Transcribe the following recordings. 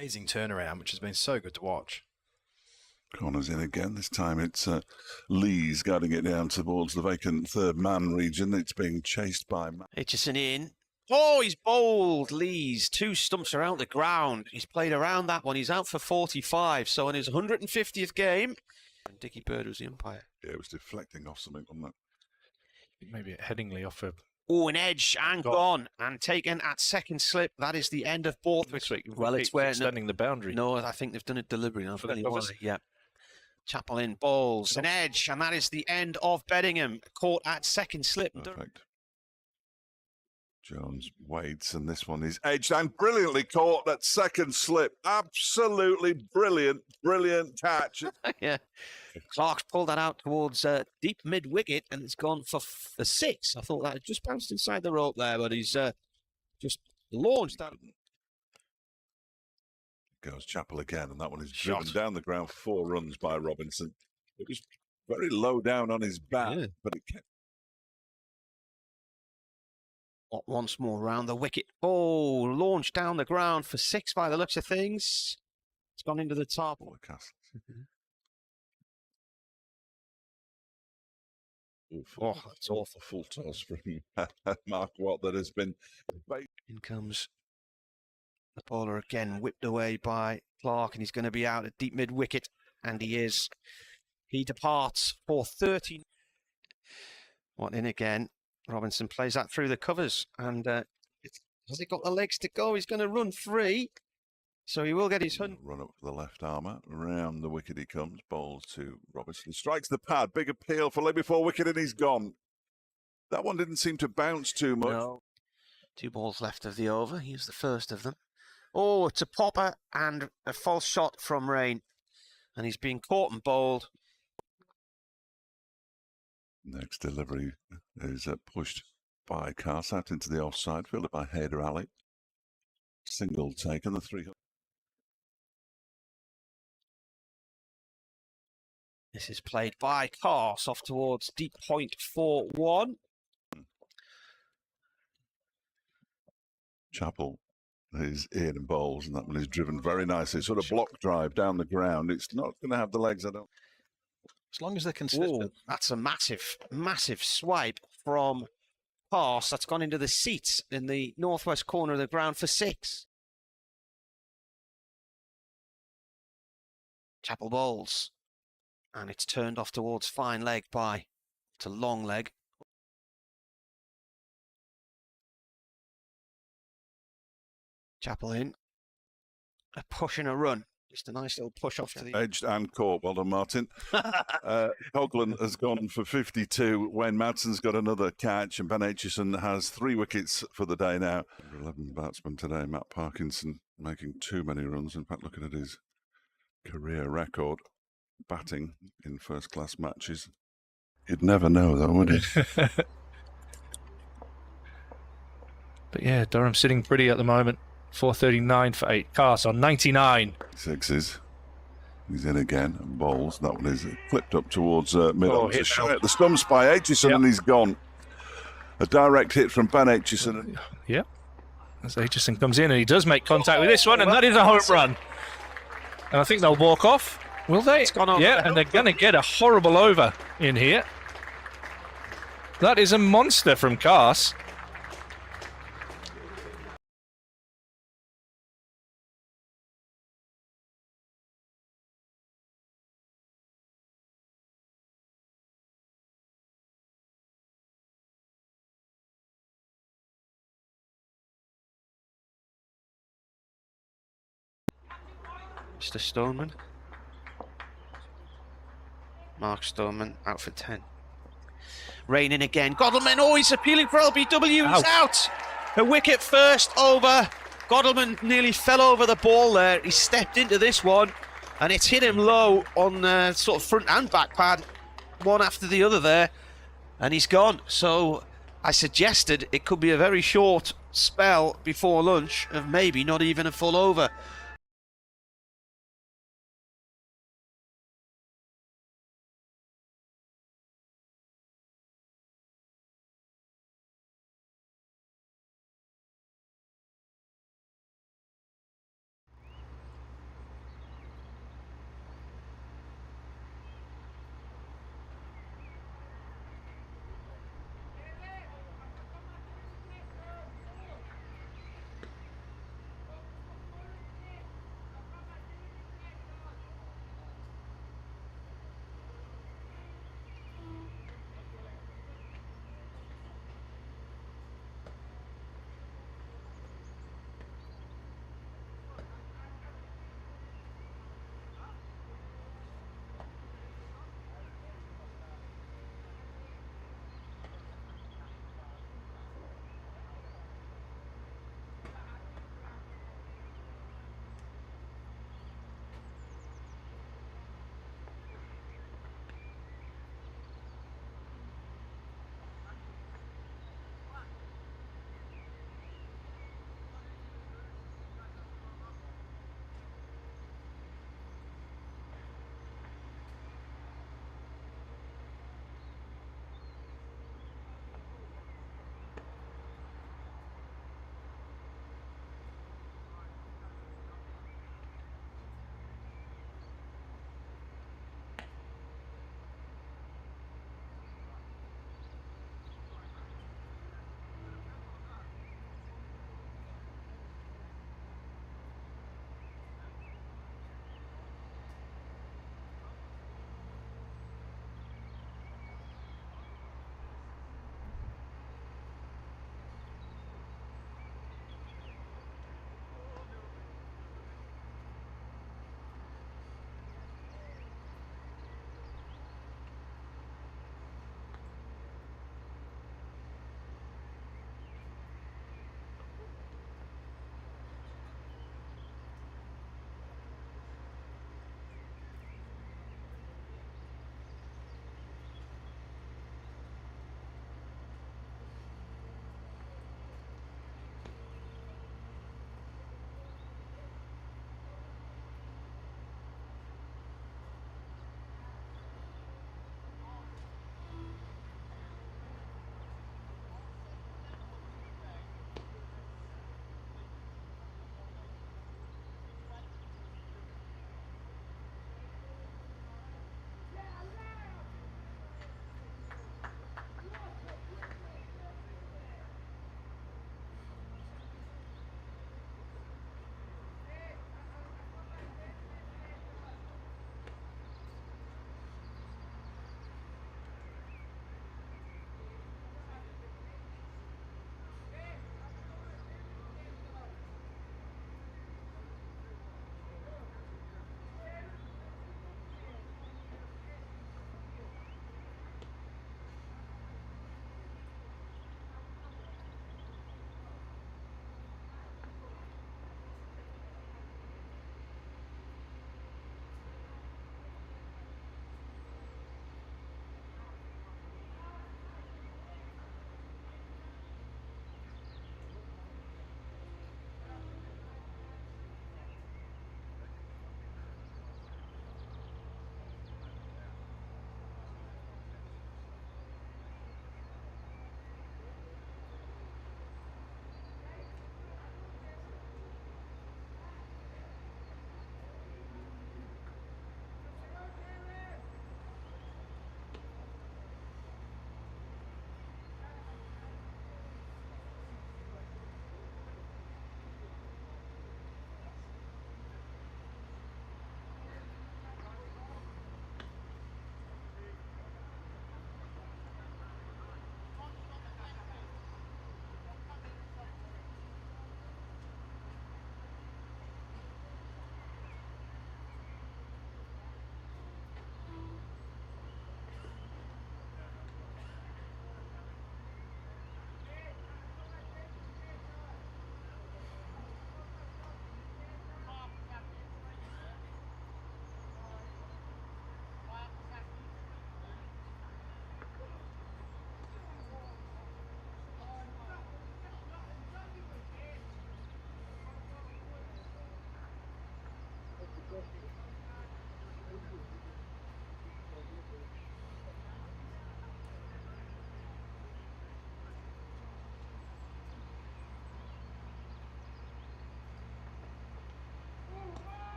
Amazing turnaround, which has been so good to watch. Corners in again. This time it's Lees guiding it down towards the vacant third man region. It's being chased by Hitchison in. Oh, he's bowled. Lees, 2 stumps around the ground. He's played around that one. He's out for 45. So in his 150th game, and Dickie Bird was the umpire. Yeah, it was deflecting off something, wasn't it? Maybe Headingley off a... Oh, an edge and gone and taken at second slip. That is the end of Borthwick. Well, it's where extending the boundary. No, I think they've done it deliberately. For the covers? Yeah. Chapel in bowls an edge, and that is the end of Beddingham. Caught at second slip. Perfect. Jones waits, and this one is edged and brilliantly caught at second slip. Absolutely brilliant, brilliant catch. Yeah. Clark's pulled that out towards deep mid-wicket, and it's gone for 6. I thought that had just bounced inside the rope there, but he's just launched that. Goes Chapel again, and that one is driven down the ground 4 runs by Robinson. It was very low down on his bat, but it kept. Once more round the wicket. Oh, launched down the ground for 6 by the looks of things. It's gone into the top. Oh, that's awful. Full toss from Mark Watt that has been. In comes the bowler again, whipped away by Clark, and he's going to be out at deep mid-wicket, and he is. He departs for 13. Watt in again. Robinson plays that through the covers, and has he got the legs to go? He's going to run 3, so he will get his 100. Run up for the left armour, around the wicket he comes, bowls to Robinson, strikes the pad, big appeal for leg before wicket, and he's gone. That one didn't seem to bounce too much. No. 2 balls left of the over. Here's the first of them. Oh, it's a popper and a false shot from Rain, and he's being caught and bowled. Next delivery is pushed by Cars out into the offside, fielded by Haider Ali. Single taken, the 300. This is played by Cars off towards deep point for 1. Chapel is in and bowls, and that one is driven very nicely. Sort of block drive down the ground. It's not going to have the legs, I don't. As long as they're consistent. Ooh, that's a massive, massive swipe from Cars. That's gone into the seats in the northwest corner of the ground for 6. Chapel bowls, and it's turned off towards fine leg to long leg. Chapel in, a push and a run. Just a nice little push off to the edged and caught. Well done, Martin. Hoglan has gone for 52. Wayne Madsen's got another catch, and Ben Aitchison has 3 wickets for the day now. 11 batsmen today. Matt Parkinson making too many runs. In fact, looking at his career record, batting in first-class matches. You'd never know, though, would you? But yeah, Durham sitting pretty at the moment. 439 for 8. Cars on 99. 6s. He's in again and bowls. That one is flipped up towards mid. A shot at the stumps by Aitchison, and he's gone. A direct hit from Ben Aitchison. Yep. As Aitchison comes in, and he does make contact with this one, and that is a home run. And I think they'll walk off. Will they? It's gone over. Yeah, and they're going to get a horrible over in here. That is a monster from Cars. Mr. Stoneman. Mark Stoneman out for 10. Rain in again. Godalman, oh, he's appealing for LBW. He's out. A wicket first over. Godalman nearly fell over the ball there. He stepped into this one, and it's hit him low on sort of front and back pad, one after the other there, and he's gone. So I suggested it could be a very short spell before lunch of maybe not even a full over.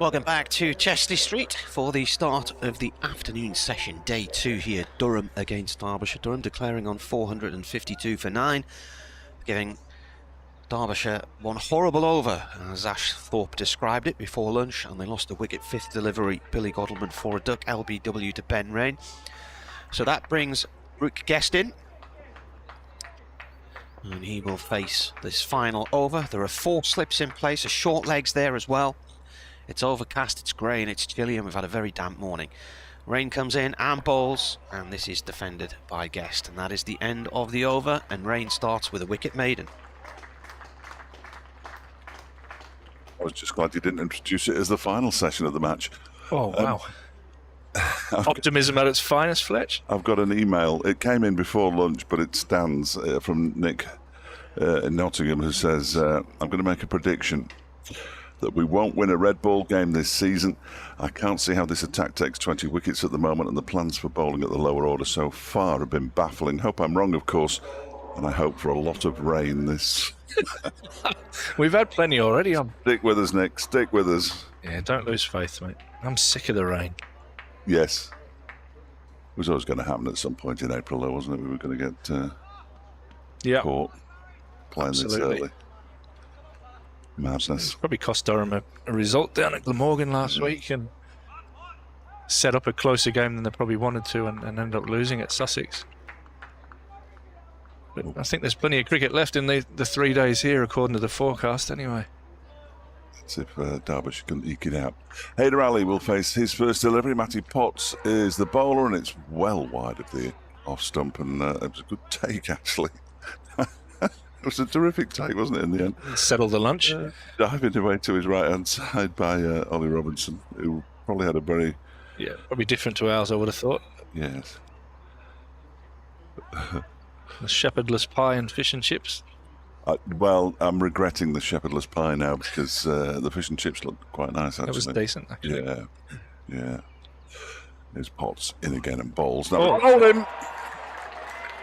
Welcome back to Chester Street for the start of the afternoon session, day 2 here. Durham against Derbyshire. Durham declaring on 452 for 9, giving Derbyshire one horrible over, as Ash Thorpe described it before lunch, and they lost a wicket 5th delivery, Billy Godalman for a duck, LBW to Ben Rain. So that brings Brooke Guest in, and he will face this final over. There are 4 slips in place, a short legs there as well. It's overcast, it's grey and it's chilly, and we've had a very damp morning. Rain comes in and bowls, and this is defended by Guest, and that is the end of the over, and Rain starts with a wicket maiden. I was just glad you didn't introduce it as the final session of the match. Oh, wow. Optimism at its finest, Fletch. I've got an email. It came in before lunch, but it stands from Nick in Nottingham, who says, I'm going to make a prediction that we won't win a red ball game this season. I can't see how this attack takes 20 wickets at the moment, and the plans for bowling at the lower order so far have been baffling. Hope I'm wrong, of course, and I hope for a lot of rain this... We've had plenty already. Stick with us, Nick. Stick with us. Yeah, don't lose faith, mate. I'm sick of the rain. Yes. It was always going to happen at some point in April, though, wasn't it? We were going to get caught playing this early. Madness. Probably cost Durham a result down at Glamorgan last week, and set up a closer game than they probably wanted to, and ended up losing at Sussex. But I think there's plenty of cricket left in the 3 days here, according to the forecast, anyway. Let's see if Derbyshire can eke it out. Haider Ali will face his first delivery. Matty Potts is the bowler, and it's well wide of the off stump, and it was a good take, actually. It was a terrific take, wasn't it, in the end? Settle the lunch. Diving away to his right-hand side by Ollie Robinson, who probably had a very... Yeah, probably different to ours, I would have thought. Yes. The shepherdless pie and fish and chips. Well, I'm regretting the shepherdless pie now, because the fish and chips look quite nice, actually. It was decent, actually. Yeah, yeah. There's Potts in again and bowls. Now, hold him!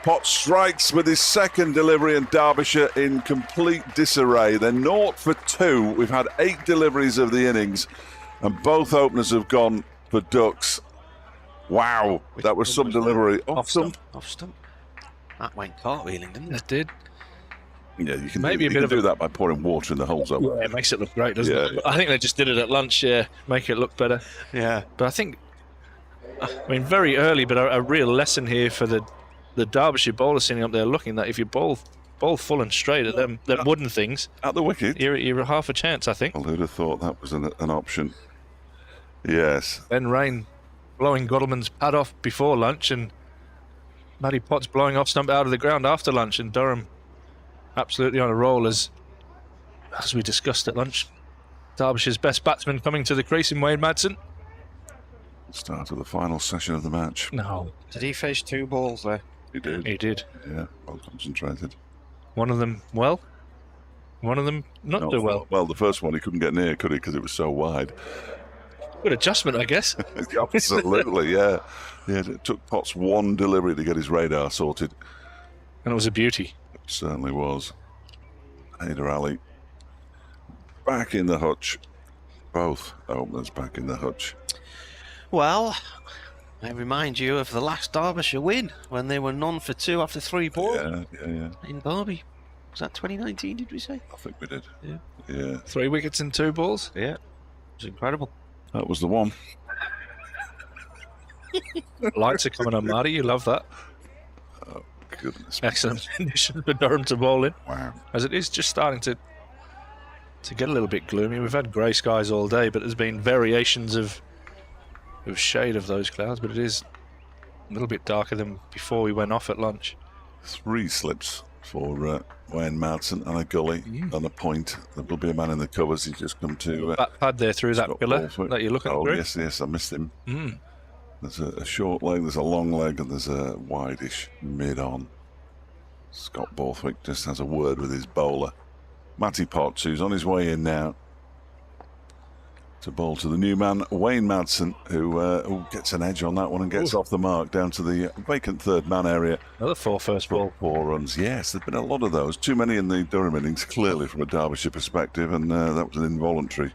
Potts strikes with his second delivery, and Derbyshire in complete disarray. They're 0 for 2. We've had 8 deliveries of the innings, and both openers have gone for ducks. Wow, that was some delivery. Off stump. Off stump. That went cartwheeling, didn't it? It did. Yeah, you can Maybe do that by pouring water in the holes over. Yeah, it makes it look great, doesn't it? I think they just did it at lunch, make it look better. Yeah. But I think, very early, but a real lesson here for the Derbyshire bowler sitting up there looking that if you bowl full and straight at them wooden things at the wicket, you're half a chance, I think. Well, who'd have thought that was an option? Yes. Ben Rain blowing Godalman's pad off before lunch, and Matty Potts blowing off stump out of the ground after lunch, and Durham absolutely on a roll as we discussed at lunch. Derbyshire's best batsman coming to the crease in Wayne Madsen. Start of the final session of the match. No. Did he face 2 balls there? He did. He did. Yeah, well concentrated. One of them well, one of them not so well. Well, the first one he couldn't get near, could he? Because it was so wide. Good adjustment, I guess. Absolutely, yeah. Yeah, it took Potts 1 delivery to get his radar sorted. And it was a beauty. It certainly was. Haider Ali back in the hutch. Both openers back in the hutch. Well, I remind you of the last Derbyshire win when they were 0 for 2 after 3 balls. Yeah. In Derby. Was that 2019, did we say? I think we did. Yeah. 3 wickets and 2 balls. Yeah. It was incredible. That was the one. Lights are coming on, Marty. You love that. Oh, goodness. Excellent condition for Durham to bowl in. Wow. As it is just starting to get a little bit gloomy. We've had grey skies all day, but there's been variations of shade of those clouds, but it is a little bit darker than before we went off at lunch. 3 slips for Wayne Madsen, and a gully and a point. There will be a man in the covers. He's just come to... That pad there through that pillar that you're looking through. Yes, I missed him. There's a short leg, there's a long leg, and there's a wide-ish mid-on. Scott Borthwick just has a word with his bowler. Matty Potts, who's on his way in now to bowl to the new man, Wayne Madsen, who gets an edge on that one and gets off the mark down to the vacant 3rd man area. Another 4 first ball. 4 runs, yes. There's been a lot of those. Too many in the Durham innings, clearly from a Derbyshire perspective, and that was an involuntary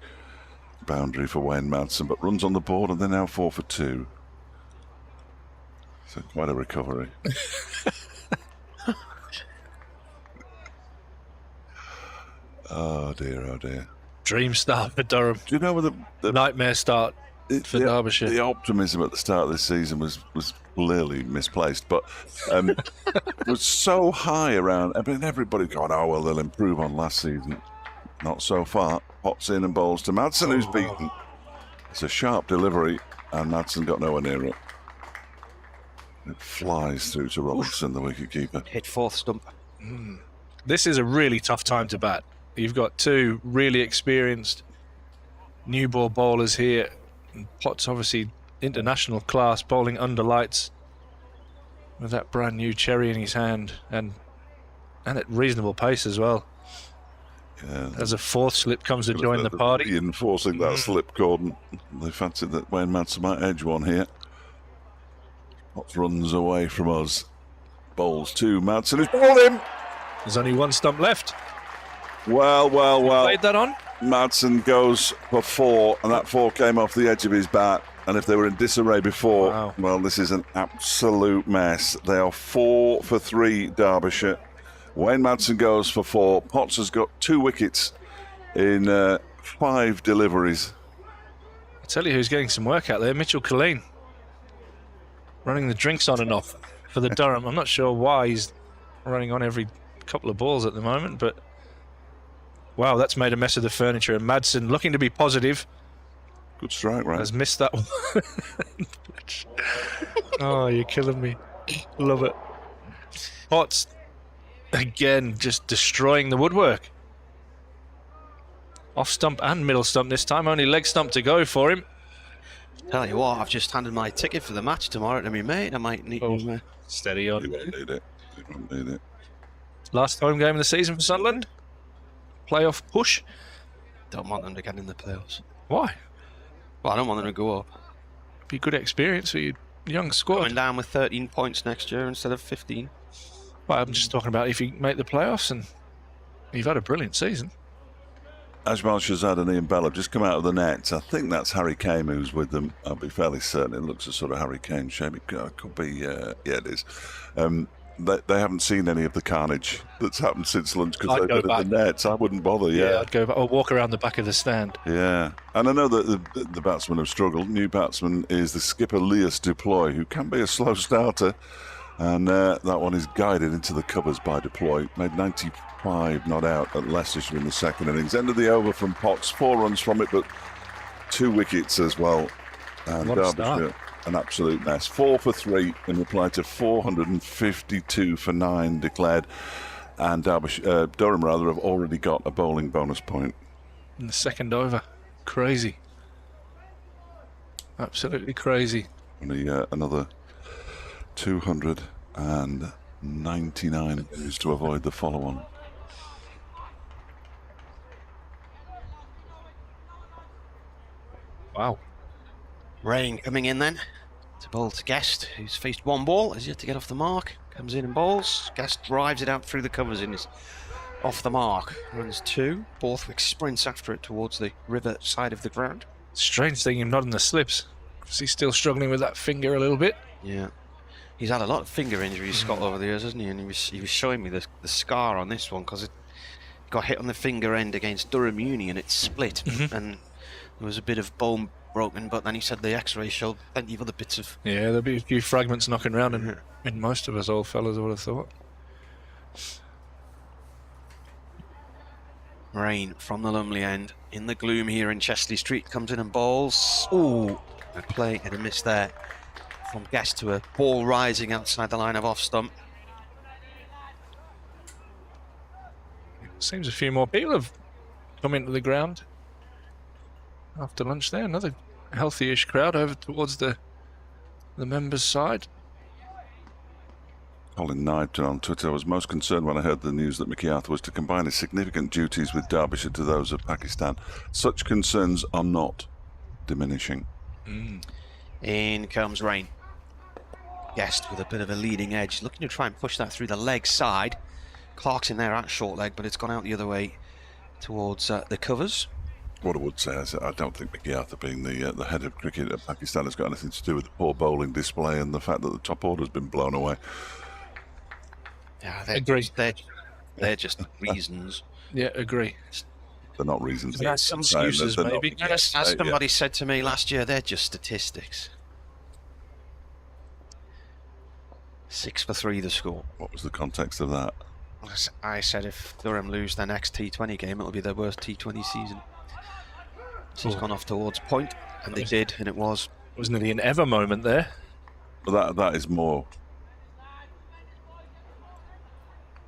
boundary for Wayne Madsen, but runs on the board and they're now 4 for 2. So quite a recovery. Oh dear, oh dear. Dream start for Durham. Do you know whether the Nightmare start for Derbyshire. The optimism at the start of this season was clearly misplaced, but it was so high around. I mean, everybody going, oh, well, they'll improve on last season. Not so far. Pots in and bowls to Madsen, who's beaten. It's a sharp delivery, and Madsen got nowhere near it. It flies through to Robinson, the wicketkeeper. Hit fourth stump. This is a really tough time to bat. You've got two really experienced new ball bowlers here. And Potts obviously international class, bowling under lights with that brand new cherry in his hand, and at reasonable pace as well. Yeah, as a fourth slip comes to join the party. Reinforcing that slip, Gordon. They fancied that Wayne Madsen might edge one here. Potts runs away from us. Bowls to Madsen, who's bowled him. There's only one stump left. Well. Played that on. Madsen goes for 4, and that 4 came off the edge of his bat. And if they were in disarray before, well, this is an absolute mess. They are 4 for 3, Derbyshire. Wayne Madsen goes for 4. Potts has got 2 wickets in 5 deliveries. I tell you who's getting some work out there, Mitchell Colleen. Running the drinks on and off for the Durham. I'm not sure why he's running on every couple of balls at the moment, but wow, that's made a mess of the furniture. And Madsen, looking to be positive, good strike, right? has missed that one. Oh, you're killing me. Love it. Potts, again, just destroying the woodwork. Off stump and middle stump this time. Only leg stump to go for him. Tell you what, I've just handed my ticket for the match tomorrow to my mate. I might need to... Steady on. He won't need it. He won't need it. Last home game of the season for Sunderland. Playoff push. Don't want them to get in the playoffs. Why? Well, I don't want them to go up. Be good experience for your young squad. Going down with 13 points next year instead of 15. Well, I'm just talking about if you make the playoffs, and you've had a brilliant season. Ajmal Shahzad and Ian Bell have just come out of the nets. I think that's Harry Kane who's with them. I'll be fairly certain. It looks a sort of Harry Kane shape. It could be, yeah, it is. They haven't seen any of the carnage that's happened since lunch because they've been in the nets. I wouldn't bother, yeah. I'd go back or walk around the back of the stand. Yeah, and I know that the batsmen have struggled. New batsman is the skipper, Lias Duploy, who can be a slow starter. And that one is guided into the covers by Duploy. Made 95 not out at Leicestershire in the second innings. End of the over from Potts. 4 runs from it, but 2 wickets as well. And Derbyshire, an absolute mess. 4 for 3 in reply to 452 for 9 declared. And Durham have already got a bowling bonus point. In the second over. Crazy. Absolutely crazy. Only another 299 is to avoid the follow-on. Wow. Rain coming in then to bowl to Guest, who's faced 1 ball, has yet to get off the mark. Comes in and bowls. Guest drives it out through the covers and is off the mark. Runs 2. Borthwick sprints after it towards the river side of the ground. Strange thing him not in the slips, because he's still struggling with that finger a little bit. Yeah. He's had a lot of finger injuries, Scott, over the years, hasn't he? And he was showing me the scar on this one because it got hit on the finger end against Durham Uni and it split. And there was a bit of bone broken, but then he said the x-ray showed plenty of other bits of... Yeah, there'll be a few fragments knocking around in most of us old fellas, I would have thought. Rain from the Lumley end in the gloom here in Chesley Street. Comes in and bowls. Ooh, a play and a miss there from Guest to a ball rising outside the line of off stump. Seems a few more people have come into the ground after lunch there. Another healthy-ish crowd over towards the members' side. Colin Knighton on Twitter: I was most concerned when I heard the news that Mickey Arthur was to combine his significant duties with Derbyshire to those of Pakistan. Such concerns are not diminishing. In comes Rain. Guest with a bit of a leading edge, looking to try and push that through the leg side. Clark's in there at short leg, but it's gone out the other way towards the covers. What I would say is I don't think Mickey Arthur, being the head of cricket at Pakistan, has got anything to do with the poor bowling display and the fact that the top order has been blown away. Yeah, Agree. They're just reasons. Yeah, agree. They're not reasons. That's some excuses, maybe. As somebody said to me last year, they're just statistics. 6 for 3 the score. What was the context of that? I said if Durham lose their next T20 game, it'll be their worst T20 season. So it's gone off towards point, and they did, and it was. Wasn't it an ever moment there? But that is more.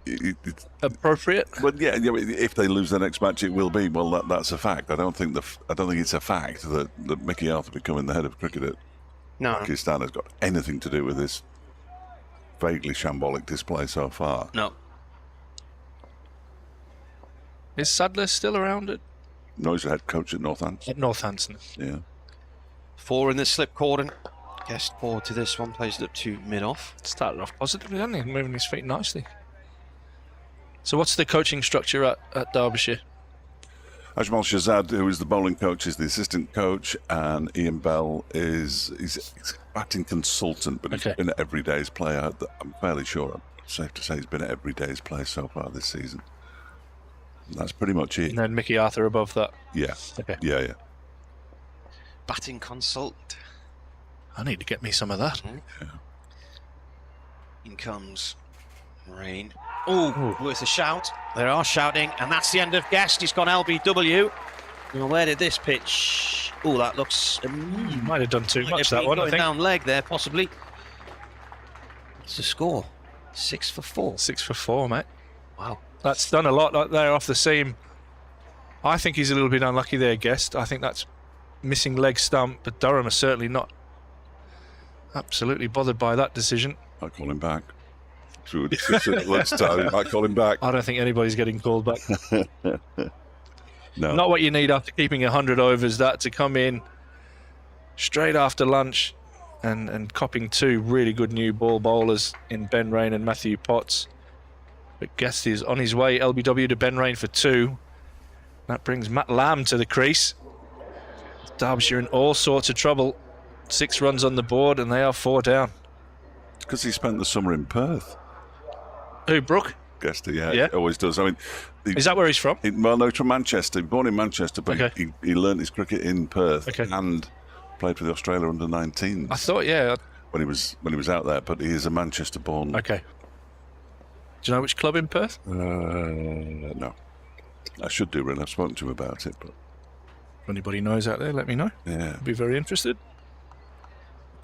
It's Appropriate. But yeah, if they lose their next match, it will be. Well, that's a fact. I don't think it's a fact that Mickey Arthur becoming the head of cricket at Pakistan has got anything to do with this vaguely shambolic display so far. No. Is Sadler still around it? No, he's the head coach at Northampton. At Northampton. Yeah. 4 in the slip cordon. Guessed forward to this one, plays it up to mid-off. Started off positively, hasn't he? Moving his feet nicely. So what's the coaching structure at Derbyshire? Ajmal Shahzad, who is the bowling coach, is the assistant coach, and Ian Bell he's a batting consultant, but he's been an everyday's player. I'm fairly sure, safe to say, he's been an everyday's player so far this season. That's pretty much it. And then Mickey Arthur above that. Yeah. Okay. Yeah. Batting consult. I need to get me some of that. Yeah. In comes Rain. Oh, worth a shout. They are shouting, and that's the end of Guest. He's gone LBW. Well, where did this pitch? Oh, that looks. Might have done too much, that one, I think. Down leg there, possibly. What's the score? 6 for 4. 6 for 4, mate. Wow. That's done a lot there off the seam. I think he's a little bit unlucky there, Guest. I think that's missing leg stump, but Durham is certainly not absolutely bothered by that decision. I'll call him back. Let's tell him. I'll call him back. I don't think anybody's getting called back. No. Not what you need after keeping 100 overs, that to come in straight after lunch and copping 2 really good new ball bowlers in Ben Rain and Matthew Potts. But Guest is on his way, LBW to Ben Rain for 2. That brings Matt Lamb to the crease. Derbyshire in all sorts of trouble. 6 runs on the board, and they are 4 down. Because he spent the summer in Perth. Who, Brooke? Guest, yeah, he always does. I mean, Is that where he's from? Well, no, he's from Manchester. Born in Manchester, but Okay. he learnt his cricket in Perth Okay. and played for the Australia under-19s. I thought, yeah. when he was out there, but he is a Manchester-born. Okay. Do you know which club in Perth? No, I should do. Really, I've spoken to him about it, but If anybody knows out there, let me know. yeah, I'd be very interested.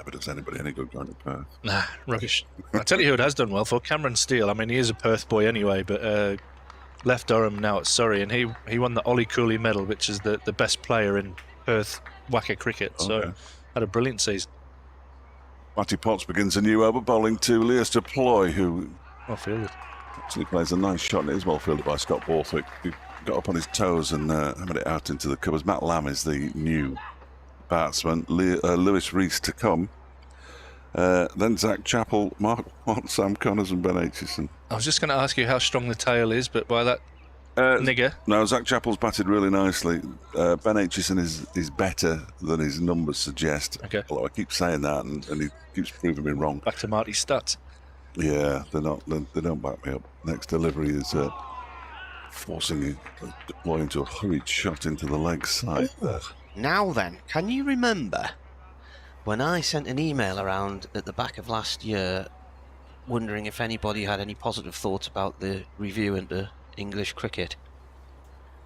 never does anybody any good going to Perth. Nah, rubbish. I'll tell you who it has done well for, Cameron Steele. I mean, he is a Perth boy anyway, but left Durham now at Surrey, and he won the Ollie Cooley medal, which is the best player in Perth Wicket cricket. So Okay. had a brilliant season. Matty Potts begins a new over, bowling to Leas de Ploy, who Well fielded. actually plays a nice shot, and it is well fielded by Scott Borthwick, who got up on his toes and hammered it out into the covers. Matt Lamb is the new batsman. Lewis Rees to come. Then Zach Chappell, Mark Watt, Sam Connors and Ben Aitchison. I was just going to ask you how strong the tail is, but by that nigger. No, Zach Chappell's batted really nicely. Ben Aitchison is better than his numbers suggest. Okay. Although I keep saying that, and he keeps proving me wrong. Back to Marty's stats. Yeah, they don't back me up. Next delivery is forcing Deploy into a hurried shot into the leg side. Now then, can you remember when I sent an email around at the back of last year wondering if anybody had any positive thoughts about the review into English cricket?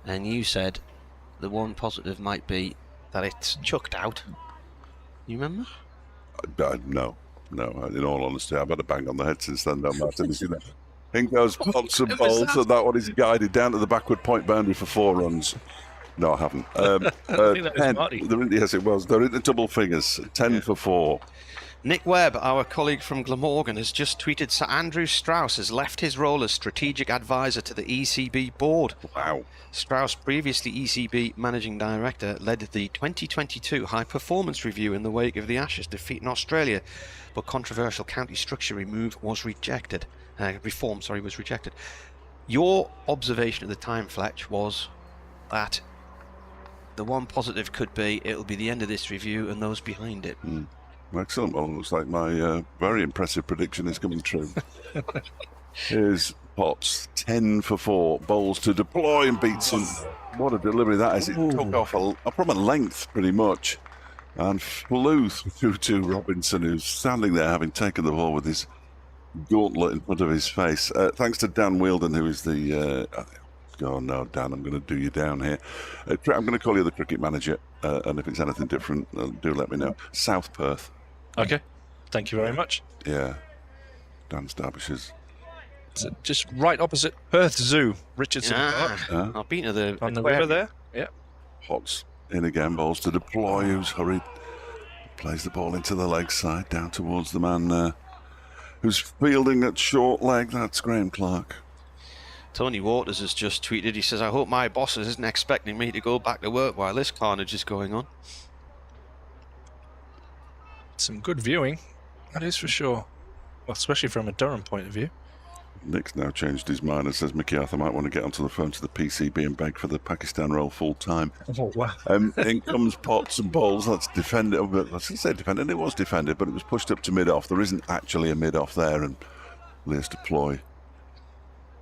And you said the one positive might be that it's chucked out. You remember? No. In all honesty, I've had a bang on the head since then, though, Martin. As you know. In goes Potts and bowls, and that one is guided down to the backward point boundary for 4 runs. No, I haven't. I think that was Marty. Yes, it was. They're in the double figures. 10 for 4. Nick Webb, our colleague from Glamorgan, has just tweeted Sir Andrew Strauss has left his role as strategic advisor to the ECB board. Wow. Strauss, previously ECB managing director, led the 2022 high performance review in the wake of the Ashes defeat in Australia, but controversial county structure reform was rejected. Your observation at the time, Fletch, was that the one positive could be it'll be the end of this review and those behind it. Excellent. Well, it looks like my very impressive prediction is coming true. Here's Potts, 10 for 4, bowls to deploy and beats him. What a delivery that is. It took off from a length pretty much and flew through to Robinson, who's standing there having taken the ball with his gauntlet in front of his face. Thanks to Dan Wielden, who is the... oh no, Dan, I'm going to do you down here. I'm going to call you the cricket manager, and if it's anything different, do let me know. South Perth. Okay, thank you very much. Yeah, Dan's Derbyshire's. It's just right opposite Perth Zoo, Richardson Park. I've been to the On the river there. Yeah. Potts in again, balls to deploy, who's hurried. Plays the ball into the leg side, down towards the man who's fielding at short leg. That's Graham Clark. Tony Waters has just tweeted, he says, I hope my boss isn't expecting me to go back to work while this carnage is going on. Some good viewing, that is for sure. Well, especially from a Durham point of view. Nick's now changed his mind and says Mickey Arthur might want to get onto the phone to the PCB and beg for the Pakistan role full time. Oh, wow. In comes Potts and bowls. That's defended. I was going to say defended. It was defended, but it was pushed up to mid-off. There isn't actually a mid-off there, and Lears to ploy.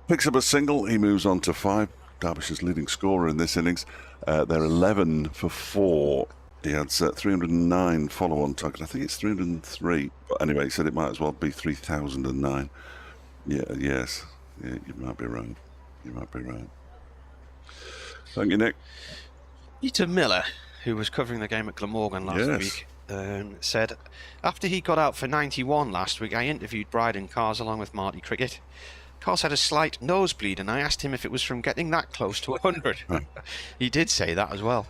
Picks up a single. He moves on to 5. Derbyshire's leading scorer in this innings. They're 11 for 4. He had 309 follow-on target. I think it's 303. But anyway, he said it might as well be 3009. Yeah, yes. Yeah, you might be right. You might be right. Thank you, Nick. Peter Miller, who was covering the game at Glamorgan last week, said, after he got out for 91 last week, I interviewed Bryden Cars along with Marty Cricket. Cars had a slight nosebleed, and I asked him if it was from getting that close to 100. He did say that as well.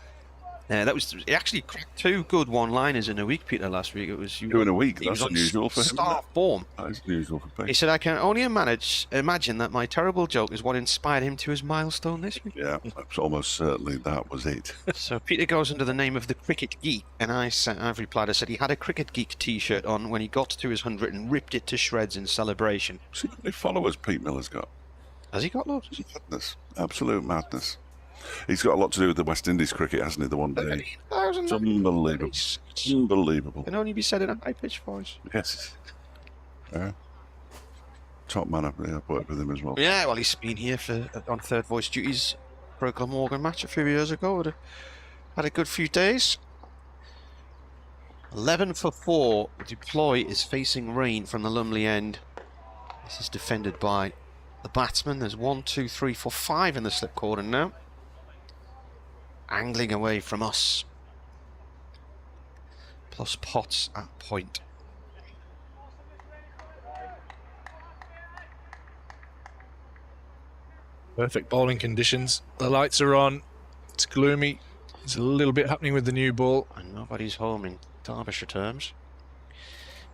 He actually cracked 2 good one-liners in a week, Peter, last week. It was 2 in a week. That's unusual for him. Star form. That is unusual for Pete. He said, I can only imagine that my terrible joke is what inspired him to his milestone this week. Yeah, almost certainly that was it. So Peter goes under the name of the Cricket Geek, and I've replied, I said he had a Cricket Geek t-shirt on when he got to his 100 and ripped it to shreds in celebration. See how many followers Pete Miller's got? Has he got loads? Madness. Absolute madness. He's got a lot to do with the West Indies cricket, hasn't he, the one day? It's unbelievable. Unbelievable. Can only be said in a high-pitched voice. Yes. Yeah. Top man, I've worked with him as well. Yeah, well, he's been here on third voice duties for a Glamorgan match a few years ago. Had a good few days. 11 for 4. Deploy is facing rain from the Lumley end. This is defended by the batsman. There's 1, 2, 3, 4, 5 in the slip cordon now. Angling away from us. Plus Potts at point. Perfect bowling conditions. The lights are on. It's gloomy. There's a little bit happening with the new ball. And nobody's home in Derbyshire terms.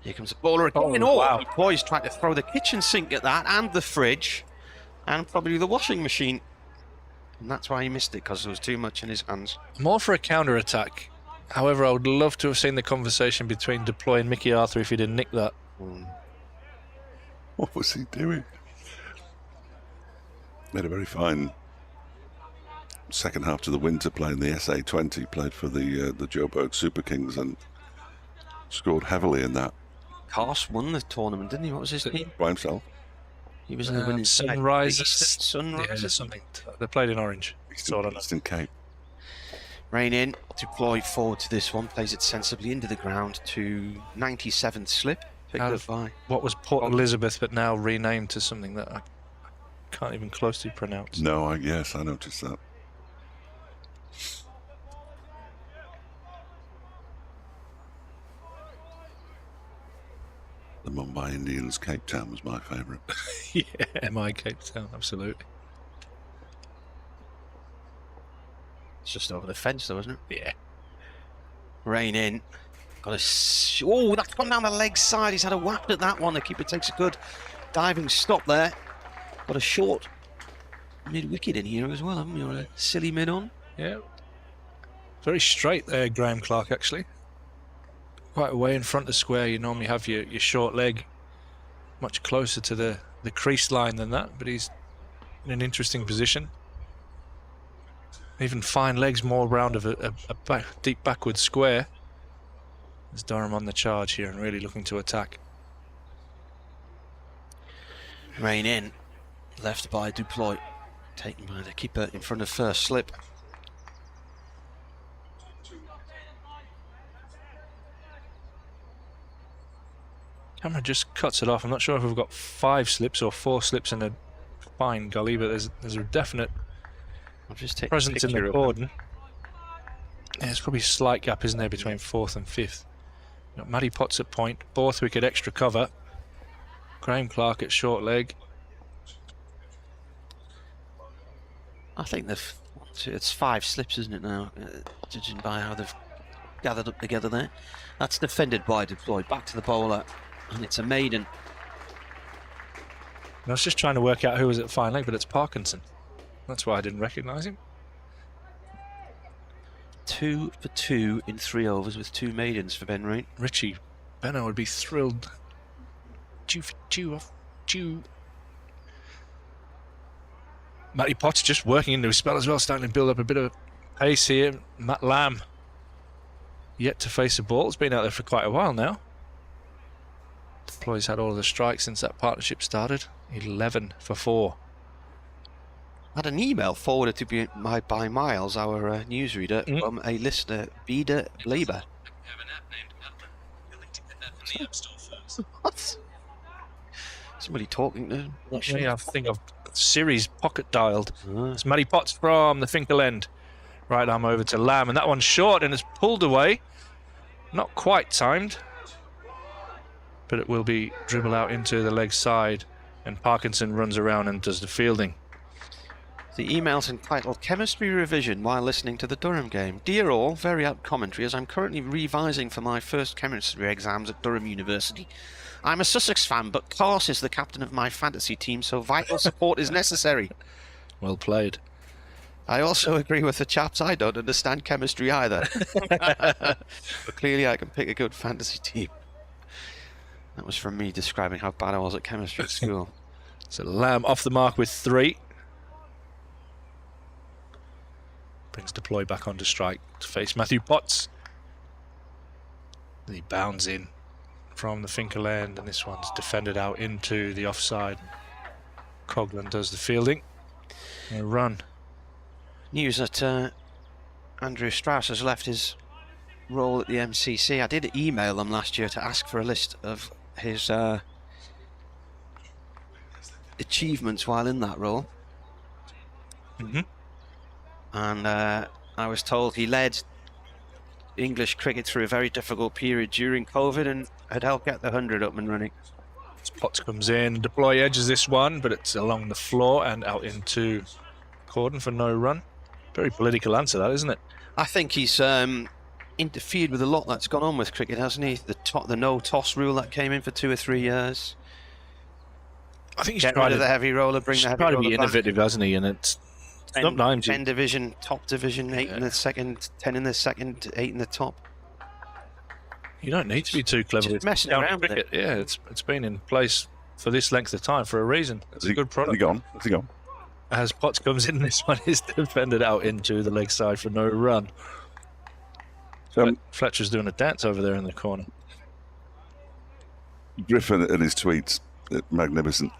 Here comes the bowler again. Oh, wow. The boys tried to throw the kitchen sink at that, and the fridge, and probably the washing machine. And that's why he missed it, because there was too much in his hands. More for a counter-attack. However, I would love to have seen the conversation between Deploy and Mickey Arthur if he didn't nick that. What was he doing? Made a very fine second half to the winter play in the SA20. Played for the Joburg Super Kings and scored heavily in that. Cars won the tournament, didn't he? What was his team? By himself. He was in the winning side. Sunrise. Sunrise. Yeah, something. They played in orange. Eastern Cape. Rain in. Deploy forward to this one. Plays it sensibly into the ground to 97th slip. Picked up by what was Port Elizabeth, but now renamed to something that I can't even closely pronounce. No, yes, I noticed that. The Mumbai Indians, Cape Town was my favourite. Yeah, MI Cape Town, absolutely. It's just over the fence, though, isn't it? Yeah. Rain in. Got a. Oh, that's gone down the leg side. He's had a whack at that one. The keeper takes a good diving stop there. Got a short mid wicket in here as well, haven't we? Or a silly mid on. Yeah. Very straight there, Graham Clark, actually. Quite away in front of square. You normally have your short leg much closer to the crease line than that, but he's in an interesting position. Even fine legs, more round of a deep backward square. There's Durham on the charge here and really looking to attack. Rain in, left by Duploy, taken by the keeper in front of first slip. Camera just cuts it off. I'm not sure if we've got 5 slips or 4 slips in a fine gully, but there's a definite I'll just take presence in the of cordon. Yeah, there's probably a slight gap, isn't there, between 4th and 5th. Got Matty Potts at point, Borthwick at extra cover, Graham Clark at short leg. I think it's 5 slips, isn't it now? Judging by how they've gathered up together there. That's defended by Deploy. Back to the bowler, and it's a maiden. I was just trying to work out who was at fine leg, but it's Parkinson. That's why I didn't recognise him. 2 for 2 in 3 overs with 2 maidens for Ben Rain. Richie Benno would be thrilled. Chew. Matty Potts just working into his spell as well, starting to build up a bit of pace here. Matt Lamb yet to face a ball. It's been out there for quite a while now. Deploy's had all of the strikes since that partnership started. 11 for 4. Had an email forwarded to me by Miles, our newsreader, from a listener, Beda Blaber. What? Somebody talking to I think I've Siri's pocket dialed. It's Matty Potts from the Finkel end. Right arm over to Lamb, and that one's short and it's pulled away. Not quite timed, but it will be dribble out into the leg side, and Parkinson runs around and does the fielding. The email's entitled Chemistry Revision while listening to the Durham game. Dear all, very apt commentary as I'm currently revising for my first chemistry exams at Durham University. I'm a Sussex fan, but Clarse is the captain of my fantasy team, so vital support is necessary. Well played. I also agree with the chaps. I don't understand chemistry either. But clearly I can pick a good fantasy team. That was from me describing how bad I was at chemistry at school. So Lamb off the mark with 3. Brings Deploy back onto strike to face Matthew Potts. And he bounds in from the Finkel end, and this one's defended out into the offside. Coghlan does the fielding. And a run. News that Andrew Strauss has left his role at the MCC. I did email them last year to ask for a list of his achievements while in that role. And I was told he led English cricket through a very difficult period during COVID and had helped get the 100 up and running. Potts comes in, Deploy edges this one, but it's along the floor and out into cordon for no run. Very political answer, that, isn't it? I think he's interfered with a lot that's gone on with cricket, hasn't he? The no toss rule that came in for 2 or 3 years. I think he's Get tried rid of the heavy roller, bring the heavy roller to be back. innovative, hasn't he? And it's sometimes 10 division, top division, 8 in the second, 10 in the second, 8 in the top. You don't need to be too clever Just with messing county around with cricket. Yeah, it's been in place for this length of time for a reason. It's a good product. Has he gone? As Potts comes in, this one is defended out into the leg side for no run. Fletcher's doing a dance over there in the corner. Griffin in his tweets, magnificent.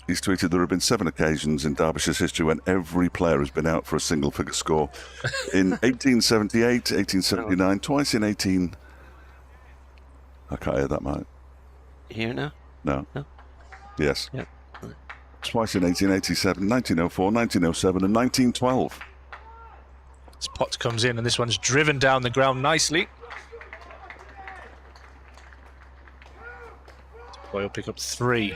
He's tweeted there have been 7 occasions in Derbyshire's history when every player has been out for a single-figure score. In 1878, 1879, twice in 18... I can't hear that, mate. Here now? No. No? Yes. Yep. Twice in 1887, 1904, 1907 and 1912. As Potts comes in, and this one's driven down the ground nicely. Boy will pick up 3.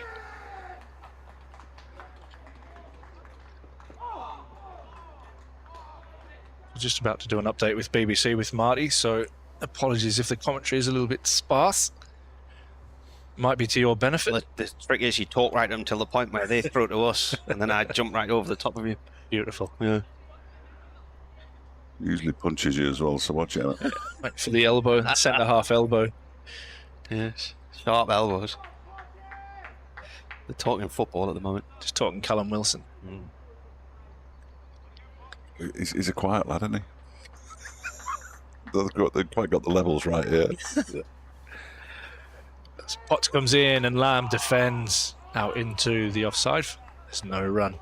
We're just about to do an update with BBC with Marty, so apologies if the commentary is a little bit sparse. Might be to your benefit. Well, the trick is you talk right until the point where they throw to us, and then I jump right over the top of you. Beautiful. Yeah. Usually punches you as well, so watch out. Went for the elbow, centre half elbow. Yes. Sharp elbows. They're talking football at the moment. Just talking Callum Wilson. He's a quiet lad, isn't he? They've quite got the levels right here. Potts comes in and Lamb defends out into the offside. There's no run.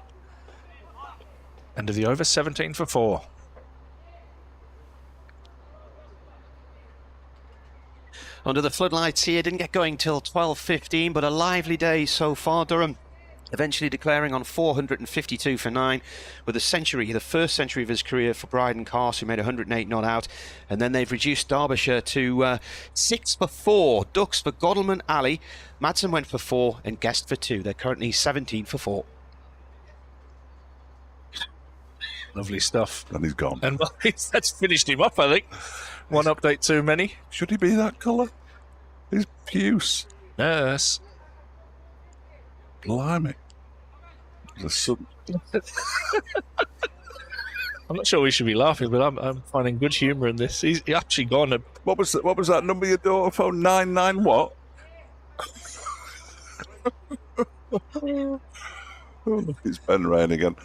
End of the over, 17 for 4. Under the floodlights here, didn't get going till 12:15, but a lively day so far. Durham eventually declaring on 452 for 9 with a century, the first century of his career for Bryden Carse, who made 108 not out. And then they've reduced Derbyshire to 6 for 4. Ducks for Godalming, Ali. Madsen went for 4 and Guest for 2. They're currently 17 for 4. Lovely stuff. And he's gone. And well, that's finished him up, I think. One update too many. Should he be that colour? He's puce. Yes. Blimey. The sun. I'm not sure we should be laughing, but I'm finding good humour in this. He's actually gone. What was that number your daughter phoned? 99 what? It's Ben Rain again.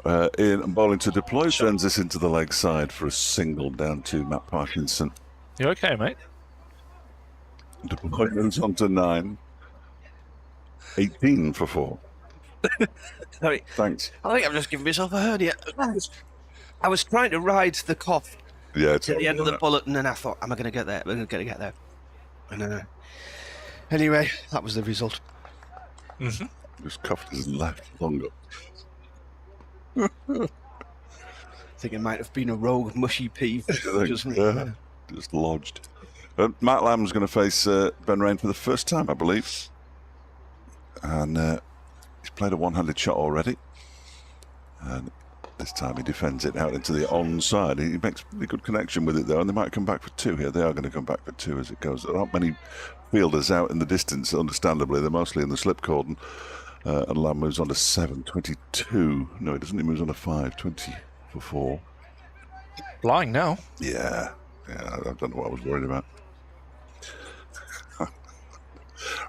Ian and bowling to deploy sends this into the leg side for a single down to Matt Parkinson. You okay, mate? Deploy moves on to 9. 18 for 4. Sorry. Thanks. I think I've just given myself a hernia. I was trying to ride the cough Yeah, to the end of the bulletin, and I thought, am I going to get there? Am I going to get there? And anyway, that was the result. Just cuffed his left lung up. I think it might have been a rogue mushy pea. Just lodged. Matt Lamb's going to face Ben Rain for the first time, I believe. And he's played a one-handed shot already. And this time he defends it out into the onside. He makes a really good connection with it, though, and they might come back for 2 here. They are going to come back for 2 as it goes. There aren't many fielders out in the distance, understandably. They're mostly in the slip cordon. And Lamb moves on to 7, 22. No, he doesn't. He moves on to 5, 20 for 4. Flying now. Yeah, I don't know what I was worried about.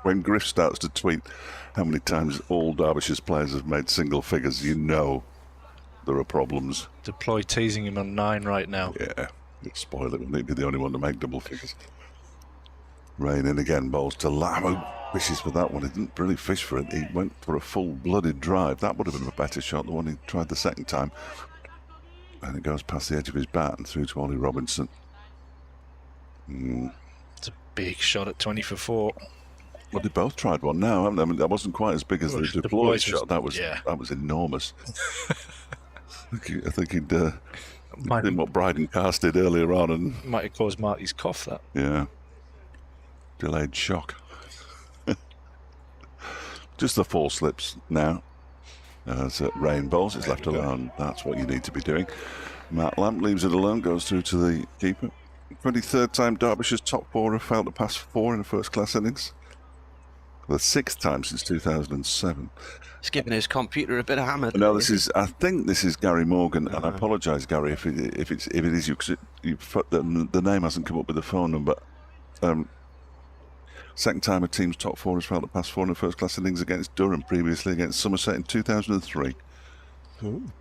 When Griff starts to tweet how many times all Derbyshire's players have made single figures, you know there are problems. Deploy teasing him on 9 right now. Yeah, it'll spoil it. Wouldn't he be the only one to make double figures? Rain in again, bowls to Lamb, who fishes for that one. He didn't really fish for it. He went for a full-blooded drive. That would have been a better shot than the one he tried the second time. And it goes past the edge of his bat and through to Ollie Robinson. It's a big shot at 20 for 4. Well, they both tried one now, haven't they? I mean, that wasn't quite as big as the deployed shot. That was enormous. I think he'd done what Bryden Carse did earlier on, and might have caused Marty's cough. That delayed shock. Just the 4 slips now. As Rain bowls, it's left alone. That's what you need to be doing. Matt Lamb leaves it alone, goes through to the keeper. 23rd time Derbyshire's top 4 have failed to pass 4 in a first-class innings. The 6th time since 2007. He's giving his computer a bit of hammer. No, I think this is Gary Morgan, and I apologise, Gary, if it is you, because the name hasn't come up with the phone number. Second time a team's top 4 has failed to pass 4 in a first-class innings against Durham, previously against Somerset in 2003. Ooh.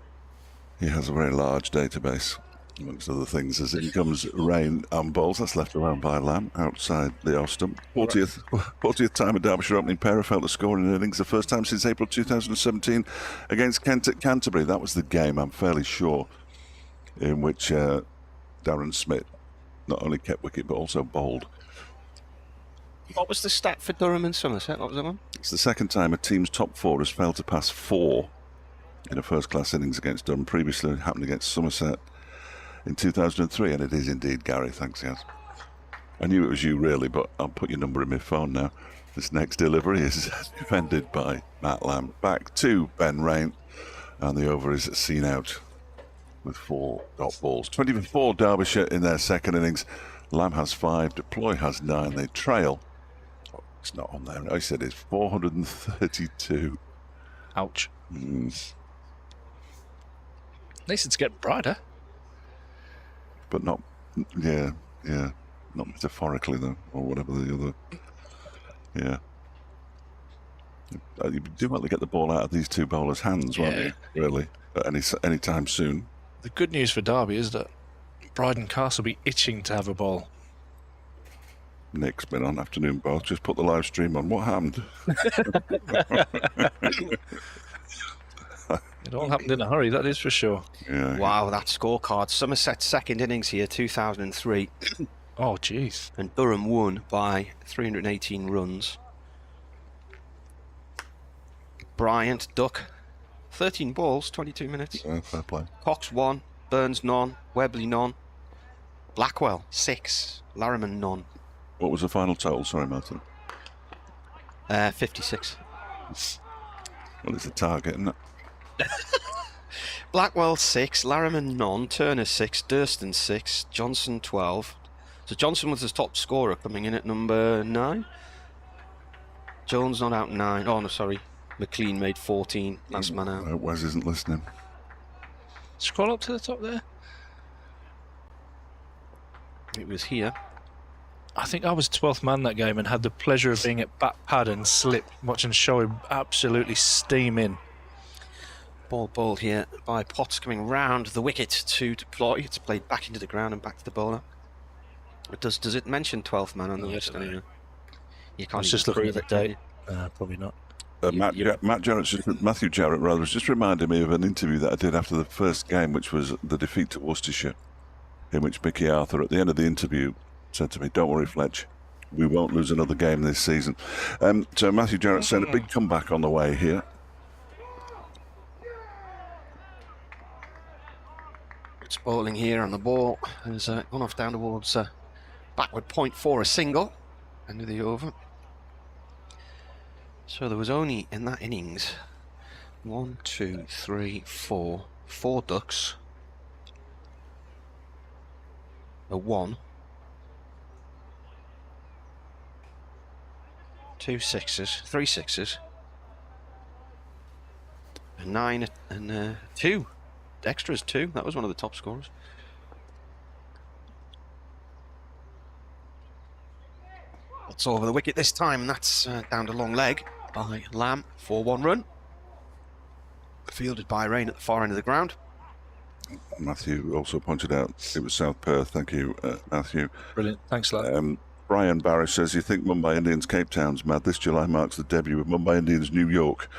He has a very large database, amongst other things, as in comes Rain and bowls. That's left alone by Lamb outside the off stump. 40th time a Derbyshire opening pair have failed to score in an innings, the first time since April 2017 against Kent at Canterbury. That was the game, I'm fairly sure, in which Darren Smith not only kept wicket but also bowled. What was the stat for Durham and Somerset? What was that one? It's the second time a team's top 4 has failed to pass 4 in a first-class innings against Durham. Previously happened against Somerset in 2003, and it is indeed Gary. Thanks, yes. I knew it was you, really, but I'll put your number in my phone now. This next delivery is defended by Matt Lamb. Back to Ben Rain, and the over is seen out with 4 dot balls. 20 for 4 Derbyshire in their second innings. Lamb has 5, Deploy has 9. They trail. Oh, it's not on there. I said it's 432. Ouch. At least it's getting brighter. But not, not metaphorically, though, or whatever the other, You do want to get the ball out of these 2 bowlers' hands, won't you, really, at any time soon. The good news for Derby is that Bryden Castle will be itching to have a ball. Nick's been on Afternoon Bath. Just put the live stream on. What happened? It all happened in a hurry, that is for sure. Yeah. Wow, that scorecard. Somerset's second innings here, 2003. Oh, jeez. And Durham won by 318 runs. Bryant, Duck, 13 balls, 22 minutes. Yeah, fair play. Cox 1, Burns none, Webley none. Blackwell 6, Larriman none. What was the final total? Sorry, Martin. 56. Well, it's a target, isn't it? Blackwell 6, Larriman none, Turner 6, Durston 6, Johnson 12. So Johnson was the top scorer, coming in at number 9. Jones not out 9. Oh no, sorry. McLean made 14. Last man out. Wes isn't listening. Scroll up to the top there. It was here. I think I was 12th man that game and had the pleasure of being at bat pad and slip, watching Shoaib absolutely steam in. Ball bowled here by Potts, coming round the wicket to deploy. It's played back into the ground and back to the bowler. But does it mention 12th man on the list anyway? You can't I was just even looking at the prove it, date. Probably not. Matthew Jarrett rather was just reminding me of an interview that I did after the first game, which was the defeat to Worcestershire, in which Mickey Arthur at the end of the interview said to me, "Don't worry, Fletch, we won't lose another game this season." So Matthew Jarrett said a big comeback on the way here. It's bowling here on the ball. Has gone off down towards backward point for a single. End of the over. So there was only in that innings 1, 2, 3, 4, 4 ducks, a 1, 2 sixes, 3 sixes, a 9 and 2 extras. 2. That was one of the top scorers. It's over the wicket this time, and that's down to long leg by Lamb for 1 run. Fielded by Rain at the far end of the ground. Matthew also pointed out it was South Perth. Thank you, Matthew. Brilliant. Thanks, lad. Brian Barrish says, "You think Mumbai Indians Cape Town's mad? This July marks the debut of Mumbai Indians New York."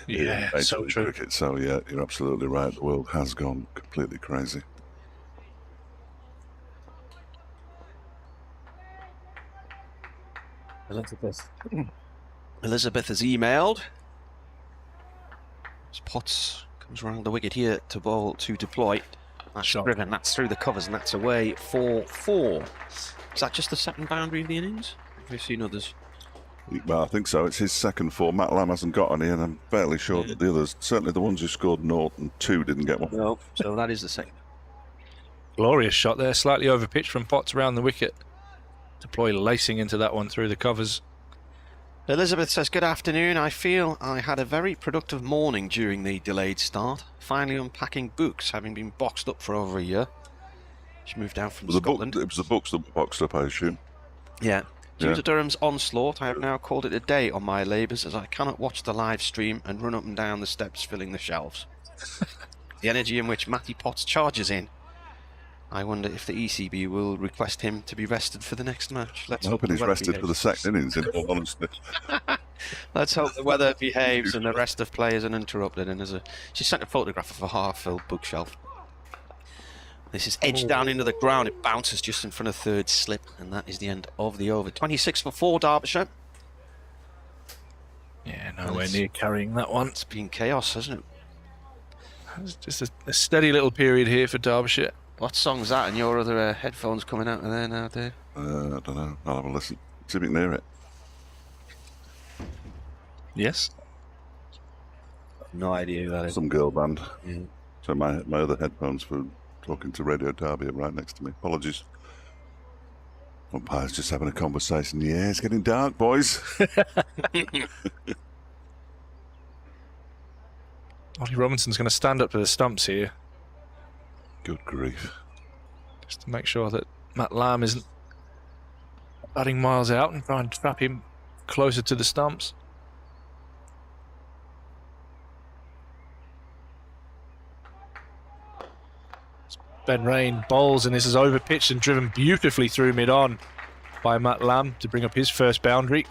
Yeah, so true. Cricket. So yeah, you're absolutely right. The world has gone completely crazy. Elizabeth has emailed. As Potts comes around the wicket here to bowl to deploy. That's Shot. driven, that's through the covers, and that's away for 4. Is that just the second boundary of the innings? We've seen others. Well, I think so. It's his second 4. Matt Lamb hasn't got any, and I'm fairly sure that the others, certainly the ones who scored 0 and 2, didn't get one. No, so that is the second. Glorious shot there, slightly over pitch from Potts around the wicket. Deploy lacing into that one through the covers. Elizabeth says, "Good afternoon. I feel I had a very productive morning during the delayed start. Finally unpacking books, having been boxed up for over a year." She moved down from Scotland. It was the books that were boxed up, I assume. Yeah. Due Yeah. to Durham's onslaught, I have now called it a day on my labours, as I cannot watch the live stream and run up and down the steps filling the shelves. The energy in which Matty Potts charges in. I wonder if the ECB will request him to be rested for the next match. Let's I'm hope hoping the he's weather rested for the behaves. second innings, in all honesty. Let's hope the weather behaves and the rest of players are uninterrupted. And she sent a photograph of a half-filled bookshelf. This is edged down into the ground. It bounces just in front of third slip, and that is the end of the over. 26 for 4, Derbyshire. Yeah, nowhere near carrying that one. It's been chaos, hasn't it? It's just a steady little period here for Derbyshire. What song's that? And your other headphones coming out of there now, Dave? I don't know. I'll have a listen. See if we can hear it. Yes. No idea who that is. Some girl band. Yeah. So my other headphones for talking to Radio Derby are right next to me. Apologies. Umpire's just having a conversation. Yeah, it's getting dark, boys. Ollie Robinson's going to stand up to the stumps here, Good grief. just to make sure that Matt Lamb isn't batting miles out and try and trap him closer to the stumps. Ben Rain bowls, and this is over pitched and driven beautifully through mid-on by Matt Lamb to bring up his first boundary.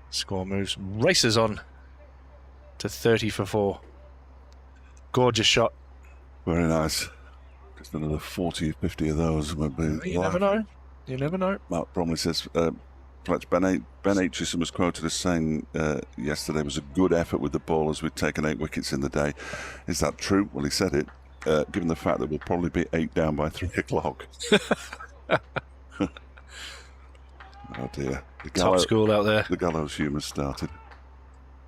Score moves, races on to 30 for 4. Gorgeous shot. Very nice. Just another 40, 50 of those would be. You never know. You never know. Mark Bromley says, Ben Aitchison was quoted as saying yesterday was a good effort with the bowlers. We'd taken 8 wickets in the day. Is that true? Well, he said it, given the fact that we'll probably be 8 down by 3 o'clock. Oh dear. Top school out there. The gallows humour started.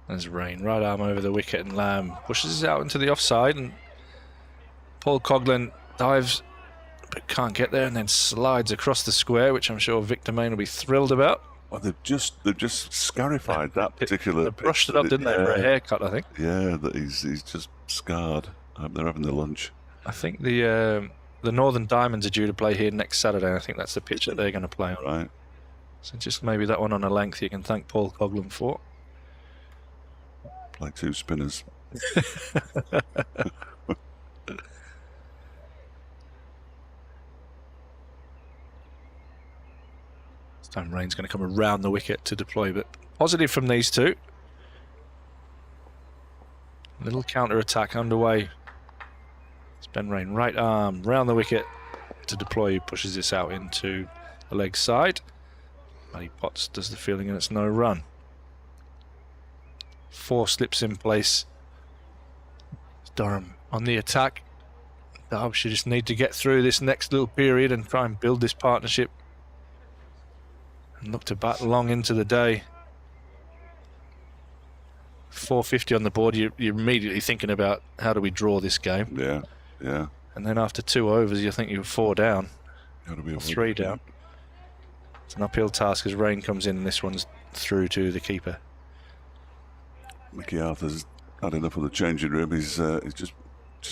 There's Rain, right arm over the wicket, and Lamb pushes it out into the offside, and Paul Coughlin dives but can't get there, and then slides across the square, which I'm sure Victor Main will be thrilled about. Well, they've just scarified that particular. They brushed it up, didn't they, for a haircut, I think. Yeah, that he's just scarred. I hope they're having their lunch. I think the Northern Diamonds are due to play here next Saturday. I think that's the pitch that they're going to play on. Right. So just maybe that one on a length you can thank Paul Coughlin for. Like 2 spinners. This time Rain's going to come around the wicket to deploy, but positive from these two. Little counter-attack underway. It's Ben Rain, right arm, round the wicket to deploy. He pushes this out into the leg side. Matty Potts does the fielding, and it's no run. 4 slips in place. Durham on the attack. Derbyshire just need to get through this next little period and try and build this partnership and look to bat long into the day. 450 on the board. You're immediately thinking about how do we draw this game. Yeah, yeah. And then after 2 overs, you think you're 4 down, Gotta be 3 down. It's an uphill task as Rain comes in, and this one's through to the keeper. Mickey Arthur's had enough of the changing room. He's just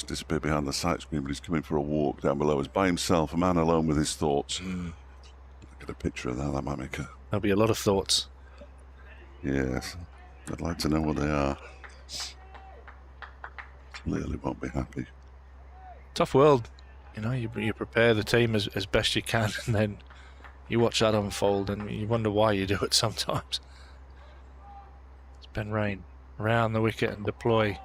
disappeared behind the sight screen, but he's coming for a walk down below. He's by himself, a man alone with his thoughts. Get a picture of that. That might make a... There'll be a lot of thoughts. Yes. I'd like to know what they are. Clearly won't be happy. Tough world. You know, you prepare the team as best you can, and then you watch that unfold, and you wonder why you do it sometimes. It's Ben Rain around the wicket and deploy.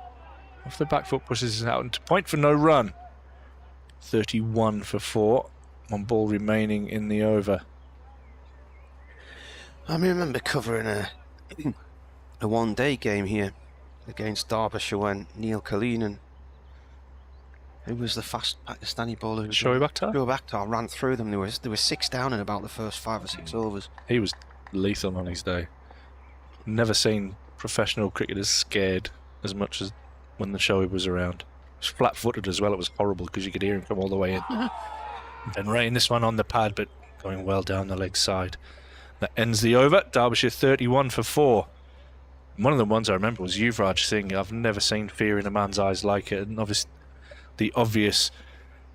Off the back foot, pushes it out into point for no run. 31 for 4. 1 ball remaining in the over. I remember covering a one-day game here against Derbyshire when Neil Kalinin, who was the fast Pakistani bowler, Shoaib Akhtar ran through them. There was 6 down in about the first 5 or 6 overs. He was lethal on his day. Never seen professional cricketers scared as much as when the Shoaib was around. He was flat-footed as well. It was horrible because you could hear him come all the way in. Ben Rain, this one on the pad, but going well down the leg side. That ends the over. Derbyshire 31 for 4. One of the ones I remember was Yuvraj Singh. I've never seen fear in a man's eyes like it. And obviously, the obvious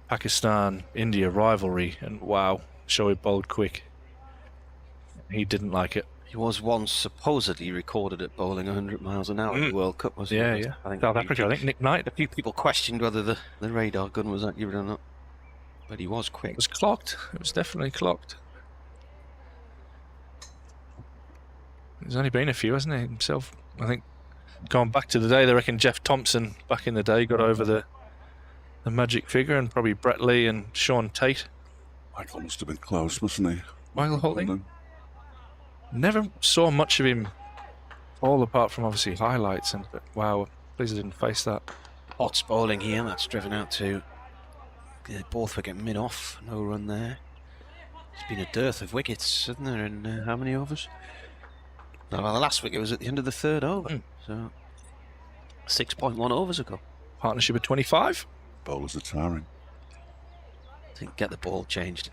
Pakistan-India rivalry. And wow, Shoaib bowled quick. He didn't like it. He was once supposedly recorded at bowling 100 miles an hour in the World Cup, wasn't he? Yeah. I think South Africa, I think Nick Knight. A few people questioned whether the radar gun was accurate or not. But he was quick. It was clocked. It was definitely clocked. There's only been a few, hasn't he? Himself, I think, going back to the day, they reckon Jeff Thompson back in the day got over the magic figure, and probably Brett Lee and Sean Tate. Michael must have been close, mustn't he? Michael Holding? Never saw much of him, all apart from obviously highlights. And but wow, please I didn't face that. Potts bowling here. That's driven out to Borthwick at mid-off. No run there. There's been a dearth of wickets, hasn't there, in how many overs? No, well, the last wicket was at the end of the 3rd over. So 6.1 overs ago. Partnership of 25. Bowlers are tiring. I think get the ball changed.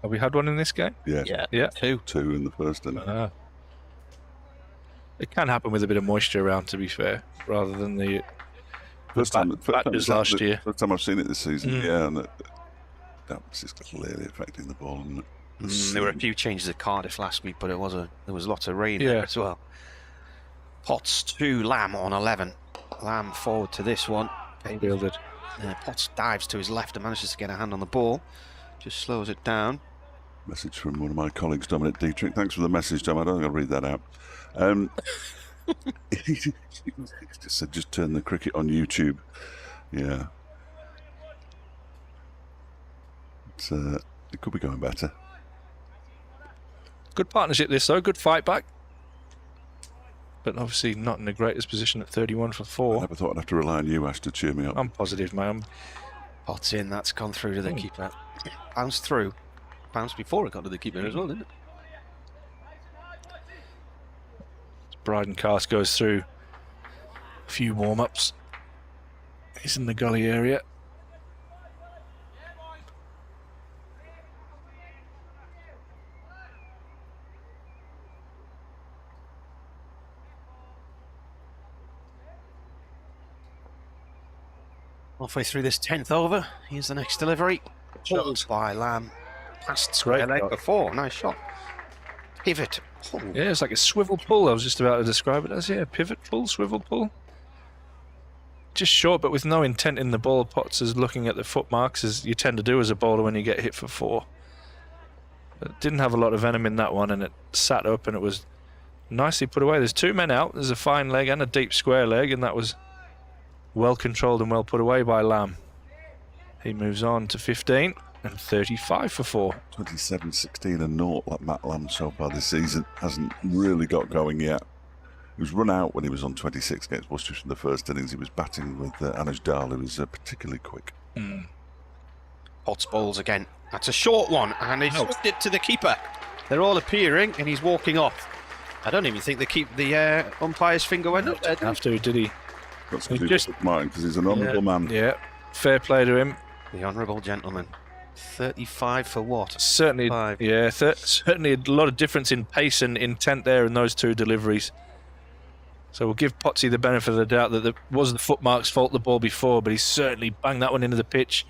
Have we had one in this game? Yeah. Yeah. 2. 2 in the first inning. It can happen with a bit of moisture around, to be fair, rather than the First batters last year. First time I've seen it this season. Yeah, and that was just clearly affecting the ball, isn't it? There were a few changes at Cardiff last week, but there was lots of rain there as well. Potts 2, Lamb on 11. Lamb forward to this one. Fielded. Potts dives to his left and manages to get a hand on the ball. Just slows it down. Message from one of my colleagues, Dominic Dietrich. Thanks for the message, Dom. I don't think I'll read that out. He just said, just turn the cricket on YouTube. Yeah. It could be going better. Good partnership this though, good fight back. But obviously not in the greatest position at 31 for 4. I never thought I'd have to rely on you, Ash, to cheer me up. I'm positive, man. Potts in, that's gone through to the keeper. Bounced through. Bounced before it got to the keeper as well, didn't it? Bryden Cast goes through a few warm-ups. He's in the gully area. Halfway through this 10th over, here's the next delivery. Pulled by Lamb. Past square leg before. Nice shot. Pivot. Oh. Yeah, it's like a swivel pull. I was just about to describe it as, yeah, pivot pull, swivel pull. Just short, but with no intent in the ball. Potts is looking at the foot marks, as you tend to do as a bowler when you get hit for 4. But didn't have a lot of venom in that one, and it sat up, and it was nicely put away. There's 2 men out. There's a fine leg and a deep square leg, and that was well controlled and well put away by Lamb. He moves on to 15 and 35 for 4. 27, 16 and 0 like Matt Lamb so far this season. Hasn't really got going yet. He was run out when he was on 26 against Worcester in the first innings. He was batting with Anuj Dal, who was particularly quick. Potts bowls again. That's a short one, and he's flicked it to the keeper. They're all appearing, and he's walking off. I don't even think the umpire's finger went up there. After, did he? That's going to be Martin, because he's an honourable man. Yeah, fair play to him. The honourable gentleman. 35 for what? Certainly, yeah, certainly a lot of difference in pace and intent there in those 2 deliveries. So we'll give Potsy the benefit of the doubt that it was the footmark's fault the ball before, but he's certainly banged that one into the pitch.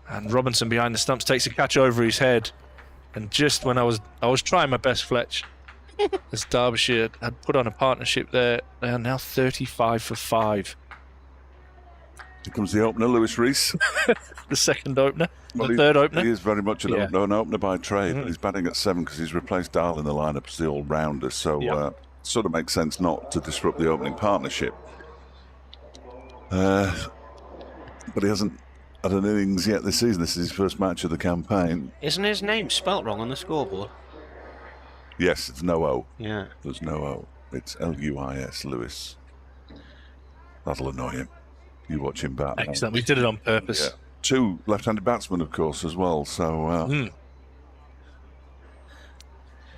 And Robinson behind the stumps takes a catch over his head. And just when I was trying my best, Fletch, as Derbyshire had put on a partnership there, they are now 35 for 5. Here comes the opener, Lewis Rees. The second opener, the third opener. He is very much an opener by trade, but he's batting at 7 because he's replaced Dahl in the lineup as the all-rounder. So sort of makes sense not to disrupt the opening partnership. But he hasn't had an innings yet this season. This is his first match of the campaign. Isn't his name spelt wrong on the scoreboard? Yes, it's no O. Yeah. There's no O. It's Luis, Lewis. That'll annoy him. You watch him bat. Excellent. We did it on purpose. Yeah. 2 left-handed batsmen, of course, as well. So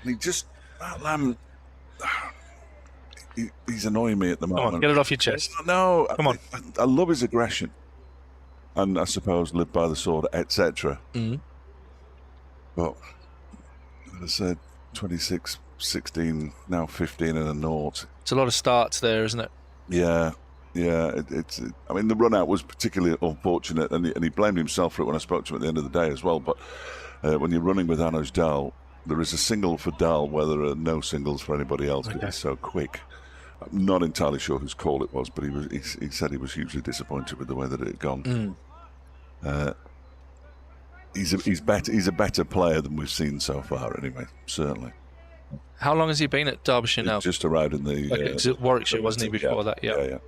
Matt Lamb, he's annoying me at the moment. Come on, get it off your chest. No, come on. I love his aggression, and I suppose live by the sword, etc. But as I said, 26, 16, now 15 and a 0. It's a lot of starts there, isn't it? Yeah. I mean, the run out was particularly unfortunate, and he blamed himself for it when I spoke to him at the end of the day as well. But when you're running with Anuj Dal, there is a single for Dal where there are no singles for anybody else because he's so quick. I'm not entirely sure whose call it was, but he said he was hugely disappointed with the way that it had gone. He's a better player than we've seen so far, anyway. Certainly. How long has he been at Derbyshire now? Just arrived in the. Okay, it's at Warwickshire, wasn't he, before that? Yeah.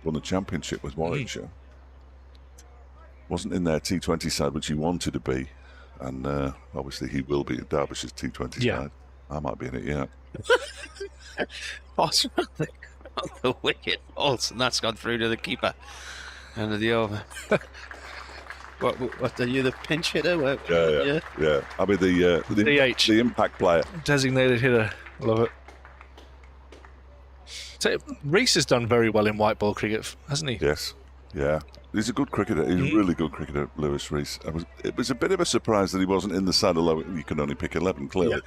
Won the championship with Warwickshire. Wasn't in their T20 side, which he wanted to be, and obviously he will be at Derbyshire's T20 side. I might be in it, yeah. Potts on the wicket falls, and that's gone through to the keeper. End of the over. What are you, the pinch hitter? Yeah. I'll be the DH. The impact player. Designated hitter. Love it. So Rees has done very well in white ball cricket, hasn't he? Yes. Yeah. He's a good cricketer. He's a really good cricketer, Lewis Rees. It was a bit of a surprise that he wasn't in the side, although you can only pick 11, clearly. Yeah.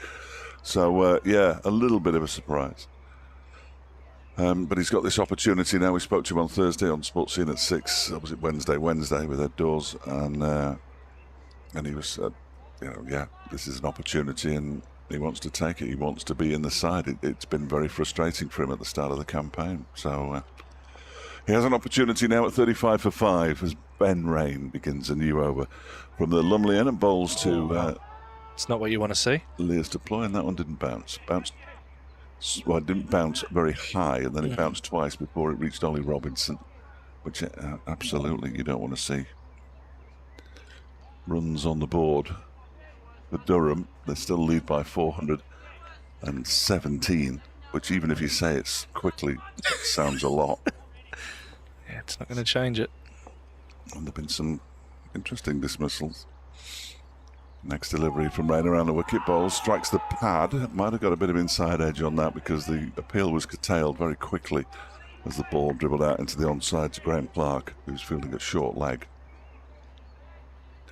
So, a little bit of a surprise. But he's got this opportunity now. We spoke to him on Thursday on Sports Scene at 6. Was it Wednesday with Ed Dawes, and he was, this is an opportunity, and he wants to take it. He wants to be in the side. It's been very frustrating for him at the start of the campaign. So He has an opportunity now at 35 for 5 as Ben Rain begins a new over from the Lumley end and bowls to It's not what you want to see. Lears deploy, and that one didn't bounce. Well, it didn't bounce very high, and then it bounced twice before it reached Ollie Robinson, which absolutely you don't want to see. Runs on the board for Durham. They still lead by 417, which even if you say it's quickly, sounds a lot. Yeah, it's not going to change it. And there have been some interesting dismissals. Next delivery from Rain around the wicket, ball strikes the pad. Might have got a bit of inside edge on that because the appeal was curtailed very quickly as the ball dribbled out into the onside to Graham Clark, who was fielding a short leg.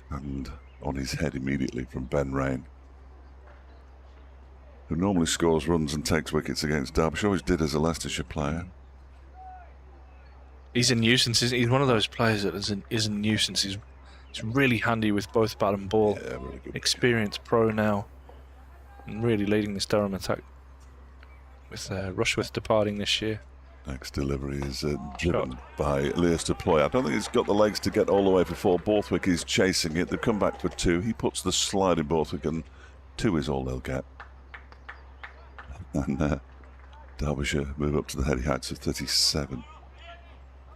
And on his head immediately from Ben Rain, who normally scores runs and takes wickets against Derbyshire. Always did as a Leicestershire player. He's a nuisance. He's one of those players that is a nuisance. He's really handy with both bat and ball. Yeah, really good. Experienced pro now, and really leading this Durham attack with Rushworth departing this year. Next delivery is driven by Lears deploy. I don't think he's got the legs to get all the way for 4. Borthwick is chasing it. They've come back for 2. He puts the slide in Borthwick, and 2 is all they'll get. And Derbyshire move up to the heady heights of 37.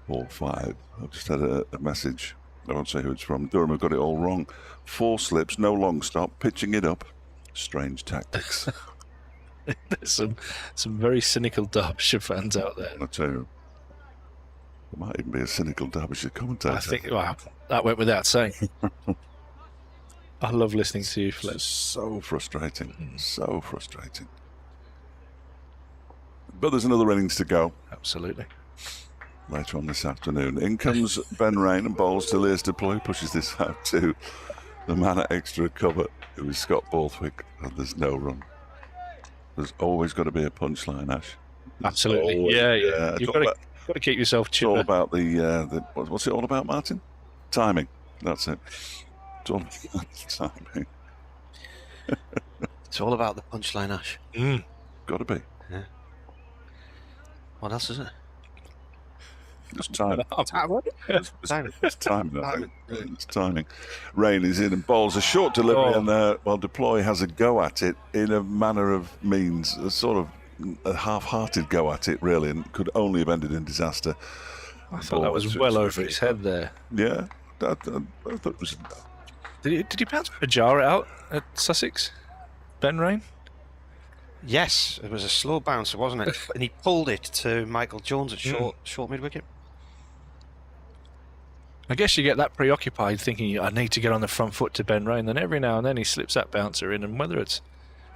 4-5. I've just had a message. I won't say who it's from. Durham have got it all wrong. 4 slips, no long stop, pitching it up. Strange tactics. There's some very cynical Derbyshire fans out there. I tell you, there might even be a cynical Derbyshire commentator. I think, well, that went without saying. I love listening to you, Flip. It's so frustrating. So frustrating. But there's another innings to go. Absolutely. Later on this afternoon. In comes Ben Rain and bowls to Lears deploy, pushes this out to the man at extra cover, who is Scott Borthwick, and there's no run. There's always got to be a punchline, Ash. Absolutely. Always, Yeah. You've got to keep yourself It's all chipper. about the what's it all about, Martin? Timing. That's it. It's all about timing. It's all about the punchline, Ash. Got to be. Yeah. What else is it? It's timing. Timing. It's timing. I think. It's timing. Rain is in and bowls a short delivery, and while Deploy has a go at it in a manner of means, a sort of a half-hearted go at it, really, and could only have ended in disaster. I thought that was well over his head there. Yeah, I thought it was. Did he bounce a jar out at Sussex? Ben Rain? Yes, it was a slow bouncer, wasn't it? And he pulled it to Michael Jones at short mid-wicket. I guess you get that preoccupied thinking, I need to get on the front foot to Ben Rain, then every now and then he slips that bouncer in, and whether it's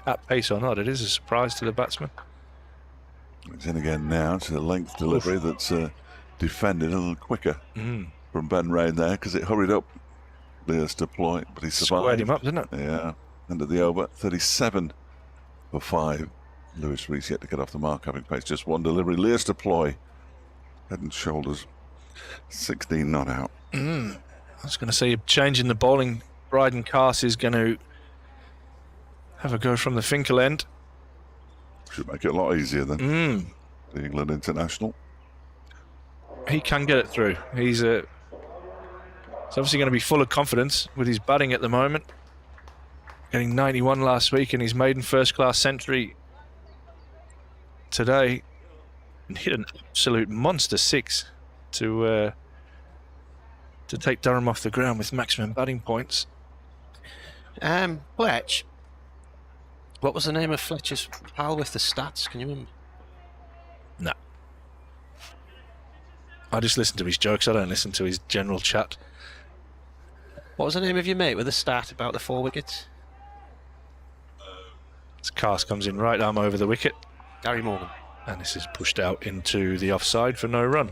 at pace or not, it is a surprise to the batsman. It's in again now. It's a length delivery that's defended a little quicker from Ben Rain there, because it hurried up Lears Deploy, but he survived. Squared him up, didn't it? Yeah, end of the over, 37 for 5. Lewis Rees yet to get off the mark, having faced just 1 delivery. Lears Deploy, head and shoulders, 16 not out. I was going to say, changing the bowling, Bryden Cast is going to have a go from the Finkel end. Should make it a lot easier than the England international. He can get it through. He's obviously going to be full of confidence with his batting at the moment. Getting 91 last week in his maiden first-class century today. And hit an absolute monster 6 to take Durham off the ground with maximum batting points. Fletch. What was the name of Fletcher's pal with the stats? Can you remember? No. I just listen to his jokes. I don't listen to his general chat. What was the name of your mate with the stat about the 4 wickets? As Cast comes in, right arm over the wicket. Gary Morgan. And this is pushed out into the offside for no run.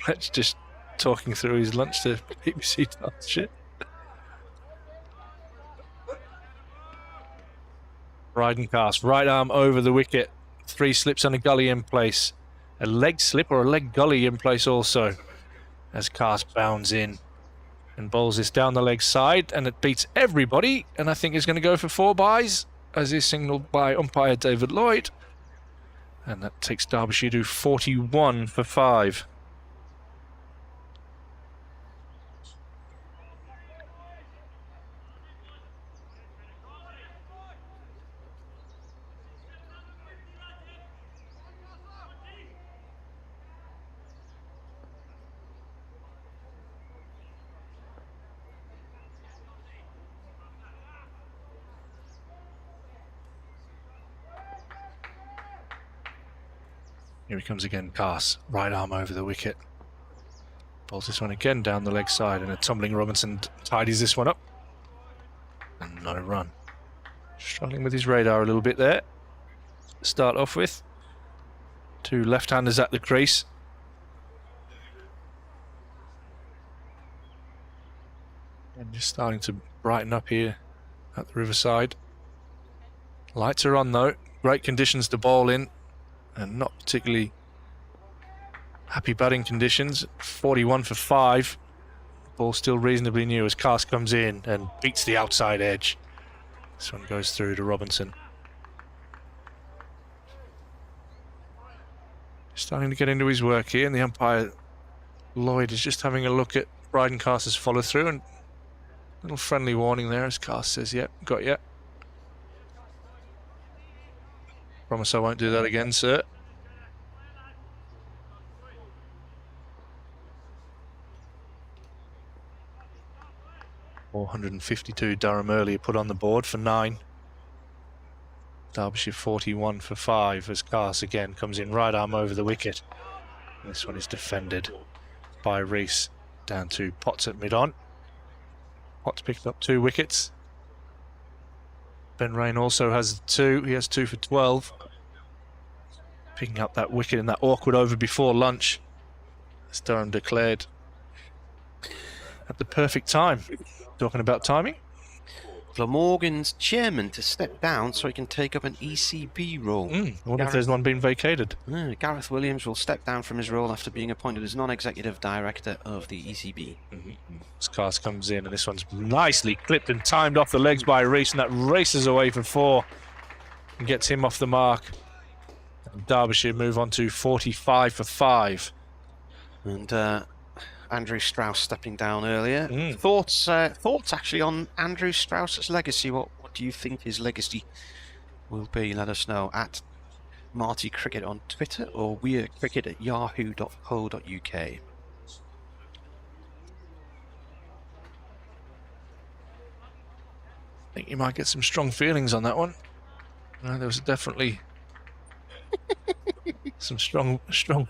Let's just talking through his lunch to BBC Dance shit. Bryden Cast, right arm over the wicket. 3 slips and a gully in place. A leg slip or a leg gully in place also. As Cast bounds in. and bowls this down the leg side, and it beats everybody, and I think is going to go for 4 byes, as is signalled by umpire David Lloyd. And that takes Derbyshire to 41 for 5. Here he comes again, Cass. Right arm over the wicket. Bowls this one again down the leg side, and a tumbling Robinson tidies this one up. And no run. Struggling with his radar a little bit there. Start off with. 2 left-handers at the crease. And just starting to brighten up here at the riverside. Lights are on though. Great conditions to bowl in. And not particularly happy batting conditions. 41 for 5. Ball still reasonably new as Cass comes in and beats the outside edge. This one goes through to Robinson. Starting to get into his work here, and the umpire Lloyd is just having a look at Bryden Cass's follow through, and a little friendly warning there as Cass says, "Yep, got you. Promise I won't do that again, sir." $452 Durham earlier put on the board for 9. Derbyshire 41 for 5 as Cass again comes in right arm over the wicket. This one is defended by Rees. Down to Potts at mid-on. Potts picked up 2 wickets. Ben Rain also has 2. He has 2 for 12. Picking up that wicket in that awkward over before lunch, as Durham declared, at the perfect time. Talking about timing. Glamorgan's chairman to step down so he can take up an ECB role. I wonder if there's one being vacated. Gareth Williams will step down from his role after being appointed as non-executive director of the ECB. Cass comes in, and this one's nicely clipped and timed off the legs by Rees, and that races away for 4 and gets him off the mark. And Derbyshire move on to 45 for 5. And Andrew Strauss stepping down earlier. Thoughts actually on Andrew Strauss's legacy? What do you think his legacy will be? Let us know at Marty Cricket on Twitter or weirdcricket@yahoo.co.uk. I think you might get some strong feelings on that one. There was definitely some strong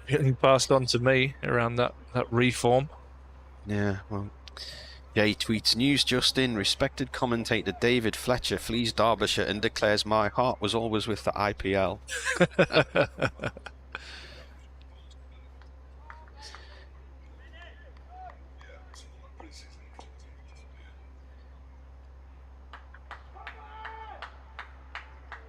feeling passed on to me around that reform. Yeah, well, yeah, he tweets, "News just in, respected commentator David Fletcher flees Derbyshire and declares my heart was always with the IPL."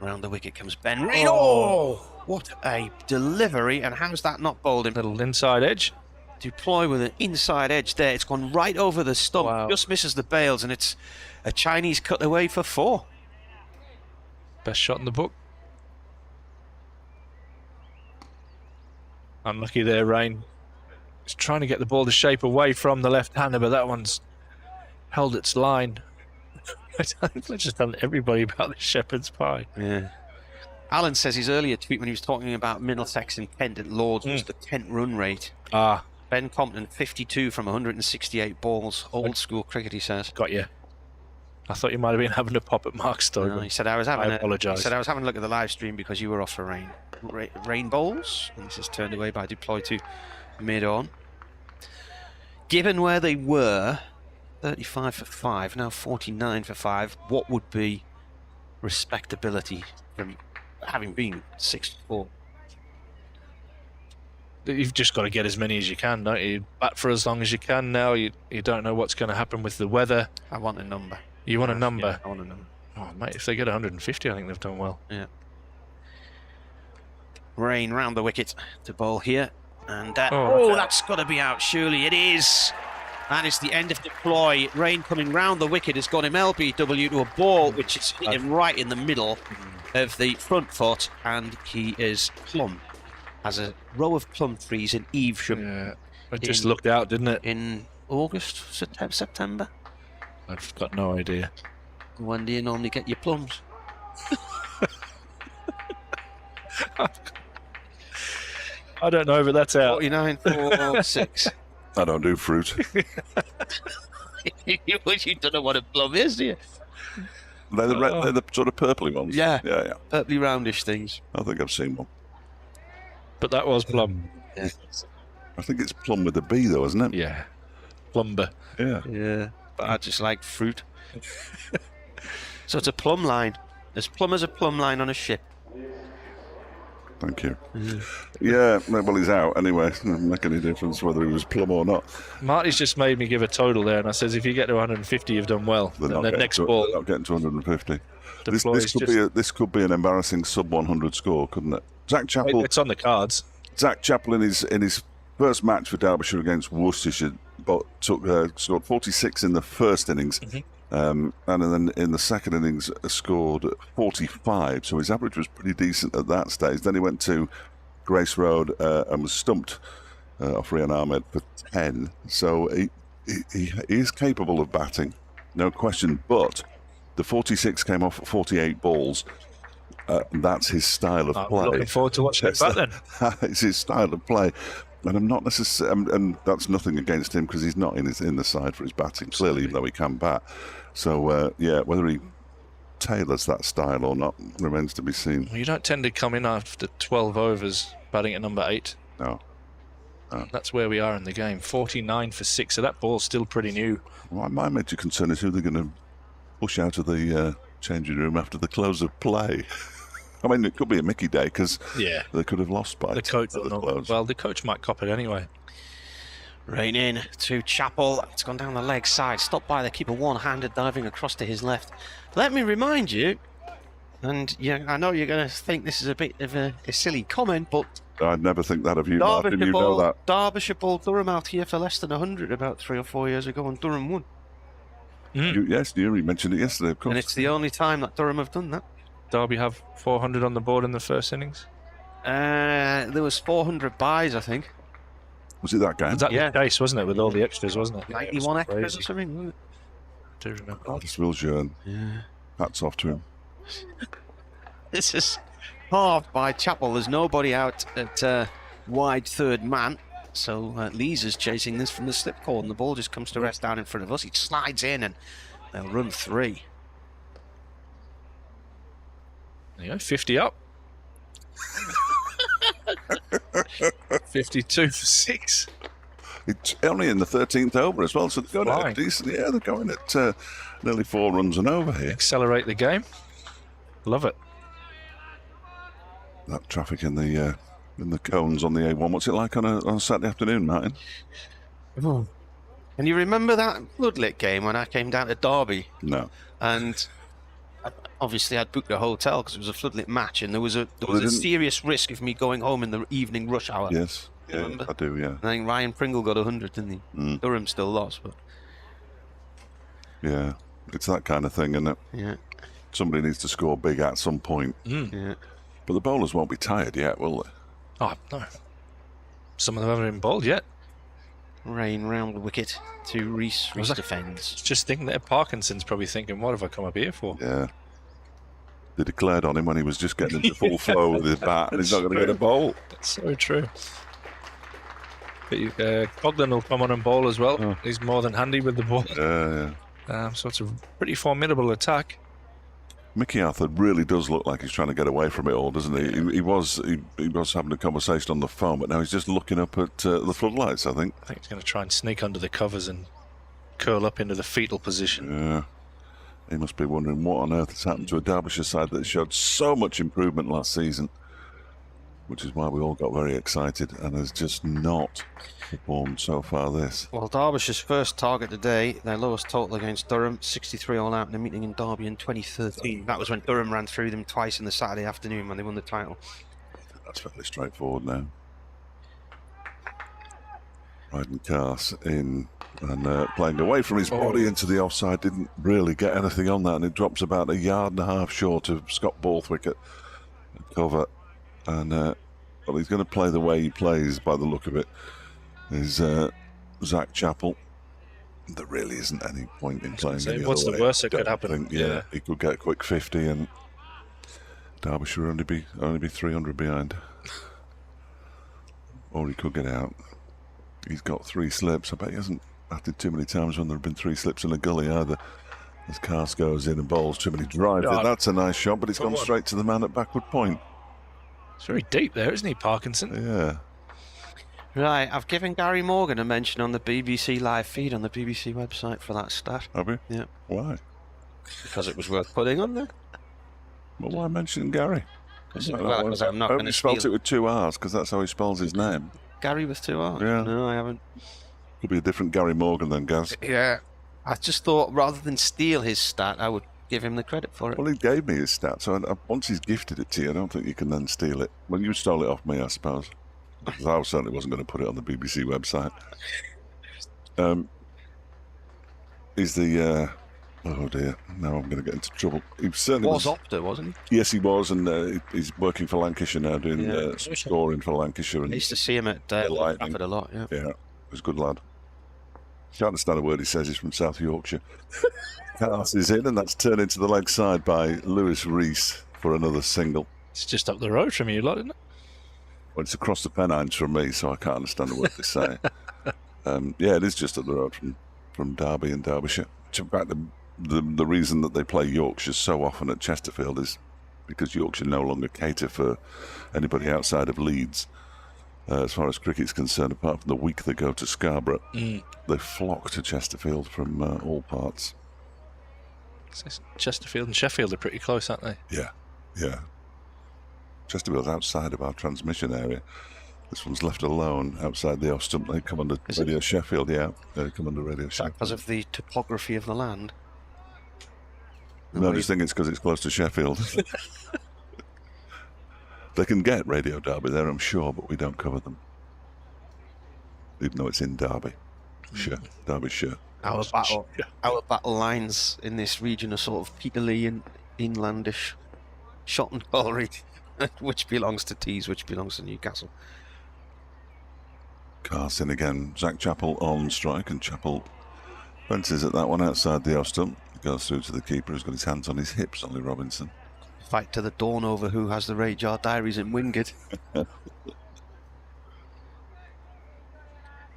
Around the wicket comes Ben Rain. Oh, what a delivery, and how's that not bowled him? Little inside edge. Deploy with an inside edge there. It's gone right over the stump. Wow. Just misses the bails, and it's a Chinese cutaway for 4. Best shot in the book. Unlucky there, Rain. He's trying to get the ball to shape away from the left-hander, but that one's held its line. Let's just tell everybody about the shepherd's pie. Yeah. Alan says his earlier tweet when he was talking about Middlesex and Kent at Lords was the Kent run rate. Ben Compton, 52 from 168 balls. Old school cricket, he says. Got you. I thought you might have been having a pop at Mark's story. No, he said I was having I apologise. He said I was having a look at the live stream because you were off for rain bowls. And this is turned away by deploy to mid-on. Given where they were, 35 for 5, now 49 for 5, what would be respectability from having been 6-4? You've just got to get as many as you can, don't you? Bat for as long as you can now. You don't know what's going to happen with the weather. I want a number. You want a number? Yeah, I want a number. Oh, mate, if they get 150, I think they've done well. Yeah. Rain round the wicket to bowl here. And that's got to be out, surely. It is. And it's the end of deploy. Rain coming round the wicket has got him LBW to a ball which is hit him right in the middle of the front foot, and he is plumb. Has a row of plum trees in Evesham. Yeah, it just looked out, didn't it? In August, September. I've got no idea. When do you normally get your plums? I don't know, but that's out. 49 for 6. I don't do fruit. You don't know what a plum is, do you? They're the sort of purpley ones. Yeah. Yeah. Purpley roundish things. I think I've seen one. But that was plum. Yeah. I think it's plum with a B, though, isn't it? Yeah. Plumber. Yeah. Yeah. But I just like fruit. So it's a plumb line. As plumb as a plumb line on a ship. Thank you. Yeah, well, he's out anyway. Doesn't make any difference whether he was plum or not. Marty's just made me give a total there, and I says if you get to 150, you've done well. They're And the next ball, They're not getting to 150. deploys This could be an embarrassing sub 100 score, couldn't it? Zach Chappell. it's on the cards. Zach Chappell in his first match for Derbyshire against Worcestershire, but scored 46 in the first innings, and then in the second innings scored 45. So his average was pretty decent at that stage. Then he went to Grace Road and was stumped off Rian Ahmed for 10. So he is capable of batting, no question. But the 46 came off 48 balls. That's his style of play. Looking forward to watching it back then. It's his style of play. And I'm not necessarily, and that's nothing against him because he's not in the side for his batting, clearly, even though he can bat. So, whether he tailors that style or not remains to be seen. You don't tend to come in after 12 overs batting at number 8. No. That's where we are in the game. 49 for 6, so that ball's still pretty new. Well, my major concern is who they're going to push out of the changing room after the close of play. I mean, it could be a Mickey day because they could have lost by the coach. close. Well, the coach might cop it anyway. Rain in to Chappell. It's gone down the leg side. Stopped by the keeper one-handed, diving across to his left. Let me remind you, and I know you're going to think this is a bit of a silly comment, but I'd never think that of you, Martin. You know that. Derbyshire bowled Durham out here for less than 100 about 3 or 4 years ago, and Durham won. Yes, you mentioned it yesterday, of course. And it's the only time that Durham have done that. Derby have 400 on the board in the first innings. There was 400 buys, I think. Was it that game? Was that Yeah. the case, wasn't it, with all the extras, wasn't it? 91 extras Crazy. or something, wasn't it? I do remember. Artist Will Jearn. Yeah. Hats off to him. This is halved by Chappell. There's nobody out at wide third man. So Lees is chasing this from the slip cord, and the ball just comes to rest down in front of us. He slides in, and they'll run 3. There you go, 50 up. 52 for 6. It's only in the 13th over as well, so they're going at decent. Yeah, they're going at nearly 4 runs and over here. Accelerate the game. Love it. That traffic in the cones on the A1. What's it like on a Saturday afternoon, Martin? And you remember that floodlit game when I came down to Derby? No. And obviously I'd booked a hotel because it was a floodlit match, and there was a serious risk of me going home in the evening rush hour. Yes. Yeah, Remember? I do, yeah. I think Ryan Pringle got 100, didn't he? Durham still lost, but Yeah. It's that kind of thing, isn't it? yeah. Somebody needs to score big at some point. Yeah. But the bowlers won't be tired yet, will they? Oh, no. Some of them haven't been bowled yet. Rain round the wicket to Reese. Reese defends. Just thinking that Parkinson's probably thinking, what have I come up here for? Yeah. They declared on him when he was just getting into full flow with his bat, and he's not going to get a bowl. That's so true. But Coglan will come on and bowl as well. Oh. He's more than handy with the ball. Yeah. So it's a pretty formidable attack. Mickey Arthur really does look like he's trying to get away from it all, doesn't he? He was having a conversation on the phone, but now he's just looking up at the floodlights, I think. I think he's going to try and sneak under the covers and curl up into the fetal position. Yeah. He must be wondering what on earth has happened to a Derbyshire side that showed so much improvement last season, which is why we all got very excited, and has just not performed so far this. Well, Derbyshire's first target today, their lowest total against Durham, 63 all out in a meeting in Derby in 2013. That was when Durham ran through them twice in the Saturday afternoon when they won the title. That's fairly straightforward now. Ryden Cars in And playing away from his body into the offside, didn't really get anything on that, and it drops about 1.5 yards short of Scott Borthwick cover. And well, he's going to play the way he plays by the look of it, is Zach Chappell. There really isn't any point in playing any what's other the way. worst that could happen? Yeah, he could get a quick 50 and Derbyshire only be 300 behind. Or he could get out. He's got 3 slips. I bet he hasn't batted too many times when there have been 3 slips in a gully either. As Cast goes in and bowls too many drives. That's a nice shot, but it's gone straight to the man at backward point. It's very deep there, isn't he, Parkinson? Yeah. Right, I've given Gary Morgan a mention on the BBC live feed on the BBC website for that stat. Have you? Yeah. Why? Because it was worth putting on there. Well, why mention Gary? Because I'm not going to spelt it with 2 R's, because that's how he spells his name. Gary with 2 R's? Yeah. No, I haven't. Could be a different Gary Morgan then, Gaz. Yeah. I just thought rather than steal his stat, I would give him the credit for it. Well, he gave me his stats, so once he's gifted it to you, I don't think you can then steal it. Well, you stole it off me, I suppose. Because I certainly wasn't going to put it on the BBC website. He's the... oh dear, now I'm going to get into trouble. He certainly was Opta, wasn't he? Yes, he was, and he's working for Lancashire now, doing scoring for Lancashire. And I used to see him at Trafford a lot, yeah. Yeah, he's a good lad. Can't understand a word he says. He's from South Yorkshire. Cast is in, and that's turned into the leg side by Lewis Rees for another single. It's just up the road from you lot, isn't it? Well, it's across the Pennines from me, so I can't understand a word they say. Yeah, it is just up the road from Derby and Derbyshire. In fact, the reason that they play Yorkshire so often at Chesterfield is because Yorkshire no longer cater for anybody outside of Leeds. As far as cricket's concerned, apart from the week they go to Scarborough, they flock to Chesterfield from all parts. Chesterfield and Sheffield are pretty close, aren't they? Yeah. Chesterfield's outside of our transmission area. This one's left alone outside the off stump. They come under Radio Sheffield, They come under Radio Sheffield. Because of the topography of the land? No, I just think it's because it's close to Sheffield. They can get Radio Derby there, I'm sure, but we don't cover them. Even though it's in Derby. Derbyshire. Our battle lines in this region are sort of Peterlee and inlandish shot and colliery, which belongs to Tees, which belongs to Newcastle. Cast in again. Zach Chappell on strike, and Chappell fences at that one outside the off stump. Goes through to the keeper, who's got his hands on his hips, Ollie Robinson. Fight to the dawn over who has the Radar Diaries in Wingate.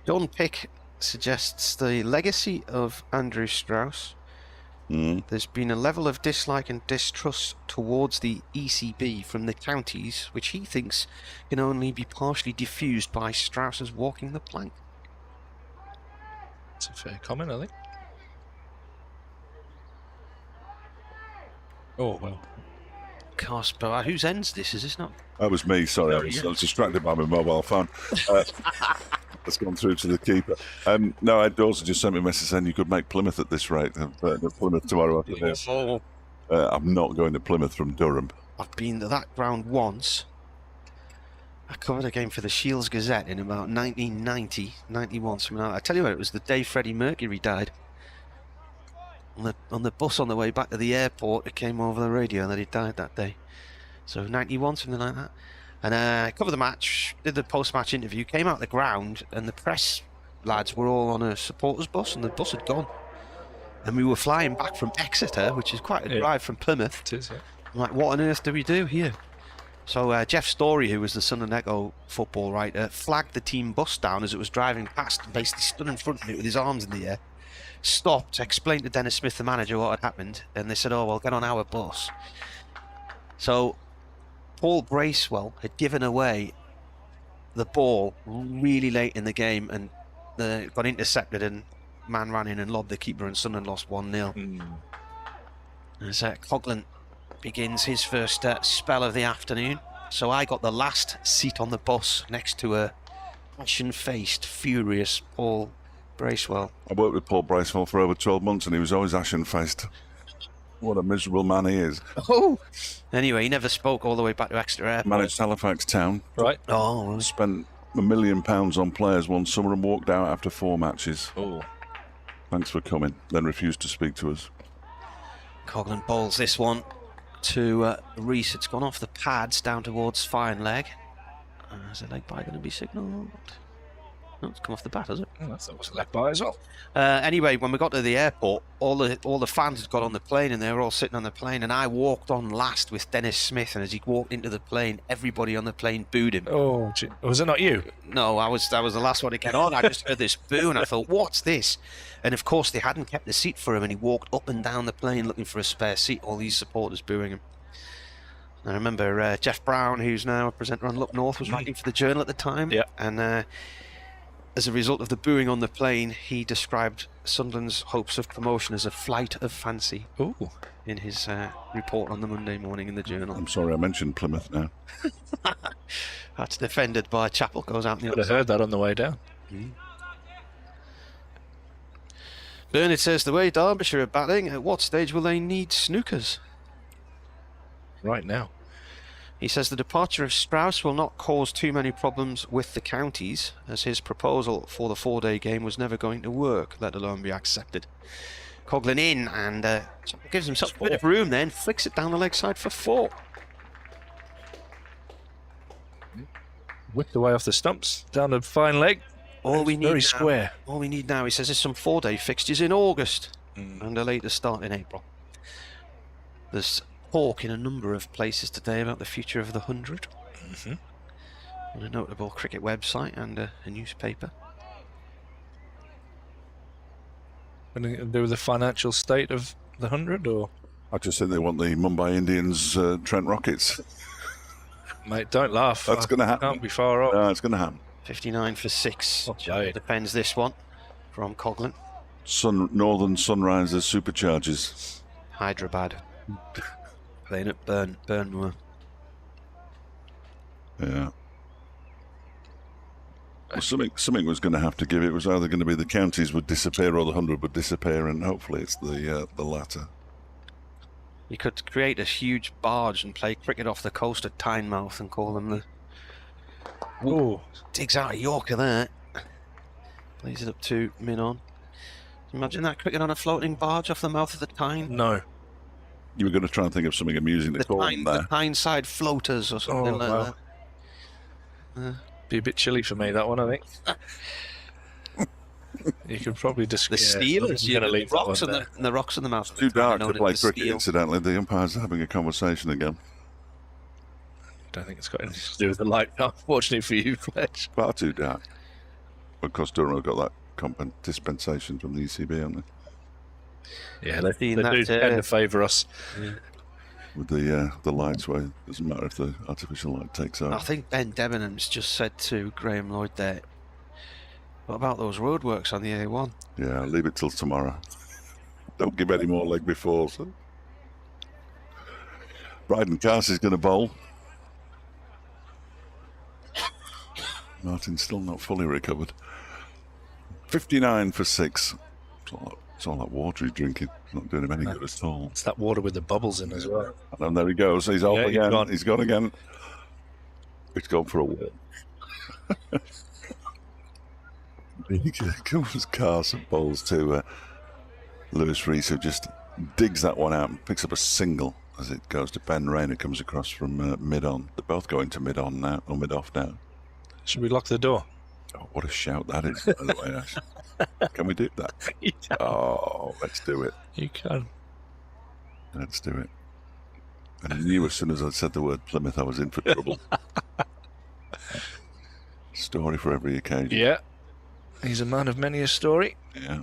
John Pick suggests the legacy of Andrew Strauss. There's been a level of dislike and distrust towards the ECB from the counties, which he thinks can only be partially diffused by Strauss's walking the plank. That's a fair comment, I think. Oh, well. Casper, whose ends this? Is this not? That was me, sorry. I was distracted by my mobile phone. That's gone through to the keeper. No, Ed Dawson just sent me a message saying you could make Plymouth at this rate. Plymouth tomorrow afternoon. I'm not going to Plymouth from Durham. I've been to that ground once. I covered a game for the Shields Gazette in about 1990, 91, something like that. I tell you what, it was the day Freddie Mercury died. On the bus on the way back to the airport, it came over the radio that he died that day. So 91, something like that. And I covered the match, did the post-match interview, came out the ground, and the press lads were all on a supporters bus, and the bus had gone. And we were flying back from Exeter, which is quite a drive from Plymouth. It is, yeah. I'm like, what on earth do we do here? So Jeff Story, who was the Sun and Echo football writer, flagged the team bus down as it was driving past, and basically stood in front of it with his arms in the air, stopped, explained to Dennis Smith, the manager, what had happened, and they said, oh, well, get on our bus. So Paul Bracewell had given away the ball really late in the game, and got intercepted, and man ran in and lobbed the keeper, and Sunderland lost 1-0. As Coghlan begins his first spell of the afternoon. So I got the last seat on the bus next to a ashen-faced, furious Paul Bracewell. I worked with Paul Bracewell for over 12 months, and he was always ashen-faced. What a miserable man he is. Oh! Anyway, he never spoke all the way back to Exeter Airport. Managed Halifax Town. Right. Oh, Spent £1 million on players one summer and walked out after 4 matches. Oh. Thanks for coming. Then refused to speak to us. Coghlan bowls this one to Reese. It's gone off the pads down towards fine leg. Is a leg bye going to be signalled? No, it's come off the bat, has it? Oh, that's almost a leg bye as well. Anyway, when we got to the airport, all the fans had got on the plane, and they were all sitting on the plane, and I walked on last with Dennis Smith, and as he walked into the plane, everybody on the plane booed him. Oh, was it not you? No, I was the last one to get on. I just heard this boo, and I thought, what's this? And of course, they hadn't kept the seat for him, and he walked up and down the plane looking for a spare seat, all these supporters booing him. I remember Jeff Brown, who's now a presenter on Look North, was writing for the Journal at the time. Yeah. And as a result of the booing on the plane, he described Sunderland's hopes of promotion as a flight of fancy. Ooh. In his report on the Monday morning in the Journal. I'm sorry, I mentioned Plymouth now. That's defended by Chappell, goes out in the Could have heard that on the way down. Bernard says, the way Derbyshire are batting, at what stage will they need snookers? Right now. He says the departure of Strauss will not cause too many problems with the counties, as his proposal for the 4-day game was never going to work, let alone be accepted. Coghlan in, and gives himself a bit of room then, flicks it down the leg side for 4. Whipped away off the stumps, down the fine leg. Very square. All we need now, he says, is some 4-day fixtures in August and a later start in April. There's talk in a number of places today about the future of the 100 on a notable cricket website and a newspaper. Anything to do with the financial state of the 100, or? I just think they want the Mumbai Indians Trent Rockets. Mate, don't laugh. That's going to happen. Can't be far off. No, it's going to happen. 59 for 6. Okay. Depends this one from Coghlan. Northern Sunrisers Superchargers. Hyderabad. Playing at Burnmore. Yeah. Well, something was going to have to give. It was either going to be the counties would disappear or the 100 would disappear, and hopefully it's the latter. You could create a huge barge and play cricket off the coast at Tynemouth and call them the... Ooh. Digs out a Yorker there. Plays it up to mid-on. Imagine that, cricket on a floating barge off the mouth of the Tyne. No. You were going to try and think of something amusing to call them there. The Tyneside floaters or something like that. Be a bit chilly for me, that one, I think. You could probably just... The Steelers, the rocks in the mouth. It's too dark to play cricket, steel. incidentally. The umpire's having a conversation again. I don't think it's got anything to do with the light, unfortunately for you, Fletch. Far too dark. Of course, Durham have got that dispensation from the ECB, haven't they? Yeah, they do tend to favour us. Yeah. With the lights, where it doesn't matter if the artificial light takes over. I think Ben Debenham's just said to Graham Lloyd there, what about those roadworks on the A1? Yeah, leave it till tomorrow. Don't give any more leg before. So. Bryden Carsey's going to bowl. Martin's still not fully recovered. 59 for 6. It's all that water he's drinking. It's not doing him any good at all. It's that water with the bubbles in as well. And there he goes. He's off again. Gone. He's gone again. He's gone for a walk. Here comes Carson bowls to Lewis Rees, who just digs that one out and picks up a single as it goes to Ben Rain, who comes across from mid-on. They're both going to mid-on now, or mid-off now. Should we lock the door? Oh, what a shout that is, by the way, Ash. Can we do that? Yeah. Oh, let's do it. You can. Let's do it. And I knew as soon as I said the word Plymouth, I was in for trouble. Story for every occasion. Yeah. He's a man of many a story. Yeah.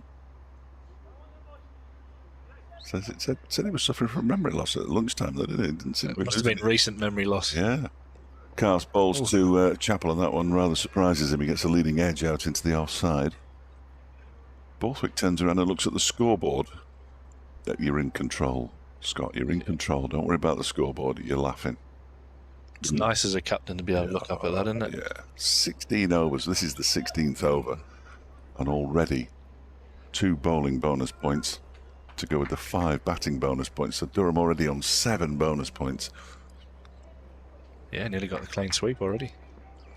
Said he was suffering from memory loss at lunchtime, though, didn't it? Didn't seem It must have been recent memory loss. Yeah. Cars bowls to Chappell, and that one rather surprises him. He gets a leading edge out into the offside. Borthwick turns around and looks at the scoreboard. You're in control, Scott. You're in control. Don't worry about the scoreboard. You're laughing. It's nice as a captain to be able to look up at that, isn't it? Yeah. 16 overs. This is the 16th over. And already 2 bowling bonus points to go with the 5 batting bonus points. So Durham already on 7 bonus points. Yeah, nearly got the clean sweep already.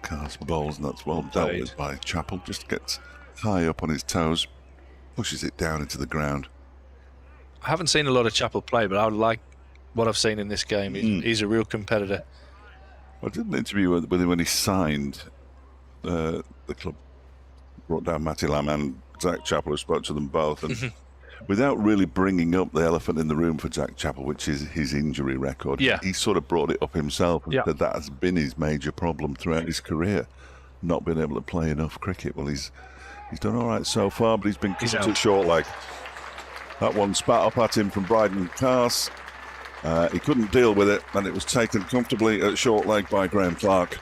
Cast bowls, and that's well dealt with by Chappell. Just gets high up on his toes. pushes it down into the ground. I haven't seen a lot of Chappell play, but I like what I've seen in this game. He's a real competitor. I did an interview with him when he signed the club. Brought down Matty Lamb and Jack Chappell, who spoke to them both, and without really bringing up the elephant in the room for Jack Chappell, which is his injury record, he sort of brought it up himself and said that has been his major problem throughout his career, not being able to play enough cricket. Well, he's done all right so far, but he's been kicked at short leg. That one spat up at him from Bryden Cars. He couldn't deal with it, and it was taken comfortably at short leg by Graham Clark.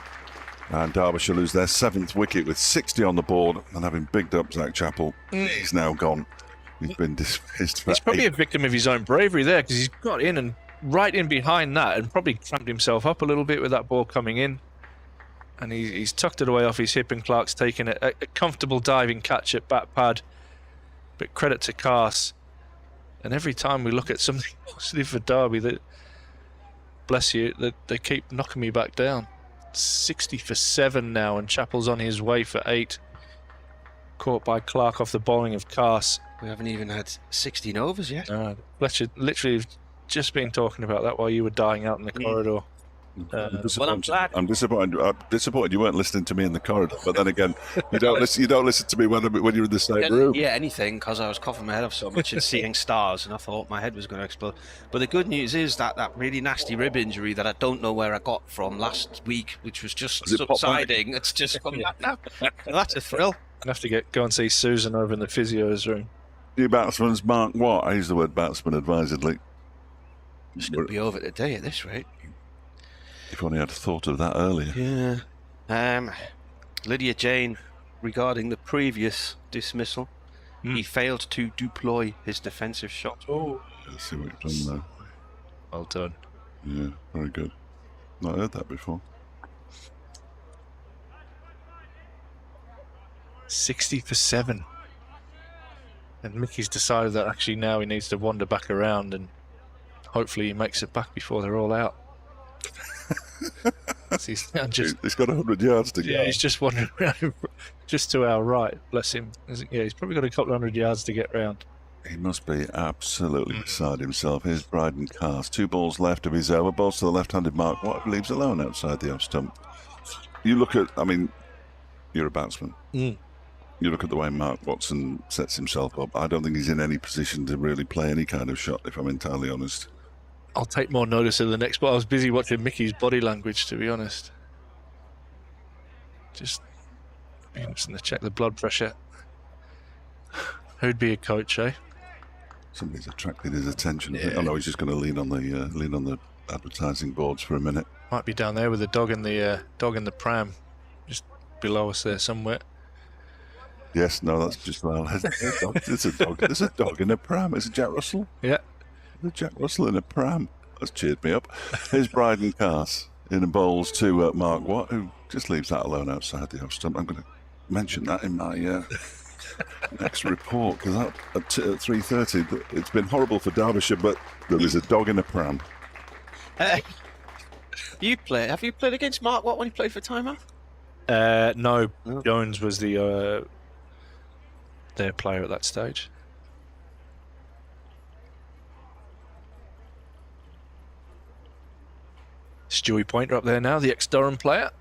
And Derbyshire lose their 7th wicket with 60 on the board, and having bigged up Zach Chappell, he's now gone. He's been dismissed for He's probably a victim of his own bravery there, because he's got in and right in behind that and probably cramped himself up a little bit with that ball coming in. And he's tucked it away off his hip, and Clark's taken a comfortable diving catch at bat pad. But credit to Cars. And every time we look at something positive for Derby, that, bless you, that they keep knocking me back down. 60 for 7 now, and Chappell's on his way for 8. Caught by Clark off the bowling of Cars. We haven't even had 16 overs yet. Fletcher literally just been talking about that while you were dying out in the corridor. Well, I'm glad. I'm disappointed. I'm disappointed you weren't listening to me in the corridor. But then again, you don't listen to me when you're in the same room. Yeah, anything, because I was coughing my head off so much and seeing stars, and I thought my head was going to explode. But the good news is that really nasty rib injury that I don't know where I got from last week, which was just subsiding, it's just come back now. That's a thrill. I'll have to go and see Susan over in the physio's room. New batsman's Mark Watt. I use the word batsman advisedly. Should be over today at this rate. If only I'd thought of that earlier. Yeah. Lydia Jane, regarding the previous dismissal, he failed to deploy his defensive shot. Let's see what you've done there. Well done. Yeah, very good. Not heard that before. 60 for 7. And Mickey's decided that actually now he needs to wander back around, and hopefully he makes it back before they're all out. He's got 100 yards to go. Yeah, he's just wandering around just to our right. Bless him. Yeah, he's probably got a couple of 100 yards to get round. He must be absolutely beside himself. Here's Bryden Cars. 2 balls left of his over. Balls to the left-handed Mark Watt, leaves alone outside the off stump. You look at, you're a batsman. You look at the way Mark Watson sets himself up. I don't think he's in any position to really play any kind of shot, if I'm entirely honest. I'll take more notice of the next ball. I was busy watching Mickey's body language, to be honest. Just being interesting to check the blood pressure. Who'd be a coach, eh? Somebody's attracted his attention. Yeah. Oh no, he's just going to lean on the advertising boards for a minute. Might be down there with the dog in the pram, just below us there somewhere. Yes, no, that's just well. There's a dog. There's a dog in a pram. Is it Jack Russell? Yeah. Jack Russell in a pram. That's cheered me up. Here's Bryden Cars in the bowls to Mark Watt, who just leaves that alone outside the off stump. I'm going to mention that in my next report, because at 3:30, it's been horrible for Derbyshire, but there is a dog in a pram. Have you played against Mark Watt when he played for Time Out? No. Jones was their player at that stage. Stewie Pointer up there now, the ex-Durham player.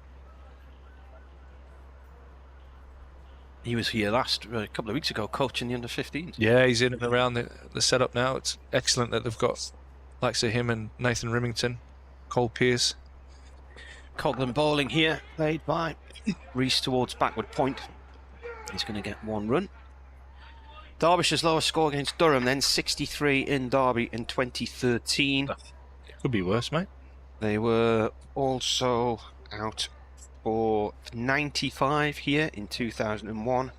He was here a couple of weeks ago, coaching the under-15s. Yeah, he's in and around the setup now. It's excellent that they've got likes of him and Nathan Rimington, Cole Pearce. Coghlan bowling here, played by Reese towards backward point. He's going to get 1 run. Derbyshire's lowest score against Durham, then 63 in Derby in 2013. Could be worse, mate. They were also out for 95 here in 2001,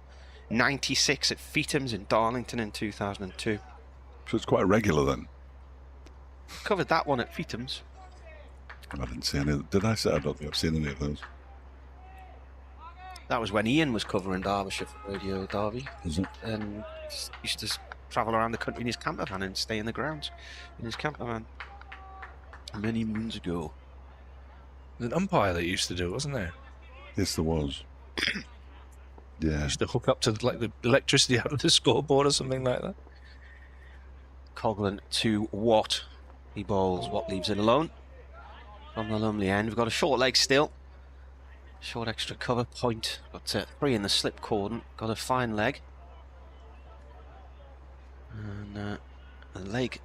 96 at Feetham's in Darlington in 2002. So it's quite regular then. Covered that one at Feetham's. I didn't see any. Did I say? I don't think I've seen any of those. That was when Ian was covering Derbyshire for Radio Derby. Is it? And used to travel around the country in his camper van and stay in the grounds in his camper van. Many moons ago. There's an umpire that used to do it, wasn't there? Yes, there was. Yeah. Used to hook up to like the electricity out of the scoreboard or something like that. Coghlan to Watt. He bowls. Watt leaves it alone. From the Lumley end, we've got a short leg still. Short extra cover point. Got 3 in the slip cordon. Got a fine leg. And a leg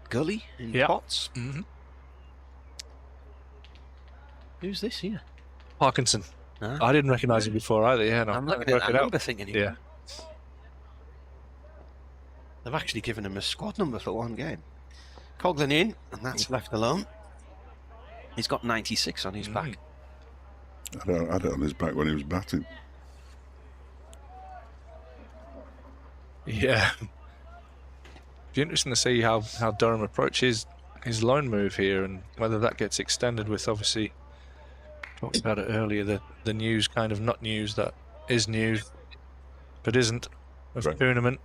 gully in Potts. Mm-hmm. Who's this here? Parkinson. Huh? I didn't recognise him before either. Yeah, no, I'm looking at that number thinking here. Yeah. They've actually given him a squad number for one game. Coghlan in, and that's left alone. He's got 96 on his back. I had it on his back when he was batting. Yeah. Be interesting to see how Durham approaches his loan move here, and whether that gets extended with, obviously, talked about it earlier, the news kind of not news that is news but isn't of the tournament.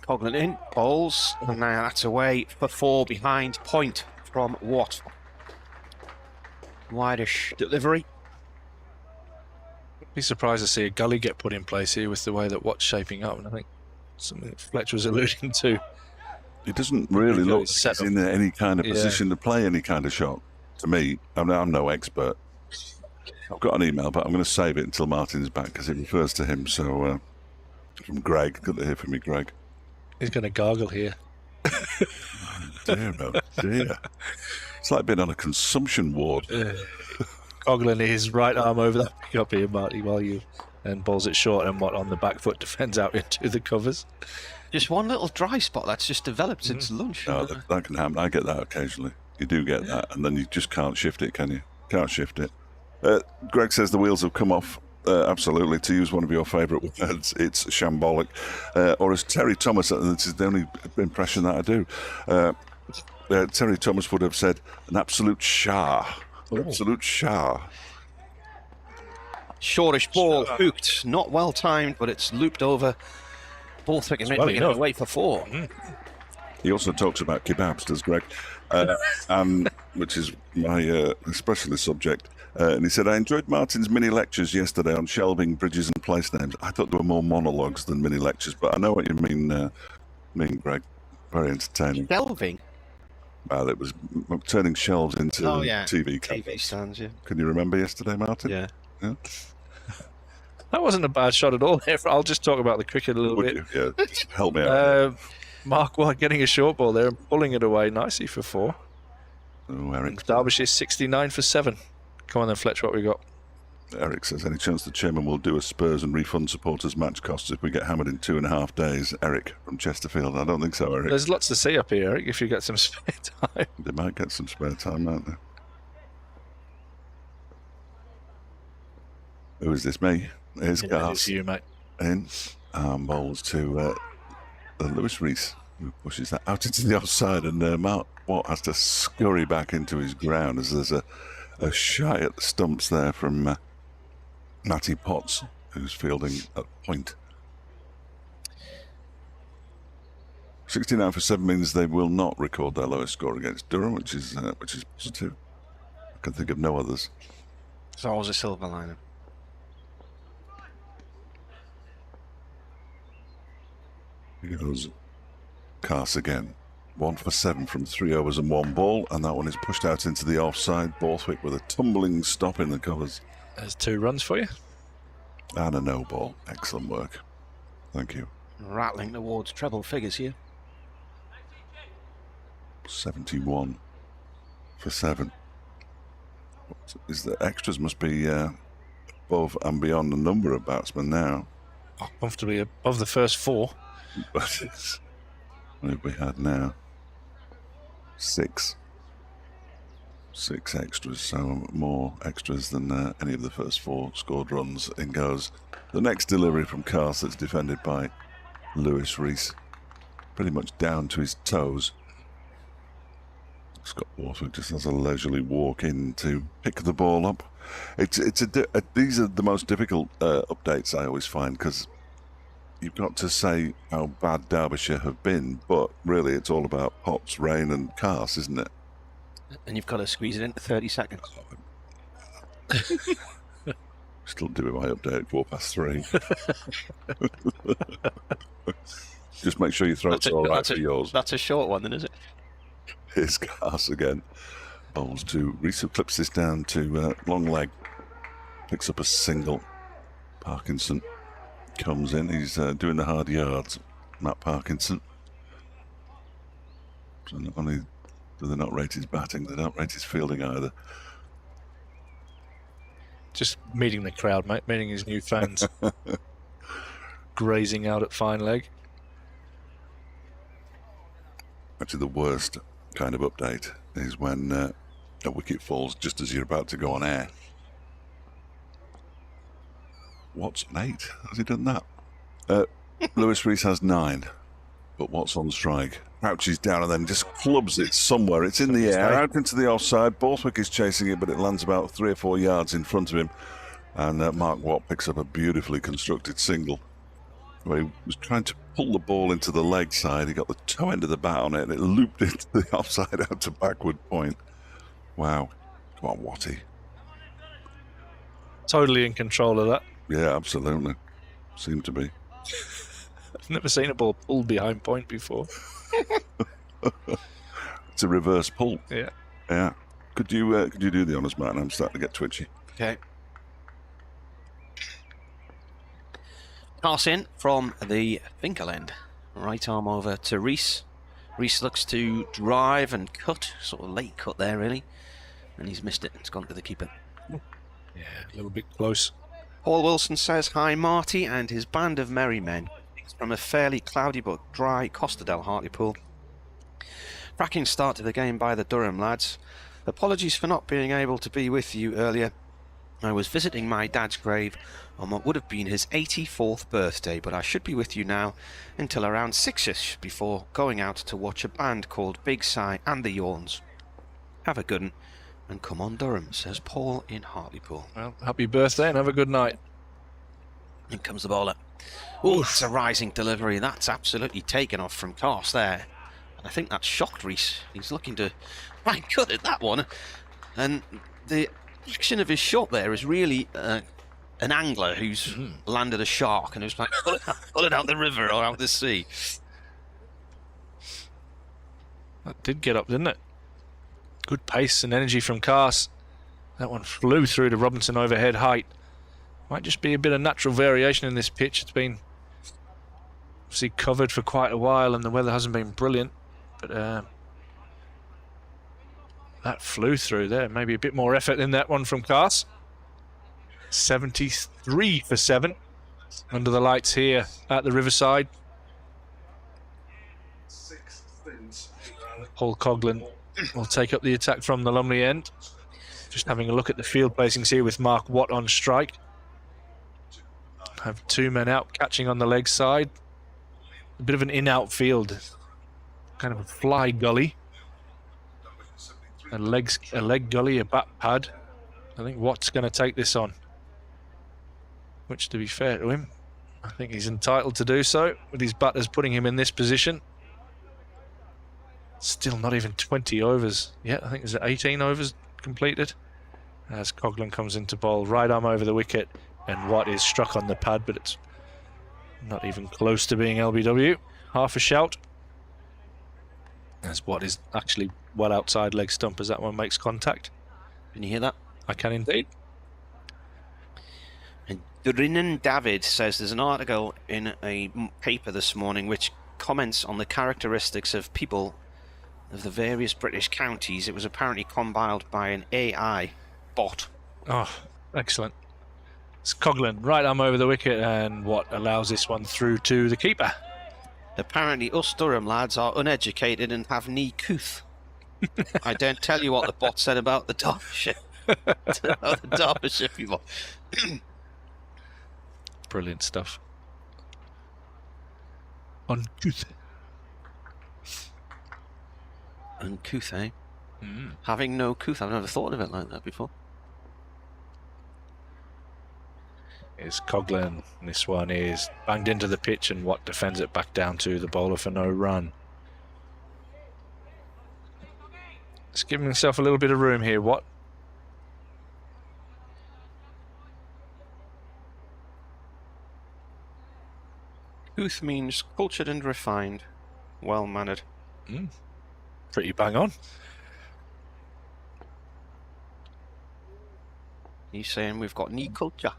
Coghlan in, bowls, and now that's away for 4 behind point from Watt. Wideish delivery. Be surprised to see a gully get put in place here with the way that Watt's shaping up, and I think something that Fletcher was alluding to. He doesn't really look like he's in any kind of position to play any kind of shot. To me, I'm no expert. I've got an email, but I'm going to save it until Martin's back because it refers to him. So, from Greg, good to hear from you, Greg. He's going to gargle here. Dear, oh dear. It's like being on a consumption ward. Coghlan his right arm over that pick up here, Marty, while you and bowls it short, and Watt on the back foot defends out into the covers. Just one little dry spot that's just developed since lunch. No, that can happen. I get that occasionally. You do get that, and then you just can't shift it, can you? Can't shift it. Greg says the wheels have come off. Absolutely. To use one of your favourite words, it's shambolic. Or as Terry Thomas, and this is the only impression that I do, Terry Thomas would have said, an absolute shah. An absolute shah. Shortish ball, hooked. Not well timed, but it's looped over. Borthwick and Midway away for 4. He also talks about kebabs, does Greg? Which is my especially subject. And he said, I enjoyed Martin's mini lectures yesterday on shelving, bridges and place names. I thought there were more monologues than mini lectures, but I know what you mean, Greg. Very entertaining. Shelving? Well, it was turning shelves into TV covers. TV stands, yeah. Can you remember yesterday, Martin? Yeah. That wasn't a bad shot at all. I'll just talk about the cricket a little bit. Yeah, help me out. Mark Watt getting a short ball there and pulling it away nicely for 4. Oh, Eric. Derbyshire 69 for 7. Come on then, Fletch, what we got? Eric says, any chance the chairman will do a Spurs and refund supporters match costs if we get hammered in 2.5 days? Eric from Chesterfield. I don't think so, Eric. There's lots to see up here, Eric, if you get some spare time. They might get some spare time, might they? Who is this, me? Here's Gas. It's you, mate. In. Bowls to Lewis Rees, who pushes that out into the offside, and Mark Watt has to scurry back into his ground as there's a shy at the stumps there from Matty Potts, who's fielding at point. 69 for 7 means they will not record their lowest score against Durham, which is positive. I can think of no others. It's always a silver lining. Here goes Cass again. 1 for 7 from 3 overs and 1 ball, and that one is pushed out into the offside. Borthwick with a tumbling stop in the covers. There's 2 runs for you. And a no ball. Excellent work. Thank you. Rattling towards treble figures here. 71 for 7. Is the extras must be above and beyond the number of batsmen now. Oh, comfortably above the first 4. But what have we had now? 6 extras, so more extras than any of the first 4 scored runs. In goes the next delivery from Cars, that's defended by Lewis Rees, pretty much down to his toes. Scott Borthwick just has a leisurely walk in to pick the ball up. These are the most difficult updates I always find, because you've got to say how bad Derbyshire have been, but really it's all about Potts, rain and Cars, isn't it? And you've got to squeeze it into 30 seconds. Still doing my update at 3:15. Just make sure your throat's all right for yours. That's a short one, then, is it? Here's Cars again. Bowls to Reese, who clips this down to long leg. Picks up a single. Parkinson comes in. He's doing the hard yards. Matt Parkinson. So not only do they not rate his batting, they don't rate his fielding either. Just meeting the crowd, mate. Meeting his new fans. Grazing out at fine leg. Actually, the worst kind of update is when a wicket falls just as you're about to go on air. Watts on 8. Has he done that? Lewis Reese has 9, but Watts on strike. Crouches down and then just clubs it somewhere. It's in the air, out into the offside. Borthwick is chasing it, but it lands about 3 or 4 yards in front of him. And Mark Watt picks up a beautifully constructed single. Where he was trying to pull the ball into the leg side. He got the toe end of the bat on it, and it looped into the offside out to backward point. Wow. Come on, Watty. Totally in control of that. Yeah, absolutely. Seemed to be. I've never seen a ball pulled behind point before. It's a reverse pull. Yeah. Yeah. Could you do the honours, Martin? I'm starting to get twitchy. Okay. Pass in from the Finkel end. Right arm over to Reese. Reese looks to drive and cut. Sort of late cut there, really. And he's missed it. It's gone to the keeper. Yeah, a little bit close. Paul Wilson says hi, Marty and his band of merry men. From a fairly cloudy but dry Costa del Hartlepool. Cracking start to the game by the Durham lads. Apologies for not being able to be with you earlier. I was visiting my dad's grave on what would have been his 84th birthday, but I should be with you now until around 6ish before going out to watch a band called Big Si and the Yawns. Have a good one and come on Durham, says Paul in Hartlepool. Well, happy birthday and have a good night. In comes the bowler. Oh, it's a rising delivery. That's absolutely taken off from Cars there. And I think that shocked Reese. He's looking to try and cut at that one. And the action of his shot there is really an angler who's landed a shark and who's like, pull it out the river or out the sea. That did get up, didn't it? Good pace and energy from Cars. That one flew through to Robinson overhead height. Might just be a bit of natural variation in this pitch. It's been obviously covered for quite a while and the weather hasn't been brilliant. But that flew through there. Maybe a bit more effort in that one from Cars. 73 for 7 under the lights here at the Riverside. Paul Coughlin will take up the attack from the Lumley end. Just having a look at the field placings here with Mark Watt on strike. Have 2 men out catching on the leg side. A bit of an in-out field. Kind of a fly gully. A leg gully, a bat pad. I think Watt's going to take this on. Which, to be fair to him, I think he's entitled to do so, with his batters putting him in this position. Still not even 20 overs yet. I think there's 18 overs completed. As Coughlin comes into bowl, right arm over the wicket, and Watt is struck on the pad, but it's not even close to being LBW. Half a shout. As Watt is actually well outside leg stump as that one makes contact. Can you hear that? I can indeed. And Durinan David says there's an article in a paper this morning which comments on the characteristics of people of the various British counties. It was apparently compiled by an AI bot. Oh, excellent. It's Coughlin, right arm over the wicket, and Watt allows this one through to the keeper. Apparently us Durham lads are uneducated and have knee couth. I don't tell you what the bot said about the Derbyshire. The Derbyshire people. Brilliant stuff. Uncouth. Uncouth, eh? Having no couth. I've never thought of it like that before. Is Coughlin. This one is banged into the pitch, and Watt defends it back down to the bowler for no run. Just giving himself a little bit of room here, Watt. Couth means cultured and refined, well-mannered. Pretty bang on. He's saying we've got knee culture.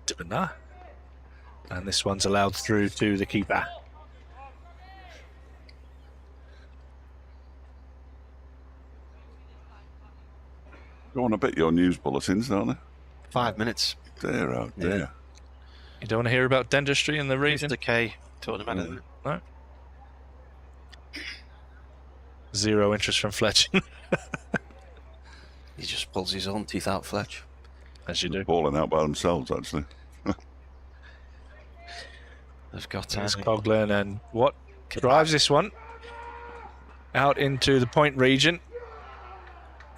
Dibana. And this one's allowed through to the keeper. Go on, I bet your news bulletins, don't they? 5 minutes. Dear, oh dear. Yeah. You don't want to hear about dentistry in the region? Mr. K talking about it. No. Zero interest from Fletch. He just pulls his own teeth out, Fletch. As you do. Falling out by themselves, actually. They've got There's Coughlin, and what drives this one out into the point region,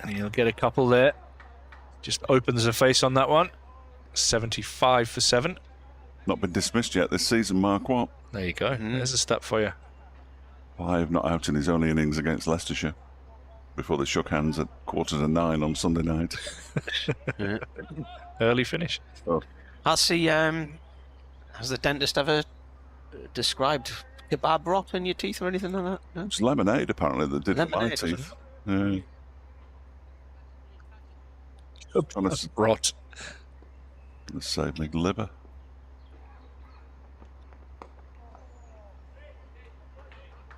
and he'll get a couple there. Just opens the face on that one. 75 for 7. Not been dismissed yet this season, Mark Watt. There you go. There's a stat for you. 5 not out in his only innings against Leicestershire before they shook hands at 8:45 on Sunday night. Early finish. Oh. Has the dentist ever described kebab rot in your teeth or anything like that? No? It's lemonade, apparently, that did it in my Lemonade, was it? teeth. Yeah. Trying to Rot. save me liver.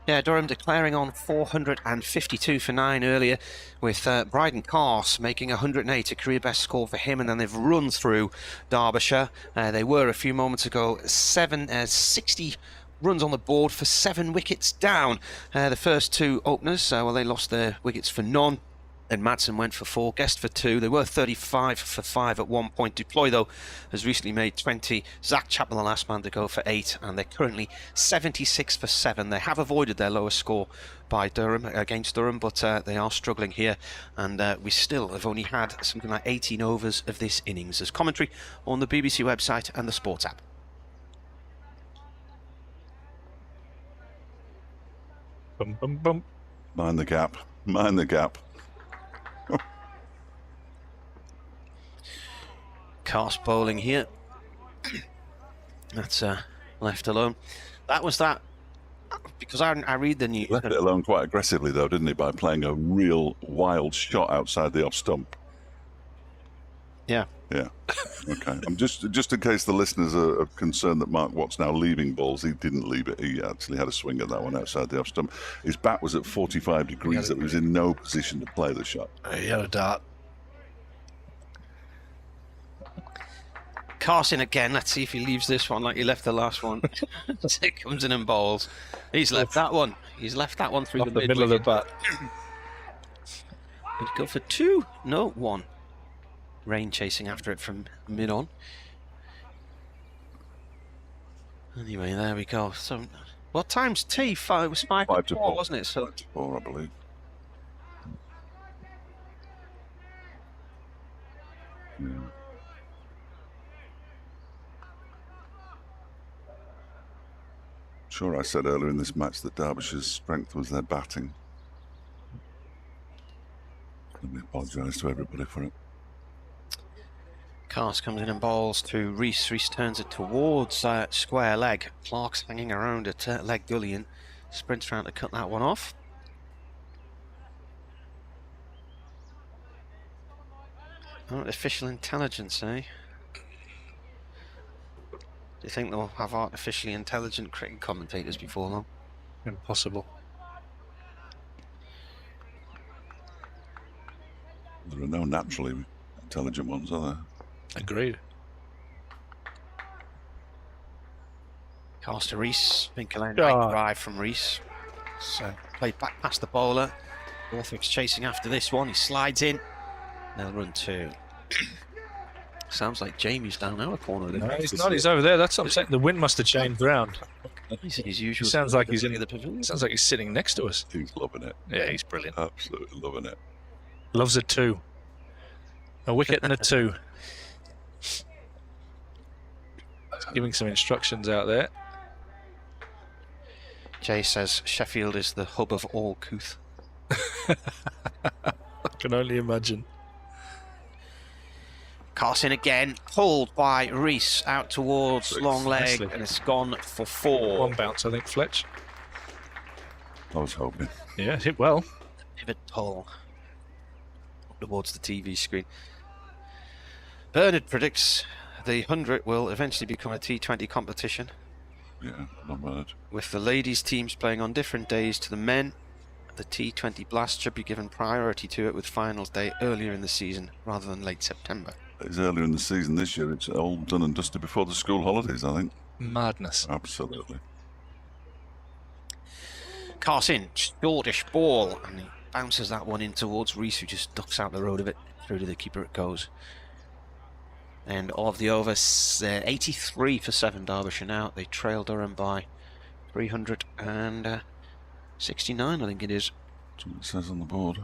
Yeah, Durham declaring on 452 for 9 earlier, with Bryden Carse making 108, a career best score for him, and then they've run through Derbyshire. They were a few moments ago 60 runs on the board for 7 wickets down. The first 2 openers, well, they lost their wickets for none. And Madsen went for 4, Guest for 2. They were 35 for 5 at one point. Deploy, though, has recently made 20. Zach Chapman, the last man to go, for 8. And they're currently 76 for 7. They have avoided their lowest score by Durham against Durham, but they are struggling here. And we still have only had something like 18 overs of this innings. There's commentary on the BBC website and the sports app. Bum, bum, bum. Mind the gap. Mind the gap. Carse bowling here. That's left alone. That was that. Because I read the news. Left it alone quite aggressively, though, didn't he, by playing a real wild shot outside the off stump. Yeah. Yeah. Okay. I'm just in case the listeners are concerned that Mark Watt's now leaving balls. He didn't leave it. He actually had a swing at that one outside the off stump. His bat was at 45 degrees. That he was in no position to play the shot. He had a dart. Carson again. Let's see if he leaves this one like he left the last one. He comes in and bowls. He's left that one. He's left that one through Off the the middle of the mid-wicket. bat. He'd go for 2. No, 1. Rain chasing after it from mid-on. Anyway, there we go. So, what time's tea? It was 5 to 4, wasn't it? So 4, I believe. Yeah. Sure, I said earlier in this match that Derbyshire's strength was their batting. Let me apologise to everybody for it. Carse comes in and bowls to Reese. Reese turns it towards square leg. Clark's hanging around at leg gully and sprints round to cut that one off. Artificial intelligence, eh? Do you think they'll have artificially intelligent cricket commentators before long? Impossible. There are no naturally intelligent ones, are there? Agreed. Carse to Reese. Pinkerland God. drive from Reese. So played back past the bowler. Borthwick's chasing after this one. He slides in. They'll run 2. Sounds like Jamie's down our corner. No, he's not. He's over there. That's what I'm saying. The wind must have changed round. He's in his usual. Sounds like he's in the pavilion. Sounds like he's sitting next to us. He's loving it. Yeah, he's brilliant. Absolutely loving it. Loves a 2. A wicket and a 2. Giving some instructions out there. Jay says Sheffield is the hub of all couth. I can only imagine. Carson again, pulled by Reese out towards long leg, Nicely. and it's gone for 4. One bounce, I think, Fletch. I was hoping. Yeah, hit well. Pivot pull towards the TV screen. Bernard predicts the 100 will eventually become a T20 competition, Yeah, not bad. with the ladies' teams playing on different days to the men. The T20 Blast should be given priority to it, with finals day earlier in the season rather than late September. It's earlier in the season this year. It's all done and dusted before the school holidays, I think. Madness. Absolutely. Carson, shortish ball, and he bounces that one in towards Reese, who just ducks out the road of it. Through to the keeper it goes. And of the overs, 83 for 7 Derbyshire now. They trail Durham by 369, I think it is. That's what it says on the board.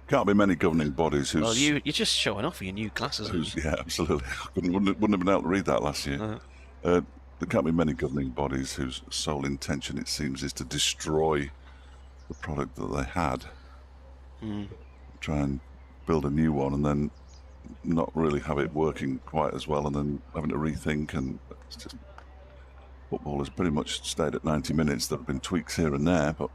Can't be many governing bodies who's... Well, you're just showing off with your new glasses. Aren't you? Yeah, absolutely. Wouldn't have been able to read that last year. There can't be many governing bodies whose sole intention, it seems, is to destroy the product that they had. Try and build a new one and then not really have it working quite as well, and then having to rethink. And it's just, football has pretty much stayed at 90 minutes. There have been tweaks here and there, but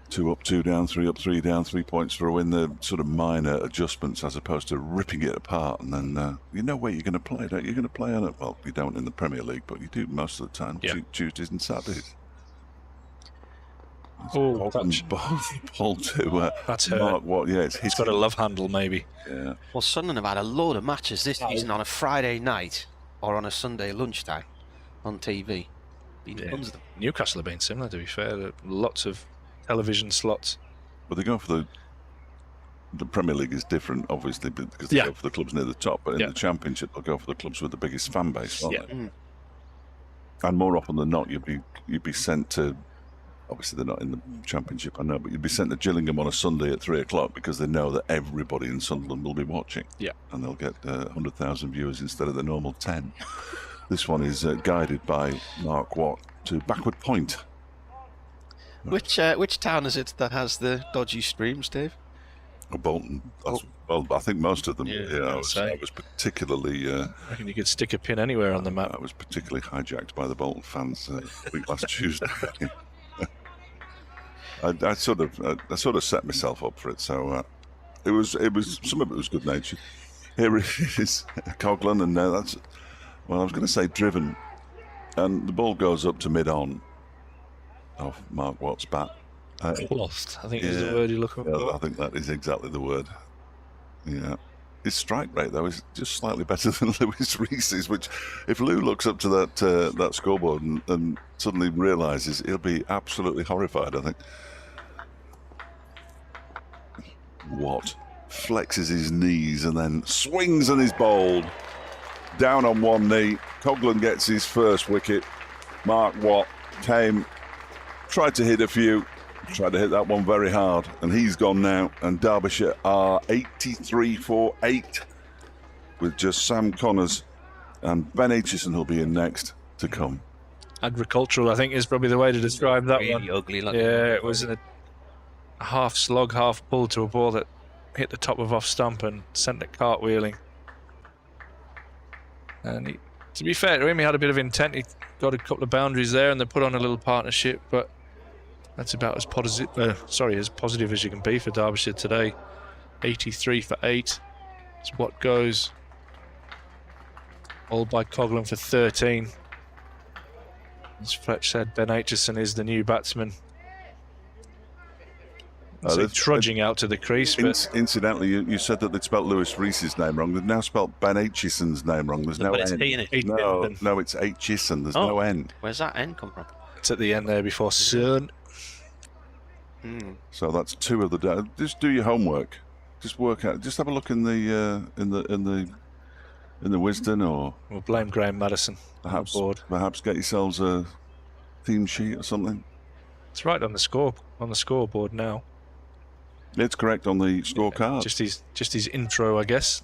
2 up, 2 down, 3 up, 3 down, 3 points for a win. The sort of minor adjustments as opposed to ripping it apart. And then you know where you're going to play, don't you? You're going to play on it. Well, you don't in the Premier League, but you do most of the time. Yeah. Tuesdays and Saturdays. Oh, Both ball to That's hurt. Mark Watt. Yeah, it's He's got a love handle, maybe. Yeah. Well, Sunderland have had a load of matches this season on a Friday night or on a Sunday lunchtime on TV. Been tons of them. Newcastle have been similar, to be fair. There are lots of television slots. But they go for the Premier League is different, obviously, because they go for the clubs near the top. But in the Championship, they'll go for the clubs with the biggest fan base, won't they? And more often than not, you'd be sent to. Obviously, they're not in the Championship, I know, but you'd be sent to Gillingham on a Sunday at 3 o'clock because they know that everybody in Sunderland will be watching. Yeah. And they'll get 100,000 viewers instead of the normal 10. This one is guided by Mark Watt to backward point. Which town is it that has the dodgy streams, Dave? Bolton. Well, I think most of them. Yeah, I was particularly. I reckon you could stick a pin anywhere on the map. I was particularly hijacked by the Bolton fans last Tuesday. I sort of set myself up for it, so it was some of it was good natured. Here it is, Coghlan, and that's, well, I was going to say driven, and the ball goes up to mid-on off Mark Watt's bat. Lost, I think is the word you're looking for. I think that is exactly the word. Yeah. His strike rate, though, is just slightly better than Lewis Reese's, which, if Lou looks up to that scoreboard and suddenly realises, he'll be absolutely horrified, I think. Watt flexes his knees and then swings and is bowled. Down on one knee. Coghlan gets his first wicket. Mark Watt tried to hit a few, tried to hit that one very hard, and he's gone now. And Derbyshire are 83 for 8 with just Sam Connors and Ben Aitchison who'll be in next to come. Agricultural, I think, is probably the way to describe that Really one. ugly. Like It was a half slog, half pull to a ball that hit the top of off stump and sent it cartwheeling. And to be fair to him, he had a bit of intent. He got a couple of boundaries there, and they put on a little partnership. But that's about as positive as you can be for Derbyshire today. 83 for 8. It's what goes. All by Coghlan for 13. As Fletch said, Ben Aitchison is the new batsman. So trudging out to the crease. But Incidentally, you said that they'd spelt Lewis Reese's name wrong. They've now spelt Ben Aitchison's name wrong. There's no it's N. T in it. No, it's Aitchison. There's no N. Where's that N come from? It's at the end there before Cern. So that's 2 of the day. Just do your homework. Just work out. Just have a look in the Wisden, or We'll blame Graham Madison. perhaps get yourselves a theme sheet or something. It's right on the scoreboard now. It's correct on the scorecard. Just his intro, I guess.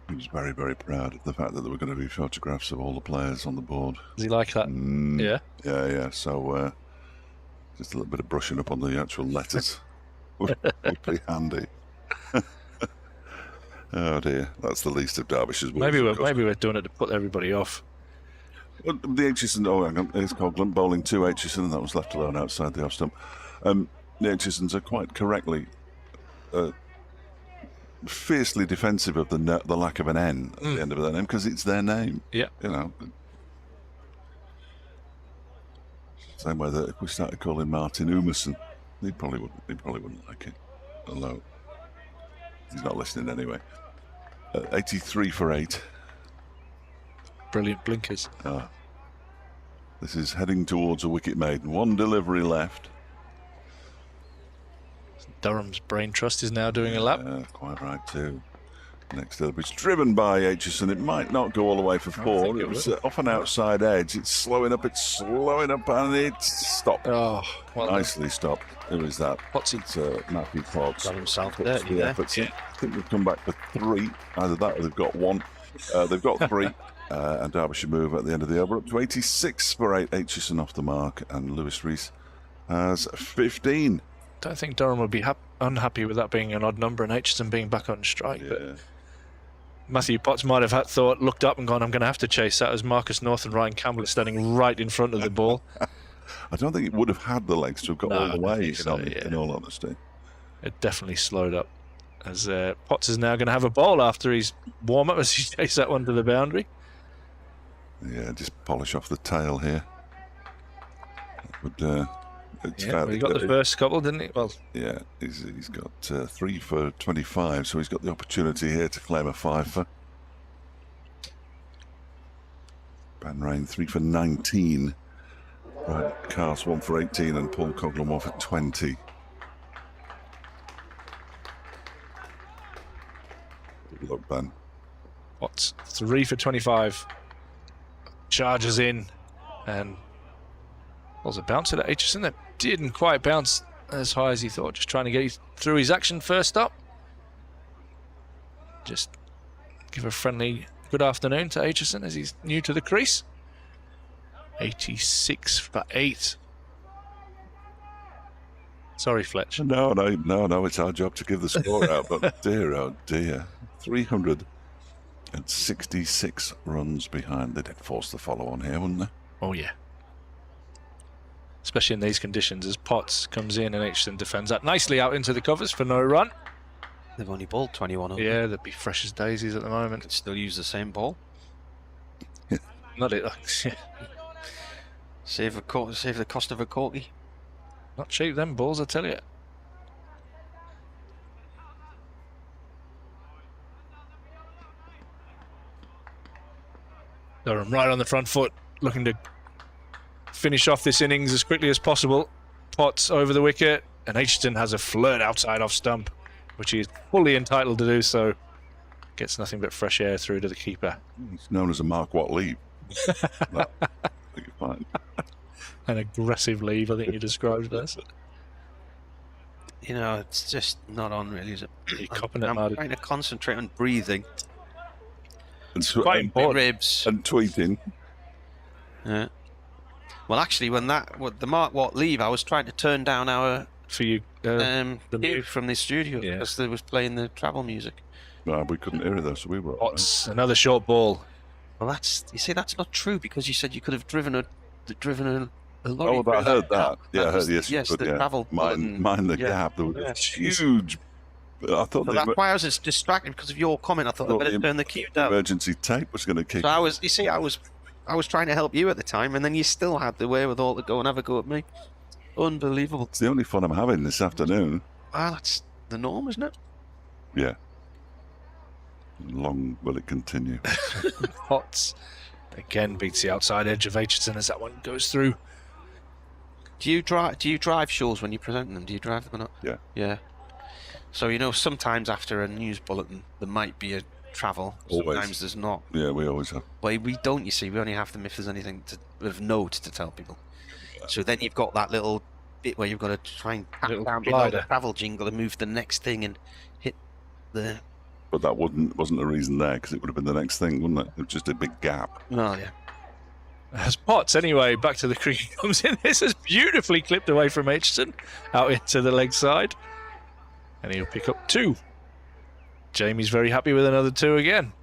He was very, very proud of the fact that there were going to be photographs of all the players on the board. Does he like that? Yeah. Yeah. So just a little bit of brushing up on the actual letters. would be handy. Oh dear, that's the least of Derbyshire's worries. Maybe we're doing it to put everybody off. Well, the Aitchison, oh hang on, here's Coghlan bowling to Aitchison, and that was left alone outside the off stump. The Aitchisons are quite correctly fiercely defensive of the lack of an N at the end of their name, because it's their name. Yeah. You know. Same way that if we started calling Martin Umerson, he probably wouldn't like it. Although he's not listening anyway. 83 for 8. Brilliant blinkers. This is heading towards a wicket maiden. One delivery left. Durham's brain trust is now doing a lap. Quite right too. Next delivery. It's driven by Aitchison. It might not go all the way for 4. It was off an outside edge. It's slowing up, and it's stopped. Oh, well nicely stopped. Who is that? What's he? It's Matthew Potts. Got himself Puts dirty the there. efforts in. I think they've come back for 3. Either that or they've got 1. They've got 3. And Derbyshire move at the end of the over up to 86 for 8. Aitchison off the mark, and Lewis Rees has 15. Don't think Durham would be unhappy with that being an odd number and Aitchison being back on strike. Yeah. But Matthew Potts might have looked up and gone, I'm going to have to chase that, as Marcus North and Ryan Campbell are standing right in front of the ball. I don't think it would have had the legs to have got all the way, in all honesty. It definitely slowed up. As Potts is now going to have a bowl after his warm-up as he takes that one to the boundary. Yeah, just polish off the tail here. But he got the first couple, didn't he? Well, yeah, he's got 3 for 25, so he's got the opportunity here to claim a 5-fer. Ben Rain 3 for 19. Right, Cast 1 for 18, and Paul Coghlan 1 for 20. Good luck, Ben. Potts 3 for 25. Charges in, and was a bounce at Aitchison that didn't quite bounce as high as he thought. Just trying to get through his action first up. Just give a friendly good afternoon to Aitchison as he's new to the crease. 86 for 8. Sorry, Fletch. No, it's our job to give the score out, but dear, oh dear. 366 runs behind. They did force the follow-on here, wouldn't they? Oh, yeah. Especially in these conditions, as Potts comes in and Aitchison defends that nicely out into the covers for no run. They've only bowled 21 over. Yeah, they'd be fresh as daisies at the moment. Could still use the same ball. Not it. Save the cost of a corky. Not cheap, them balls, I tell you. Durham right on the front foot, looking to finish off this innings as quickly as possible. Potts over the wicket, and Aitchison has a flirt outside off stump, which he is fully entitled to do so. Gets nothing but fresh air through to the keeper. It's known as a Mark Watt leave. I think you're fine. An aggressive leave, I think you described it as. You know, it's just not on really, is it? You're copping it, I'm Marty. trying to concentrate on breathing. And Quite important. Ribs. And tweeting. Yeah. Well, actually, when the Mark Watt leave, I was trying to turn down our For you, cue mute. from the studio Yeah. because they was playing the travel music. No, we couldn't hear it though, so we were. Potts, another short ball. Well, that's not true because you said you could have driven a lorry. Oh, but I heard that. Yeah, I heard yes, but the yeah. travel button. Mind the Yeah. gap. There was Yeah. a huge. I thought So the that's why I was distracted because of your comment. I thought I better turn the cue down. emergency tape was going to kick. So I was trying to help you at the time, and then you still had the wherewithal to go and have a go at me. Unbelievable. It's the only fun I'm having this afternoon. Well, that's the norm, isn't it? Yeah. Long will it continue? Potts again beats the outside edge of Aitchison as that one goes through. Do you drive shows when you present them? Do you drive them or not? Yeah. Yeah. So you know, sometimes after a news bulletin there might be a travel. Always. Sometimes there's not. Yeah, we always have. But we don't. You see, we only have them if there's anything of note to tell people. So then you've got that little bit where you've got to try and tap Little down below the glider. travel jingle and move the next thing and hit the. But that wasn't a reason there, because it would have been the next thing, wouldn't it? It was just a big gap. Well, yeah. As Potts, anyway, back to the cricket comes in. This is beautifully clipped away from Aitchison, out into the leg side. And he'll pick up 2. Jamie's very happy with another 2 again.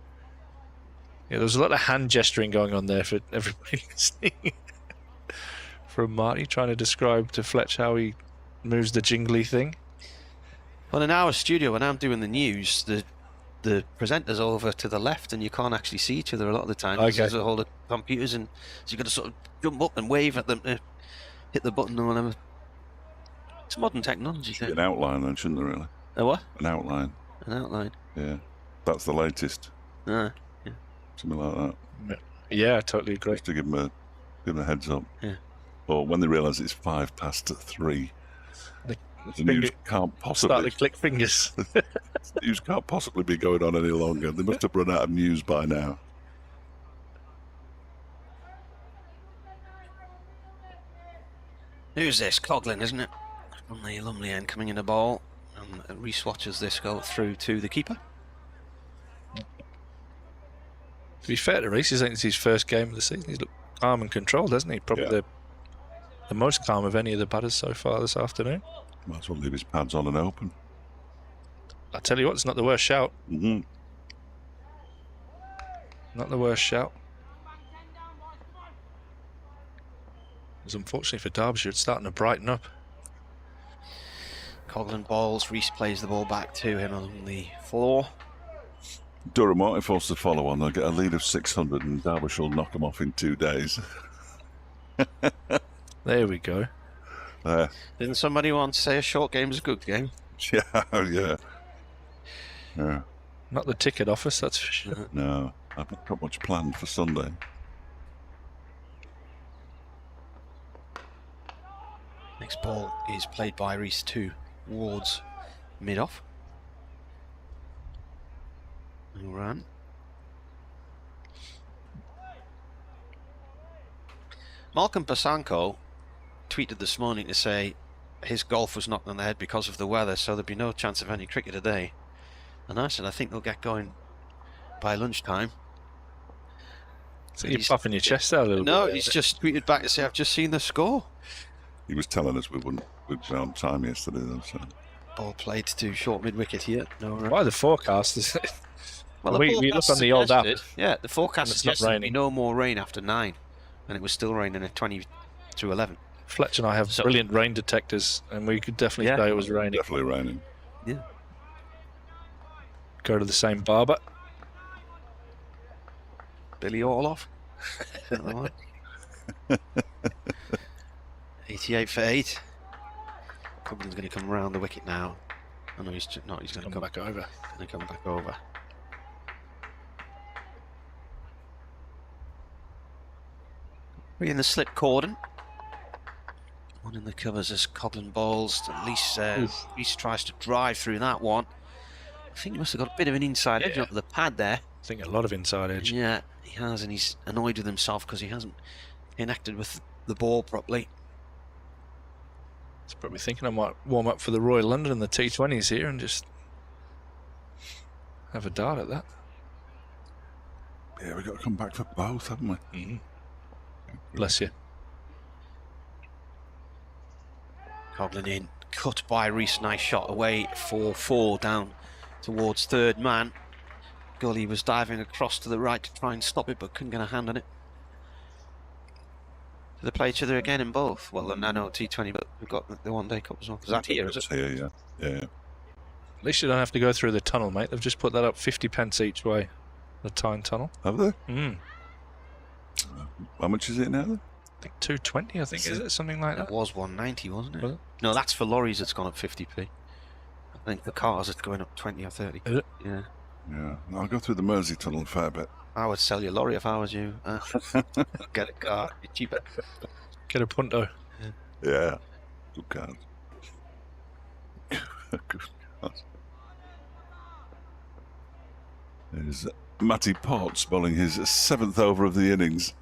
Yeah, there's a lot of hand gesturing going on there for everybody listening. From Marty trying to describe to Fletch how he moves the jingly thing. Well, in our studio, when I'm doing the news, the presenter's over to the left and you can't actually see each other a lot of the time. Okay. There's a whole of computers, and so you've got to sort of jump up and wave at them to hit the button or whatever. It's modern technology. An outline then, shouldn't there, really? A what? An outline. An outline. Yeah. That's the latest. Yeah. Something like that. Yeah, I totally agree. Just to give them a heads up. Yeah. Or when they realise it's 3:05. The finger- news can't Start possibly to click fingers. the news can't possibly be going on any longer. They must have run out of news by now. Who's this? Coughlin, isn't it? From the Lumley end coming in the ball. And Reece watches this go through to the keeper. To be fair to Reece, I think it's his first game of the season. He's looked calm and controlled, hasn't he? Probably Yeah. the most calm of any of the batters so far this afternoon. Might as well leave his pads on and open. I tell you what, it's not the worst shout. Mm-hmm. Not the worst shout. Because unfortunately for Derbyshire, it's starting to brighten up. Coughlin balls. Reece plays the ball back to him on the floor. Durham won't be forced to follow on. They'll get a lead of 600 and Derbyshire will knock them off in 2 days. There we go. Didn't somebody once say a short game is a good game? Yeah. Not the ticket office, that's for sure. No, I've not got much planned for Sunday. Next ball is played by Reece towards mid-off. No run. Malcolm Pasanko tweeted this morning to say his golf was knocked on the head because of the weather, so there'd be no chance of any cricket today. And I said, I think they'll get going by lunchtime. So you're puffing your chest out a little bit. No, he's just tweeted back to say, I've just seen the score. He was telling us we'd be on time yesterday, though. So. Ball played to short mid-wicket here. No run. Why the forecast is Well, we look on the old app. Yeah, the forecast It's not suggested there'd be raining. no more rain after 9, and it was still raining at 20 to 11. Fletch and I have So- brilliant rain detectors, and we could definitely Yeah. say it was raining. Definitely raining. Yeah. Go to the same barber. Billy Orloff. 88 for 8. Coughling's going to come round the wicket now. Oh no, he's not. He's going to Come back over. Going to come back over. Three in the slip cordon. One in the covers as Coughlin bowls. At least Reece tries to drive through that one. I think he must have got a bit of an inside edge up the pad there. I think a lot of inside edge. Yeah, he has, and he's annoyed with himself because he hasn't connected with the ball properly. He's probably thinking I might warm up for the Royal London and the T20s here and just have a dart at that. Yeah, we've got to come back for both, haven't we? Mm-hmm. Bless you. Coughlin in, cut by Reece, nice shot away for 4 down towards third man. Gully was diving across to the right to try and stop it, but couldn't get a hand on it. Do they play each other again in both? Well, I know T20, but we've got the one-day cup as well. Is that here, is it? It's here, yeah. At least you don't have to go through the tunnel, mate. They've just put that up 50p each way. The Tyne Tunnel. Have they? Mm. How much is it now, then? I think 220, I think, is it? Something like It that. was 190, wasn't it? Was it? No, that's for lorries, it's gone up 50p. I think the cars, it's going up 20 or 30. Is it? Yeah. Yeah. I'll go through the Mersey Tunnel a fair bit. I would sell your lorry if I was you. Get a car, it's cheaper. Get a punto. Yeah. Good card. Good card. There's Matty Potts bowling his 7th over of the innings.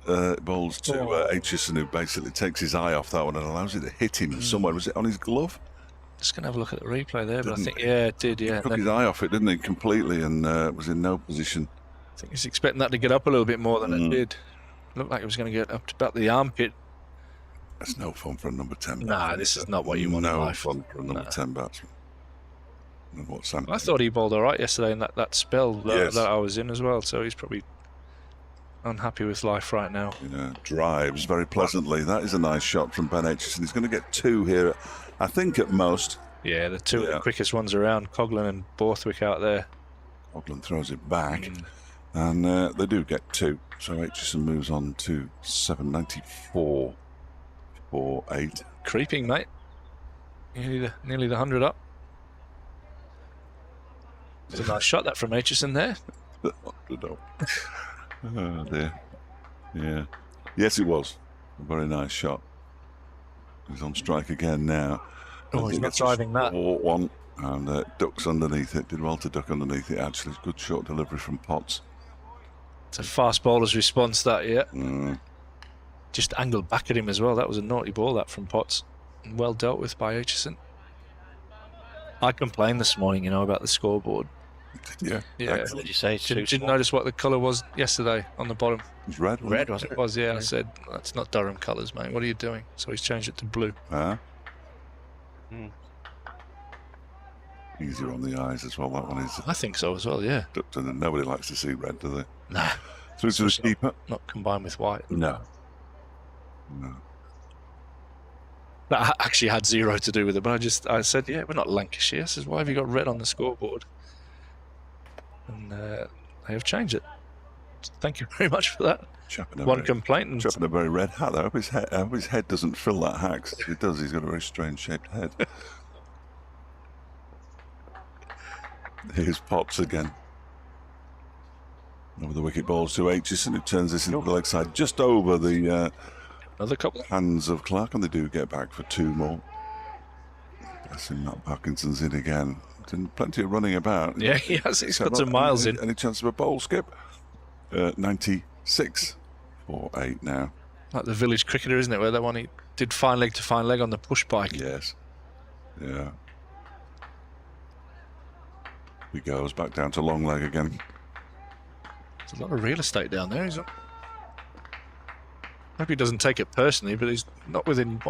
Bowls to Aitchison, who basically takes his eye off that one and allows it to hit him somewhere. Was it on his glove? Just going to have a look at the replay there, but I Didn't think, he? yeah, it did, yeah. He took Then his eye off it, didn't he, completely, and was in no position. I think he's expecting that to get up a little bit more than it did. Looked like it was going to get up to about the armpit. That's no fun for a number 10 batsman. Nah, this is not what you want in No life. fun for a number 10 batsman. And what Sam? I thought he bowled all right yesterday in that spell Yes. that I was in as well. So he's probably unhappy with life right now. Drives very pleasantly. That is a nice shot from Ben Aitchison. He's going to get 2 here, I think, at most. Yeah, the two of the quickest ones around, Coghlan and Borthwick out there. Coghlan throws it back, and they do get 2. So Aitchison moves on to 794 for 8. Creeping, mate. Nearly the 100 up. It's a nice shot that from Aitchison there. Oh dear. Yeah. Yes, it was. A very nice shot. He's on strike again now. Oh, he's not driving that. 4-1 and ducks underneath it. Did well to duck underneath it, actually. Good short delivery from Potts. It's a fast bowler's response, that, yeah. Just angled back at him as well. That was a naughty ball, that from Potts. And well dealt with by Aitchison. I complained this morning, about the scoreboard. Yeah. What did you say? Didn't notice what the colour was yesterday on the bottom. It was red. Red, wasn't It was, yeah. I said, that's not Durham colours, mate. What are you doing? So he's changed it to blue. Easier on the eyes as well, that one is. I think so as well, yeah. And nobody likes to see red, do they? Nah. Through to the keeper. Not combined with white. No. That actually had 0 to do with it, but I said, yeah, we're not Lancashire. I says, why have you got red on the scoreboard? And they have changed it. Thank you very much for that. One complaint. And Chapping a very red hat. I hope his head doesn't fill that hat. 'Cause if it does, he's got a very strange shaped head. Here's Potts again. Over the wicket balls to Aitchison, who turns this into the leg side just over the another couple. hands of Clark, and they do get back for 2 more. Bless him, Matt Parkinson's in again. Plenty of running about. Yeah, he has. He's got some miles in. Any chance of a bowl skip? 96 for 8 now. Like the village cricketer, isn't it? Where that one he did fine leg to fine leg on the push bike. Yes. Yeah. He goes back down to long leg again. There's a lot of real estate down there. Hope he doesn't take it personally, but he's not within,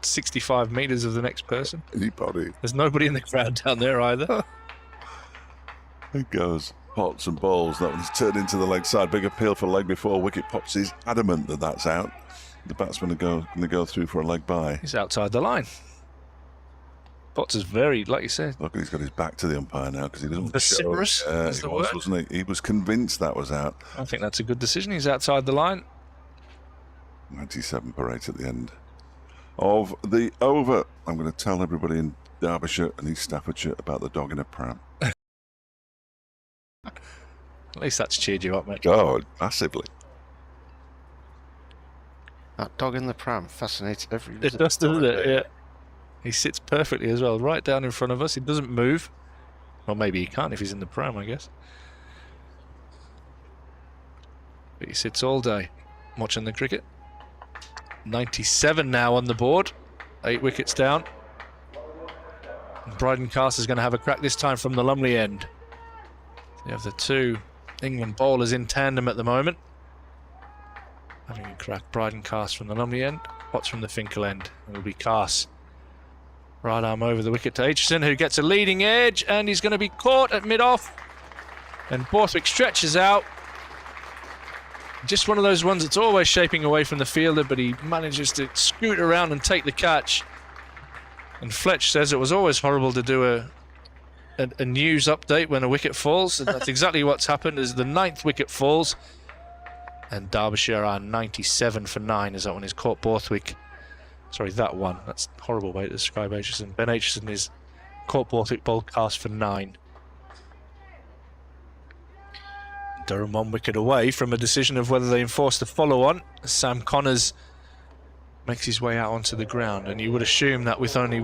65 metres of the next person. Anybody. There's nobody in the crowd down there either. It goes Potts and balls. That one's turned into the leg side. Big appeal for leg before wicket. Potts is adamant that that's out. The batsman are going to go through for a leg by. He's outside the line. Potts is very, like you said. Look, he's got his back to the umpire now because he doesn't. Vociferous is he the was, word. wasn't he? He was convinced that was out. I think that's a good decision. He's outside the line. 97 for 8 at the end of the over. I'm going to tell everybody in Derbyshire and East Staffordshire about the dog in a pram. At least that's cheered you up, mate. Oh, massively. That dog in the pram fascinates every It does, doesn't it? Yeah. He sits perfectly as well, right down in front of us. He doesn't move. Well, maybe he can't if he's in the pram, I guess. But he sits all day watching the cricket. 97 now on the board. 8 wickets down. Bryden Cast is going to have a crack this time from the Lumley end. You have the 2 England bowlers in tandem at the moment. Having a crack. Bryden Cast from the Lumley end. Potts from the Finkel end. It'll be Cast. Right arm over the wicket to Aitchison, who gets a leading edge, and he's going to be caught at mid-off. And Borthwick stretches out. Just one of those ones that's always shaping away from the fielder, but he manages to scoot around and take the catch. And Fletch says it was always horrible to do a news update when a wicket falls, and that's exactly what's happened as the 9th wicket falls. And Derbyshire are 97 for 9 as that one is caught Borthwick. Sorry, that one. That's a horrible way to describe Aitchison. Ben Aitchison is caught Borthwick bowled Cast for 9. Durham 1 wicket away from a decision of whether they enforce the follow-on. Sam Connors makes his way out onto the ground, and you would assume that with only,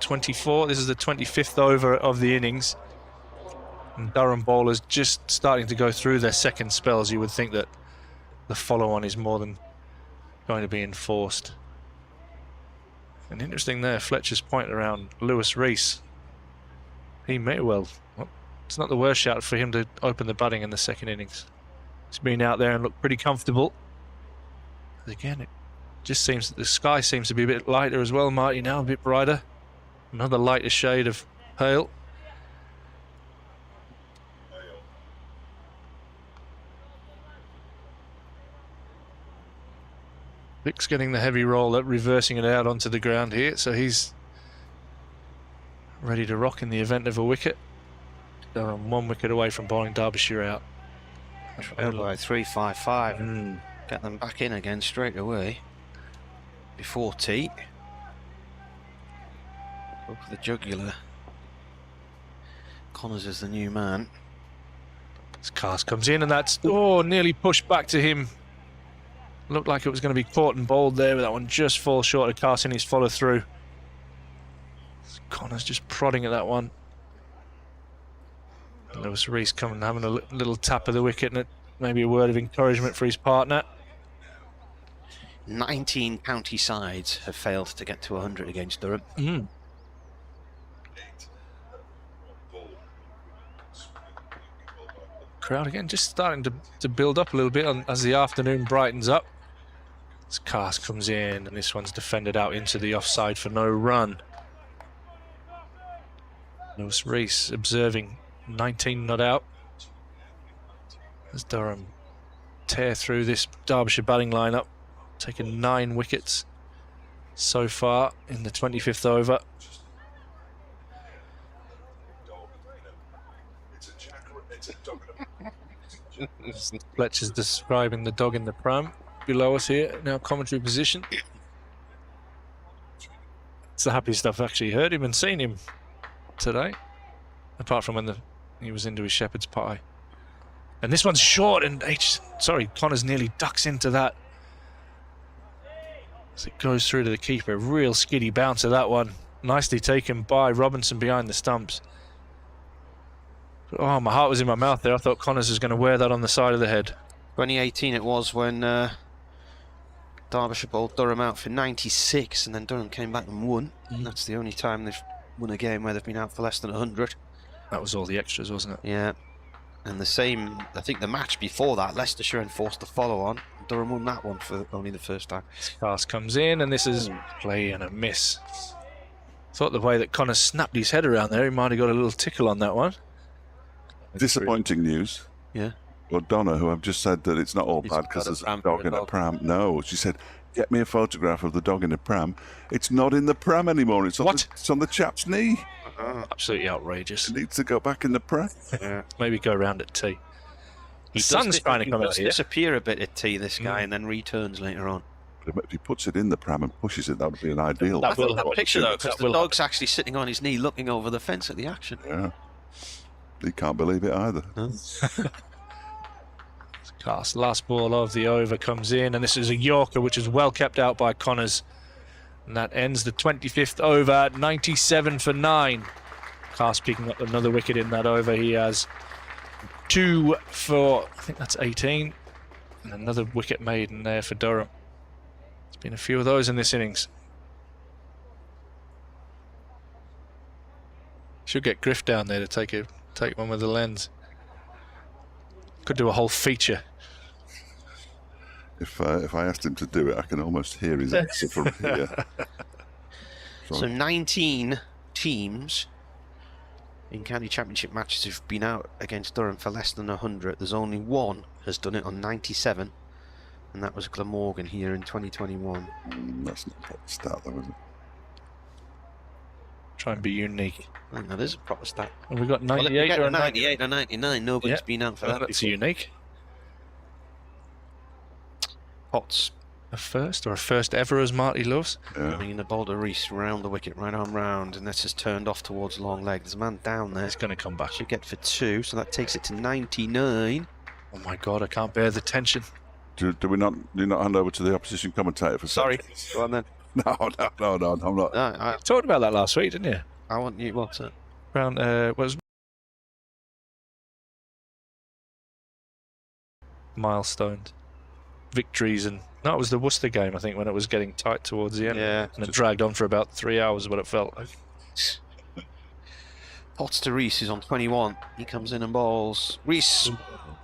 24? This is the 25th over of the innings. And Durham bowlers just starting to go through their second spells. You would think that the follow-on is more than going to be enforced. And interesting there, Fletcher's point around Lewis Rees. He may well. It's not the worst shout for him to open the batting in the second innings. He's been out there and looked pretty comfortable. But again, it just seems that the sky seems to be a bit lighter as well, Marty, now a bit brighter. Another lighter shade of pale. Vic's getting the heavy roll up, reversing it out onto the ground here, so he's ready to rock in the event of a wicket. Durham 1 wicket away from bowling Derbyshire out. Trailed by 3-5-5. Get them back in again straight away. Before tea. Go for the jugular. Connors is the new man. This cast comes in and that's nearly pushed back to him. Looked like it was going to be caught and bowled there, but that one just falls short of casting his follow through. Connors just prodding at that one. Lewis Rees coming and having a little tap of the wicket, and maybe a word of encouragement for his partner. 19 county sides have failed to get to 100 against Durham. Crowd again just starting to build up a little bit as the afternoon brightens up. This cast comes in and this one's defended out into the offside for no run. Lewis Rees observing 19 not out as Durham tear through this Derbyshire batting lineup, taking 9 wickets so far in the 25th over. Fletcher's describing the dog in the pram below us here in our commentary position. It's the happiest I've actually heard him and seen him today, apart from when he was into his shepherd's pie. And this one's short, and Connors nearly ducks into that as it goes through to the keeper. Real skiddy bounce of that one, nicely taken by Robinson behind the stumps. Oh, my heart was in my mouth there. I thought Connors was going to wear that on the side of the head. 2018 it was when Derbyshire bowled Durham out for 96, and then Durham came back and won. And that's the only time they've won a game where they've been out for less than 100. That was all the extras, wasn't it? Yeah. And the same, I think the match before that, Leicestershire enforced the follow-on. Durham won that one for only the first time. Cast comes in, and this is play and a miss. Thought the way that Connors snapped his head around there, he might have got a little tickle on that one. Disappointing news. Yeah. Well, Donna, who I've just said that it's not all bad because there's a dog in a pram. No, she said, get me a photograph of the dog in the pram. It's not in the pram anymore. It's on the chap's knee. Absolutely outrageous. It needs to go back in the pram. Yeah. Maybe go round at tea. The sun's trying to come out here. Disappear a bit at tea, this guy, and then returns later on. If he puts it in the pram and pushes it, that would be an ideal. That picture though, because the dog's actually sitting on his knee looking over the fence at the action. Yeah. He can't believe it either. Cast last ball of the over comes in, and this is a Yorker which is well kept out by Connors, and that ends the 25th over. 97 for 9. Cast picking up another wicket in that over. He has 2 for, I think that's 18, and another wicket made in there for Durham. There's been a few of those in this innings. Should get Griff down there to take one with the lens. Could do a whole feature. If I asked him to do it, I can almost hear his answer from here. So 19 teams in county championship matches who've been out against Durham for less than 100. There's only one has done it on 97, and that was Glamorgan here in 2021. That's not a start, though, is it? Try and be unique. I think that is a proper stat. And we've got 98 well, or 98 or 99. Nobody's been out for that That's before. unique. Potts. A first, or a first ever, as Marty loves. Yeah. Bringing the ball to Rees round the wicket, right arm round, and this is turned off towards long leg. There's a man down there. It's going to come back. Should get for 2, so that takes it to 99. Oh my God, I can't bear the tension. Do you not hand over to the opposition commentator for Sorry. seconds? Go on then. No, I'm not. I Talked about that last week, didn't you? want you. What's it? Around was milestones, victories, and no, it was the Worcester game, I think, when it was getting tight towards the end. Yeah. And it dragged on for about 3 hours, what it felt like. Potts to Rees, who's on 21. He comes in and bowls. Rees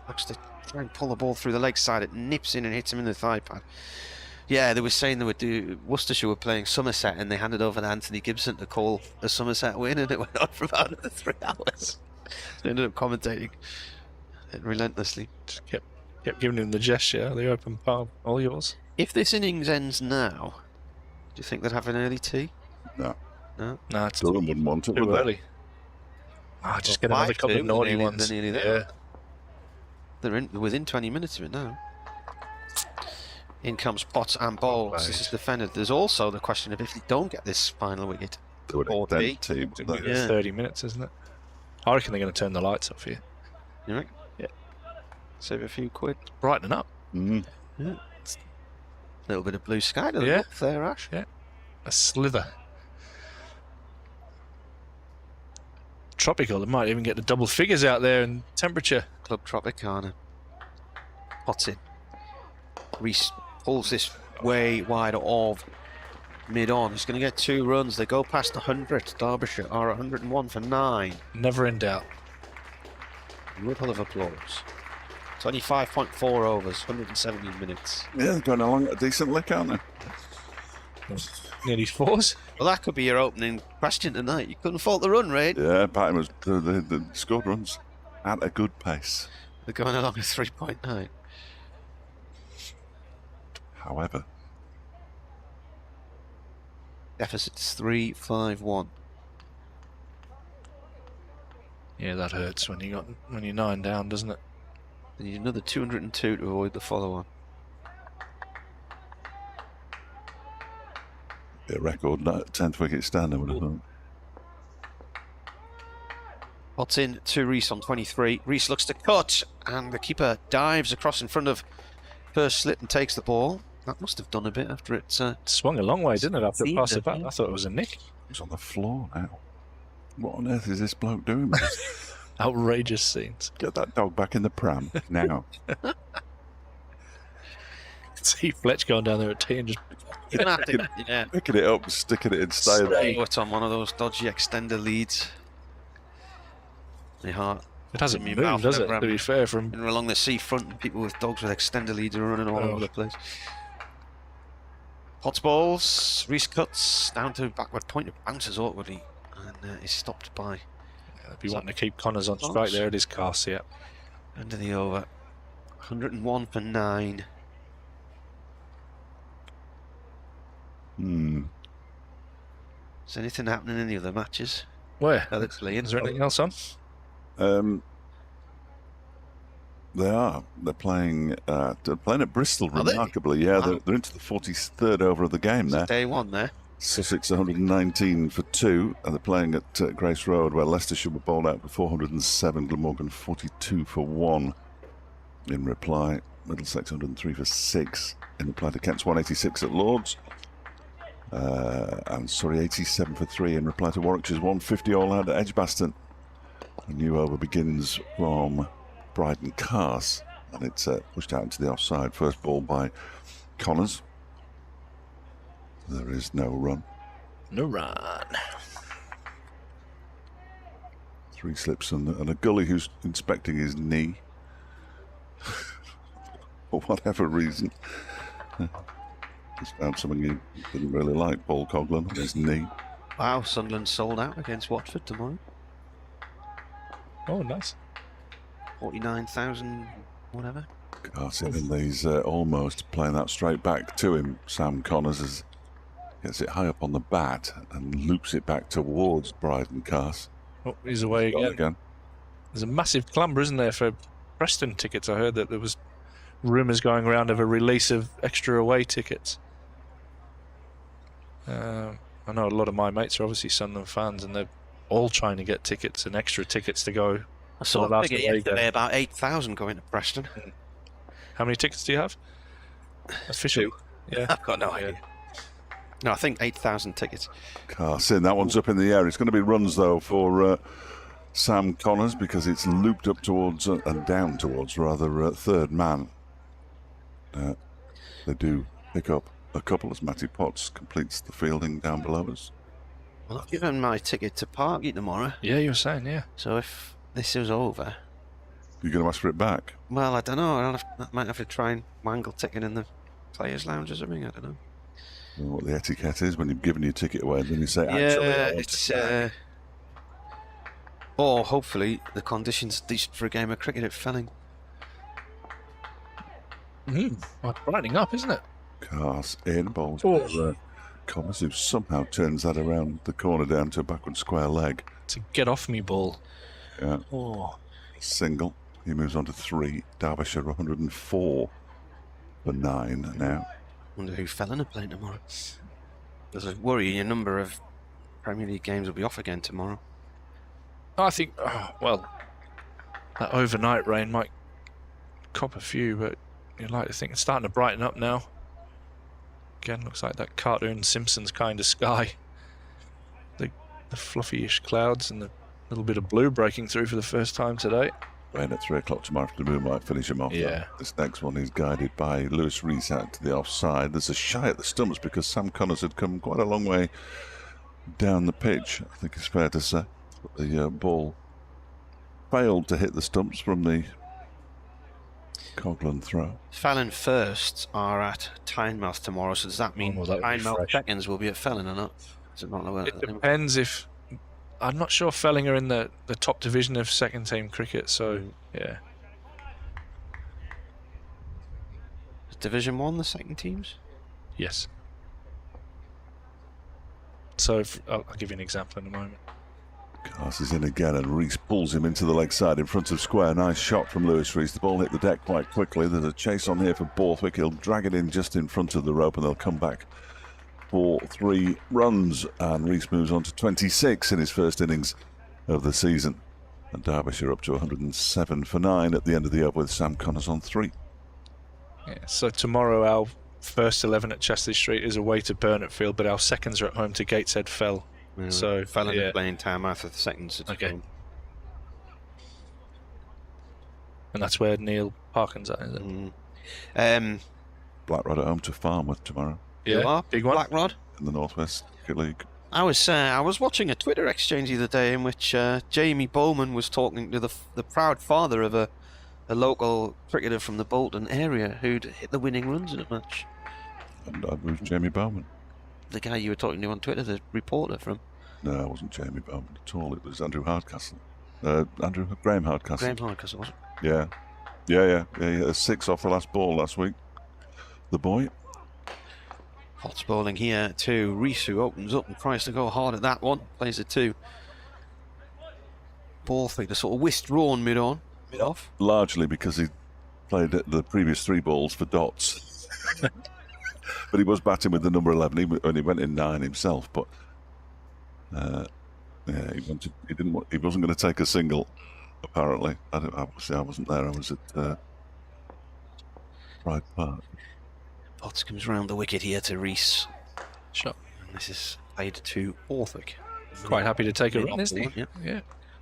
looks to try and pull the ball through the leg side. It nips in and hits him in the thigh pad. Yeah, they were saying they would do. Worcestershire were playing Somerset, and they handed over to Anthony Gibson to call a Somerset win, and it went on for about another 3 hours. They ended up commentating it relentlessly. Just kept Kept giving him the gesture, the open palm, all yours. If this innings ends now, do you think they'd have an early tea? No. No. Nah, it's Durham wouldn't want it, too would they? early. Ah, just Well, get another 5-2, couple of naughty they're ones. nearly there. They're within 20 minutes of it now. In comes Potts and bowls. Right. This is defended. There's also the question of if they don't get this final wicket. They would Or extend B. team. It's wouldn't they? Yeah. 30 minutes, isn't it? I reckon they're going to turn the lights off here. You reckon? Yeah. Save a few quid. Brightening up. Mm. Yeah. A little bit of blue sky to the Yeah. up there, Ash. A slither. Tropical. They might even get the double figures out there in temperature. Club Tropicana. Potts in. Reese pulls this way wide of mid-on. He's going to get 2 runs. They go past 100. Derbyshire are 101 for 9. Never in doubt. Ripple of applause. 25.4 overs, 117 minutes. Yeah, they're going along at a decent lick, aren't they? Nearly 4s. Well, that could be your opening question tonight. You couldn't fault the run rate. Yeah, Patton was the scored runs at a good pace. They're going along at 3.9. However, Deficit's 3-5-1. Yeah, that hurts when you're 9 down, doesn't it? They need another 202 to avoid the follow-on. a record 10th wicket stand, I would have thought. Potts in to Reese on 23. Reese looks to cut, and the keeper dives across in front of first slit and takes the ball. That must have done a bit after it. Swung a long way, didn't it, after it passed it back? Yeah. I thought it was a nick. He's on the floor now. What on earth is this bloke doing? Outrageous scenes. Get that dog back in the pram now. See Fletch going down there at tea and just You're gonna have to, yeah, Picking it up, sticking it in, stay there. put on one of those dodgy extender leads. My heart. it hasn't Me moved, mouth does it? never To be fair, from And along the seafront, and people with dogs with extender leads are running all Oh. over the place. Potts balls, Reese cuts down to backward point, it bounces awkwardly and is stopped by if you want to keep Connors on strike there, it is cast, yeah. end of the over. 101 for 9. Is anything happening in the other matches? Where? That it's playing. Is there anything else on? They are. They're playing at Bristol, Are they? remarkably. Yeah, Wow. they're into the 43rd over of the game there. Day 1 there. Sussex 119 for 2, and they're playing at Grace Road, where Leicestershire were bowled out for 407, Glamorgan 42 for 1 in reply, Middlesex 103 for 6 in reply to Kent's 186 at Lords, and Surrey 87 for 3 in reply to Warwickshire's 150 all out at Edgbaston. A new over begins from Bryden Cars, and it's pushed out into the offside. First ball by Connors. There is no run. No run. 3 slips and a gully who's inspecting his knee. For whatever reason. He's found something he didn't really like, Paul Coghlan, on his knee. Wow, Sunderland sold out against Watford tomorrow. Oh, nice. 49,000 whatever. Carson, and he's almost playing that straight back to him. Sam Connors as gets it high up on the bat and loops it back towards Bryden Cars. Oh, he's away Gone again. There's a massive clamber, isn't there, for Preston tickets? I heard that there was rumours going around of a release of extra away tickets. I know a lot of my mates are obviously Sunderland fans, and they're all trying to get tickets and extra tickets to go. I saw the a last figure away yesterday game. about 8,000 going to Preston. How many tickets do you have? Official. Yeah. I've got no idea. No, I think 8,000 tickets. Carson, that one's up in the air. It's going to be runs, though, for Sam Connors, because it's looped up towards, and down towards, rather, third man. They do pick up a couple as Matty Potts completes the fielding down below us. Well, I've given my ticket to Parky tomorrow, Yeah, you were saying, yeah. so if this is over, You're going to ask for it back? well, I don't know. I might have to try and wangle ticket in the players' lounge or something. I don't know. I don't know what the etiquette is when you've given your ticket away, and then you say, actually, I want it's. it back. Or hopefully the conditions decent for a game of cricket at Felling. Well, it's brightening up, isn't it? Cars in, balls. Oh. Connors, who somehow turns that around the corner down to a backward square leg. To get off me ball. Yeah. Oh. Single. He moves on to 3. Derbyshire 104 for 9 now. Wonder who Felon are playing tomorrow. There's a worry a number of Premier League games will be off again tomorrow. I think, well, that overnight rain might cop a few, but you'd like to think it's starting to brighten up now. Again, looks like that cartoon Simpsons kind of sky. The fluffy-ish clouds and the little bit of blue breaking through for the first time today. Rain at 3 o'clock tomorrow for the moon might finish him off. Yeah. This next one is guided by Lewis Rees out to the offside. There's a shy at the stumps because Sam Connors had come quite a long way down the pitch, I think it's fair to say. But the ball failed to hit the stumps from the Coghlan throw. Felon firsts are at Tynemouth tomorrow, so does that mean well, that would be Tynemouth fresh. seconds will be at Felon or not? Is it not It depends if... I'm not sure Felling are in the top division of second team cricket, so yeah. Is Division 1 the second teams? Yes. So I'll give you an example in a moment. Cars is in again and Rees pulls him into the leg side in front of square. Nice shot from Lewis Rees. The ball hit the deck quite quickly. There's a chase on here for Borthwick. He'll drag it in just in front of the rope and they'll come back for 3 runs. And Rees moves on to 26 in his first innings of the season. And Derbyshire up to 107 for 9 at the end of the over with Sam Connors on 3. Yeah, so tomorrow our first 11 at Chesley Street is away to Burnett Field, but our seconds are at home to Gateshead Fell. Yeah, So, Felon yeah. are playing Tynemouth at the seconds. Okay. And that's where Neil Parkin's at, is it? Blackrod at home to Farmouth tomorrow You are? Big one. Blackrod? in the North West Cricket League. I was watching a Twitter exchange the other day in which Jamie Bowman was talking to the proud father of a local cricketer from the Bolton area who'd hit the winning runs in a match. And I was Jamie Bowman. The guy you were talking to on Twitter, the reporter from No, it wasn't Jamie Bowman at all. It was Andrew Hardcastle. Graham Hardcastle. Graham Hardcastle, was it? Yeah. He hit a 6 off the last ball last week. The boy. Hot's bowling here to Rees, who opens up and tries to go hard at that one. Plays it 2. Borthwick, the sort of withdrawn mid-off. Largely because he played the previous 3 balls for dots. But he was batting with the number 11. He went in 9 himself, but he wasn't going to take a single. Apparently, I wasn't there. I was at Pride Park. Potts comes round the wicket here to Rees. Shot. And this is played to Borthwick. Quite happy to take a run, isn't he? Yeah.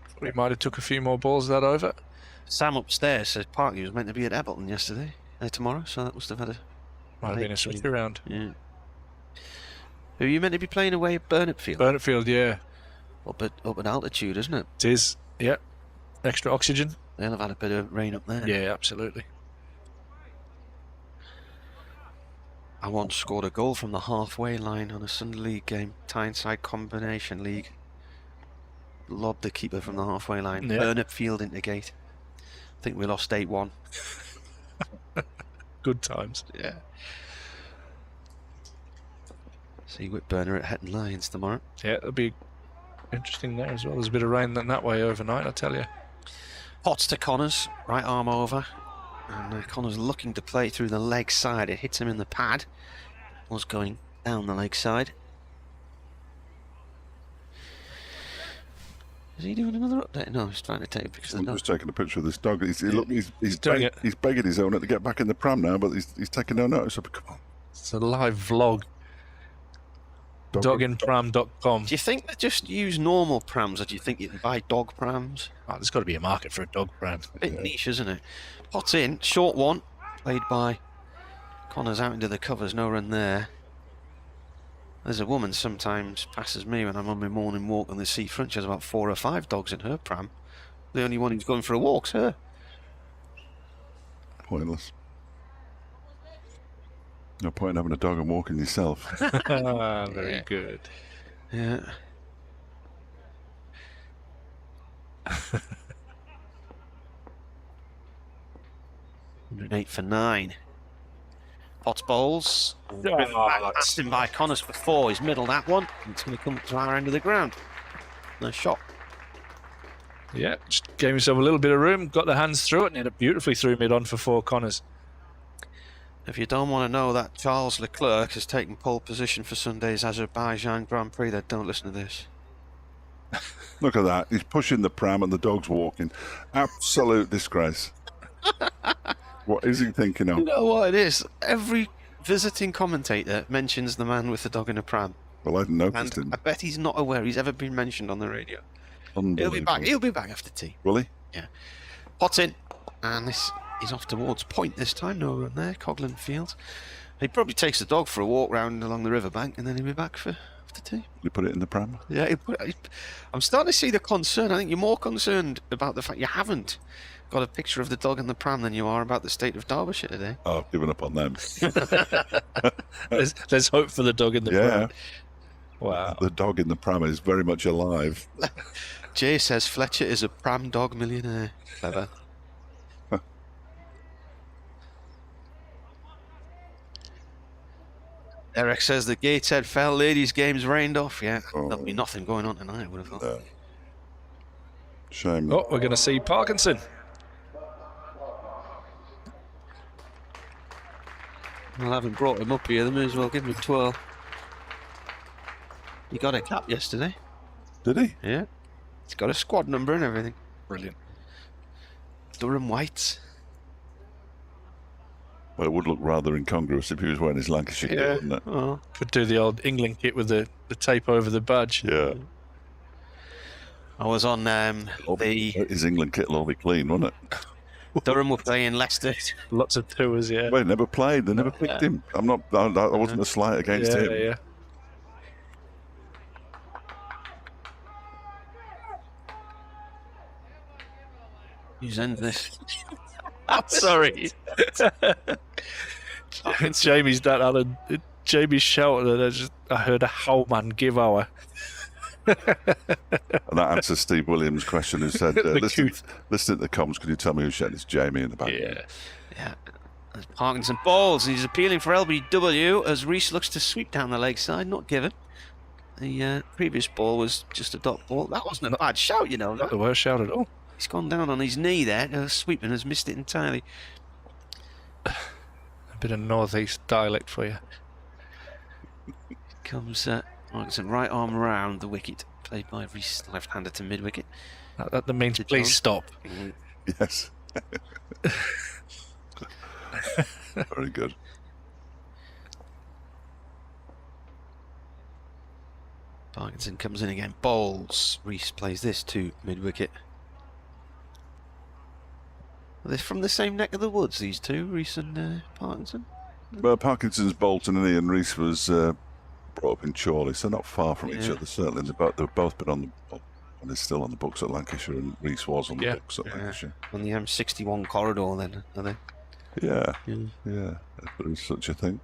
Thought he might have took a few more balls that over. Sam upstairs says Parky was meant to be at Appleton tomorrow, so that must have had a... Might have been a switch around. Yeah. Who are you meant to be playing away at Burnett Field? Burnett Field, yeah. Up at altitude, isn't it? It is, yeah. Extra oxygen. They'll have had a bit of rain up there. Yeah, absolutely. I once scored a goal from the halfway line on a Sunday League game, Tyneside Combination League. Lobbed the keeper from the halfway line. Yeah. Burnett Field into gate. I think we lost 8-1. Good times. Yeah. See Whitburner at Hetton Lions tomorrow. Yeah, it'll be interesting there as well. There's a bit of rain that way overnight, I tell you. Potts to Connors, right arm over. And Connors looking to play through the leg side. It hits him in the pad. Was going down the leg side. Is he doing another update? No, he's trying to take a picture of the I'm dog. just taking a picture of this dog. He's doing it. He's begging his owner to get back in the pram now, but he's taking no notice. Come on. It's a live vlog. Doginpram.com. Do you think they just use normal prams, or do you think you can buy dog prams? Oh, there's got to be a market for a dog brand. A bit niche, isn't it? Potts in, short one, played by Connors out into the covers, no run there. There's a woman sometimes passes me when I'm on my morning walk on the seafront. She has about 4 or 5 dogs in her pram. The only one who's going for a walk's her. Pointless. No point in having a dog and walking yourself. Very good. Yeah. 108 for 9. Potts bowls. Passed him by Connors for 4. He's middled that one. It's going to come to our end of the ground. Nice shot. Yeah, just gave himself a little bit of room, got the hands through it, and hit it beautifully through mid-on for 4 Connors. If you don't want to know that Charles Leclerc has taken pole position for Sunday's Azerbaijan Grand Prix, then don't listen to this. Look at that. He's pushing the pram and the dog's walking. Absolute disgrace. What is he thinking of? You know what it is? Every visiting commentator mentions the man with the dog in a pram. Well, I hadn't noticed And him. I bet he's not aware he's ever been mentioned on the radio. He'll be Unbelievable. back. He'll be back after tea. Will he? Yeah. Potts in. And he's off towards point this time. No run there. Coglan Fields. He probably takes the dog for a walk round along the riverbank and then he'll be back for after tea. Will he put it in the pram? Yeah, I'm starting to see the concern. I think you're more concerned about the fact you haven't got a picture of the dog in the pram than you are about the state of Derbyshire today. Oh, I've given up on them. There's hope for the dog in the Yeah. pram. Wow. The dog in the pram is very much alive. Jay says Fletcher is a pram dog millionaire. Clever. Eric says the Gateshead fell, ladies' games rained off. Yeah, there'll be nothing going on tonight, I would have thought. Shame. Oh, we're going to see Parkinson. Well, I haven't brought him up here, they may as well give him a twirl. He got a cap yesterday. Did he? Yeah. He's got a squad number and everything. Brilliant. Durham Whites. Well, it would look rather incongruous if he was wearing his Lancashire kit, wouldn't it? Oh. Could do the old England kit with the tape over the badge. Yeah. I was on His England kit will all be clean, won't it? Durham were playing Leicester. Lots of tours, yeah. Well, he never played. They never picked him. I wasn't a slight against him. Yeah. Who's end this? Sorry. Jamie's dad, Alan. Jamie's shouting, and I heard a Howman give our. And that answers Steve Williams' question, who said, listen to the comms, could you tell me who said it's Jamie in the back? Yeah. Yeah. As Parkinson bowls, he's appealing for LBW as Reese looks to sweep down the leg side, not given. The previous ball was just a dot ball. That wasn't a bad shout, you know. Not the worst shout at all. He's gone down on his knee there, sweeping has missed it entirely. A bit of northeast dialect for you. Comes Parkinson right arm round the wicket, played by Reese, left-hander to mid-wicket. That means please stop. Yes. Very good. Parkinson comes in again, bowls. Reese plays this to mid-wicket. Are they from the same neck of the woods, these two, Reese and Parkinson? Well, Parkinson's Bolton and Ian Reese was brought up in Chorley, so not far from each other, certainly. They've both been on the... And they're still on the books at Lancashire, and Reese was on the books at Lancashire. On the M61 corridor, then, are they? Yeah, if there is such a thing.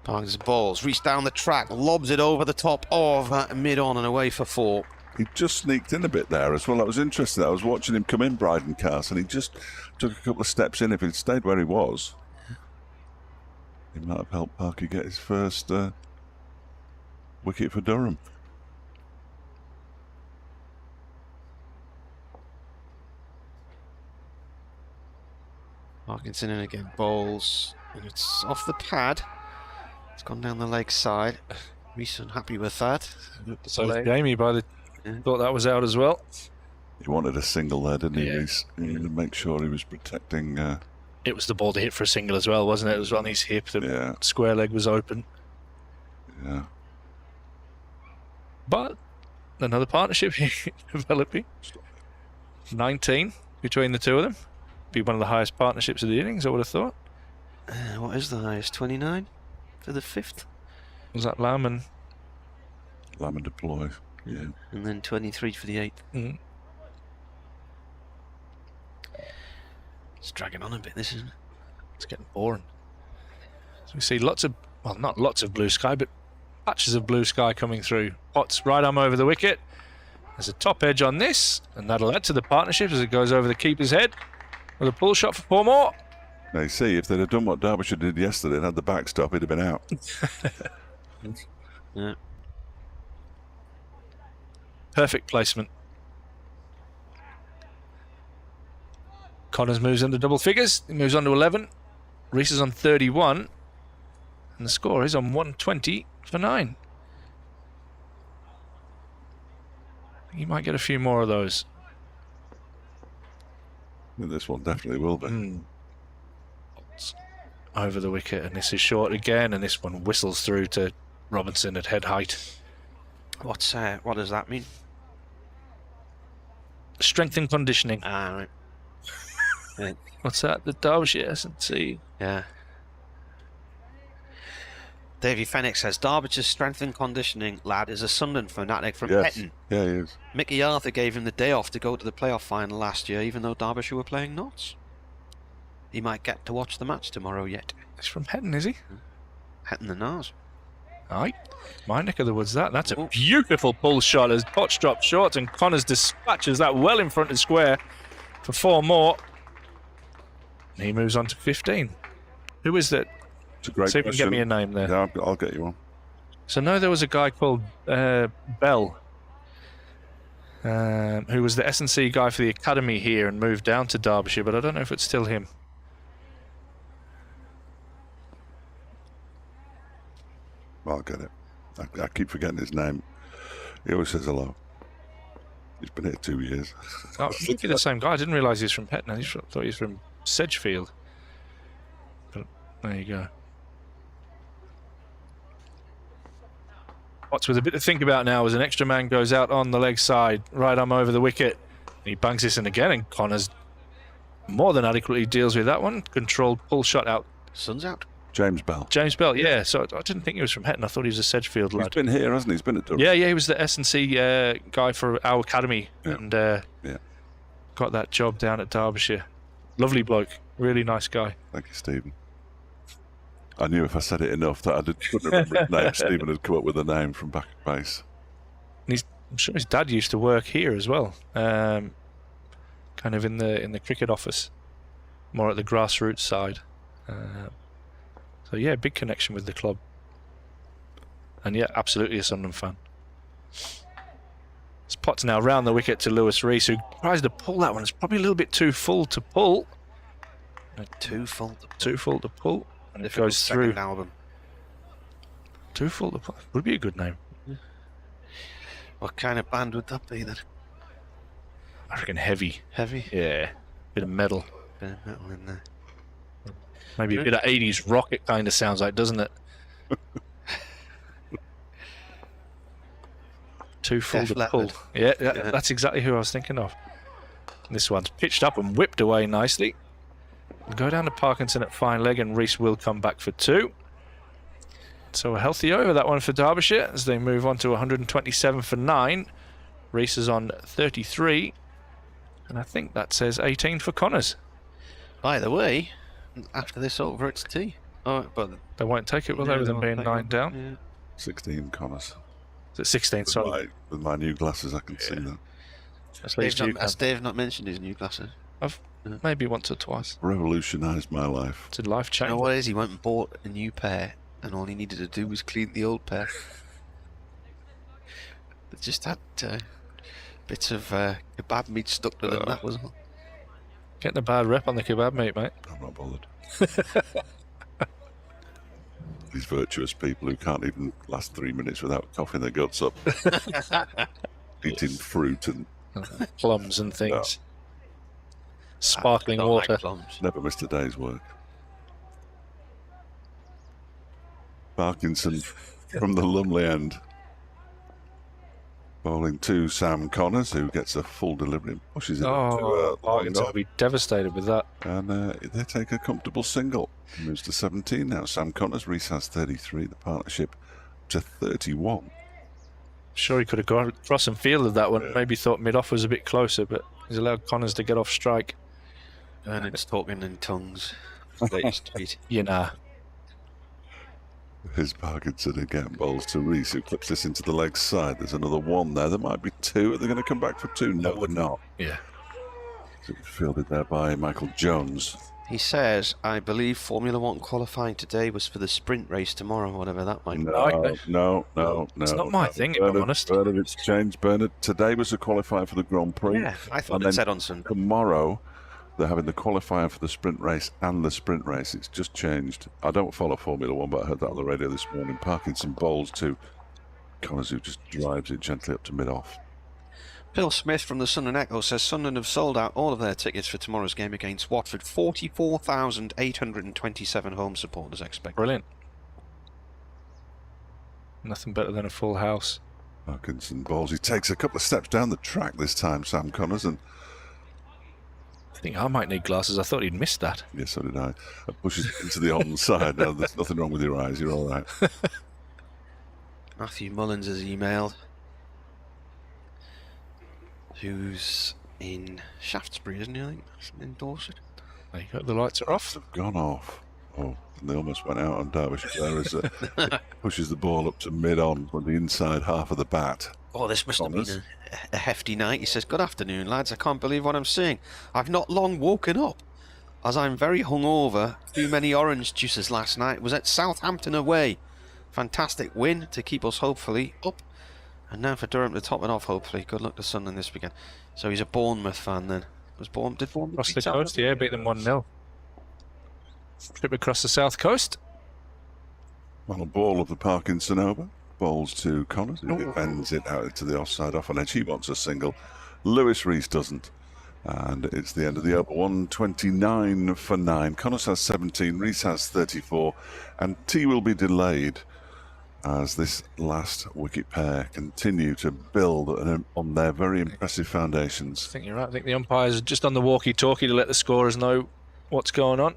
Parkinson balls, Reese down the track, lobs it over the top of mid-on and away for 4. He just sneaked in a bit there as well. That was interesting. I was watching him come in Bryden Castle, and he just took a couple of steps in. If he'd stayed where he was, he might have helped Parky get his first wicket for Durham. Parkinson in again, bowls, and it's off the pad. It's gone down the leg side. Reese unhappy with that. So Jamie thought that was out as well. He wanted a single there, didn't he, Reese? He wanted to make sure he was protecting... It was the ball to hit for a single as well, wasn't it? It was on his hip. The square leg was open. Yeah. But another partnership developing. 19 between the two of them. Be one of the highest partnerships of the innings, I would have thought. What is the highest? 29 for the 5th? Was that Lamb and deploy? Yeah. And then 23 for the 8th. Mm. It's dragging on a bit, this, isn't it? It's getting boring. So we see lots of, well, not lots of blue sky, but patches of blue sky coming through. Potts right arm over the wicket. There's a top edge on this, and that'll add to the partnership as it goes over the keeper's head with a pull shot for 4 more. Now, you see, if they'd have done what Derbyshire did yesterday and had the backstop, he'd have been out. Yeah. Perfect placement. Connors moves into double figures. He moves on to 11. Reese is on 31. And the score is on 120 for 9. He might get a few more of those. This one definitely will be. Over the wicket, and this is short again, and this one whistles through to Robinson at head height. What does that mean? Strength and conditioning. Ah, right. Yeah. What's that? The Derbyshire S&C. Yeah. Davy Fenwick says Derbyshire's strength and conditioning lad is a Sunderland fanatic from Yes. Hetton. Yeah, he is. Mickey Arthur gave him the day off to go to the playoff final last year, even though Derbyshire were playing Notts. He might get to watch the match tomorrow yet. He's from Hetton, is he? Hetton the Nars. Aye. My neck of the woods, that. That's a beautiful pull shot as Potts drops short and Connors dispatches that well in front of square for 4 more. And he moves on to 15. Who is that? It's a great See if you can get question. me a name there. Yeah, I'll get you one. So no, there was a guy called Bell, who was the S&C guy for the academy here and moved down to Derbyshire, but I don't know if it's still him. I'll get it. I keep forgetting his name. He always says hello. He's been here 2 years. Oh, it might be the same guy. I didn't realise he was from Hetton. I thought he was from Sedgefield. But there you go. What's with a bit to think about now as an extra man goes out on the leg side, right arm over the wicket. He bangs this in again, and Connors more than adequately deals with that one. Controlled pull shot out. Sun's out. James Bell. James Bell, yeah. So I didn't think he was from Hetton. I thought he was a Sedgefield He's lad. been here, hasn't he? He's been at Durham. Yeah, he was the S&C guy for our academy, Yeah. and Yeah. got that job down at Derbyshire. Lovely bloke, really nice guy. Thank you, Stephen. I knew if I said it enough that couldn't remember his name. Stephen had come up with a name from back at base. And I'm sure his dad used to work here as well, kind of in the cricket office, more at the grassroots side. So yeah, big connection with the club. And yeah, absolutely a Sunderland fan. This Potts now round the wicket to Lewis Rees, who tries to pull that one. It's probably a little bit too full to pull. Too full. Too full to pull. And it Difficult goes through. second album. Too full to pull. Would be a good name. What kind of band would that be then? I reckon heavy. Heavy? Yeah. Bit of metal. Bit of metal in there. Maybe a bit of 80s rock, it kind of sounds like, doesn't it? Too full Def to Leppard. pull. Yeah, Yeah. that's exactly who I was thinking of. This one's pitched up and whipped away nicely. We'll go down to Parkinson at fine leg, and Rees will come back for 2. So a healthy over that one for Derbyshire as they move on to 127 for 9. Rees is on 33. And I think that says 18 for Connors. By the way, after this over, it's tea. Oh, but They won't take it, will they, with them being 9 down? Yeah. 16 Connors. Is it 16? Sorry. With my new glasses, I can see that. That's least you can. Has Dave not mentioned his new glasses? I've maybe once or twice. Revolutionised my life. It's a life You know change. what it is? He went and bought a new pair, and all he needed to do was clean the old pair. They just had bits of kebab meat stuck to them, that was all. Getting a bad rep on the kebab meat, mate. I'm not bothered. These virtuous people who can't even last 3 minutes without coughing their guts up. Eating fruit and Plums and things. Sparkling Don't water. like plums. never missed a day's work. Parkinson from the Lumley end. Bowling to Sam Connors, who gets a full delivery and pushes it Oh, to Parkinson will be devastated with that. and they take a comfortable single. Moves to 17 now. Sam Connors, Rees has 33. The partnership to 31. Sure, he could have gone across and fielded that one. Maybe thought mid-off was a bit closer, but he's allowed Connors to get off strike. And it's talking in tongues. Latest tweet. You know. Here's Parkinson again, bowls to Rees, who clips this into the leg side. There's another 1 there. There might be 2. Are they going to come back for 2? No, we're not. Yeah. Fielded there by Michael Jones. He says, I believe Formula One qualifying today was for the sprint race tomorrow, whatever that might be. No. It's not my thing, if I'm honest. Bernard, it's changed, Bernard. Today was the qualifier for the Grand Prix. Yeah, I thought And it then said on Sunday. tomorrow, they're having the qualifier for the sprint race and the sprint race. It's just changed. I don't follow Formula One, but I heard that on the radio this morning. Parkinson bowls to Connors, who just drives it gently up to mid-off. Bill Smith from the Sunderland Echo says Sunderland have sold out all of their tickets for tomorrow's game against Watford. 44,827 home supporters expected. Brilliant. Nothing better than a full house. Parkinson bowls. He takes a couple of steps down the track this time, Sam Connors, and I think I might need glasses. I thought he'd missed that. yes, so did I. Pushes it into the onside. No, there's nothing wrong with your eyes. You're all right. Matthew Mullins has emailed. Who's in Shaftesbury, isn't he? I think in Dorset. There you go. The lights are off. They've gone off. Oh, and they almost went out on Derbyshire there as it pushes the ball up to mid-on on the inside half of the bat. Oh, this must Connors. have been a hefty night. He says, good afternoon, lads. I can't believe what I'm seeing. I've not long woken up, as I'm very hungover. Too many orange juices last night. Was at Southampton away. Fantastic win to keep us hopefully up. And now for Durham to top it off, hopefully. Good luck to Sunderland this weekend. So he's a Bournemouth fan then. Did Bournemouth Across beat the Southampton? coast, yeah, beat them 1-0. Trip across the south coast. Well, a ball of the Parkinson over. Bowls to Connors. He bends it out into the offside off on edge. He wants a single. Lewis Rees doesn't. And it's the end of the over. 129 for 9. Connors has 17. Rees has 34. And tea will be delayed as this last wicket pair continue to build on their very impressive I foundations. think you're right. I think the umpires are just on the walkie-talkie to let the scorers know what's going on.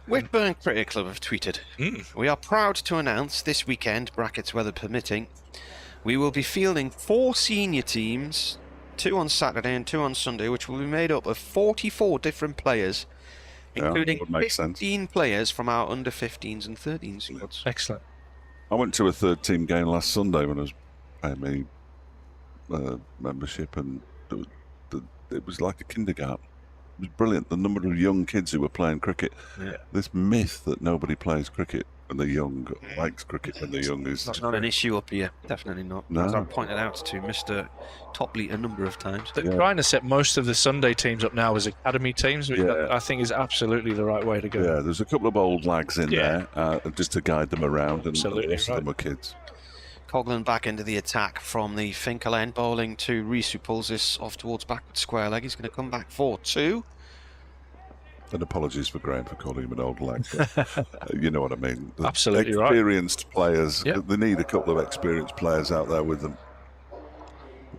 Whitburn Cricket Club have tweeted, we are proud to announce this weekend, brackets weather permitting, we will be fielding 4 senior teams, 2 on Saturday and 2 on Sunday, which will be made up of 44 different players, including would make sense. 15 players from our under 15s and 13s squads. Excellent. I went to a third team game last Sunday when I was paying my membership, and it was like a kindergarten. It was brilliant. The number of young kids who were playing cricket. Yeah. This myth that nobody plays cricket when they're young, likes cricket when they're young, is That's not an issue up here, definitely not. No. As I pointed out to Mr. Topley a number of times. They're trying to set most of the Sunday teams up now as academy teams, which Yeah. I think is absolutely the right way to go. Yeah, there's a couple of old lags in Yeah. there just to guide them around, and Absolutely the rest of right. them are kids. Coghlan back into the attack from the Finkel end, bowling to Rees, who pulls this off towards backward square leg. He's going to come back 4-2. And apologies for Graham for calling him an old lag. But, you know what I mean. The Absolutely right. experienced players. Yep. They need a couple of experienced players out there with them.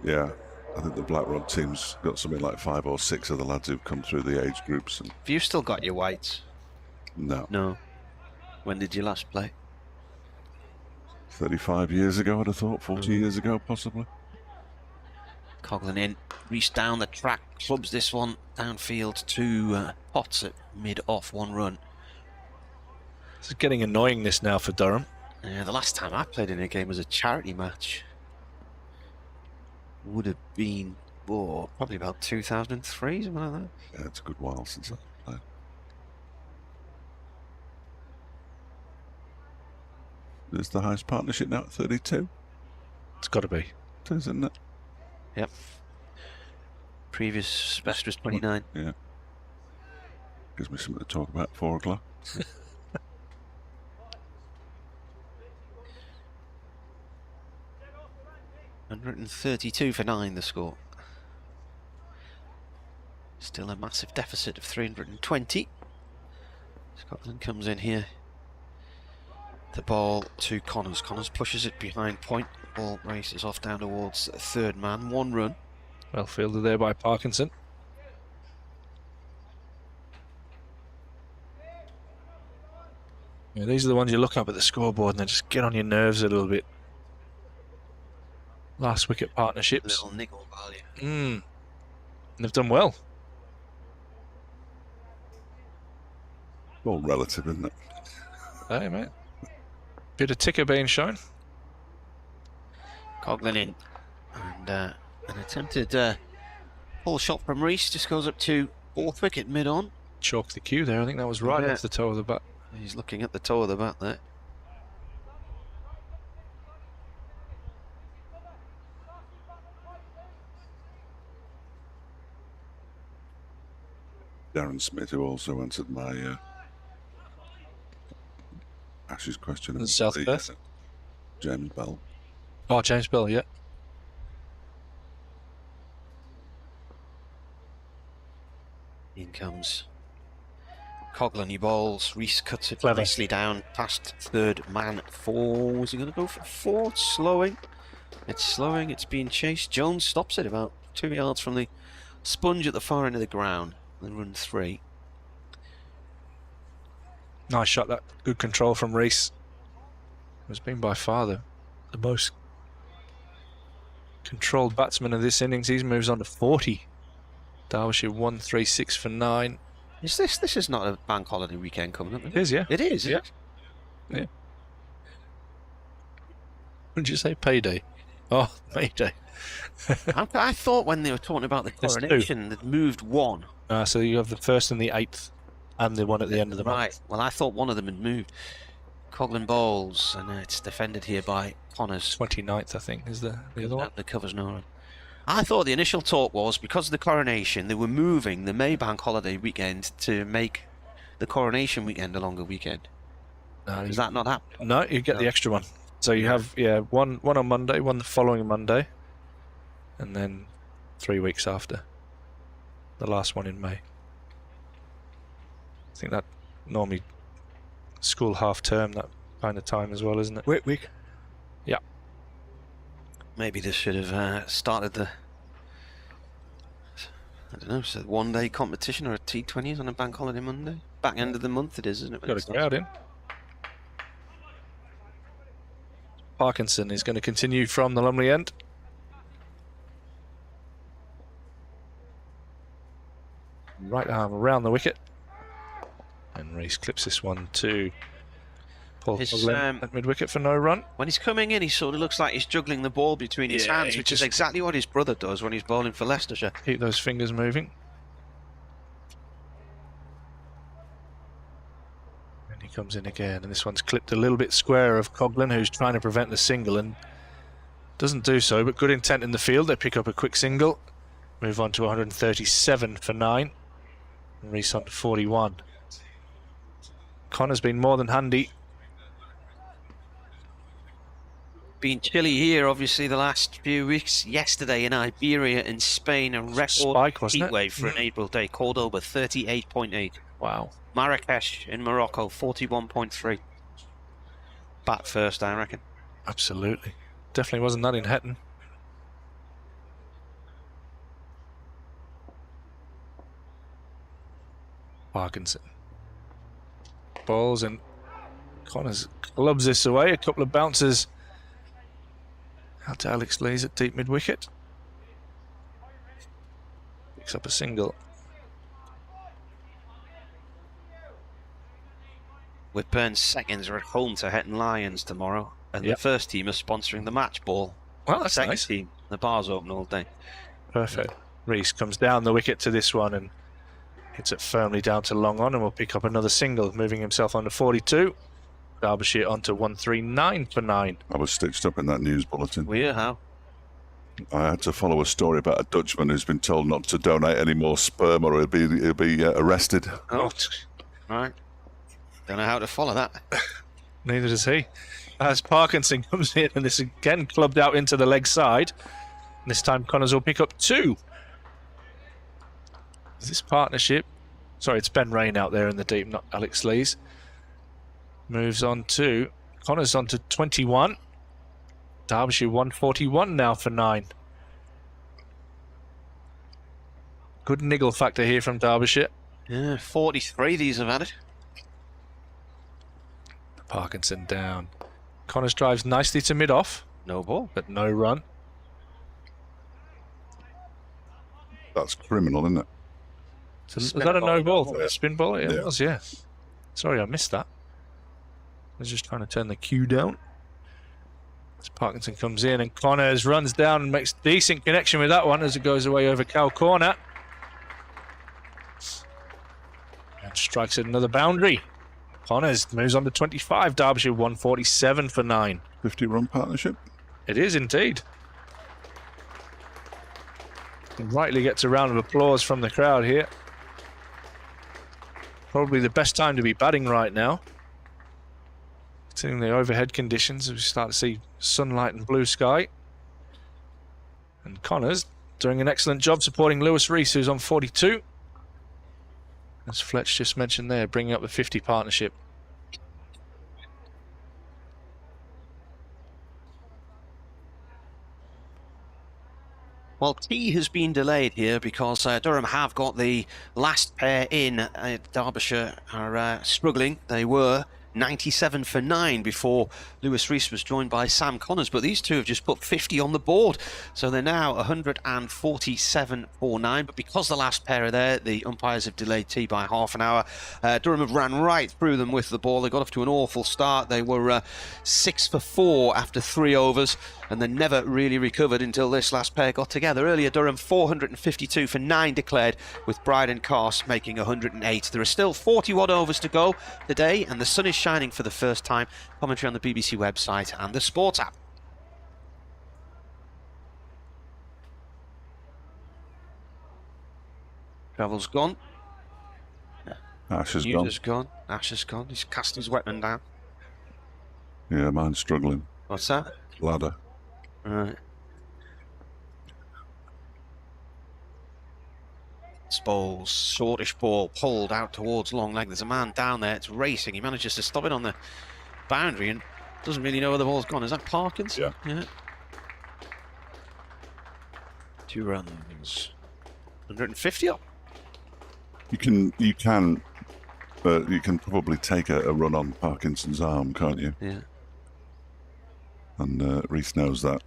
Yeah, I think the Black Rod team's got something like 5 or 6 of the lads who've come through the age groups. And Have you still got your whites? no, No. When did you last play? 35 years ago, I'd have thought. 40 years ago, possibly. Coghlan in, Rees down the track, clubs this one downfield to Potts at mid-off, 1 run. This is getting annoying this now for Durham. The last time I played in a game was a charity match. Would have been, probably about 2003, something like that. Yeah, it's a good while since I played. Is the highest partnership now at 32? It's got to be. It is, isn't it? Yep. Previous best was 29. Yeah. Gives me something to talk about at 4 o'clock. 132 for 9, the score. Still a massive deficit of 320. Scotland comes in here. The ball to Connors. Connors pushes it behind point. Ball races off down towards third man. 1 run. Well fielded there by Parkinson. Yeah, these are the ones you look up at the scoreboard and they just get on your nerves a little bit. Last wicket partnerships. Little niggle value. And they've done well. All relative, isn't it? Hey, mate. Bit of ticker being shown. Coghlan in. And an attempted pull shot from Rees just goes up to Fourth wicket mid-on. Chalk the cue there. I think that was right Yeah. off the toe of the bat. He's looking at the toe of the bat there. Darren Smith, who also answered my Ash's question. And South Perth. James Bell. Oh, James Bell, yeah. In comes Coghlan, he bowls. Reese cuts it Clever. nicely down past third man. 4. Is he going to go for 4? It's slowing. It's slowing. It's being chased. Jones stops it about 2 yards from the sponge at the far end of the ground. Then run 3. Nice shot, that. Good control from Reese. Has been by far the most controlled batsman of this innings. He moves on to 40. Derbyshire 136 for 9. Is this is not a bank holiday weekend coming up? It is, yeah. It is, Yeah. Yeah. What did you say? Payday? Oh, Mayday. I thought when they were talking about the There's 2. coronation, they'd moved 1. So you have the 1st and the 8th, and the one at the end of the month. Right. Well, I thought one of them had moved. Coghlan bowls, and it's defended here by Connors. 29th, I think, is the other one. The covers no run. I thought the initial talk was because of the coronation, they were moving the May bank holiday weekend to make the coronation weekend a longer weekend. No, Does that not happen? No, you get the extra one. So you have, one on Monday, one the following Monday, and then 3 weeks after. The last one in May. I think that normally school half term, that kind of time as well, isn't it? Week. Yeah. Maybe this should have started the, I don't know, so one-day competition or a T20s on a bank holiday Monday. Back end of the month it is, isn't it? Got a crowd in. Parkinson is going to continue from the Lumley end. Right arm around the wicket. And Reese clips this one to Paul Coghlan at mid-wicket for no run. When he's coming in, he sort of looks like he's juggling the ball between his hands, which is exactly what his brother does when he's bowling for Leicestershire. Keep those fingers moving. And he comes in again, and this one's clipped a little bit square of Coghlan, who's trying to prevent the single and doesn't do so, but good intent in the field. They pick up a quick single, move on to 137 for 9, and Reese on to 41. Connor's been more than handy. Been chilly here, obviously, the last few weeks. Yesterday in Iberia and Spain, a record Spike, wasn't it? heat wave for an April day. Cordoba, 38.8. Wow. Marrakesh in Morocco, 41.3. Bat first, I reckon. Absolutely. Definitely wasn't that in Hetton. Parkinson. Balls, and Connors clubs this away. A couple of bounces out to Alex Lees at deep mid-wicket. Picks up a single. Whitburn's seconds are at home to Hetton Lions tomorrow, and the first team is sponsoring the match ball. Well, that's second nice. team, the bar's open all day. Perfect. Reese comes down the wicket to this one and hits it firmly down to long on, and will pick up another single, moving himself on to 42. Derbyshire on to 139 for 9. I was stitched up in that news bulletin. Weird, how? I had to follow a story about a Dutchman who's been told not to donate any more sperm or he'll be arrested. Oh, right. Don't know how to follow that. Neither does he. As Parkinson comes in, and this again clubbed out into the leg side. And this time Connors will pick up 2. This partnership, sorry, it's Ben Rain out there in the deep, not Alex Lees. Moves on to Connors on to 21. Derbyshire 141 now for 9. Good niggle factor here from Derbyshire. Yeah, 43 these have had it. Parkinson down. Connors drives nicely to mid-off, No ball. but no run. That's criminal, isn't it? Was that a no ball? Yeah. Spin ball? It Yeah. was, yeah. Sorry, I missed that. I was just trying to turn the cue down. As Parkinson comes in, and Connors runs down and makes decent connection with that one as it goes away over cow corner. And strikes at another boundary. Connors moves on to 25. Derbyshire 147 for 9. 50-run partnership. It is indeed. And rightly gets a round of applause from the crowd here. Probably the best time to be batting right now. Considering the overhead conditions, we start to see sunlight and blue sky. And Connors doing an excellent job supporting Lewis Rees, who's on 42. As Fletch just mentioned there, bringing up the 50 partnership. Well, tea has been delayed here because Durham have got the last pair in. Derbyshire are struggling. They were 97 for 9 before Lewis Rees was joined by Sam Connors, but these two have just put 50 on the board, so they're now 147 for 9. But because the last pair are there, the umpires have delayed tea by half an hour. Durham have ran right through them with the ball. They got off to an awful start. They were 6 for 4 after 3 overs, and they never really recovered until this last pair got together. Earlier, Durham 452 for 9 declared, with Bryden Carse making 108. There are still 41 overs to go today, and the sun is shining for the first time. Commentary on the BBC website and the Sports app. Travel's gone. Ash has News has gone. Ash has gone. He's cast his weapon down. Yeah, mine's struggling. What's that? Ladder. Right. Bowls, shortish ball pulled out towards long leg. There's a man down there. It's racing. He manages to stop it on the boundary and doesn't really know where the ball's gone. Is that Parkins? Yeah. 2 runs. 150 up. You can probably take a run on Parkinson's arm, can't you? Yeah. And Rees knows that.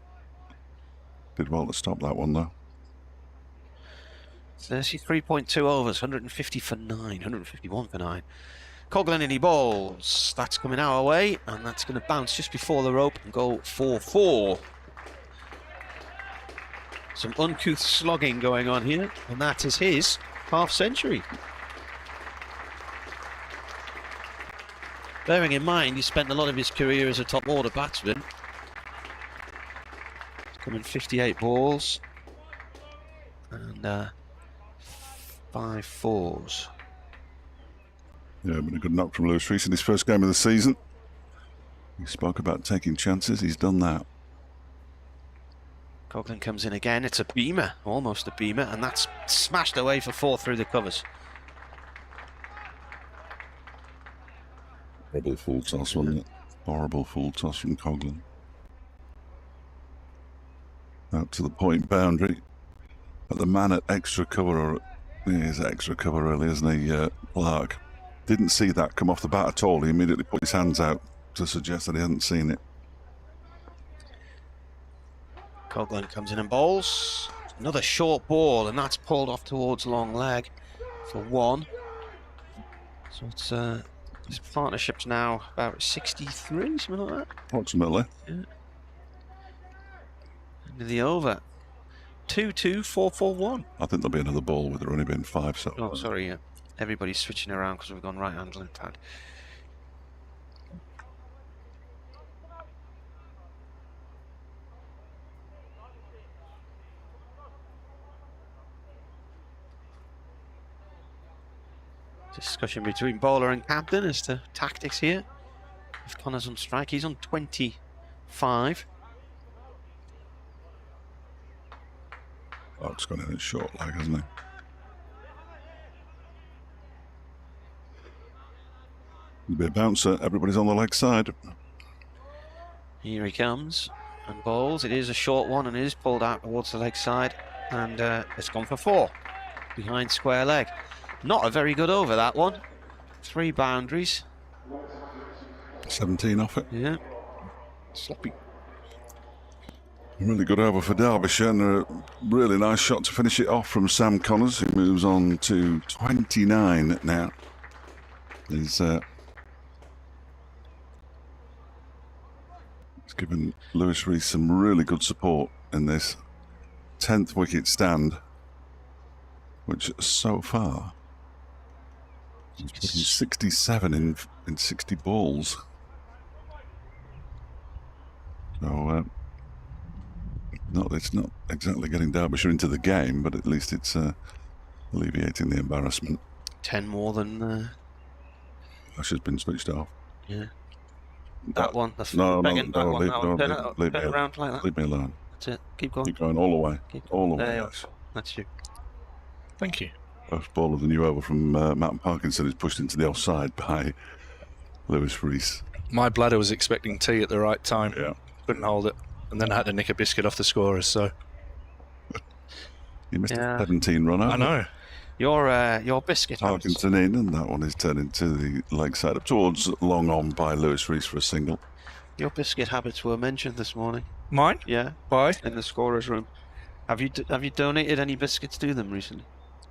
Did well to stop that one, though. 33.2 overs, 150 for 9, 151 for 9. Coghlan in he bowls. That's coming our way, and that's going to bounce just before the rope and go 4-4. Some uncouth slogging going on here, and that is his half-century. Bearing in mind, he spent a lot of his career as a top-order batsman. Coming 58 balls. And 5 fours. Yeah, been a good knock from Lewis Rees in his first game of the season. He spoke about taking chances. He's done that. Coghlan comes in again. It's a beamer, almost a beamer, and that's smashed away for 4 through the covers. Horrible full toss, wasn't it? Horrible full toss from Coghlan. Out to the point boundary. But the man at extra cover, or he is extra cover really, isn't he, Clark? Didn't see that come off the bat at all. He immediately put his hands out to suggest that he hadn't seen it. Coghlan comes in and bowls. Another short ball, and that's pulled off towards long leg for 1. So it's this partnership's now about 63, something like that. Approximately. Yeah. End of the over. 2-2, 4-4-1. I think there'll be another ball with there only been 5 so far. Oh, sorry, yeah. Everybody's switching around because we've gone right hand, left hand. Discussion between bowler and captain as to tactics here. If Connor's on strike, he's on 25. Clark's gone in at short leg, hasn't he? There'll be a bouncer. Everybody's on the leg side. Here he comes and bowls. It is a short one and it is pulled out towards the leg side, and it's gone for 4 behind square leg. Not a very good over, that one. 3 boundaries. 17 off it. Yeah. Sloppy. Really good over for Derbyshire, and a really nice shot to finish it off from Sam Connors, who moves on to 29 now. He's given Lewis Rees some really good support in this 10th wicket stand, which so far He's putting 67 in 60 balls. So, it's not exactly getting Derbyshire into the game, but at least it's alleviating the embarrassment. 10 more than... Ash has been switched off. Yeah. That one. That's No, begging, that one, leave turn it around like that. Leave me alone. That's it. Keep going. Keep going all the way. All the way. There you Ash. are. That's you. Thank you. First ball of the new over from Matt Parkinson is pushed into the offside by Lewis Rees. My bladder was expecting tea at the right time. Yeah. Couldn't hold it. And then I had to nick a biscuit off the scorers, so... You missed a 17 run over. I know. Your biscuit. Parkinson in, and that one is turned into the leg side up towards long on by Lewis Rees for a single. Your biscuit habits were mentioned this morning. Mine? Yeah. Why? In the scorer's room. Have you donated any biscuits to them recently?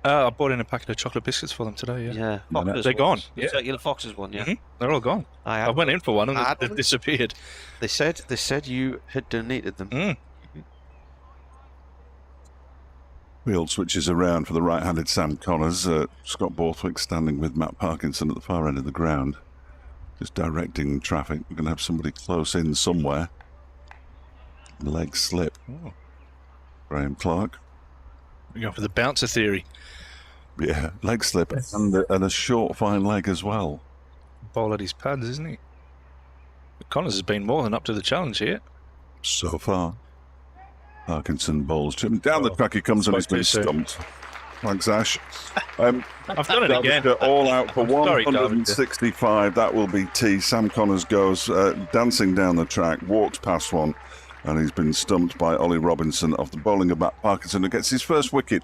I bought in a packet of chocolate biscuits for them today, yeah. Yeah. No, Fox's they're gone. ones. Yeah. Circular Fox's one, yeah. They're all gone. I went in for one and they've disappeared. They said you had donated them. Field switches around for the right-handed Sam Connors. Scott Borthwick standing with Matt Parkinson at the far end of the ground, just directing traffic. We're going to have somebody close in somewhere. Leg slip. Oh. Graham Clark. We're going for the bouncer theory. Yeah, leg slip and a short fine leg as well. Ball at his pads, isn't he? Connors has been more than up to the challenge here. So far. Parkinson bowls Jim down the track he comes and he's been stumped. Thanks, Ash. I've done it again. All out for Sorry, 165. That will be T. Sam Connors goes dancing down the track, walks past one, and he's been stumped by Ollie Robinson of the bowling of Matt Parkinson, who gets his first wicket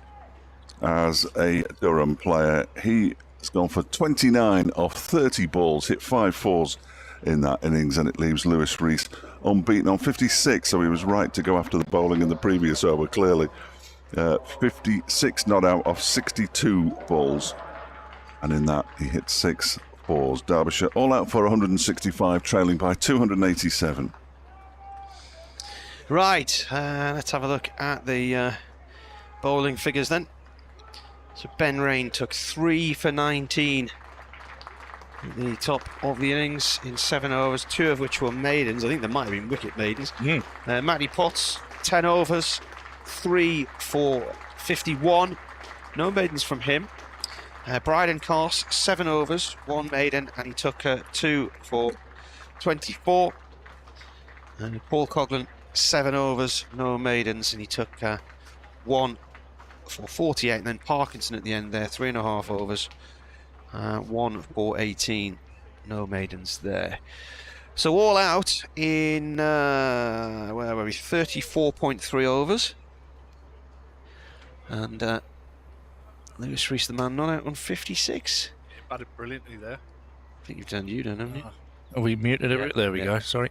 as a Durham player. He has gone for 29 off 30 balls, hit 5 fours in that innings, and it leaves Lewis Rees unbeaten on 56, so he was right to go after the bowling in the previous over, clearly. 56 not out off 62 balls, and in that he hit 6 fours. Derbyshire all out for 165, trailing by 287. Right, let's have a look at the bowling figures then. So Ben Rain took 3 for 19 at the top of the innings in 7 overs, 2 of which were maidens. I think there might have been wicket maidens. Matty Potts, 10 overs, 3 for 51. No maidens from him. Bryden Carse, 7 overs, 1 maiden, and he took 2 for 24. And Paul Coughlin, 7 overs, no maidens, and he took 1 for 48. And then Parkinson at the end there, 3.5 overs, 1 for 18, no maidens there. So all out in where were we? 34.3 overs, and Lewis Rees, the man, not out on 56. You batted brilliantly there. I think you've done, haven't you? Oh, we muted it. There we go. Sorry.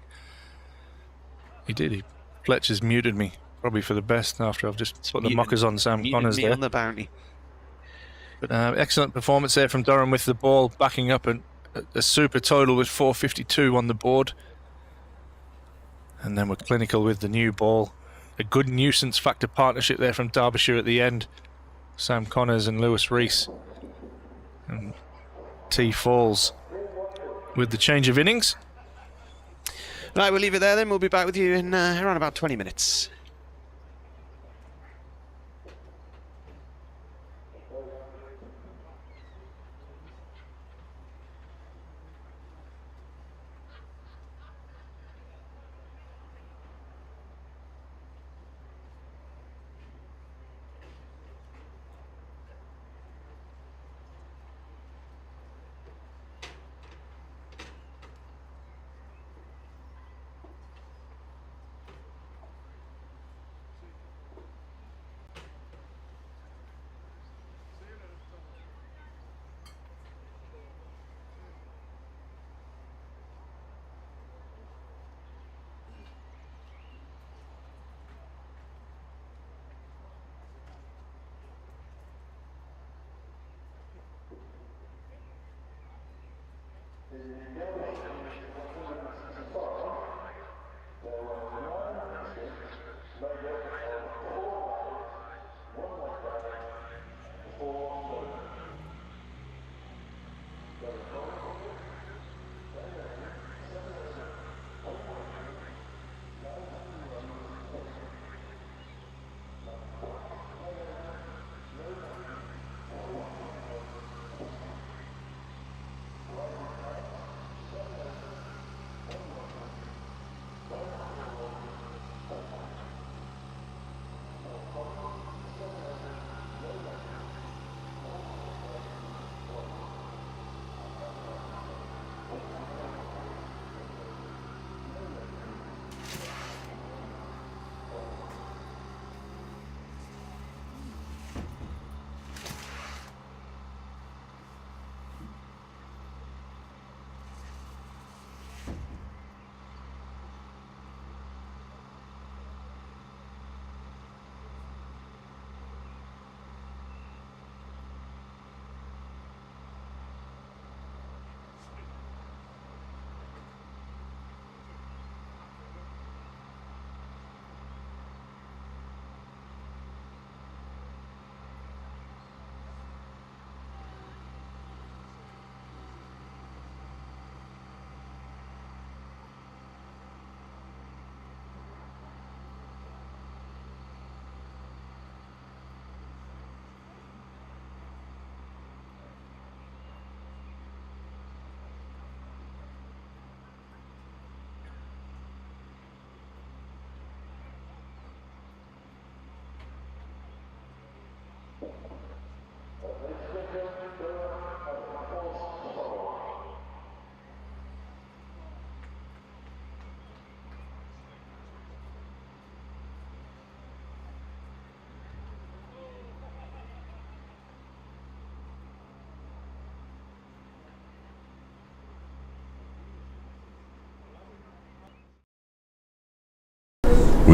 He did. Fletcher's muted me, probably for the best after I've just put the mockers on Sam Connors there. On the bounty. Excellent performance there from Durham with the ball backing up, and a super total with 452 on the board. And then we're clinical with the new ball. A good nuisance factor partnership there from Derbyshire at the end. Sam Connors and Lewis Rees. And T falls with the change of innings. Right, we'll leave it there then. We'll be back with you in around about 20 minutes.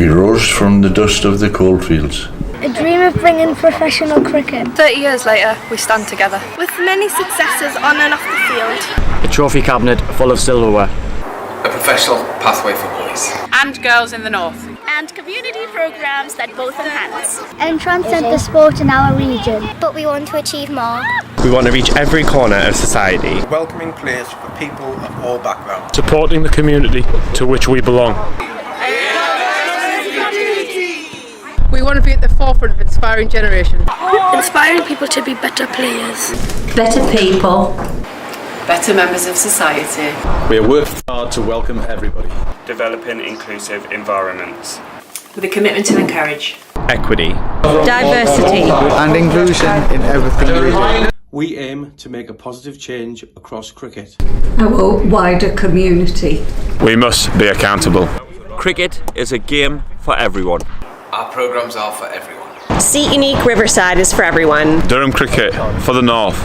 We rose from the dust of the coalfields. A dream of bringing professional cricket. 30 years later, we stand together. With many successes on and off the field. A trophy cabinet full of silverware. A professional pathway for boys. And girls in the north. And community programmes that both enhance. And transcend the sport in our region. But we want to achieve more. We want to reach every corner of society. Welcoming players for people of all backgrounds. Supporting the community to which we belong. We want to be at the forefront of inspiring generation. Inspiring people to be better players. Better people. Better members of society. We are working hard to welcome everybody. Developing inclusive environments. With a commitment to encourage equity, diversity, and inclusion in everything we do. We aim to make a positive change across cricket. Our wider community. We must be accountable. Cricket is a game for everyone. Our programmes are for everyone. Seat Unique Riverside is for everyone. Durham Cricket for the North,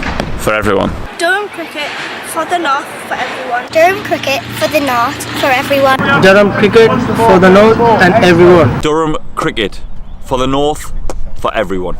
for everyone. Durham Cricket for the North, for everyone. Durham Cricket for the North, for everyone. Durham Cricket for the North and everyone. Durham Cricket for the North, for everyone.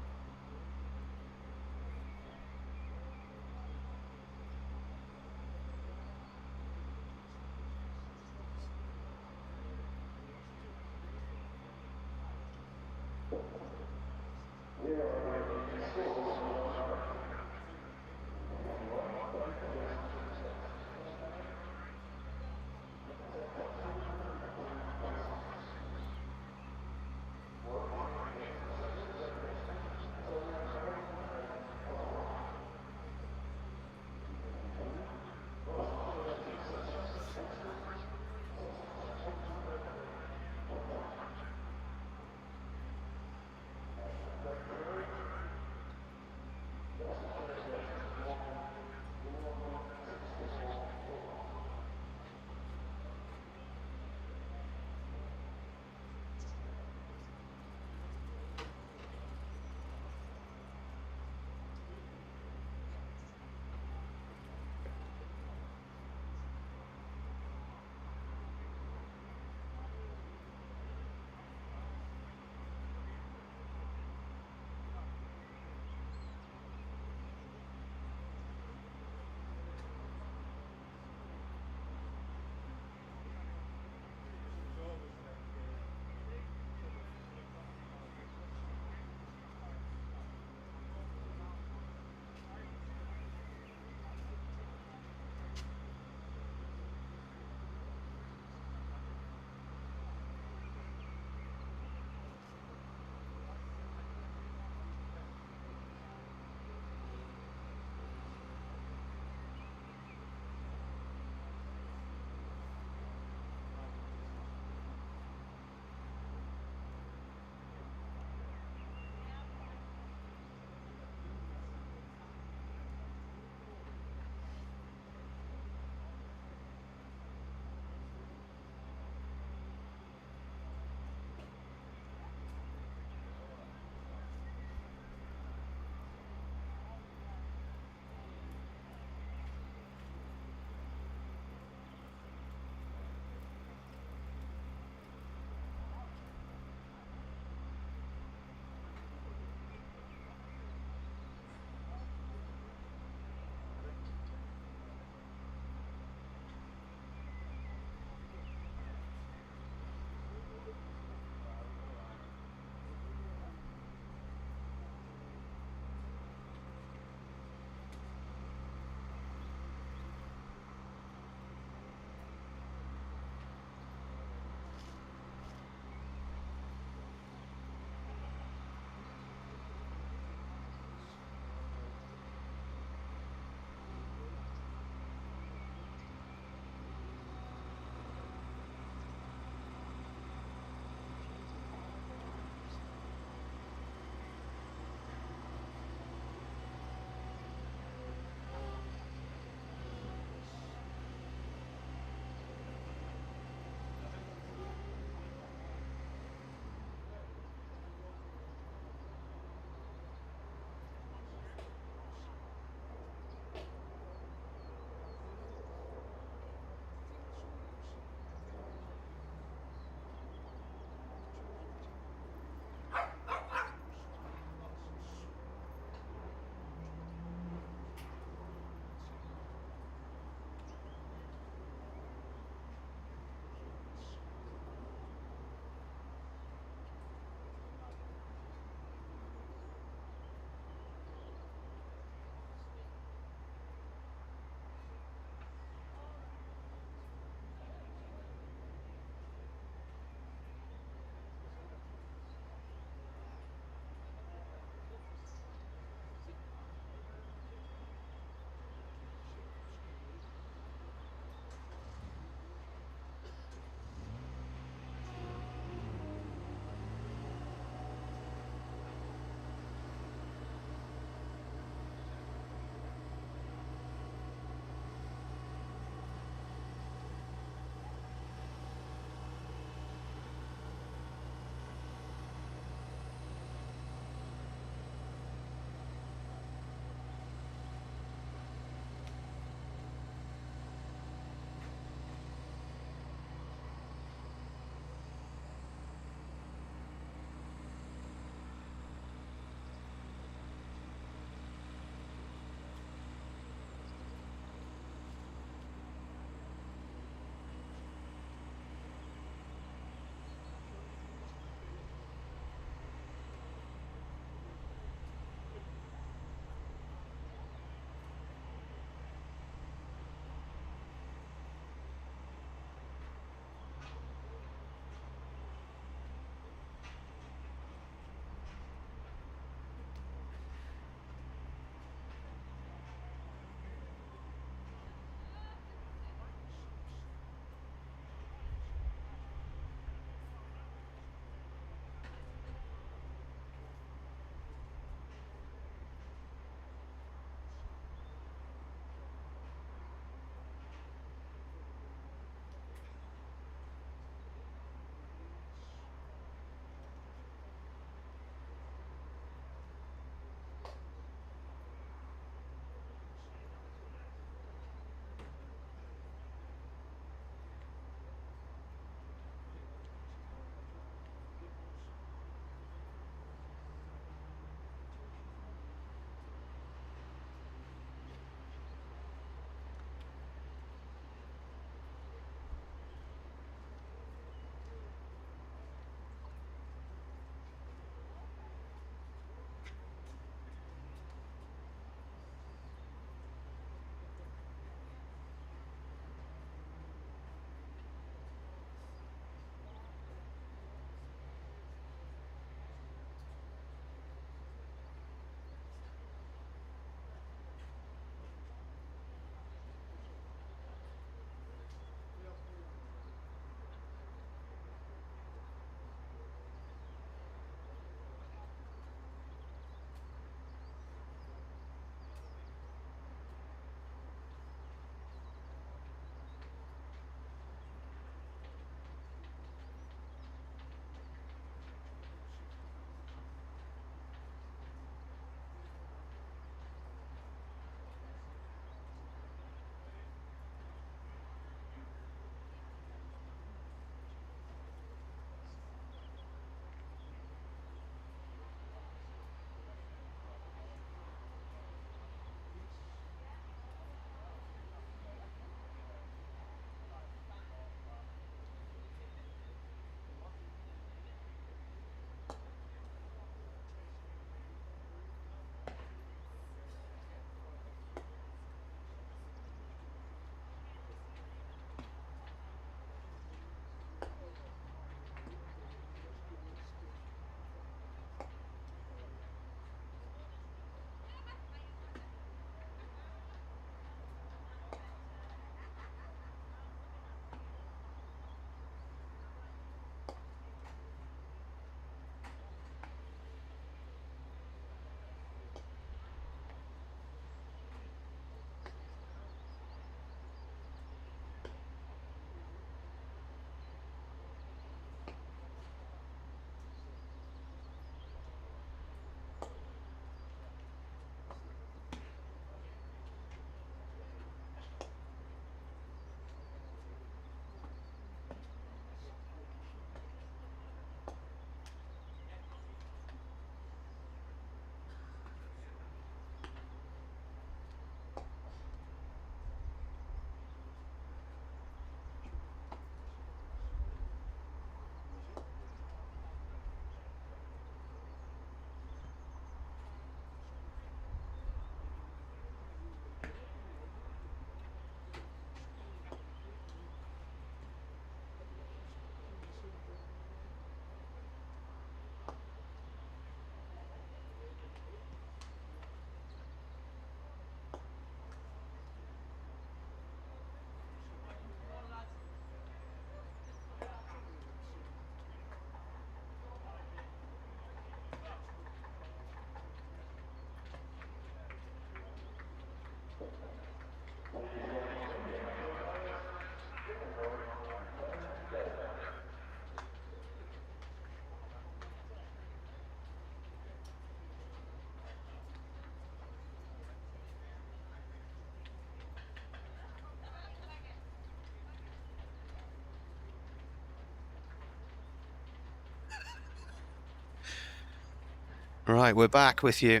Right, we're back with you.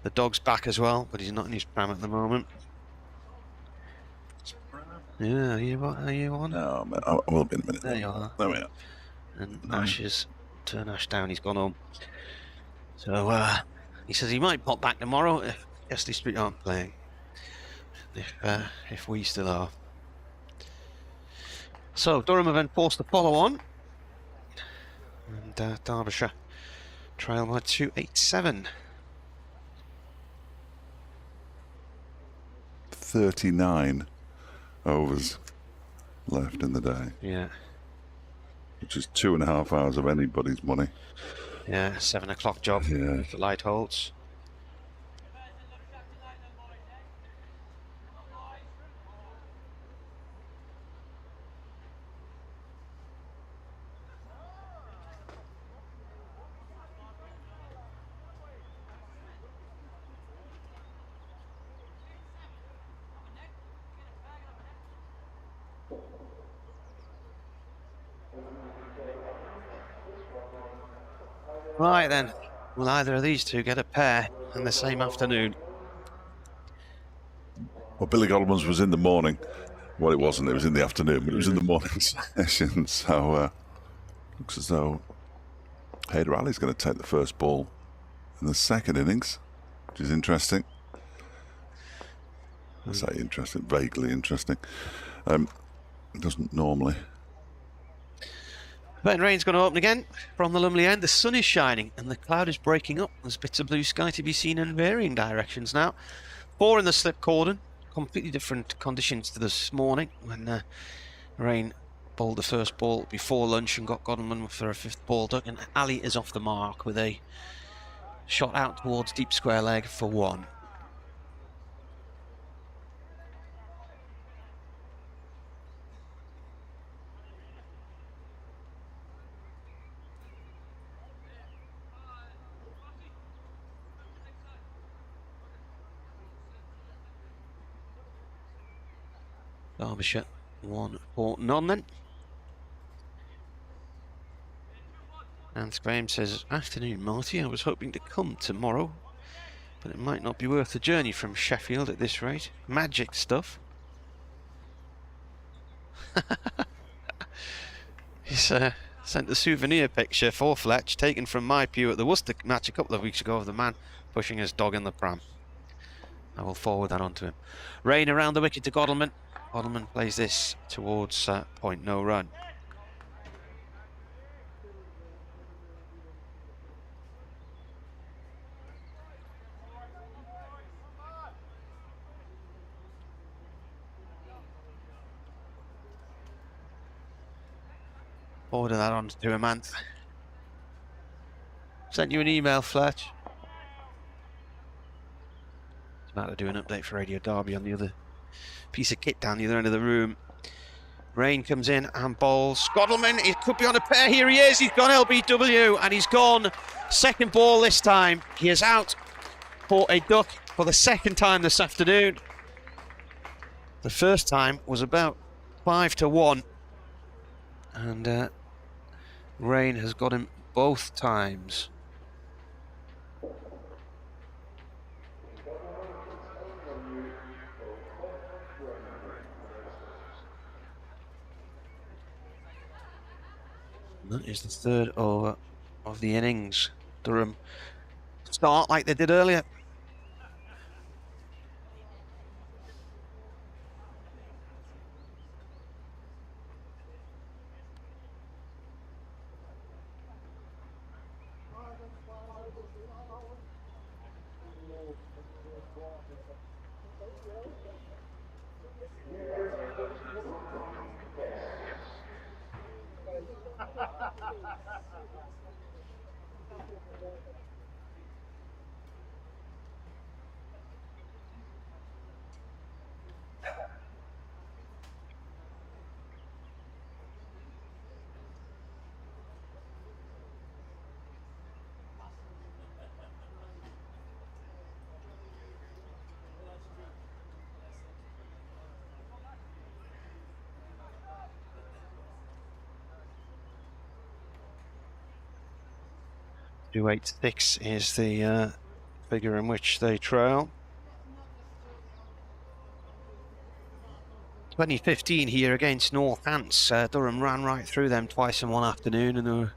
The dog's back as well, but he's not in his pram at the moment. Yeah, are you on? No, I will be in a minute. There you are. There we are. And Ash is turn Ash down. He's gone home. So he says he might pop back tomorrow if Esley Street aren't playing. If we still are. So Durham have enforced the follow on, and Derbyshire trail by 287. 39 overs left in the day. Yeah. Which is 2.5 hours of anybody's money. Yeah, 7 o'clock job. Yeah. The light holds. Right then, will either of these two get a pair in the same afternoon? Well, Billy Godalmans was in the morning. Well, it wasn't. It was in the afternoon, but it was in the morning session. So, looks as though Hayder Ali's going to take the first ball in the second innings, which is interesting. I say interesting, vaguely interesting. It doesn't normally. But rain's going to open again from the Lumley end. The sun is shining and the cloud is breaking up. There's bits of blue sky to be seen in varying directions now. 4 in the slip cordon. Completely different conditions to this morning when Rain bowled the first ball before lunch and got Godalman for a 5th ball duck. And Ali is off the mark with a shot out towards deep square leg for 1. Derbyshire 1 for none then. And Graham says, afternoon Marty, I was hoping to come tomorrow, but it might not be worth the journey from Sheffield at this rate. Magic stuff. He's sent a souvenir picture for Fletch, taken from my pew at the Worcester match a couple of weeks ago of the man pushing his dog in the pram. I will forward that on to him. Rain around the wicket to Godalman. Godalman plays this towards point no run. Forwarding that on to Amant. Sent you an email, Fletch. It's about to do an update for Radio Derby on the other piece of kit down the other end of the room. Rain comes in and bowls. Godalman, he could be on a pair. Here he is. He's gone LBW and he's gone. Second ball this time. He is out for a duck for the second time this afternoon. The first time was about 5-1. And Rain has got him both times. That is the 3rd over of the innings. Durham start like they did earlier. 286 is the figure in which they trail. 2015 here against Northants. Durham ran right through them twice in one afternoon, and there were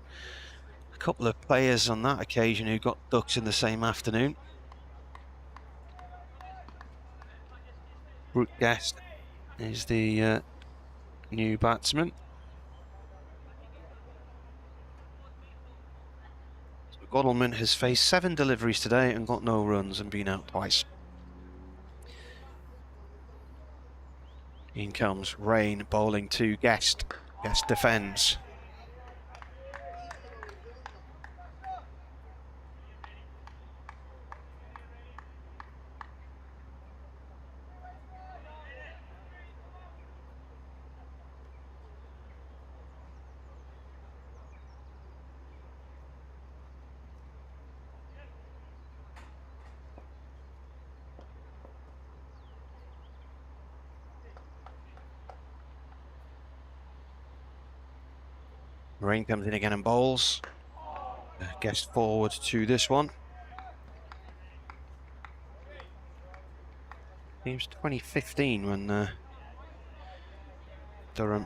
a couple of players on that occasion who got ducks in the same afternoon. Brooke Guest is the new batsman. So Godalming has faced 7 deliveries today and got no runs and been out twice. In comes Rain bowling to Guest. Guest defends. Rain comes in again and bowls. Guest forward to this one. It was 2015 when Durham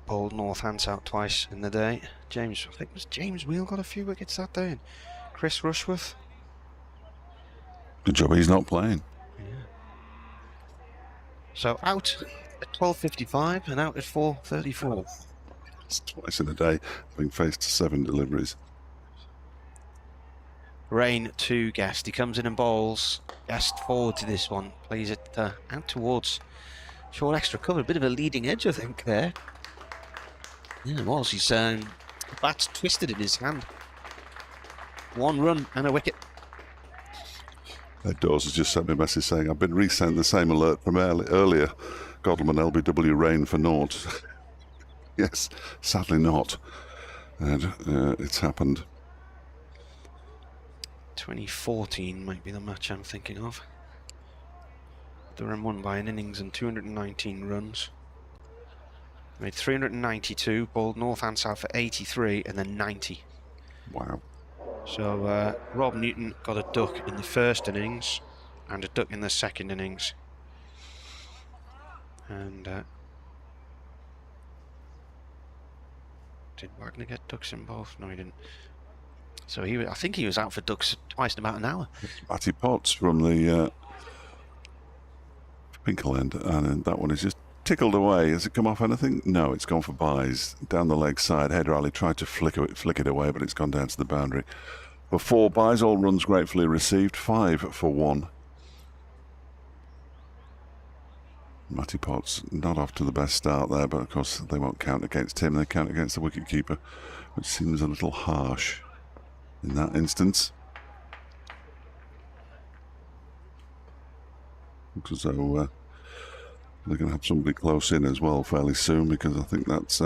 bowled Northants out twice in the day. I think it was James Wheel got a few wickets that day, and Chris Rushworth. Good job he's not playing. Yeah. So out at 12:55 and out at 4:34. Twice in a day, having faced 7 deliveries. Rain to Guest. He comes in and bowls. Guest forward to this one. Plays it out towards short extra cover. A bit of a leading edge, I think, there. Yeah, it was. His bat's twisted in his hand. 1 run and a wicket. Ed Dawes has just sent me a message saying, I've been resent the same alert from earlier. Godalming LBW Rain for naught. Yes, sadly not. And it's happened. 2014 might be the match I'm thinking of. Durham won by an innings and 219 runs. Made 392, bowled Northants out for 83 and then 90. Wow. So Rob Newton got a duck in the first innings and a duck in the second innings. And did Wagner get ducks in both? No, he didn't. So I think he was out for ducks twice in about an hour. Matty Potts from the Pinkle end, and that one is just tickled away. Has it come off anything? No, it's gone for byes. Down the leg side, Head Rally tried to flick it away, but it's gone down to the boundary. For 4 byes, all runs gratefully received, 5 for 1. Matty Potts not off to the best start there, but of course they won't count against him. They count against the wicketkeeper, which seems a little harsh in that instance. Looks as though they're going to have somebody close in as well fairly soon, because I think that's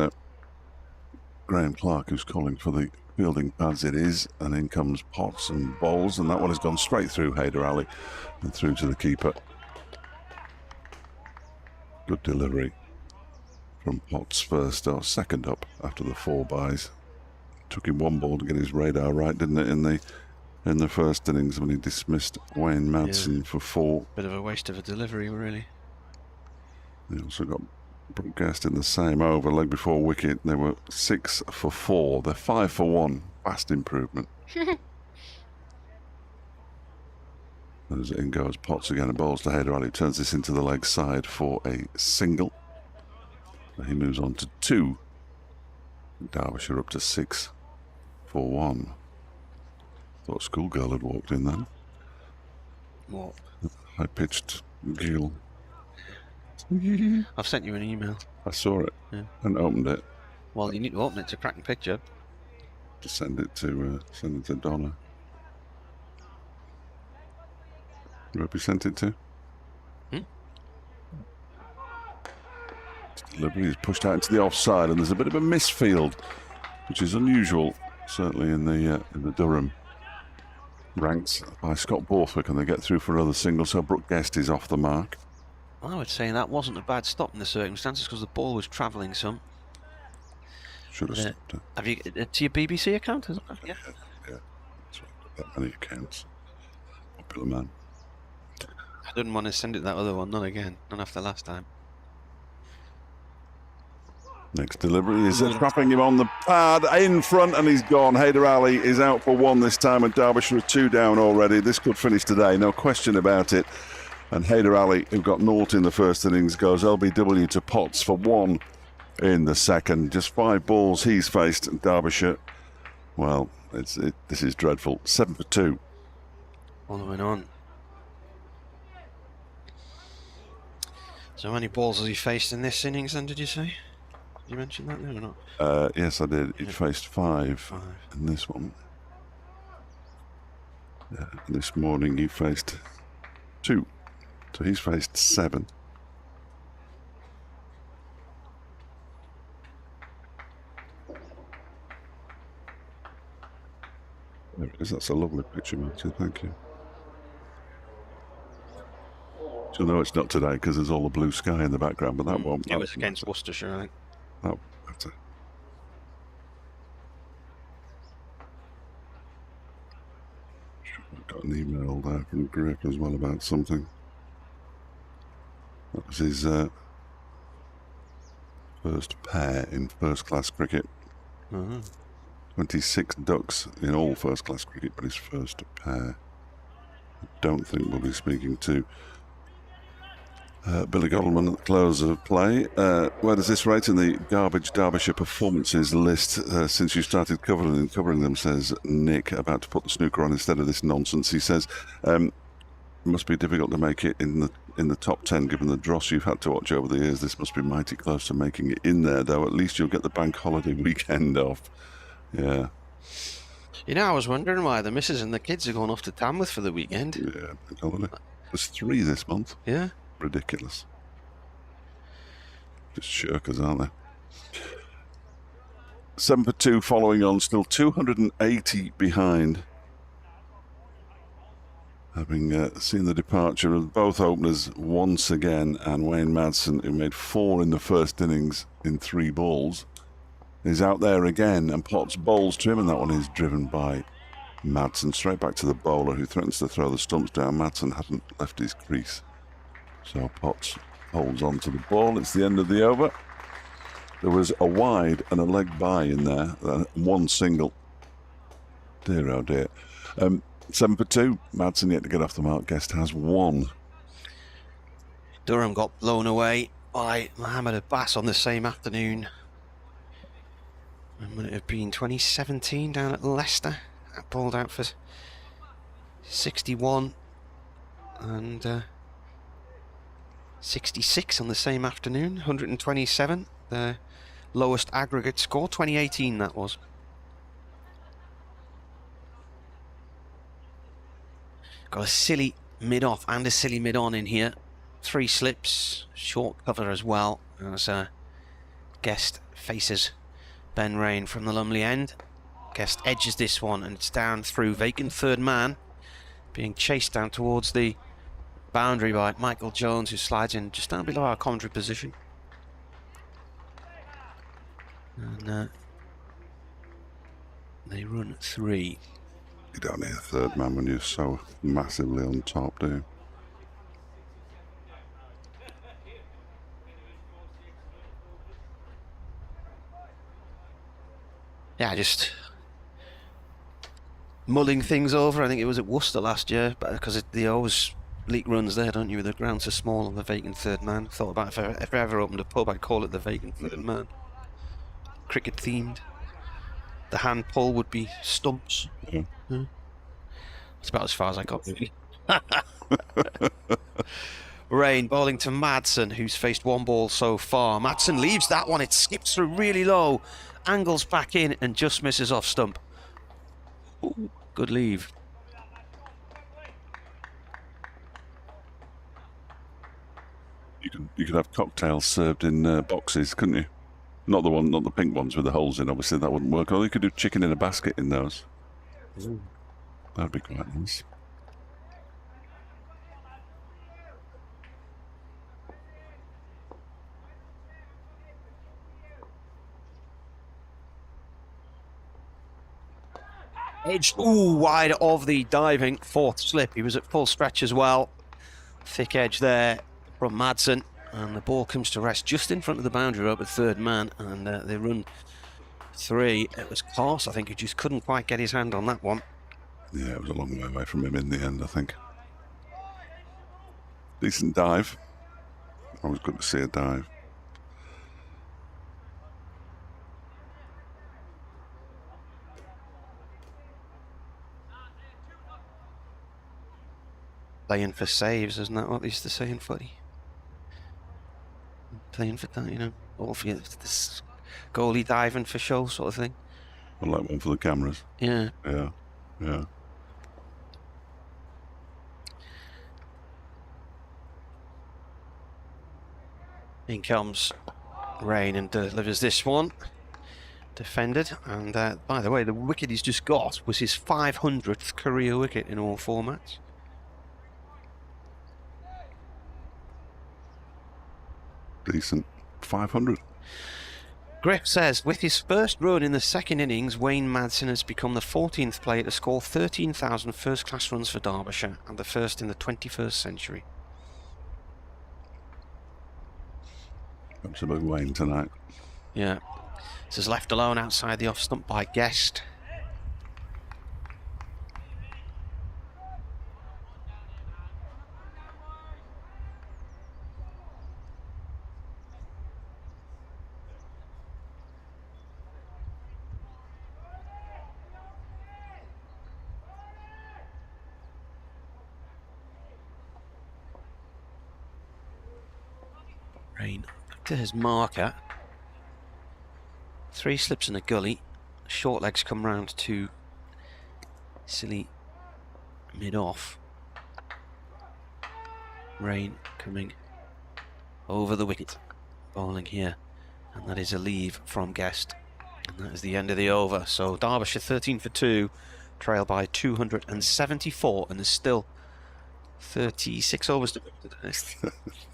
Graham Clark who's calling for the fielding pads. It is, and in comes Potts and bowls, and that one has gone straight through Hyder Ali and through to the keeper. Good delivery from Potts, first or second up after the 4 byes. Took him 1 ball to get his radar right, didn't it, in the first innings when he dismissed Wayne Madsen for 4. Bit of a waste of a delivery, really. They also got Brooke Guest in the same over, leg before wicket. They were 6 for 4. They're 5 for 1. Vast improvement. As in goes Potts again and bowls to Hyder Ali, turns this into the leg side for a single. He moves on to 2. Derbyshire up to 6 for 1. Thought schoolgirl had walked in then. What? High pitched giggle. I've sent you an email. I saw it and opened it. Well, you need to open it to crack the picture. Just send it to Donna. Who have you sent it to? Delivery is pushed out into the offside, and there's a bit of a misfield, which is unusual, certainly in the Durham ranks, by Scott Borthwick, and they get through for another single. So Brooke Guest is off the mark. I would say that wasn't a bad stop in the circumstances, because the ball was travelling some. Should have stopped it. Have you to your BBC account? Yeah. that many accounts. Popular man. I didn't want to send it that other one, not again, not after last time. Next delivery is trapping him on the pad in front, and he's gone. Haider Ali is out for one this time, and Derbyshire are 2 down already. This could finish today, no question about it. And Haider Ali, who got 0 in the first innings, goes LBW to Potts for 1 in the second. Just 5 balls he's faced. Derbyshire, well, this is dreadful. 7 for 2. Following on. So how many balls has he faced in this innings then, did you say? Did you mention that there or not? Yes, I did. He faced 5 in this one. This morning he faced 2. So he's faced 7. There it is. That's a lovely picture, Martin. Thank you. You'll know it's not today because there's all the blue sky in the background, but that won't. It was against Worcestershire, I think. Oh, that's it. I've got an email there from Grip as well about something. That was his first pair in first-class cricket. 26 ducks in all first-class cricket, but his first pair. I don't think we'll be speaking to Billy Godalming at the close of play. Where does this rate in the garbage Derbyshire performances list since you started covering them, says Nick, about to put the snooker on instead of this nonsense. He says, it must be difficult to make it in the top 10 given the dross you've had to watch over the years. This must be mighty close to making it in there, though. At least you'll get the bank holiday weekend off. Yeah. You know, I was wondering why the missus and the kids are going off to Tamworth for the weekend. Yeah, bank holiday. There's 3 this month. Yeah. Ridiculous. Just shirkers, aren't they? 7 for 2 following on, still 280 behind. Having seen the departure of both openers once again, and Wayne Madsen, who made 4 in the first innings in 3 balls, is out there again, and Potts bowls to him, and that one is driven by Madsen straight back to the bowler, who threatens to throw the stumps down. Madsen hadn't left his crease. So Potts holds on to the ball. It's the end of the over. There was a wide and a leg by in there, 1 single. Dear, oh dear. 7 for 2. Madsen yet to get off the mark. Guest has 1. Durham got blown away by Mohammed Abbas on the same afternoon. When would it have been? 2017 down at Leicester. Balled out for 61 and 66 on the same afternoon. 127, the lowest aggregate score. 2018 that was. Got a silly mid-off and a silly mid-on in here. 3 slips, short cover as well, as Guest faces Ben Rain from the Lumley end. Guest edges this one, and it's down through vacant third man, being chased down towards the boundary by Michael Jones, who slides in just down below our commentary position. And they run 3. You don't need a third man when you're so massively on top, do you? Yeah, just mulling things over. I think it was at Worcester last year, but because they always leak runs there, don't you? The ground's so small on the vacant third man. Thought about if I ever opened a pub, I'd call it the vacant third man. Cricket themed. The hand pull would be stumps. Yeah. That's about as far as I got. Rain bowling to Madsen, who's faced 1 ball so far. Madsen leaves that one. It skips through really low, angles back in, and just misses off stump. Ooh, good leave. You could have cocktails served in boxes, couldn't you? Not the pink ones with the holes in. Obviously, that wouldn't work. Or you could do chicken in a basket in those. Ooh. That'd be quite nice. Edged, wide of the diving fourth slip. He was at full stretch as well. Thick edge there from Madsen. And the ball comes to rest just in front of the boundary rope at third man. And they run 3. It was Klaus, I think, who just couldn't quite get his hand on that one. Yeah, it was a long way away from him in the end, I think. Decent dive. Always good to see a dive. Playing for saves, isn't that what they used to say in footy? Playing for that, you know, all for this goalie diving for show sort of thing. Well, like one for the cameras. Yeah. Yeah, yeah. In comes Rain and delivers this one. Defended, and by the way, the wicket he's just got was his 500th career wicket in all formats. Decent. 500. Griff says, with his first run in the second innings, Wayne Madsen has become the 14th player to score 13,000 first-class runs for Derbyshire, and the first in the 21st century. Absolute Wayne tonight. Yeah. This is left alone outside the off stump by Guest. Rain up to his marker. 3 slips in a gully. Short legs come round to silly mid-off. Rain coming over the wicket. Bowling here. And that is a leave from Guest. And that is the end of the over. So Derbyshire 13 for 2. Trail by 274. And there's still 36 overs to go today.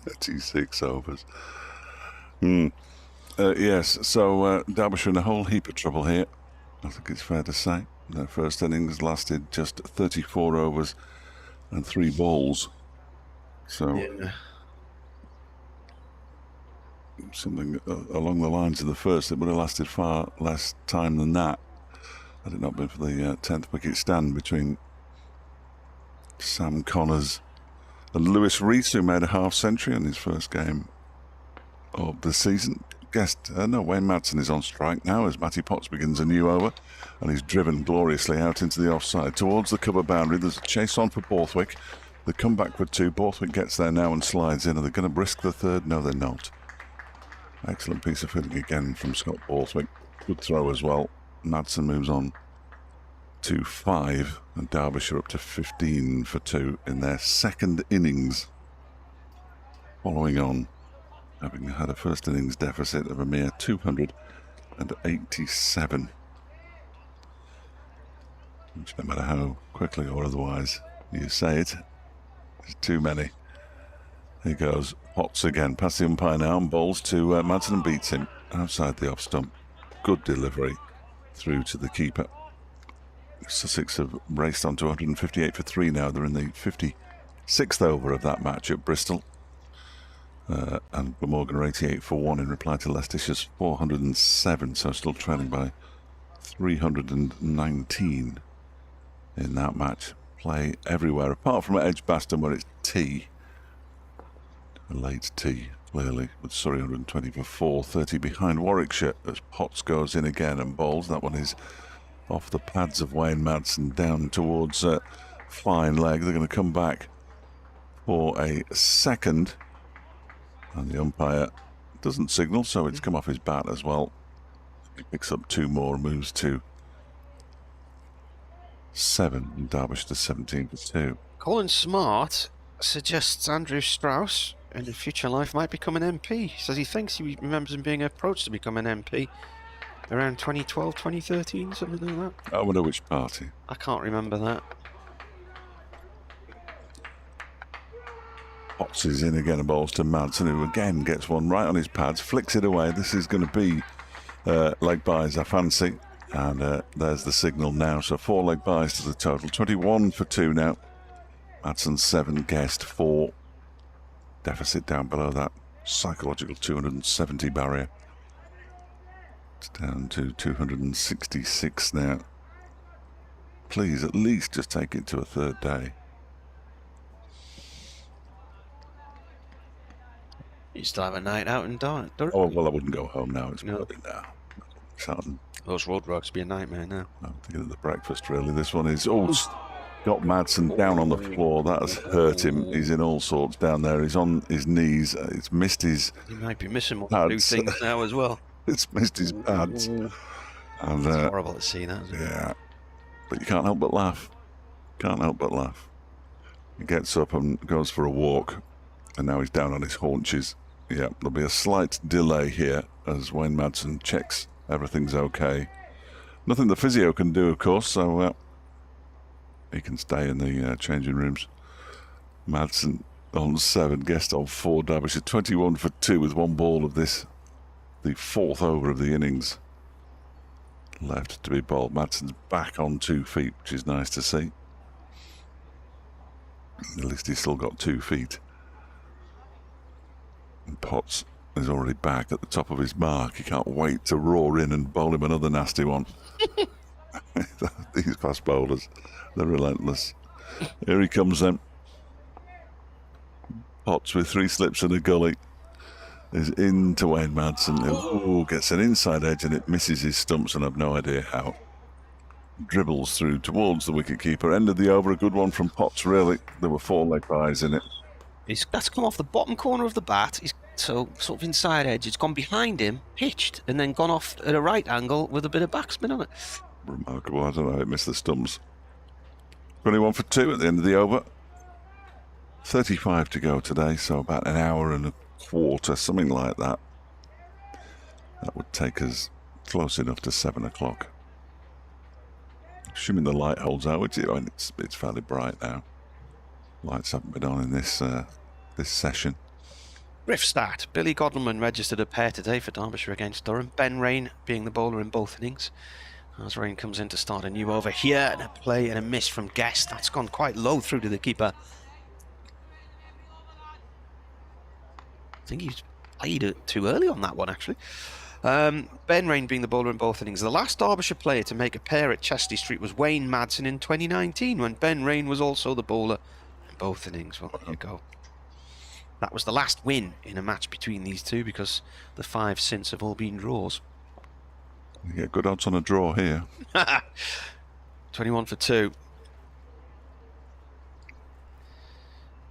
36 overs. Yes, so Derbyshire in a whole heap of trouble here. I think it's fair to say. Their first innings lasted just 34 overs and 3 balls. So yeah. Something along the lines of the first, it would have lasted far less time than that had it not been for the 10th wicket stand between Sam Connors and Lewis Rees, who made a half-century in his first game of the season. Wayne Madsen is on strike now as Matty Potts begins a new over, and he's driven gloriously out into the offside towards the cover boundary. There's a chase on for Borthwick. The comeback for 2. Borthwick gets there now and slides in. Are they going to brisk the third? No, they're not. Excellent piece of fielding again from Scott Borthwick. Good throw as well. Madsen moves on to 5, and Derbyshire up to 15 for 2 in their second innings, following on having had a first innings deficit of a mere 287. Which, no matter how quickly or otherwise you say it, is too many. Here goes Potts again, past the umpire now, and bowls to Madsen and beats him outside the off stump. Good delivery through to the keeper. Sussex have raced on to 158 for 3 now. They're in the 56th over of that match at Bristol. And Glamorgan are 88 for 1 in reply to Leicestershire's 407, so still trailing by 319 in that match. Play everywhere, apart from at Edgbaston where it's tea. A late tea, clearly, with Surrey 120 for 4, 30 behind Warwickshire as Potts goes in again and bowls. That one is off the pads of Wayne Madsen down towards fine leg. They're going to come back for a second. And the umpire doesn't signal, so it's come off his bat as well. He picks up 2 more, moves to 7, and Derbyshire to 17 for 2. Colin Smart suggests Andrew Strauss in the future life might become an MP. He says he thinks he remembers him being approached to become an MP around 2012, 2013, something like that. I wonder which party. I can't remember that. Potts is in again and bowls to Madsen, who again gets one right on his pads, flicks it away. This is going to be leg byes, I fancy. And there's the signal now. So 4 leg byes to the total. 21 for 2 now. Madsen 7, Guest 4. Deficit down below that psychological 270 barrier. It's down to 266 now. Please, at least just take it to a third day. You still have a night out in Durham? Oh, well, I wouldn't go home now. It's early now. Those road roads be a nightmare now. I'm thinking of the breakfast, really. This one is... Oh, got Madsen down on the floor. That has hurt him. He's in all sorts down there. He's on his knees. It's missed his... He might be missing one or two things now as well. It's missed his pads. And, it's horrible to see that, isn't it? Yeah. But you can't help but laugh. Can't help but laugh. He gets up and goes for a walk. And now he's down on his haunches. Yeah, there'll be a slight delay here as Wayne Madsen checks everything's okay. Nothing the physio can do, of course, so he can stay in the changing rooms. Madsen on 7, Guest on 4, Derbyshire 21 for 2 with 1 ball of this, the 4th over of the innings left to be bowled. Madsen's back on 2 feet, which is nice to see. At least he's still got 2 feet. And Potts is already back at the top of his mark. He can't wait to roar in and bowl him another nasty one. These fast bowlers, they're relentless. Here he comes then. Potts with 3 slips and a gully is into Wayne Madsen, who gets an inside edge and it misses his stumps, and I've no idea how. Dribbles through towards the wicketkeeper. End of the over, a good one from Potts, really. There were 4 leg byes in it. That's come off the bottom corner of the bat. He's so sort of inside edge. It's gone behind him, pitched, and then gone off at a right angle with a bit of backspin on it. Remarkable. I don't know how it missed the stumps. 21 for 2 at the end of the over. 35 to go today, so about an hour and a quarter, something like that. That would take us close enough to 7 o'clock. Assuming the light holds out, which it's fairly bright now. Lights haven't been on in this this session. Riff start. Billy Godleman registered a pair today for Derbyshire against Durham. Ben Rain being the bowler in both innings. As Rain comes in to start a new over here, and a play and a miss from Guest. That's gone quite low through to the keeper. I think he's played it too early on that one, actually. Ben Rain being the bowler in both innings. The last Derbyshire player to make a pair at Chesty Street was Wayne Madsen in 2019, when Ben Rain was also the bowler in both innings. Well, there you go. That was the last win in a match between these two, because the 5 since have all been draws. You get good odds on a draw here. 21 for 2.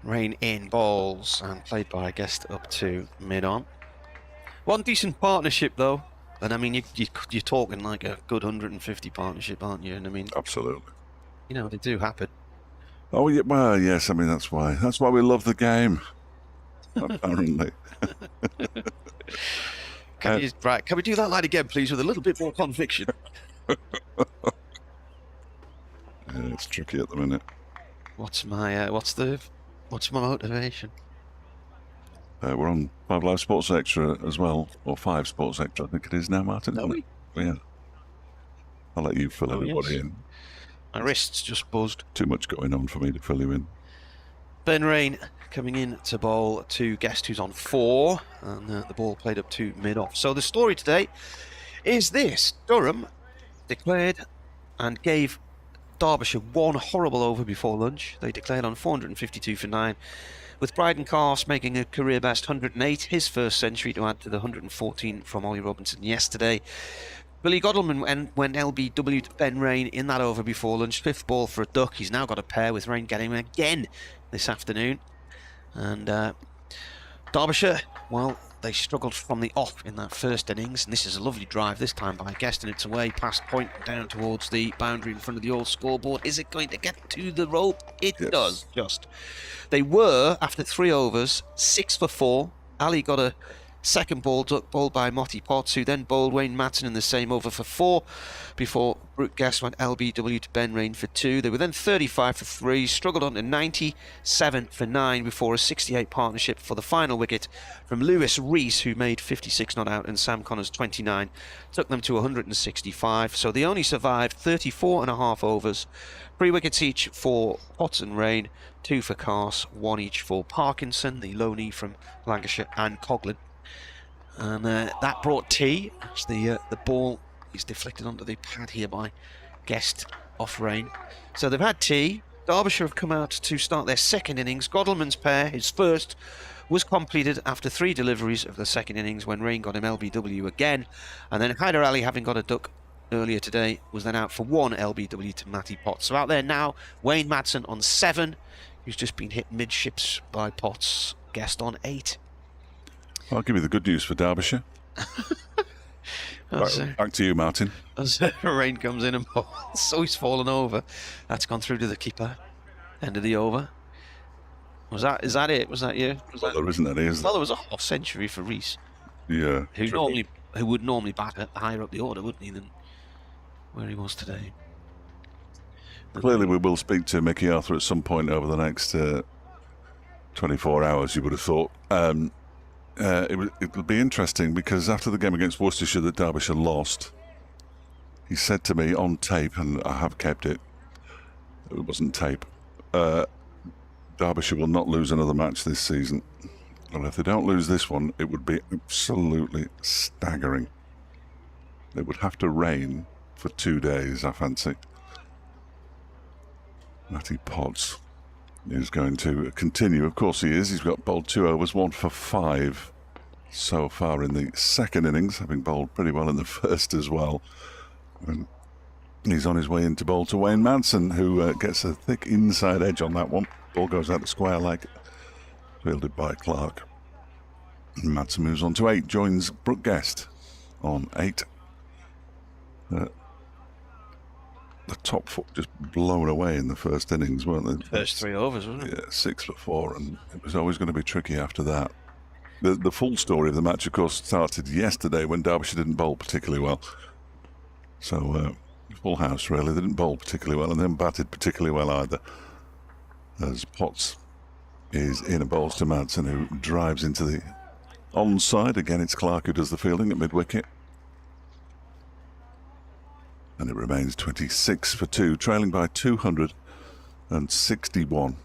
Rain in balls and played by Guest up to mid-on. One decent partnership though, and I mean you're talking like a good 150 partnership, aren't you? And I mean, absolutely. You know, they do happen. Oh yeah, well yes. I mean that's why we love the game. Apparently. Can we do that line again, please, with a little bit more conviction? Yeah, it's tricky at the minute. What's my motivation? We're on 5 Live Sports Extra as well, or 5 Sports Extra, I think it is now, Martin. Are we? Yeah. I'll let you fill everybody in. My wrist's just buzzed. Too much going on for me to fill you in. Ben Rain coming in to bowl to Guest, who's on 4, and the ball played up to mid-off. So the story today is this. Durham declared and gave Derbyshire 1 horrible over before lunch. They declared on 452 for 9, with Bryden Carse making a career best 108, his first century to add to the 114 from Ollie Robinson yesterday. Billy Godleman went LBW to Ben Rain in that over before lunch. 5th ball for a duck. He's now got a pair, with Rain getting him again this afternoon. And Derbyshire, well, they struggled from the off in that first innings, and this is a lovely drive this time by Guest, and it's away past point down towards the boundary in front of the old scoreboard. Is it going to get to the rope? It does, just. They were, after 3 overs, 6 for 4. Ali got a Second ball duck bowled by Matty Potts, who then bowled Wayne Madsen in the same over for 4 before Brooke Guest went LBW to Ben Rain for 2. They were then 35 for 3, struggled on to 97 for 9 before a 68 partnership for the final wicket from Lewis Rees, who made 56 not out, and Sam Connors 29, took them to 165. So they only survived 34 and a half overs, 3 wickets each for Potts and Rain, 2 for Carse, 1 each for Parkinson, the loanee from Lancashire, and Coghlan. And that brought tea as the ball is deflected onto the pad here by Guest off Rain. So they've had tea. Derbyshire have come out to start their second innings. Godalmann's pair, his first, was completed after 3 deliveries of the second innings when Rain got him LBW again. And then Hyder Ali, having got a duck earlier today, was then out for 1 LBW to Matty Potts. So out there now, Wayne Madsen on 7, who's just been hit midships by Potts. Guest on 8. I'll give you the good news for Derbyshire. Back to you, Martin. As Rain comes in and bowls, so he's fallen over. That's gone through to the keeper. End of the over. Is that it? Was that you? There isn't any, is there? Well, there was a half century for Rees. Yeah. Who would normally bat higher up the order, wouldn't he, than where he was today? Clearly, we will speak to Mickey Arthur at some point over the next 24 hours, you would have thought. It'll be interesting because after the game against Worcestershire that Derbyshire lost, he said to me on tape, and I have kept it, it wasn't tape, Derbyshire will not lose another match this season. And if they don't lose this one, it would be absolutely staggering. It would have to rain for 2 days, I fancy. Matty Potts is going to continue. Of course he is. He's got bowled 2 overs, 1 for 5 so far in the second innings, having bowled pretty well in the first as well. And he's on his way into bowl to Wayne Madsen, who gets a thick inside edge on that one. Ball goes out the square leg, fielded by Clark. Madsen moves on to 8, joins Brooke Guest on 8. The top foot just blown away in the first innings, weren't they? First 3 overs, wasn't it? Yeah, 6 for 4, and it was always going to be tricky after that. The full story of the match, of course, started yesterday when Derbyshire didn't bowl particularly well. So, full house, really. They didn't bowl particularly well, and then batted particularly well either. As Potts is in and bowls to Madsen, who drives into the onside. Again, it's Clark who does the fielding at mid-wicket. And it remains 26 for 2, trailing by 261,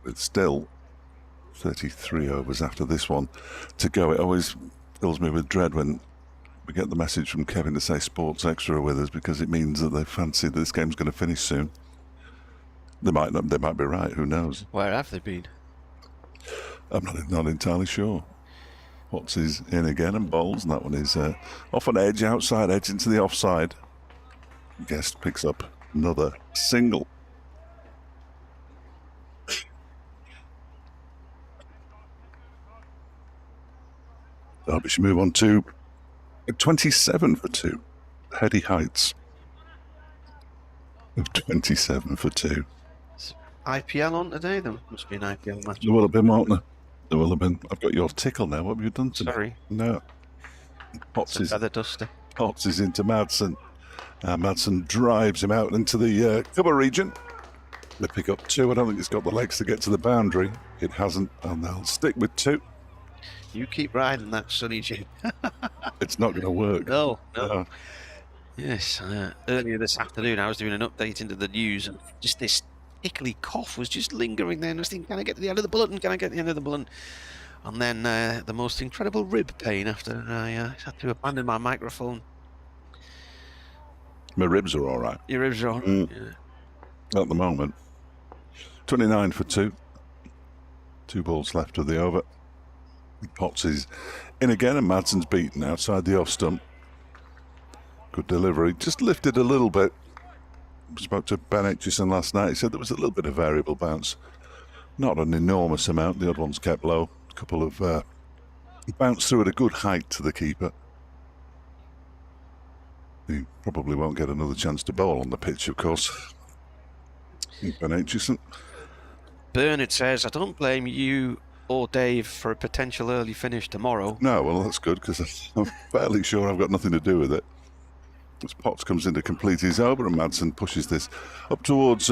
with still 33 overs after this one to go. It always fills me with dread when we get the message from Kevin to say Sports Extra are with us, because it means that they fancy that this game's going to finish soon. They might not, they might be right, who knows? Where have they been? I'm not entirely sure. Potts is in again and bowls, and that one is off an edge, outside edge into the offside. Guest picks up another single. Derbyshire move on to 27 for 2. Heady heights of 27 for 2. IPL on today? There must be an IPL match. There will have been, won't there? There will have been. I've got your tickle now. What have you done to me? Sorry. No. Potts is feather duster. Potts is into Madsen. Madsen drives him out into the cover region. They pick up 2. I don't think it's got the legs to get to the boundary. It hasn't, and they'll stick with 2. You keep riding that, Sonny Jim. It's not going to work. No. Yes, earlier this afternoon I was doing an update into the news, and just this tickly cough was just lingering there, and I was thinking, can I get to the end of the bulletin? Can I get to the end of the bulletin? And then the most incredible rib pain after I had to abandon my microphone. My ribs are all right. Your ribs are all right? Yeah. At the moment. 29 for 2. 2 balls left of the over. Potts is in again, and Madsen's beaten outside the off stump. Good delivery. Just lifted a little bit. I spoke to Ben Aitchison last night. He said there was a little bit of variable bounce. Not an enormous amount. The odd one's kept low. A couple of bounced through at a good height to the keeper. He probably won't get another chance to bowl on the pitch, of course. Ben Aitchison. Bernard says, I don't blame you or Dave for a potential early finish tomorrow. No, well, that's good, because I'm fairly sure I've got nothing to do with it. As Potts comes in to complete his over, and Madsen pushes this up towards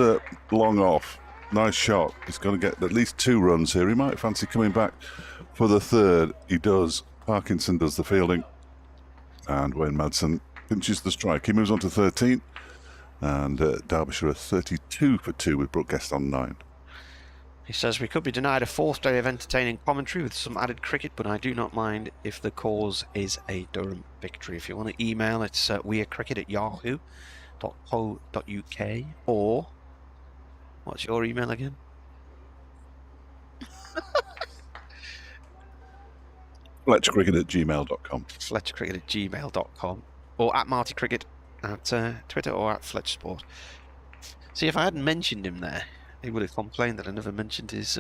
long off. Nice shot. He's got to get at least 2 runs here. He might fancy coming back for the 3rd. He does. Parkinson does the fielding. And Wayne Madsen pinches the strike. He moves on to 13. And Derbyshire are 32 for 2 with Brooke Guest on 9. He says, we could be denied a 4th day of entertaining commentary with some added cricket, but I do not mind if the cause is a Durham victory. If you want to email, it's wearecricket@yahoo.co.uk, or what's your email again? FletcherCricket@gmail.com. FletcherCricket@gmail.com, or at Marty Cricket at Twitter, or at Fletcher Sport. See, if I hadn't mentioned him there, he would have complained that I never mentioned his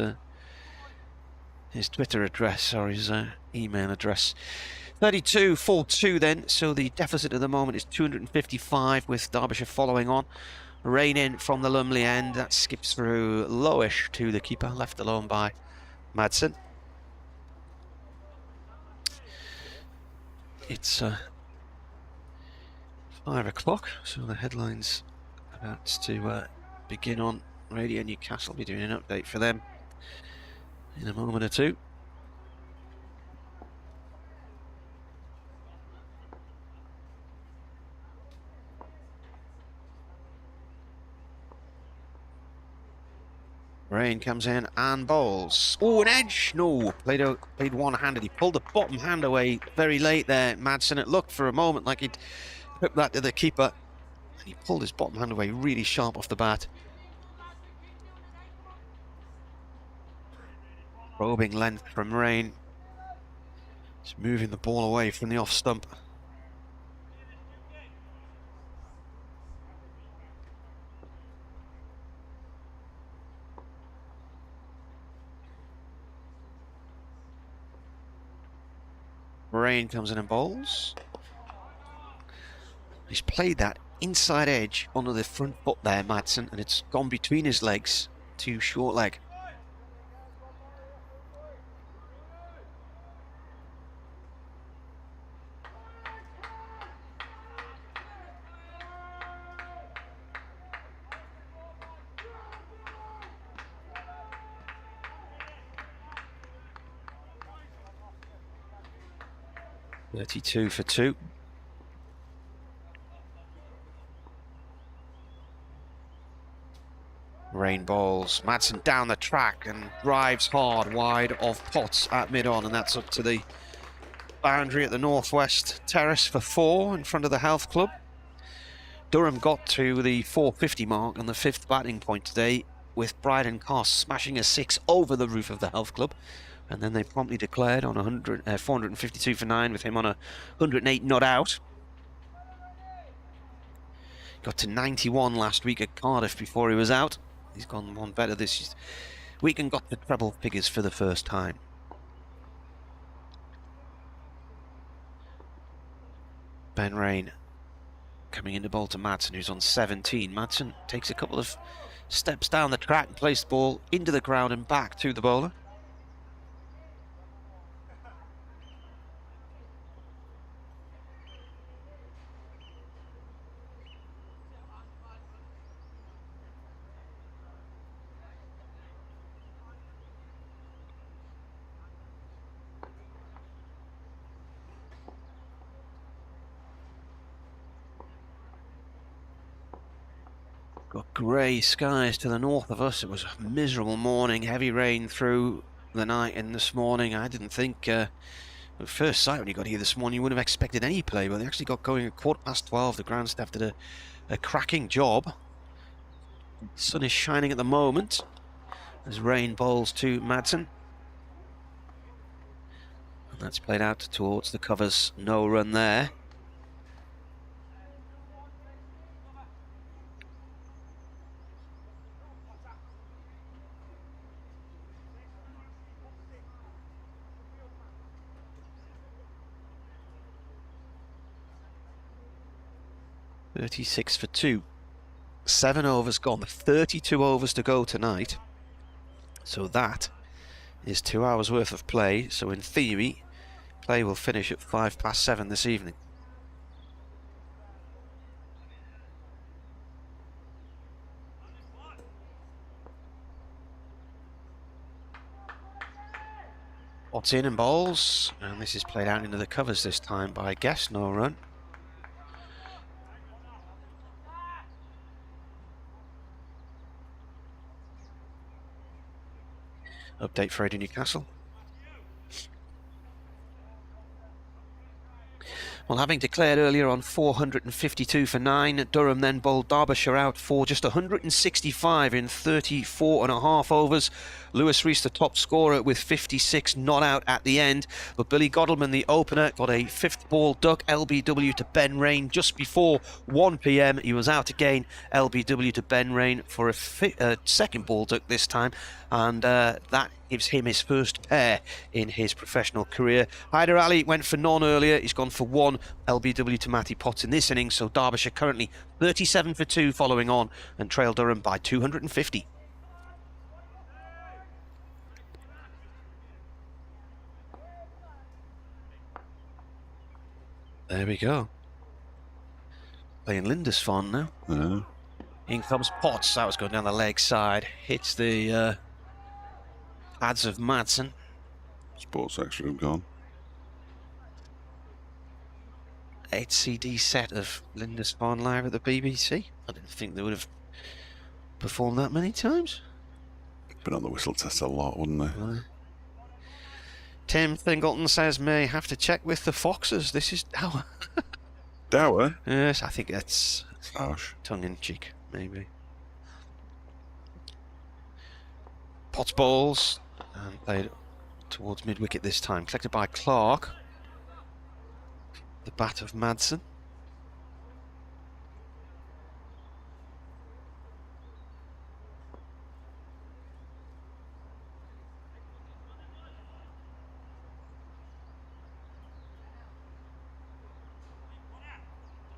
Twitter address or his email address. 32-4-2 then, so the deficit at the moment is 255 with Derbyshire following on. Rain in from the Lumley end, that skips through lowish to the keeper, left alone by Madsen. It's 5 o'clock, so the headline's about to begin on Radio Newcastle. Will be doing an update for them in a moment or two. Rain comes in and bowls. Oh, an edge! No, played one-handed. He pulled the bottom hand away very late there, Madsen. It looked for a moment like he'd put that to the keeper, and he pulled his bottom hand away really sharp off the bat. Probing length from Rain. Just moving the ball away from the off stump. Rain comes in and bowls. He's played that inside edge onto the front foot there, Madsen, and it's gone between his legs to short leg. .32 for 2. Rain bowls. Madsen down the track and drives hard wide of Potts at mid-on, and that's up to the boundary at the northwest terrace for 4 in front of the Health Club. Durham got to the 450 mark on the 5th batting point today, with Bryden Coss smashing a 6 over the roof of the Health Club. And then they promptly declared on 452 for 9 with him on 108 not out. Got to 91 last week at Cardiff before he was out. He's gone one better this week and got the treble figures for the first time. Ben Rain coming into bowl to Madsen, who's on 17. Madsen takes a couple of steps down the track and plays the ball into the ground and back to the bowler. Got grey skies to the north of us. It was a miserable morning, heavy rain through the night and this morning. I didn't think, at first sight when you got here this morning, you wouldn't have expected any play, but they actually got going at 12:15. The ground staff did a cracking job. The sun is shining at the moment as Rain bowls to Madsen. And that's played out towards the covers. No run there. .36 for 2. 7 overs gone. 32 overs to go tonight. So that is 2 hours worth of play, so in theory, play will finish at 7:05 this evening. What's in and bowls, and this is played out into the covers this time by Guess, no run. Update for Eddie Newcastle. Well, having declared earlier on 452 for 9, Durham then bowled Derbyshire out for just 165 in 34.5 overs. Lewis Rees, the top scorer, with 56 not out at the end. But Billy Godalming, the opener, got a 5th ball duck LBW to Ben Rain just before 1 p.m. He was out again, LBW to Ben Rain for a 2nd ball duck this time. And that gives him his first pair in his professional career. Hyder Ali went for none earlier. He's gone for 1 LBW to Matty Potts in this innings. So Derbyshire currently 37 for 2 following on and trail Durham by 250. There we go. Playing Lindisfarne now. Yeah. In comes Potts. That was going down the leg side. Hits the pads of Madsen. Sports Extra have gone. 8 CD set of Lindisfarne live at the BBC. I didn't think they would have performed that many times. Been on the whistle test a lot, wouldn't they? Right. Tim Thingleton says, may have to check with the Foxes. This is Dower. Dower? Yes, I think that's harsh. Tongue-in-cheek, maybe. Potts balls and played towards mid-wicket this time. Collected by Clark. The bat of Madsen.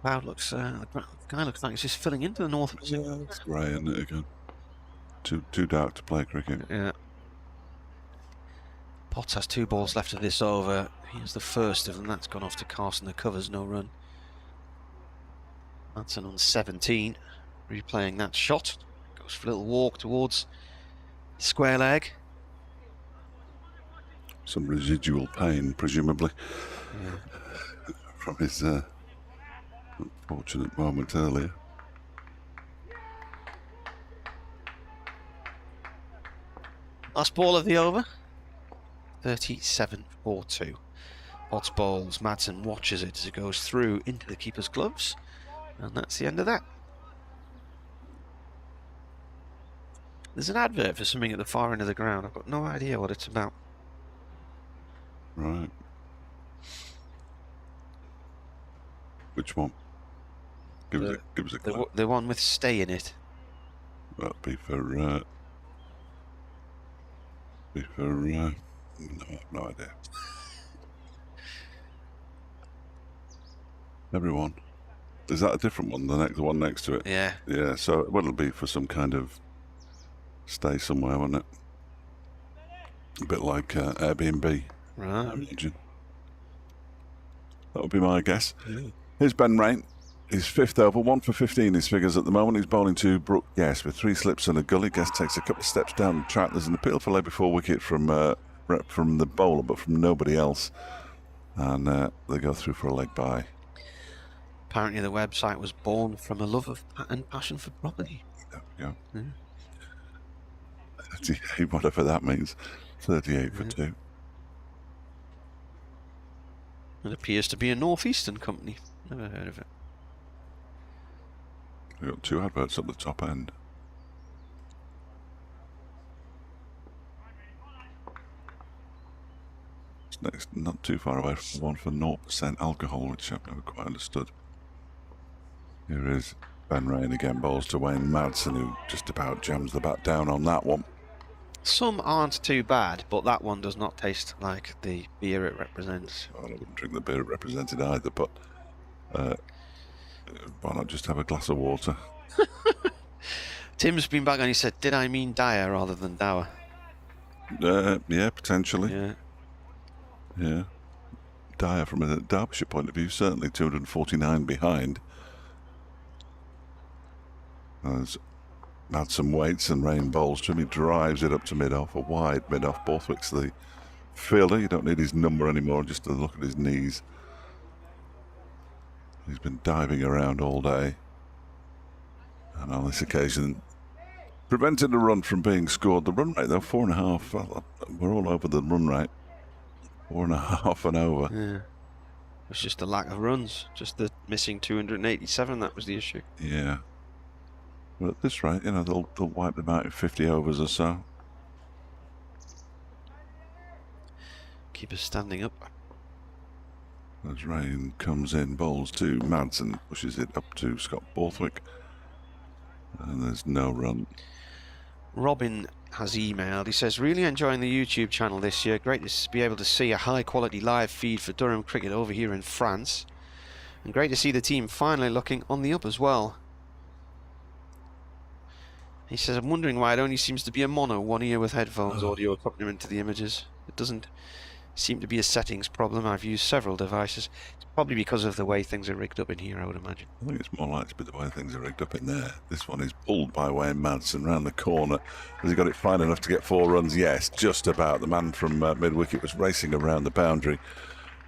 Cloud looks, the guy looks like he's just filling into the north. Yeah, it's grey, isn't it, again? Too dark to play cricket. Yeah. Potts has 2 balls left of this over. Here's the first of them. That's gone off to Carson. The covers, no run. Madsen on 17. Replaying that shot. Goes for a little walk towards square leg. Some residual pain, presumably, from his unfortunate moment earlier. Last ball of the over. 37-4-2. Potts bowls. Madsen watches it as it goes through into the keeper's gloves. And that's the end of that. There's an advert for something at the far end of the ground. I've got no idea what it's about. Right. Which one? Give us a clue. The one with stay in it. That'd be for no, no idea. Everyone. Is that a different one? The one next to it? Yeah. Yeah. So it'll be for some kind of stay somewhere, won't it? A bit like Airbnb. Right. I imagine. That would be my guess. Yeah. Here's Ben Rain. His 5th over, 1 for 15 his figures at the moment. He's bowling to Brooke Guess with 3 slips and a gully. Guess takes a couple of steps down the track. There's an appeal for leg before wicket from the bowler, but from nobody else. And they go through for a leg by. Apparently the website was born from a love of and passion for property. There we go. Yeah. 38, whatever that means. 38 for 2. It appears to be a northeastern company. Never heard of it. We've got 2 adverts at the top end. It's next, not too far away from the one for 0% alcohol, which I've never quite understood. Here is Ben Rain again, bowls to Wayne Madsen, who just about jams the bat down on that one. Some aren't too bad, but that one does not taste like the beer it represents. Well, I wouldn't drink the beer it represented either, but why not just have a glass of water? Tim's been back and he said, did I mean Dyer rather than Dower? Yeah, potentially. Yeah. Yeah. Dire from a Derbyshire point of view, certainly 249 behind. Has had some weights and rain bowls. Jimmy drives it up to mid-off, a wide mid-off. Borthwick's the fielder. You don't need his number anymore, just to look at his knees. He's been diving around all day. And on this occasion, prevented a run from being scored. The run rate, though, 4.5. Well, we're all over the run rate. 4.5 and over. Yeah. It's just the lack of runs. Just the missing 287, that was the issue. Yeah. Well, at this rate, you know, they'll wipe them out in 50 overs or so. Keepers standing up. As rain comes in, bowls to Madsen, pushes it up to Scott Borthwick. And there's no run. Robin has emailed. He says, really enjoying the YouTube channel this year. Great to be able to see a high quality live feed for Durham cricket over here in France. And great to see the team finally looking on the up as well. He says, I'm wondering why it only seems to be a mono, one ear with headphones, audio accompaniment to the images. It doesn't seem to be a settings problem. I've used several devices. It's probably because of the way things are rigged up in here, I would imagine. I think it's more likely to be the way things are rigged up in there. This one is pulled by Wayne Madsen round the corner. Has he got it fine enough to get 4 runs? Yes, just about. The man from mid-wicket was racing around the boundary,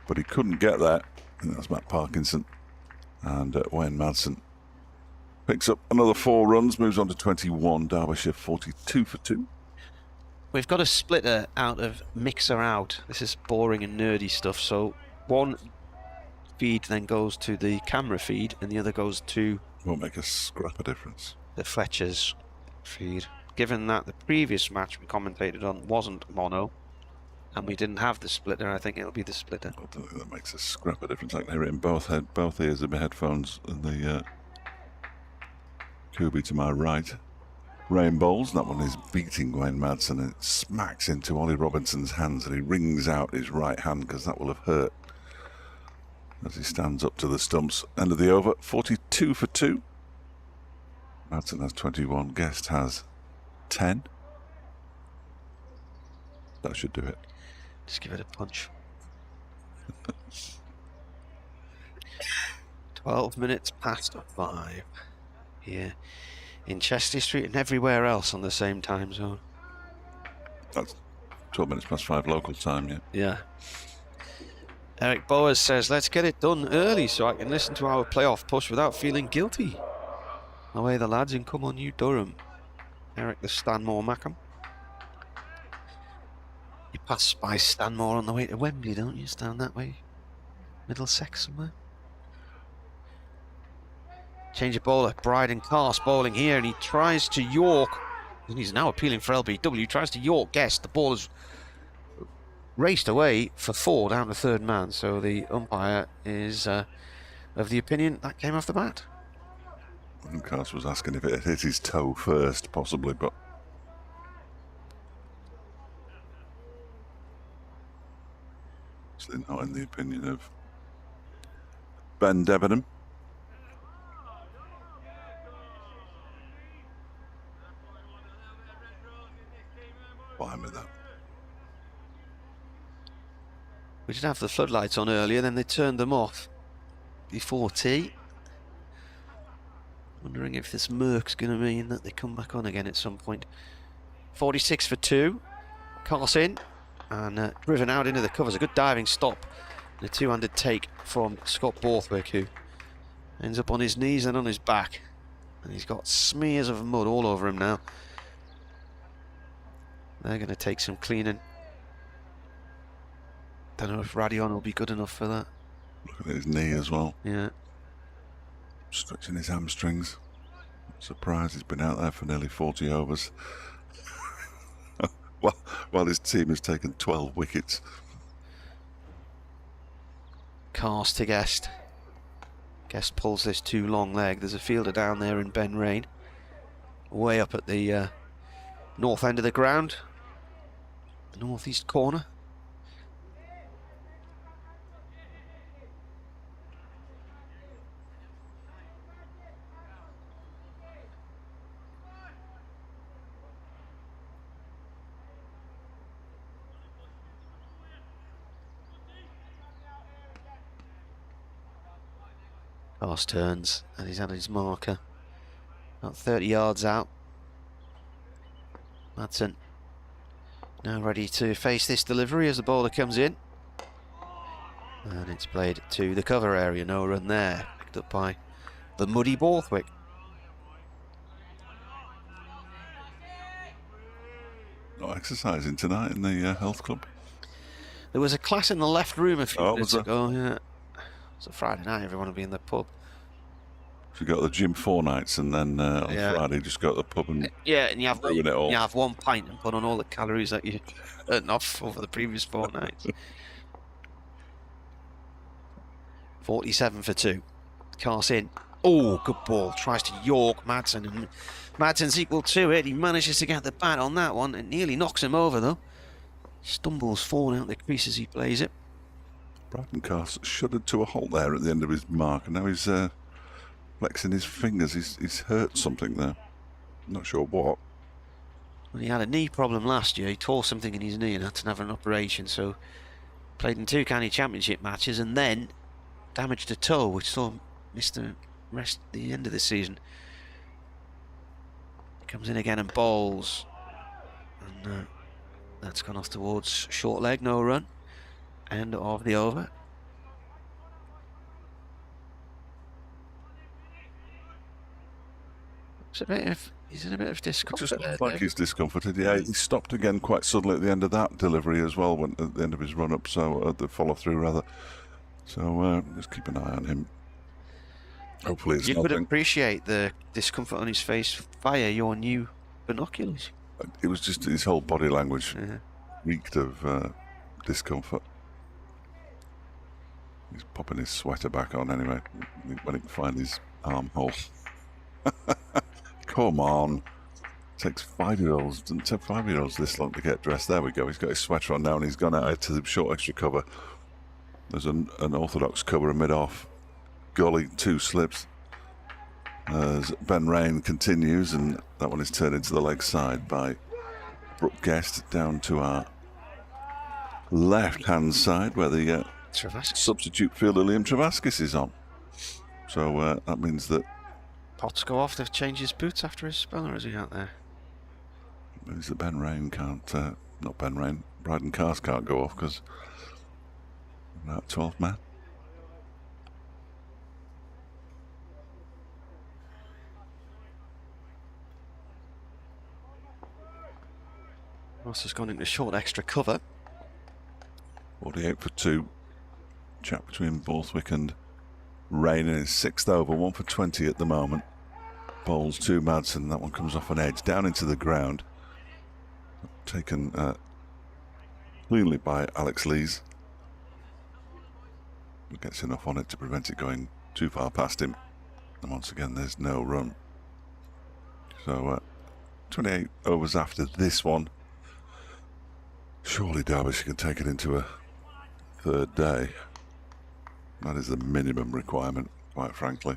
but he couldn't get there. I think that's Matt Parkinson. And Wayne Madsen picks up another 4 runs, moves on to 21. Derbyshire 42 for 2. We've got a splitter out of Mixer Out. This is boring and nerdy stuff. So one feed then goes to the camera feed and the other goes to... Won't make a scrap of difference. The Fletcher's feed. Given that the previous match we commentated on wasn't mono and we didn't have the splitter, I think it'll be the splitter. I don't think that makes a scrap of difference. I can hear it in both ears of my headphones and the Kubi to my right. Rain bowls, that one is beating Wayne Madsen, and it smacks into Ollie Robinson's hands, and he wrings out his right hand because that will have hurt as he stands up to the stumps. End of the over, 42 for 2. Madsen has 21, Guest has 10. That should do it. Just give it a punch. 12 minutes past 5 here in Chester Street and everywhere else on the same time zone. That's 12 minutes past 5 local time, yeah. Yeah. Eric Bowers says, let's get it done early so I can listen to our playoff push without feeling guilty. Away the lads and come on you Durham. Eric the Stanmore Mackham. You pass by Stanmore on the way to Wembley, don't you? Down that way. Middlesex somewhere. Change of bowler, Bryden Cast bowling here, and he tries to York. And he's now appealing for LBW. Tries to York Guest. The ball is raced away for 4 down to third man. So the umpire is of the opinion that came off the bat. And Cast was asking if it had hit his toe first, possibly, but actually not in the opinion of Ben Debenham. Fine with that. We did have the floodlights on earlier, then they turned them off before tea. Wondering if this murk's going to mean that they come back on again at some point. 46 for 2. Cast in and driven out into the covers. A good diving stop. And a 2-handed take from Scott Borthwick, who ends up on his knees and on his back. And he's got smears of mud all over him now. They're going to take some cleaning. Don't know if Radion will be good enough for that. Look at his knee as well. Yeah. Stretching his hamstrings. Surprised he's been out there for nearly 40 overs. While his team has taken 12 wickets. Cast to Guest. Guest pulls this too long leg. There's a fielder down there in Ben Rain. Way up at the north end of the ground. Northeast corner. Pass turns, and he's had his marker. About 30 yards out. Madsen now ready to face this delivery as the bowler comes in. And it's played to the cover area, no run there. Picked up by the muddy Borthwick. Not exercising tonight in the health club. There was a class in the left room a few minutes was ago. Yeah. It's a Friday night, everyone will be in the pub. So you go to the gym 4 nights and then on Friday just go to the pub and and you have ruin it all. You have 1 pint and put on all the calories that you earned off over the previous 4 nights. 47 for 2. Cast in. Oh, good ball. Tries to York Madsen, and Madsen's equal to it. He manages to get the bat on that one. It nearly knocks him over though. Stumbles forward out the crease as he plays it. Braden Cast shuddered to a halt there at the end of his mark, and now he's flexing his fingers. He's hurt something there. Not sure what. Well, he had a knee problem last year. He tore something in his knee and had to have an operation. So played in 2 county championship matches and then damaged a toe, which saw him miss the rest at the end of the season. Comes in again and bowls, and that's gone off towards short leg, no run. End of the over. He's in a bit of discomfort. Just looks like he's discomforted. Yeah, he stopped again quite suddenly at the end of that delivery as well, when at the end of his run up, so the follow through rather. So just keep an eye on him. Hopefully it's You could nothing. appreciate the discomfort on his face via your new binoculars. It was just his whole body language reeked of discomfort. He's popping his sweater back on anyway when he can find his armhole. Come on. Takes 5-year-olds. Doesn't take 5-year-olds this long to get dressed. There we go. He's got his sweater on now and he's gone out to the short extra cover. There's an orthodox cover, a mid-off. Golly, 2 slips. As Ben Rain continues, and that one is turned into the leg side by Brooke Guest down to our left-hand side where the substitute fielder Liam Travaskis is on. So that means that Potts go off to change his boots after his spell, or is he out there? means that Ben Rain can't, not Ben Rain, Braden Cast can't go off because about 12th man. Ross has gone into short extra cover. 48 for 2. Chat between Borthwick and Rain in his 6th over. 1 for 20 at the moment. Bowls to Madsen. That one comes off an edge down into the ground. Taken cleanly by Alex Lees. He gets enough on it to prevent it going too far past him. And once again, there's no run. So 28 overs after this one. Surely Derbyshire can take it into a 3rd day. That is the minimum requirement, quite frankly.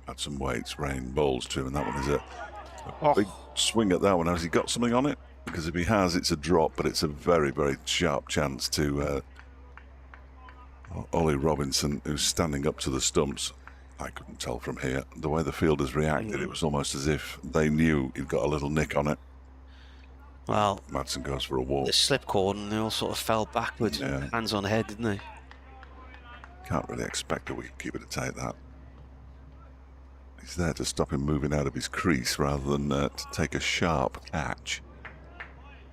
Had some weights, Rain bowls to him, and that one is a big swing at that one. Has he got something on it? Because if he has, it's a drop, but it's a very, very sharp chance to Ollie Robinson, who's standing up to the stumps. I couldn't tell from here. The way the fielders reacted, it was almost as if they knew he'd got a little nick on it. Well, Madsen goes for a walk. The slip cord, and they all sort of fell backwards, hands on head, didn't they? Can't really expect a wicketkeeper to take that. He's there to stop him moving out of his crease rather than to take a sharp catch.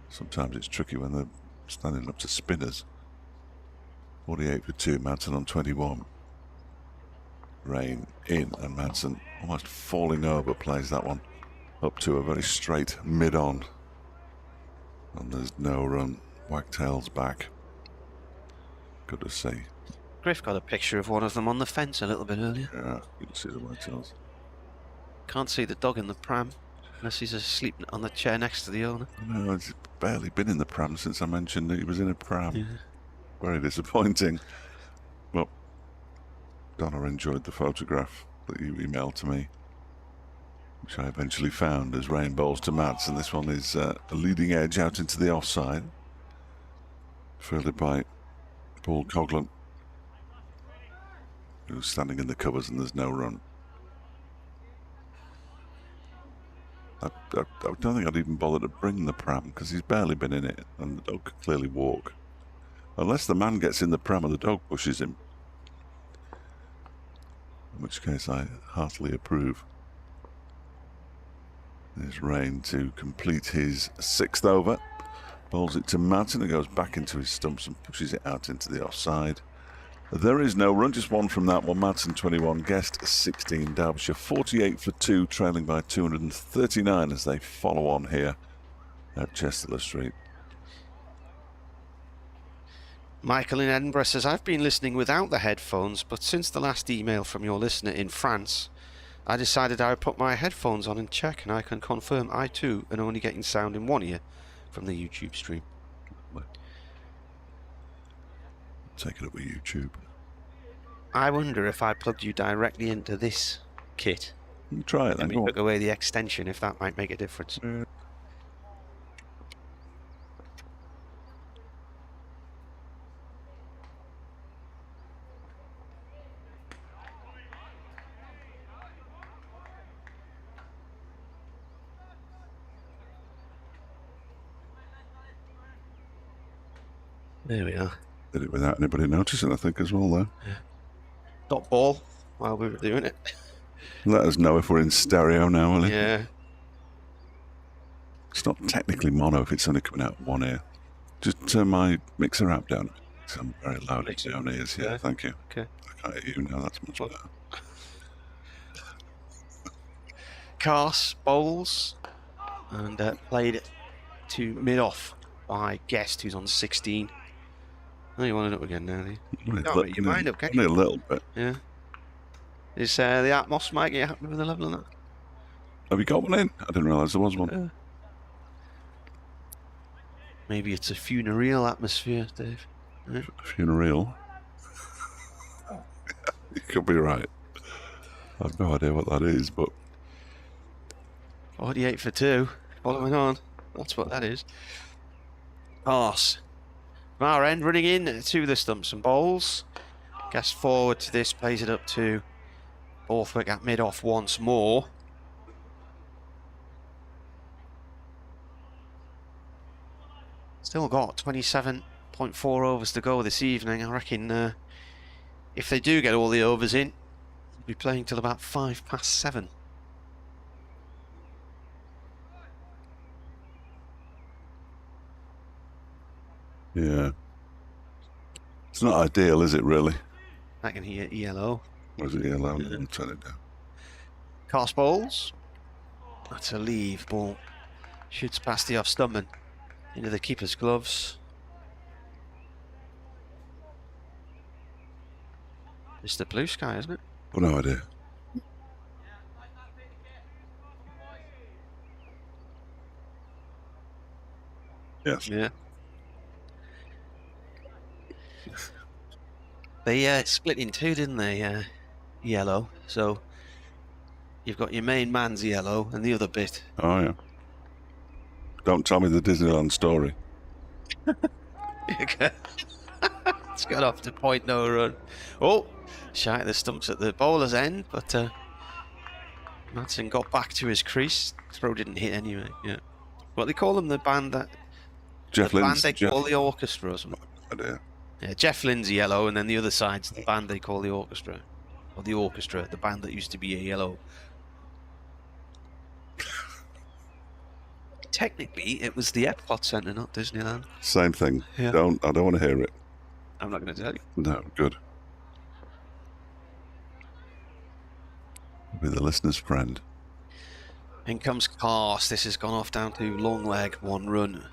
Sometimes it's tricky when they're standing up to spinners. 48 for 2, Madsen on 21. Rain in, and Madsen almost falling over plays that one up to a very straight mid-on. And there's no run. Wagtail's back. Good to see. Griff got a picture of one of them on the fence a little bit earlier. Yeah, you can see the Wagtails. Can't see the dog in the pram unless he's asleep on the chair next to the owner. No, he's barely been in the pram since I mentioned that he was in a pram. Yeah. Very disappointing. Well, Donna enjoyed the photograph that you emailed to me, which I eventually found as Rain bowls to Mats, and this one is a leading edge out into the offside, fielded by Paul Coghlan, who's standing in the covers and there's no run. I don't think I'd even bother to bring the pram because he's barely been in it and the dog could clearly walk. Unless the man gets in the pram and the dog pushes him. In which case I heartily approve. There's Rain to complete his 6th over. Bowls it to Martin, who goes back into his stumps and pushes it out into the offside. There is no run, just one from that one. Martin 21, Guest 16, Derbyshire 48 for 2, trailing by 239 as they follow on here at Chester Street. Michael in Edinburgh says, I've been listening without the headphones, but since the last email from your listener in France, I decided I would put my headphones on and check, and I can confirm I too am only getting sound in one ear from the YouTube stream. Take it up with YouTube. I wonder if I plugged you directly into this kit. You try it then. Let me took away the extension, if that might make a difference. There we are. Did it without anybody noticing, I think, as well, though. Yeah. Dot ball while we were doing it. Let us know if we're in stereo now, will you? Yeah. It's not technically mono if it's only coming out one ear. Just turn my mixer app down. I'm very loud in my own ears. Yeah, thank you. Okay. I can't hear you now. That's much better. Cars, bowls, and played to mid-off by Guest, who's on 16. Oh, you want it up again now, do you? Can't make your mind up, can you? Only a little bit. Yeah. Is the Atmos mic, are you happy with the level of that? Have you got one in? I didn't realise there was one. Maybe it's a funereal atmosphere, Dave. Yeah. Funereal? You could be right. I've no idea what that is, but... 48 for 2. Following on. That's what that is. Arse. From our end, running in to the stumps and bowls. Guest forward to this, plays it up to Borthwick at mid-off once more. Still got 27.4 overs to go this evening. I reckon if they do get all the overs in, they'll be playing till about 7:05. Yeah. It's not ideal, is it, really? I can hear ELO. Was it ELO? Yeah. I'll turn it down. Cast bowls. That's a leave ball. Shoots past the off stumpman into the keeper's gloves. It's the blue sky, isn't it? Well, no idea. Yes. Yeah. They split in two, didn't they? Yellow. So you've got your main man's yellow and the other bit. Oh, yeah. Don't tell me the Disneyland story. It's got off to point no run. Oh, shy at the stumps at the bowler's end, but Madsen got back to his crease. Throw didn't hit anyway. Yeah. What they call them, the band that Jeff the Lynn's, band they call the orchestra or something. Idea. Yeah, Jeff Lynn's yellow, and then the other side's the band they call the orchestra, or the orchestra, the band that used to be a yellow. Technically, it was the Epcot Centre, not Disneyland. Same thing. Yeah. I don't want to hear it. I'm not going to tell you. No, good. Be the listener's friend. In comes Cast. This has gone off down to long leg, 1 run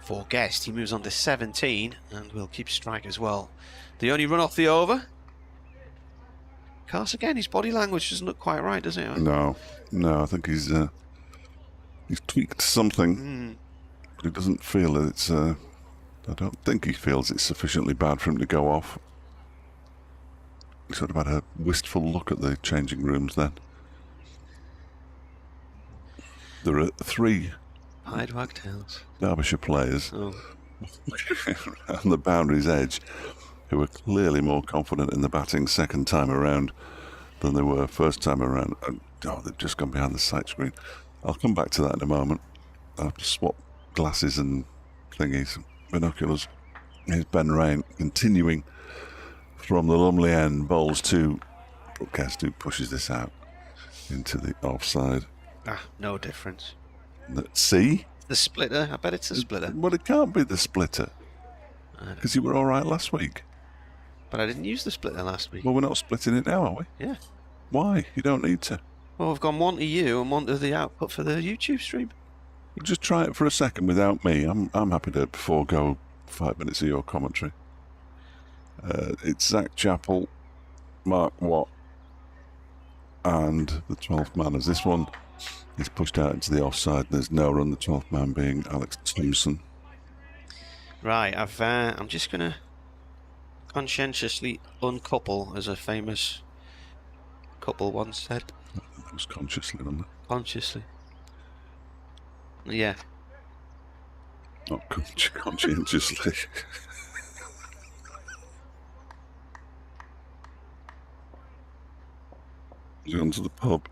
for Guest. He moves on to 17 and will keep strike as well. The only run off the over. Cast again, his body language doesn't look quite right, does it? No, I think he's tweaked something, but he doesn't feel that it's. I don't think he feels it's sufficiently bad for him to go off. He sort of had a wistful look at the changing rooms then. There are 3 Hide wagtails. Derbyshire players on the boundary's edge. who are clearly more confident in the batting second time around than they were first time around. Oh, they've just gone behind the sight screen. I'll come back to that in a moment. I'll have to swap glasses and thingies, binoculars. Here's Ben Rain continuing from the Lumley end, bowls to Broadcast, who pushes this out into the offside. No difference. See? The splitter? I bet it's a splitter. Well, it can't be the splitter. Because you were all right last week. But I didn't use the splitter last week. Well, we're not splitting it now, are we? Yeah. Why? You don't need to. Well, we've gone one to you and one to the output for the YouTube stream. You just try it for a second without me. I'm happy to forego 5 minutes of your commentary. It's Zach Chappell, Mark Watt, and the 12th man. As this one is pushed out into the offside, there's no run. The 12th man being Alex Thompson. Right, I'm just going to conscientiously uncouple, as a famous couple once said. That was consciously, wasn't it? Consciously. Yeah. Not conscientiously. He's gone to the pub.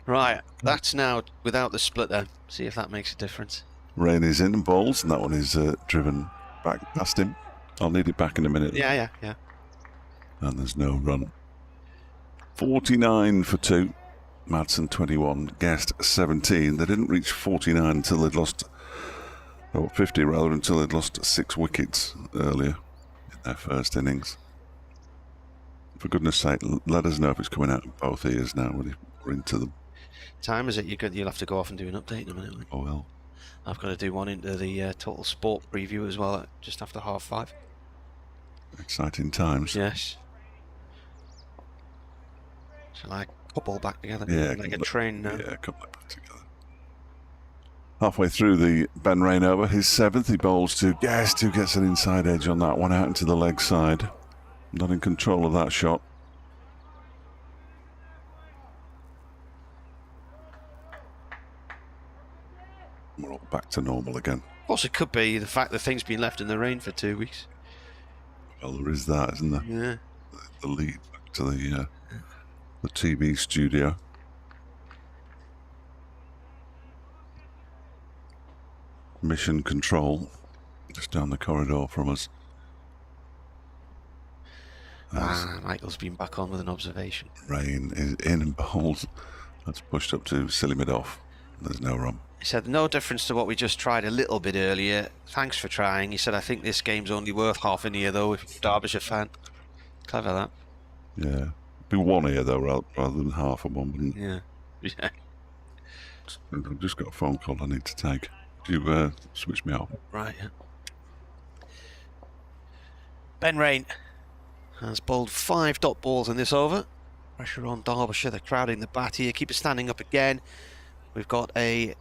Right, that's now without the splitter. See if that makes a difference. Rain is in and bowls, and that one is driven back past him. I'll need it back in a minute. Yeah. And there's no run. 49 for 2. Madsen 21, Guest 17. They didn't reach 49 until they'd lost, 50 rather, until they'd lost 6 wickets earlier in their first innings. For goodness sake, let us know if it's coming out of both ears now when we're into them. Time is it? You'll have to go off and do an update in a minute. Oh well. I've got to do one into the Total Sport preview as well, just after 5:30. Exciting times. Yes. Shall I couple back together? Yeah, like a train now. Yeah, couple it back together. Halfway through the Ben Rain over, his 7th, he bowls to Guest, who gets an inside edge on that one out into the leg side. Not in control of that shot. We're all back to normal again. Of course, it could be the fact that things been left in the rain for 2 weeks. Well, there is that, isn't there? Yeah. The lead back to the TV studio. Mission Control, just down the corridor from us. Michael's been back on with an observation. Rain is in and bowls. That's pushed up to silly mid-off. There's no run. He said, no difference to what we just tried a little bit earlier. Thanks for trying. He said, I think this game's only worth half an ear, though, if you're a Derbyshire fan. Clever, that. Yeah. Be 1 ear, though, rather than half of one, wouldn't it? Yeah. Yeah. I've just got a phone call I need to take. Do you switch me off? Right, yeah. Ben Rain has bowled 5 dot balls in this over. Pressure on Derbyshire. They're crowding the bat here. Keep it standing up again. We've got a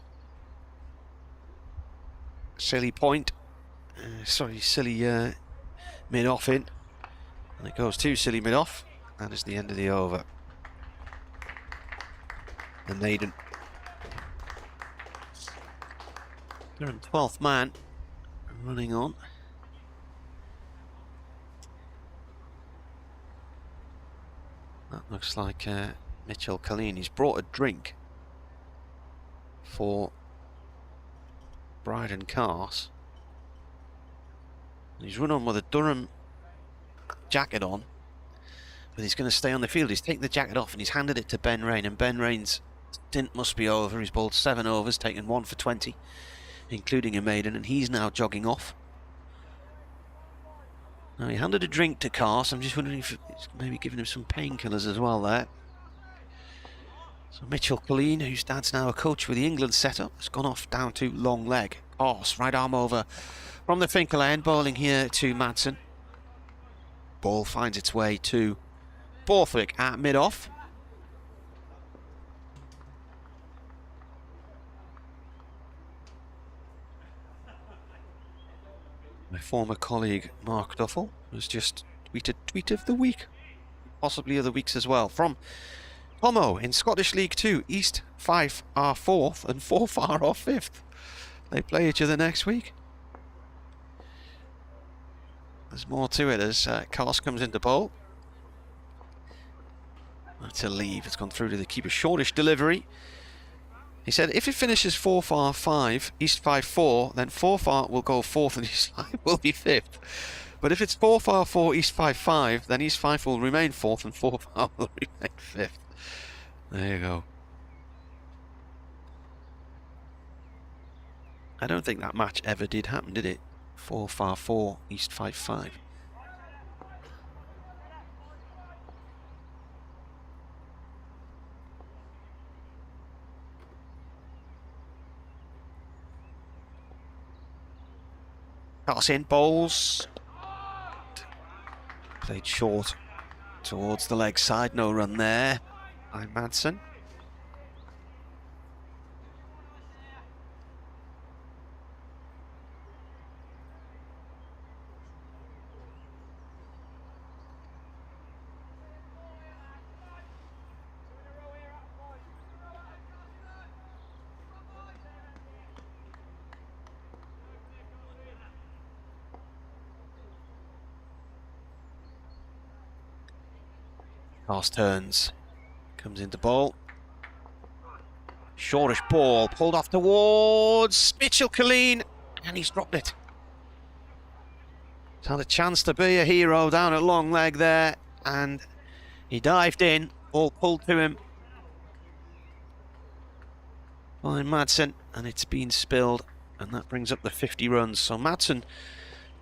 silly point. Silly mid-off in. And it goes to silly mid-off. That is the end of the over. The maiden. Durham 12th man running on. That looks like Mitchell Colleen. He's brought a drink for Bryden Cars. He's run on with a Durham jacket on, but he's going to stay on the field. He's taken the jacket off and he's handed it to Ben Rain, and Ben Rain's stint must be over. He's bowled 7 overs, taken 1 for 20, including a maiden, and he's now jogging off. Now, he handed a drink to Cars. I'm just wondering if it's maybe giving him some painkillers as well there. So Mitchell Colleen, whose dad's now a coach with the England setup, has gone off down to long leg. Cars, right arm over from the Finkel end, bowling here to Madsen. Ball finds its way to Borthwick at mid-off. My former colleague Mark Duffel has just tweeted tweet of the week, possibly other weeks as well, from Tomo in Scottish League 2. East 5 are 4th and Forth are 5th. They play each other next week. There's more to it as Cars comes into bowl. That's a leave. It's gone through to the keeper. Shortish delivery. He said if it finishes 4-5, East 5-4, then 4-5 will go fourth and East 5 will be fifth. But if it's 4-4, East 5-5, then East 5 will remain fourth and 4-5 will remain fifth. There you go. I don't think that match ever did happen, did it? 4-4, East 5-5. Pass in, bowls. Played short towards the leg side. No run there by Madsen. Pass turns, comes into bowl. Shortish ball, pulled off towards Mitchell Colleen, and he's dropped it. He's had a chance to be a hero down at long leg there, and he dived in, ball pulled to him by Madsen, and it's been spilled, and that brings up the 50 runs. So Madsen,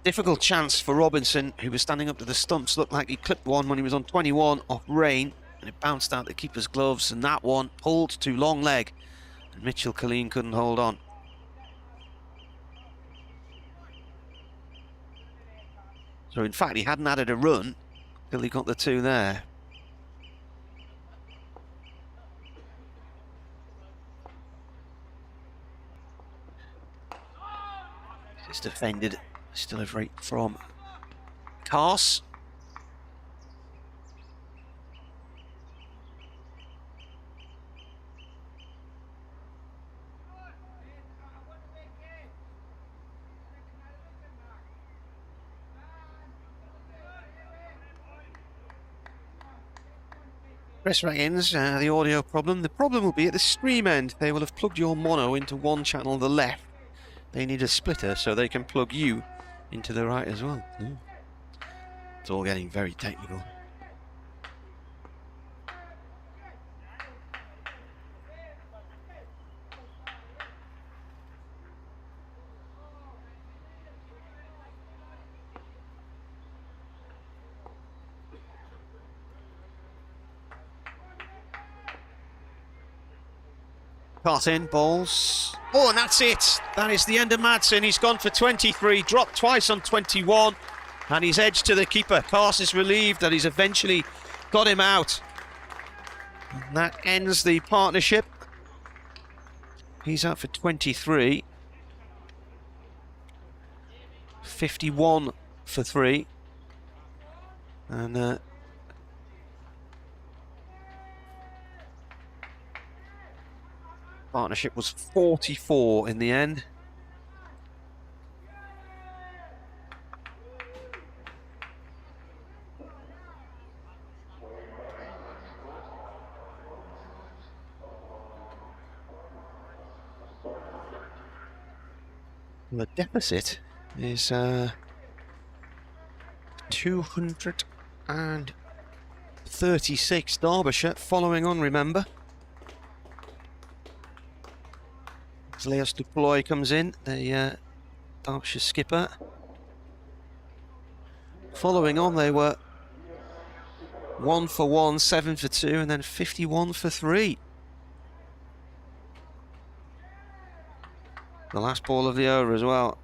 difficult chance for Robinson, who was standing up to the stumps. Looked like he clipped one when he was on 21 off Rain, and it bounced out the keeper's gloves, and that one pulled to long leg, and Mitchell Colleen couldn't hold on. So in fact he hadn't added a run till he got the two there. It's defended. Delivery from Cars. Chris Reggins, the audio problem. The problem will be at the stream end. They will have plugged your mono into one channel, the left. They need a splitter so they can plug you into the right as well. It's all getting very technical. Pass in, balls. Oh, and that's it. That is the end of Madsen. He's gone for 23, dropped twice on 21, and he's edged to the keeper. Cars is relieved that he's eventually got him out. And that ends the partnership. He's out for 23. 51 for 3. And partnership was 44 in the end. The deficit is 236. Derbyshire following on, remember. As Leos Duploy comes in, the Derbyshire skipper. Following on, they were 1 for 1, 7 for 2, and then 51 for 3. The last ball of the over as well.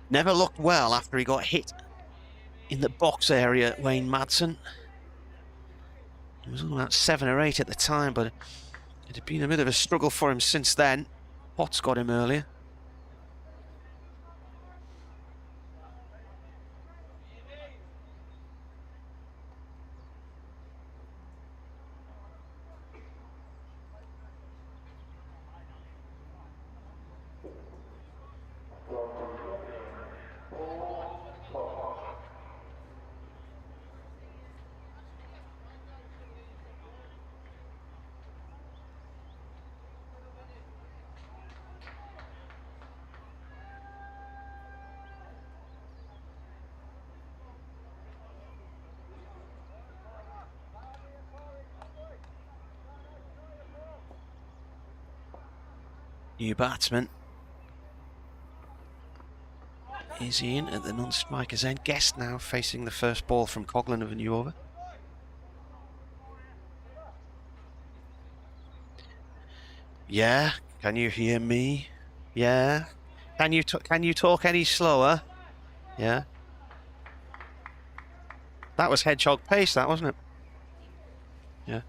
Never looked well after he got hit in the box area, Wayne Madsen. He was on about 7 or 8 at the time, but it had been a bit of a struggle for him since then. Potts got him earlier. new batsman. Is he in at the non-striker's end? Guest now facing the first ball from Coghlan of a new over. Yeah, can you hear me? Yeah. Can you talk any slower? Yeah. That was hedgehog pace, that wasn't it? Yeah.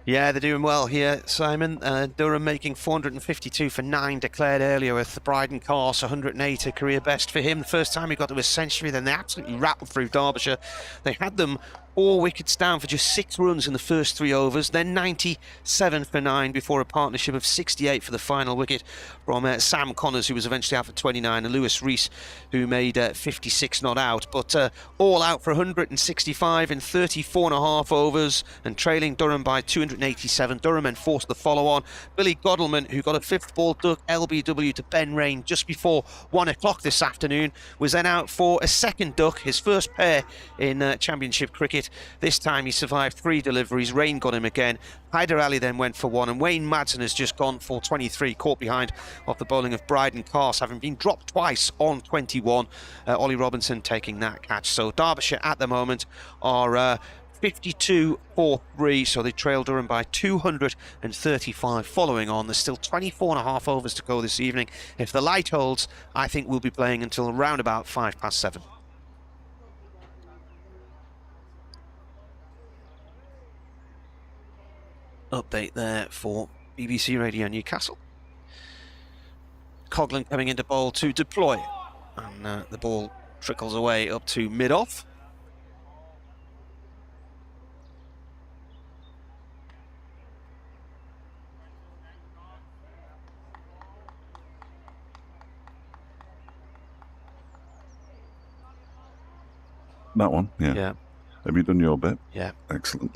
Yeah, they're doing well here, Simon. Durham making 452 for 9 declared earlier with Bryden Carse, 108, a career best for him. The first time he got to a century, then they absolutely rattled through Derbyshire. They had them 4 wickets down for just 6 runs in the first 3 overs, then 97 for 9 before a partnership of 68 for the final wicket from Sam Connors, who was eventually out for 29, and Lewis Rees, who made 56 not out. But all out for 165 in 34.5 overs and trailing Durham by 287. Durham then forced the follow-on. Billy Godalman, who got a 5th ball duck LBW to Ben Rain just before 1 o'clock this afternoon, was then out for a 2nd duck, his first pair in Championship cricket. This time he survived 3 deliveries. Rain got him again. Hyder Ali then went for 1, and Wayne Madsen has just gone for 23, caught behind off the bowling of Bryden Carse, having been dropped twice on 21. Ollie Robinson taking that catch. So Derbyshire at the moment are 52 for 3, so they trail Durham by 235 following on. There's still 24.5 overs to go this evening. If the light holds, I think we'll be playing until around about 7:05. Update there for BBC Radio Newcastle. Coghlan coming into bowl to deploy, and the ball trickles away up to mid-off. That one, yeah. Yeah. Have you done your bit? Yeah. Excellent.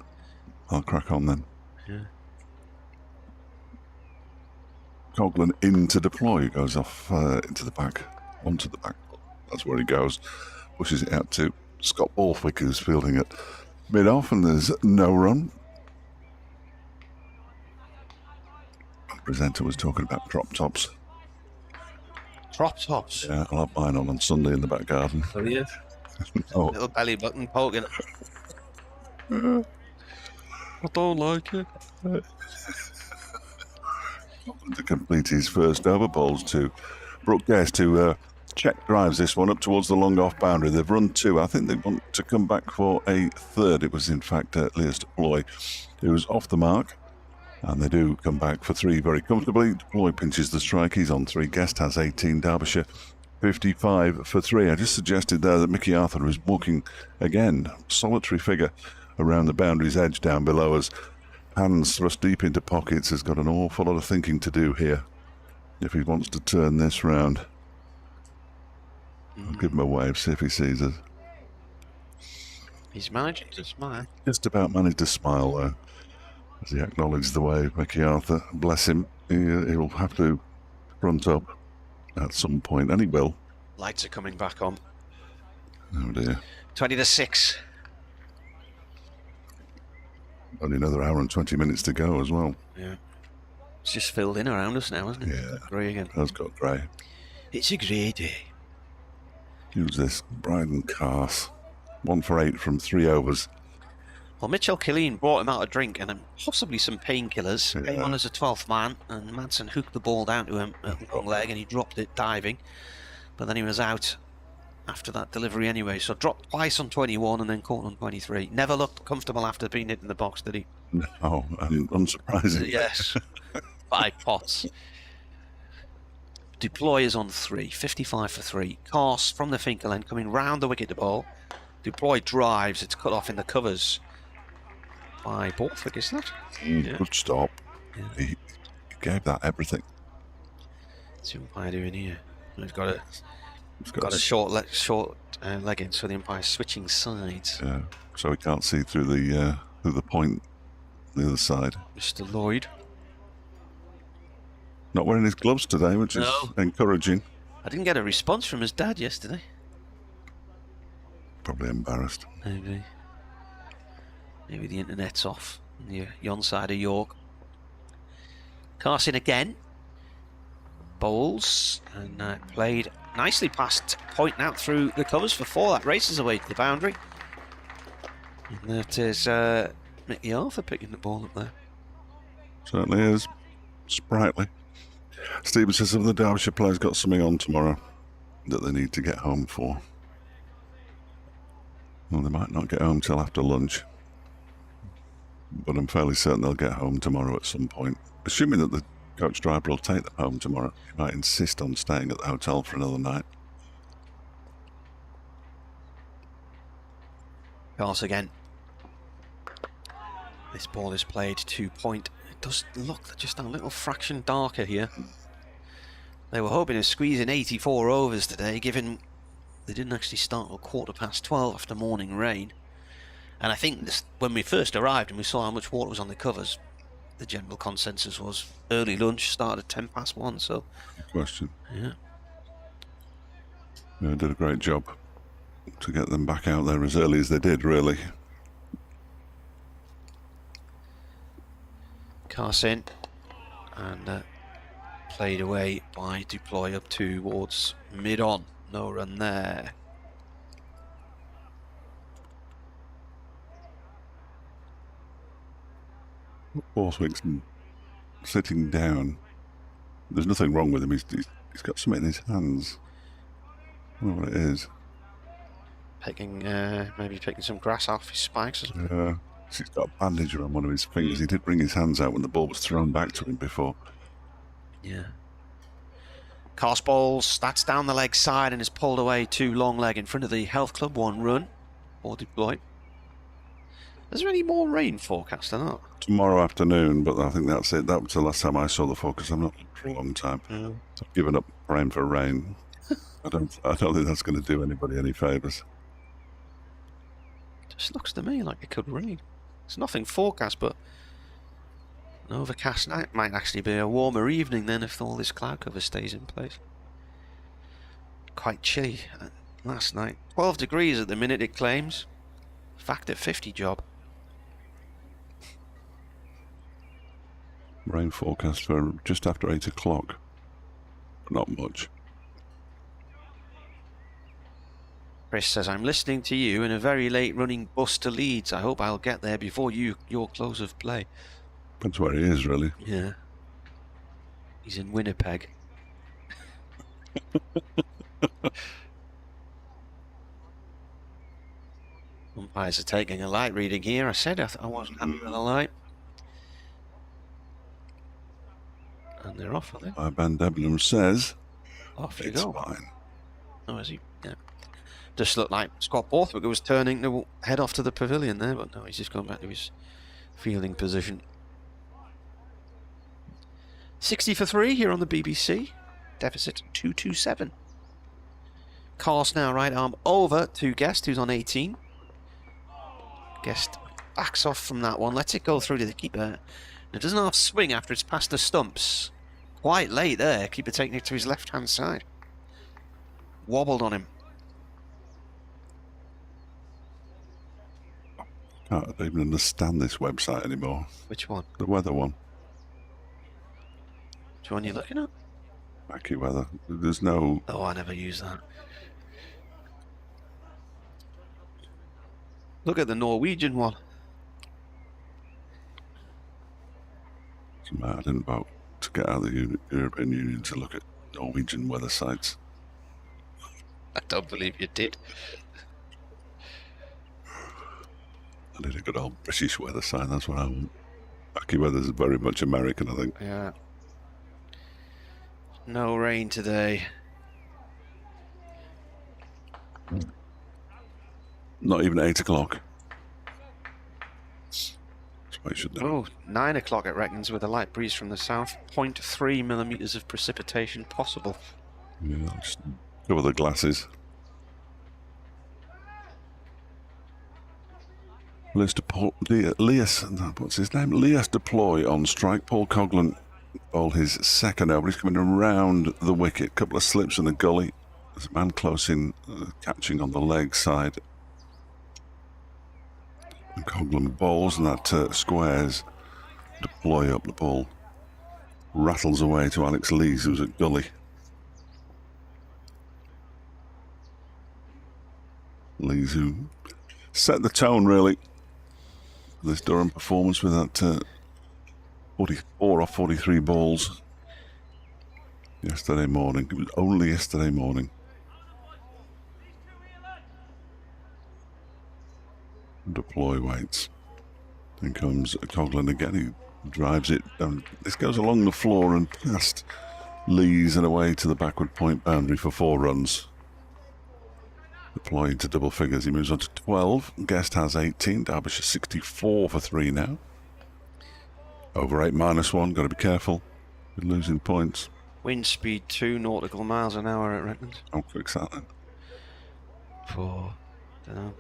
I'll crack on then. Yeah. Coghlan in to deploy, goes off into the back, onto the back. That's where he goes. Pushes it out to Scott Borthwick, who's fielding it mid-off, and there's no run. The presenter was talking about drop tops. Drop tops? Yeah, I'll have mine on Sunday in the back garden. Oh, yeah. Oh. Little belly button poking. I don't like it. To complete his first over, bowls to Brooke Guest, who check drives this one up towards the long off boundary. They've run 2. I think they want to come back for a 3rd. It was in fact Lewis Deploy who was off the mark, and they do come back for 3 very comfortably. Deploy pinches the strike. He's on 3. Guest has 18. Derbyshire 55 for 3. I just suggested there that Mickey Arthur is walking again, solitary figure around the boundary's edge down below us. Hands thrust deep into pockets, has got an awful lot of thinking to do here if he wants to turn this round. I'll give him a wave, see if he sees us. He's managing to smile. Just about managed to smile, though, as he acknowledged the wave. Mickey Arthur, bless him, he'll have to front up at some point, and he will. Lights are coming back on. Oh dear. 20 to 6. Only another hour and 20 minutes to go as well. Yeah. It's just filled in around us now, isn't it? Yeah. Grey again. Has got grey. It's a grey day. Who's this? Bryden Carse. 1 for 8 from 3 overs. Well, Mitchell Killeen brought him out a drink and possibly some painkillers. Yeah. Came on as a 12th man, and Madsen hooked the ball down to him at the long leg, and he dropped it diving. But then he was out after that delivery anyway, so dropped twice on 21 and then caught on 23. Never looked comfortable after being hit in the box, did he? No, and unsurprising. Yes. 5 pots. Deploy is on 3, 55 for 3. Carse from the Finkel end coming round the wicket to bowl. Deploy drives, it's cut off in the covers by Borthwick, isn't it? Yeah. Good stop. Yeah. He gave that everything. What's the umpire doing here? We've got a short leg in, so the umpire's switching sides. Yeah, so he can't see through the point on the other side. Mr. Lloyd. Not wearing his gloves today, which is encouraging. I didn't get a response from his dad yesterday. Probably embarrassed. Maybe the internet's off on the yon side of York. Carson again. Bowls and played nicely past point out through the covers for 4. That races away to the boundary. And that is Mickey Arthur picking the ball up there. Certainly is. Sprightly. Stephen says some of the Derbyshire players got something on tomorrow that they need to get home for. Well, they might not get home till after lunch, but I'm fairly certain they'll get home tomorrow at some point. Assuming that the coach driver will take them home tomorrow. He might insist on staying at the hotel for another night. Pass again. This ball is played to point. It does look just a little fraction darker here. They were hoping to squeeze in 84 overs today, given they didn't actually start till 12:15 after morning rain. And I think when we first arrived and we saw how much water was on the covers, the general consensus was early lunch started at 1:10. So, Good question. Yeah, did a great job to get them back out there as early as they did, really. Carson and played away by Deploy up towards mid-on. No run there. Borthwick's sitting down. There's nothing wrong with him. He's got something in his hands. I don't know what it is. Picking, maybe picking some grass off his spikes or something. Yeah. He's got a bandage around one of his fingers. He did bring his hands out when the ball was thrown back to him before. Yeah. Cast balls, that's down the leg side and is pulled away too long leg in front of the Health Club. 1 run for Deploy. Is there any more rain forecast or not? Tomorrow afternoon, but I think that's it. That was the last time I saw the focus. I'm not for a long time. Yeah. So I've given up praying for rain. I don't think that's going to do anybody any favours. Just looks to me like it could rain. It's nothing forecast, but an overcast night might actually be a warmer evening then if all this cloud cover stays in place. Quite chilly last night. 12 degrees at the minute, it claims. Factor 50 job. Rain forecast for just after 8 o'clock. Not much. Chris says, I'm listening to you in a very late running bus to Leeds. I hope I'll get there before your close of play. That's where he is, really. Yeah. He's in Winnipeg. Umpires are taking a light reading here. I said I wasn't happy with the light. And they're off, are they? Ben Debenham says Off you it's go. fine. Oh, is he? Yeah. Just looked like Scott Borthwick was turning to head off to the pavilion there, but no, he's just going back to his fielding position. 60 for 3 here on the BBC. Deficit 227. Carse now right arm over to Guest, who's on 18. Guest backs off from that one, lets it go through to the keeper. It doesn't half swing after it's past the stumps. Quite late there, keeper taking it to his left-hand side. Wobbled on him. Can't even understand this website anymore. Which one? The weather one. Which one are you looking at? AccuWeather. There's no... Oh, I never use that. Look at the Norwegian one. I didn't vote to get out of the European Union to look at Norwegian weather sites. I don't believe you did. I did a good old British weather site, that's what I want. AccuWeather is very much American, I think. Yeah. No rain today. Not even 8 o'clock. That's why you should know. Oh, 9 o'clock it reckons with a light breeze from the south. 0.3 millimetres of precipitation possible. Yeah, just cover the glasses. What's his name? Lias Deploy on strike. Paul Coghlan bowled his second over. He's coming around the wicket. Couple of slips in the gully. There's a man close in, catching on the leg side. And Coghlan bowls and that squares. Deploy up the ball. rattles away to Alex Lees, who's at gully. Lees, who set the tone really for this Durham performance with that 44 off 43 balls yesterday morning. It was only yesterday morning. Deploy waits. Then comes Coughlin again. He drives it down. This goes along the floor and past Lees and away to the backward point boundary for 4 runs. Deploy into double figures. He moves on to 12. Guest has 18. Derbyshire 64 for 3 now. Over 8 -1. Got to be careful with losing points. Wind speed 2 nautical miles an hour at Redmond. How quick's that then? For, don't know.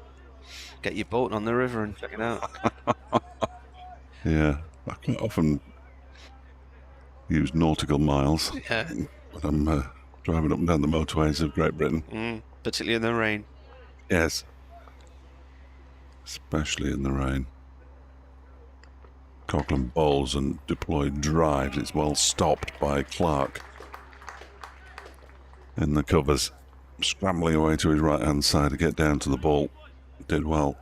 Get your boat on the river and check it out. Yeah, I quite often use nautical miles when I'm driving up and down the motorways of Great Britain. Particularly in the rain. Yes, especially in the rain. Coughlin bowls and deployed drives. It's well stopped by Clark in the covers, scrambling away to his right hand side to get down to the ball. Did well.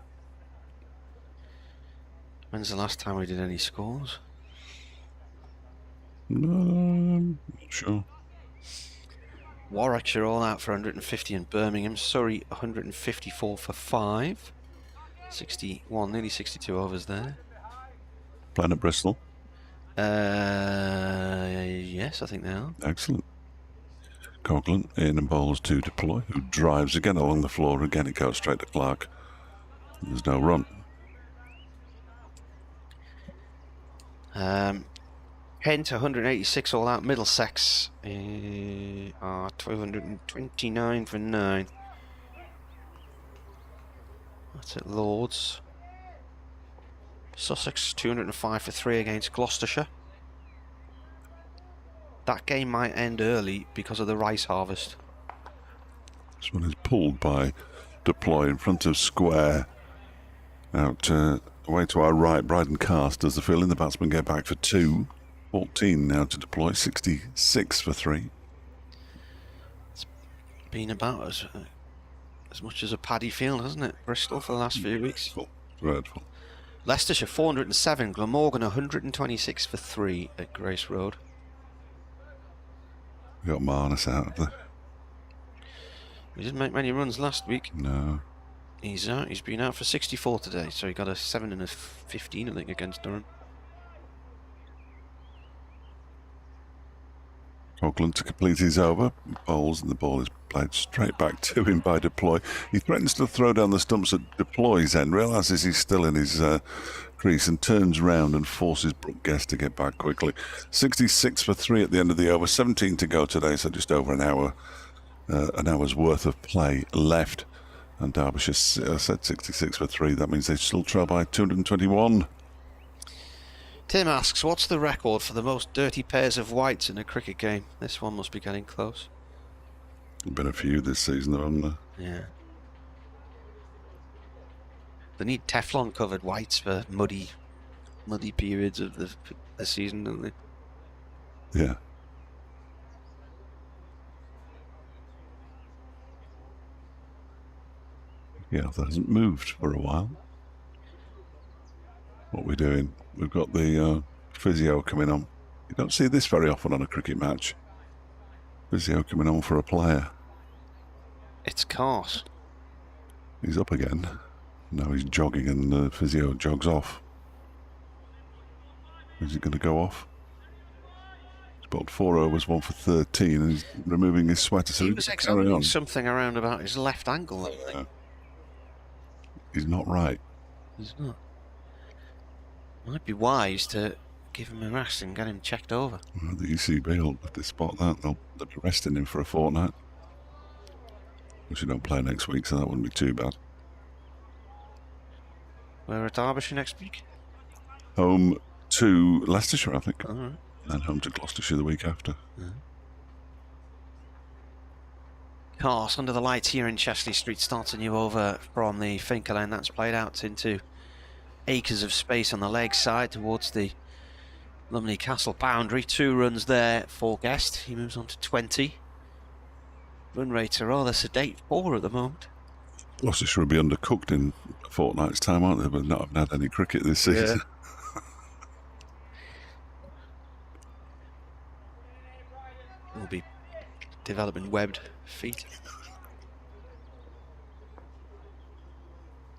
When's the last time we did any scores? Not sure. Warwickshire all out for 150 and Birmingham. Surrey 154 for 5. 61, nearly 62 overs there. Playing at Bristol? Yes, I think they are. Excellent. Coughlin in and bowls to Deploy, who drives again along the floor. Again, it goes straight to Clark. There's no run. Kent 186 all out. Middlesex are 229 for 9. That's at Lords. Sussex 205 for 3 against Gloucestershire. That game might end early because of the rice harvest. This one is pulled by Deploy in front of square. Out away to our right, Bryden Cast does the field in. The batsman get back for 2. 14 now to Deploy, 66 for 3. It's been about as much as a paddy field, hasn't it? Bristol for the last few weeks. Dreadful. Leicestershire 407, Glamorgan 126 for 3 at Grace Road. We got Marnus out of there. We didn't make many runs last week. No. He's out. He's been out for 64 today, so he got a 7 and a 15, I think, against Durham. Coughlin to complete his over. Bowls and the ball is played straight back to him by Deploy. He threatens to throw down the stumps at Deploy's end, realises he's still in his crease and turns round and forces Brooke Guest to get back quickly. 66 for 3 at the end of the over. 17 to go today, so just over an hour's worth of play left. And Derbyshire said 66 for 3. That means they still trail by 221. Tim asks, what's the record for the most dirty pairs of whites in a cricket game? This one must be getting close. There's been a few this season, haven't there? Yeah. They need Teflon covered whites for muddy periods of the season, don't they? Yeah. Yeah, that hasn't moved for a while. What we're doing, we've got the physio coming on. You don't see this very often on a cricket match. Physio coming on for a player. It's Cars. He's up again. Now he's jogging and the physio jogs off. Is he going to go off? He's bowled 4 overs, 1 for 13, and he's removing his sweater. So he was examining something around about his left ankle. Yeah. He's not right. He's not. Might be wise to give him a rest and get him checked over. Well, the ECB will, if they spot that, they'll be resting him for a fortnight. Which you don't play next week, so that wouldn't be too bad. We're at Derbyshire next week. Home to Leicestershire, I think. All right. And home to Gloucestershire the week after. Yeah. Cars under the lights here in Chesley Street starts a new over from the Finker lane. That's played out into acres of space on the leg side towards the Lumley Castle boundary, 2 runs there for Guest. He moves on to 20. Run rates are rather sedate, 4 at the moment. Gloucestershire will be undercooked in a fortnight's time, aren't they? But not having had any cricket this season. Will be developing webbed feet.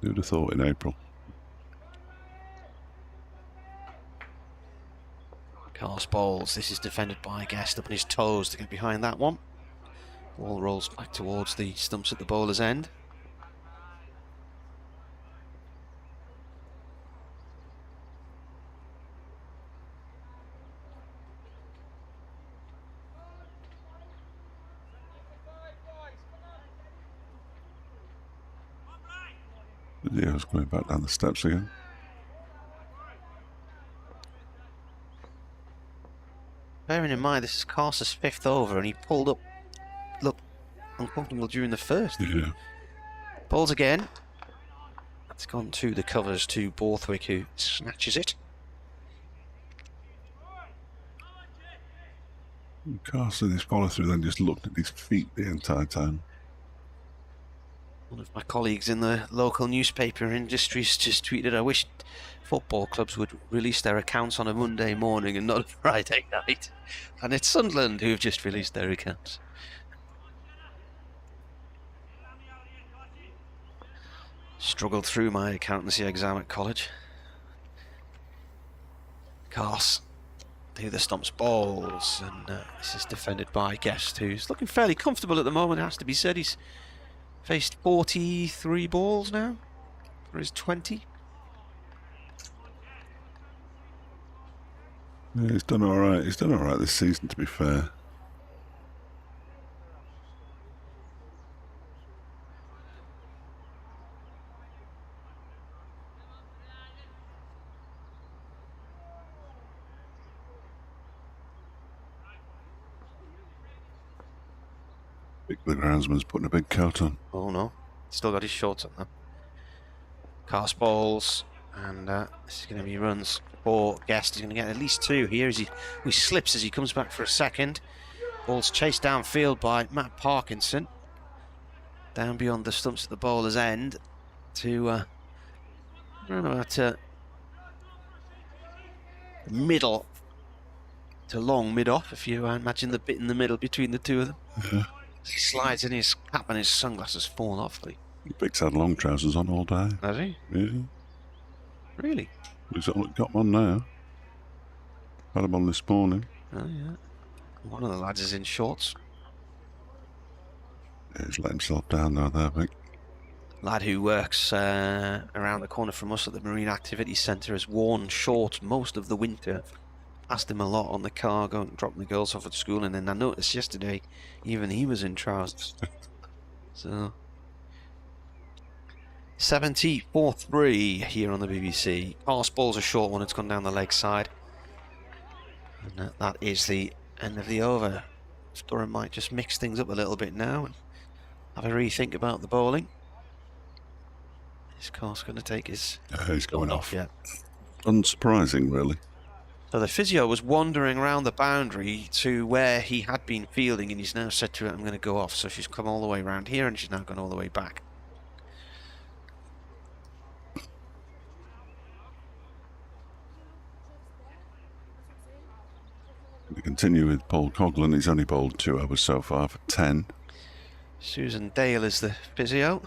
Who'd have thought in April? Carse bowls. This is defended by Guest up on his toes to get behind that one. Ball rolls back towards the stumps at the bowler's end. Leo's going back down the steps again. Bearing in mind this is Carse's 5th over and he pulled up, looked uncomfortable during the first. Yeah. Balls again. That's gone to the covers to Borthwick, who snatches it. Carson, this follow through, then just looked at his feet the entire time. One of my colleagues in the local newspaper industries just tweeted, I wish football clubs would release their accounts on a Monday morning and not a Friday night. And it's Sunderland who've just released their accounts. Struggled through my accountancy exam at college. Carse to the stumps balls, and this is defended by Guest, who's looking fairly comfortable at the moment, it has to be said. He's faced 43 balls now for his 20. Yeah, he's done all right. He's done all right this season, to be fair. The groundsman's putting a big coat on. Oh no, still got his shorts on though. Cast balls, and this is going to be runs for Guest. He's going to get at least 2 here as he slips as he comes back for a second. Ball's chased downfield by Matt Parkinson. Down beyond the stumps at the bowler's end to I don't know about middle to long mid-off, if you imagine the bit in the middle between the two of them. Yeah. He slides in, his cap and his sunglasses fall off. Vic's had long trousers on all day. Has he? Yeah. Really? He's got them on now. Had them on this morning. Oh, yeah. One of the lads is in shorts. Yeah, he's let himself down there, Vic. Lad who works around the corner from us at the Marine Activity Centre has worn shorts most of the winter. Asked him a lot on the car, going dropping the girls off at school, and then I noticed yesterday even he was in trousers. So 74-3 here on the BBC. Pass ball's a short one, it's gone down the leg side. And that is the end of the over. Durham might just mix things up a little bit now and have a rethink about the bowling. Is Carse going to take his... he's going off. Yeah. Unsurprising, really. So the physio was wandering around the boundary to where he had been fielding, and he's now said to her, I'm going to go off. So she's come all the way around here, and she's now gone all the way back. We continue with Paul Coghlan. He's only bowled 2 overs so far for 10. Susan Dale is the physio.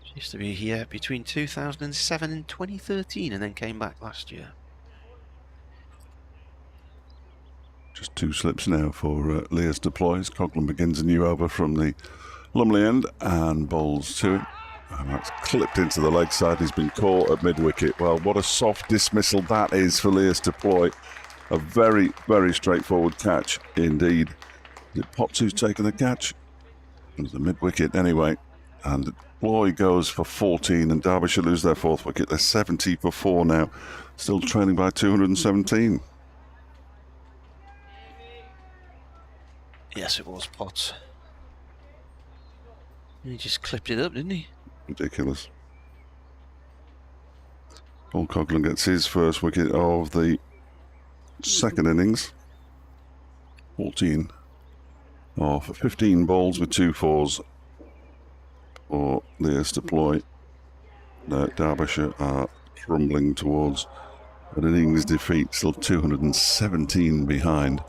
She used to be here between 2007 and 2013 and then came back last year. Just 2 slips now for Leah's deploys. Coghlan begins a new over from the Lumley end and bowls to it. And that's clipped into the leg side. He's been caught at mid-wicket. Well, what a soft dismissal that is for Leah's deploy. A very, very straightforward catch indeed. Is it Potts who's taken the catch? It was the mid-wicket anyway. And deploy goes for 14 and Derbyshire lose their 4th wicket. They're 70 for 4 now. Still trailing by 217. Yes, it was Potts. He just clipped it up, didn't he? Ridiculous. Paul Coghlan gets his first wicket of the second innings. 14 off 15 balls with 2 fours for Leas to ploy. Derbyshire are crumbling towards an innings defeat, still 217 behind,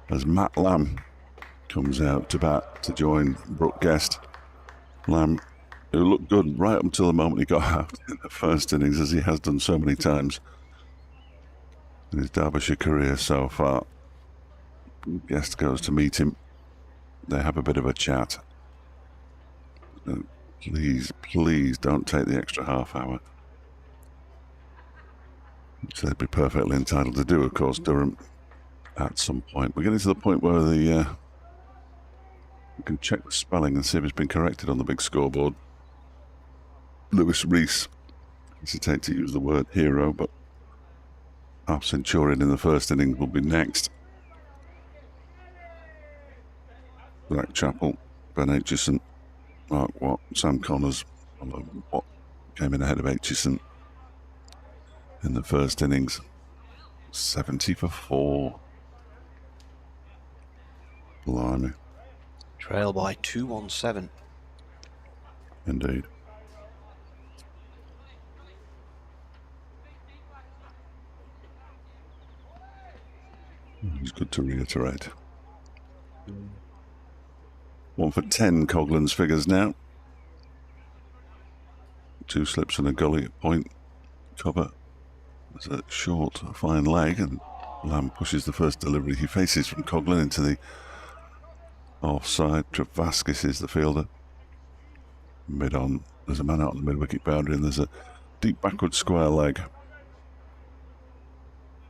as Matt Lamb comes out to bat to join Brooke Guest. Lamb, who looked good right up until the moment he got out in the first innings, as he has done so many times in his Derbyshire career so far. Guest goes to meet him. They have a bit of a chat. Please don't take the extra half hour, which they'd be perfectly entitled to do, of course, Durham, at some point. We're getting to the point where we can check the spelling and see if it's been corrected on the big scoreboard. Lewis Rees hesitate to use the word hero, but half centurion in the first inning will be next. Blackchapel, Ben Aitchison, Mark Watt, Sam Connors, although Watt came in ahead of Aitchison in the first innings. 70 for 4. Blimey. Trail by 217. Indeed. It's good to reiterate. 1 for 10, Coghlan's figures now. 2 slips and a gully at point cover. There's a short, fine leg, and Lamb pushes the first delivery he faces from Coghlan into the offside. Travaskis is the fielder. Mid on. There's a man out on the mid-wicket boundary, and there's a deep backward square leg.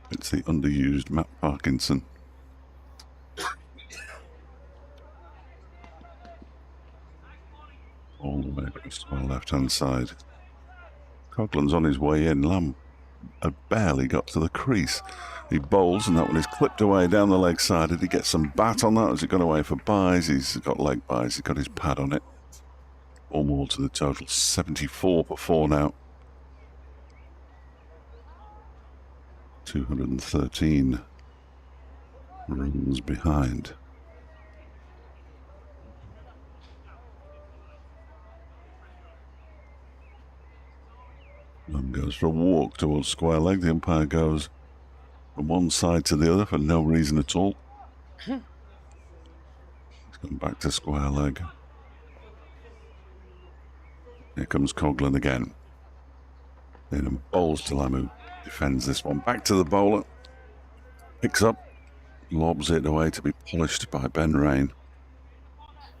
It's the underused Matt Parkinson. All the way across to our left-hand side. Coghlan's on his way in. Lamb had barely got to the crease. He bowls, and that one is clipped away down the leg side. Did he get some bat on that? Has it gone away for byes? He's got leg byes. He's got his pad on it. 4 more to the total. 74 for 4 now. 213 runs behind. Lamb goes for a walk towards square leg. The umpire goes from one side to the other for no reason at all. He's gone back to square leg. Here comes Coghlan again. In and bowls to Lamb, who defends this one. Back to the bowler. Picks up. Lobs it away to be polished by Ben Rain.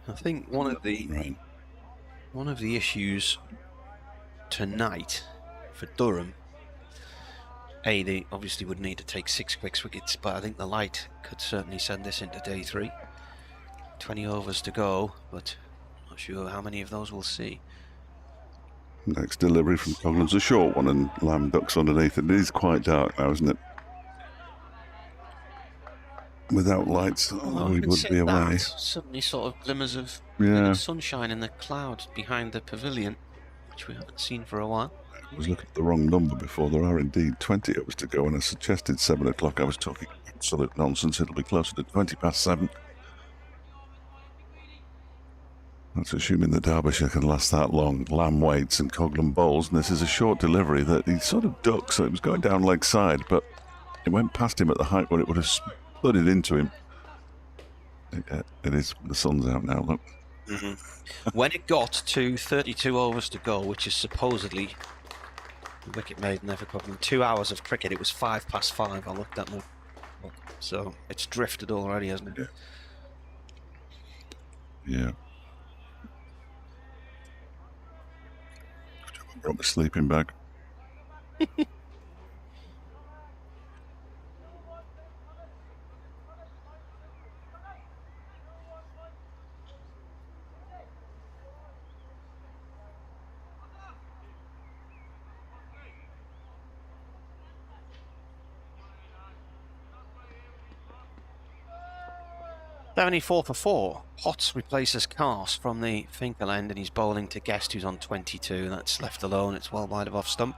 I think one of the issues tonight for Durham, they obviously would need to take 6 quick wickets, but I think the light could certainly send this into day 3. 20 overs to go, but not sure how many of those we'll see. Next delivery from Coghlan's a short one, and Lamb ducks underneath it. It is quite dark now, isn't it? Without lights, we would be away. Suddenly sort of glimmers of sunshine in the clouds behind the pavilion, which we haven't seen for a while. I was looking at the wrong number before. There are indeed 20 hours to go, and I suggested 7 o'clock. I was talking absolute nonsense. It'll be closer to 20 past 7. That's assuming that Derbyshire can last that long. Lamb waits and Coghlan bowls, and this is a short delivery that he sort of ducks, so it was going down leg side, but it went past him at the height where it would have splitted into him. It is, the sun's out now, look. When it got to 32 overs to go, which is supposedly the wicket made never covering 2 hours of cricket, it was 5 past 5. I looked at my book, so it's drifted already, hasn't it? Yeah. Brought my sleeping bag. 74 for 4. Potts replaces Cars from the Finkel end, and he's bowling to Guest, who's on 22. That's left alone. It's well wide of off stump.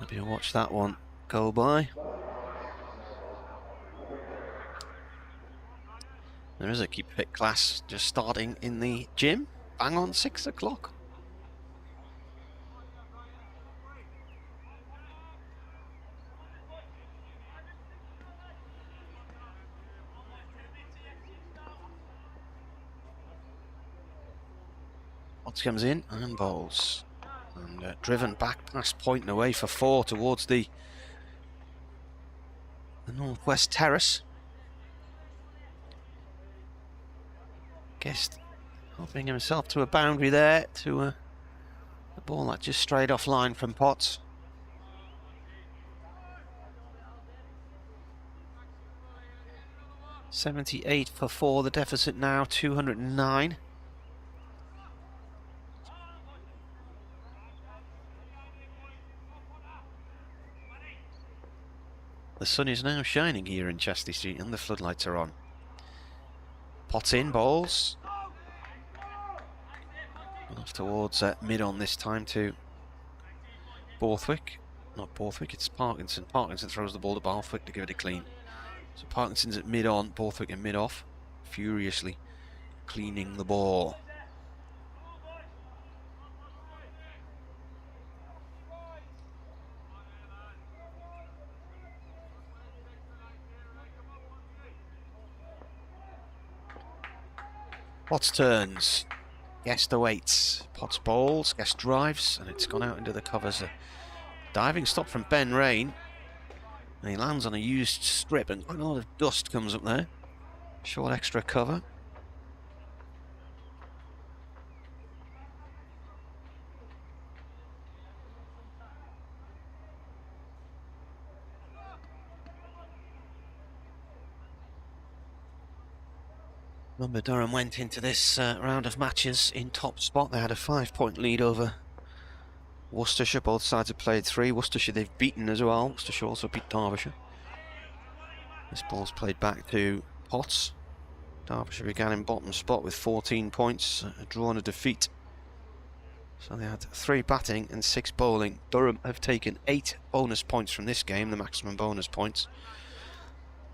Maybe you'll watch that one go by. There is a Keep Fit class just starting in the gym. Bang on 6 o'clock. Potts comes in and bowls. And driven back past point and away for 4 towards the northwest terrace. Guest helping himself to a boundary there, to a ball that just strayed off line from Potts. .78 for 4, the deficit now 209. The sun is now shining here in Chastity Street and the floodlights are on. Potts in, bowls. Off towards mid-on this time to Borthwick. Not Borthwick, it's Parkinson. Parkinson throws the ball to Borthwick to give it a clean. So Parkinson's at mid-on, Borthwick at mid-off. Furiously cleaning the ball. Potts turns. Guest awaits. Potts bowls. Guest drives, and it's gone out into the covers. A diving stop from Ben Rain. And he lands on a used strip, and quite a lot of dust comes up there. Short extra cover. Remember, Durham went into this round of matches in top spot. They had a 5-point lead over Worcestershire. Both sides have played 3. Worcestershire they've beaten as well. Worcestershire also beat Derbyshire. This ball's played back to Potts. Derbyshire began in bottom spot with 14 points, a draw and a defeat. So they had 3 batting and 6 bowling. Durham have taken 8 bonus points from this game, the maximum bonus points.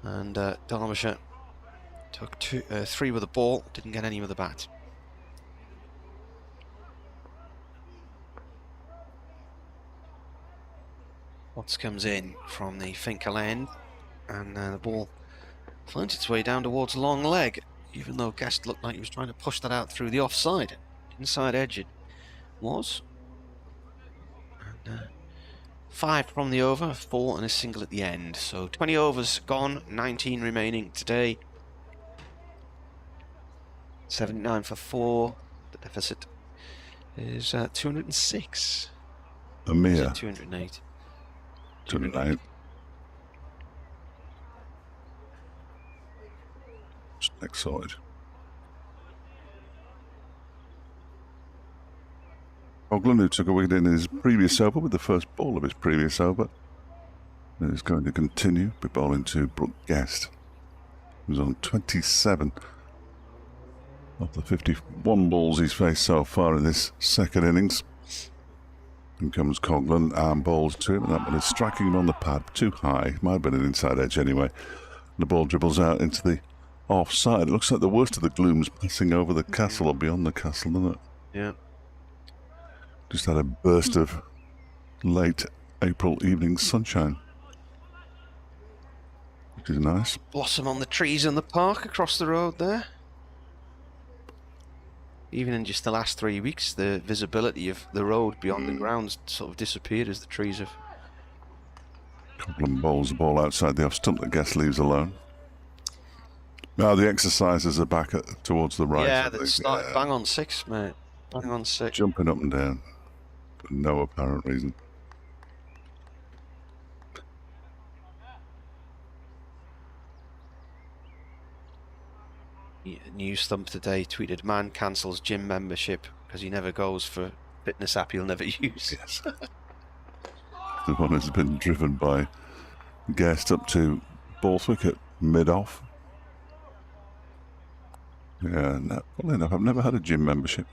And Derbyshire took 3 with the ball, didn't get any with the bat. Potts comes in from the Finkel end, and the ball finds its way down towards long leg, even though Guest looked like he was trying to push that out through the offside. Inside edge it was. And 5 from the over, 4 and a single at the end. So 20 overs gone, 19 remaining today. 79 for 4. The deficit is 206. A mere 208. 208. Next side. Oglen, who took a wicket in his previous over with the first ball of his previous over, is going to continue by bowling to Brooke Guest, who's on 27 of the 51 balls he's faced so far in this second innings. In comes Coghlan and bowls to him, and that one is striking him on the pad too high. Might have been an inside edge anyway. The ball dribbles out into the offside. It looks like the worst of the gloom's passing over the castle or beyond the castle, doesn't it? Yeah. Just had a burst of late April evening sunshine, which is nice. Blossom on the trees in the park across the road there. Even in just the last 3 weeks, the visibility of the road beyond the grounds sort of disappeared as the trees have. Coghlan bowls the ball outside the off stump that Guest leaves alone. Now the exercises are back towards the right. Yeah, they started bang on 6, mate. Bang on 6. Jumping up and down for no apparent reason. News Thump today tweeted, man cancels gym membership because he never goes for fitness app he'll never use. Yes. The one has been driven by Guest up to Borthwick at mid-off. Yeah, no, funnily enough, I've never had a gym membership.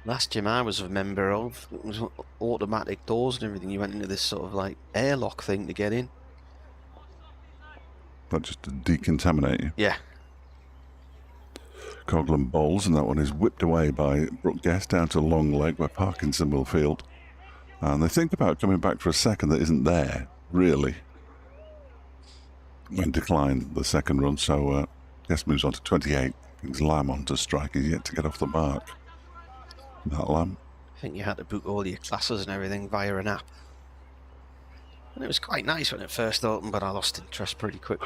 Last gym I was a member of, it was automatic doors and everything. You went into this sort of like airlock thing to get in. That just to decontaminate you. Yeah. Coghlan bowls, and that one is whipped away by Brooke Guest down to long leg where Parkinson will field. And they think about coming back for a second that isn't there, really. And declined the second run, so Guest moves on to 28. Brings Lamb on to strike. He's yet to get off the mark. That Lamb. I think you had to book all your classes and everything via an app. And it was quite nice when it first opened, but I lost interest pretty quick.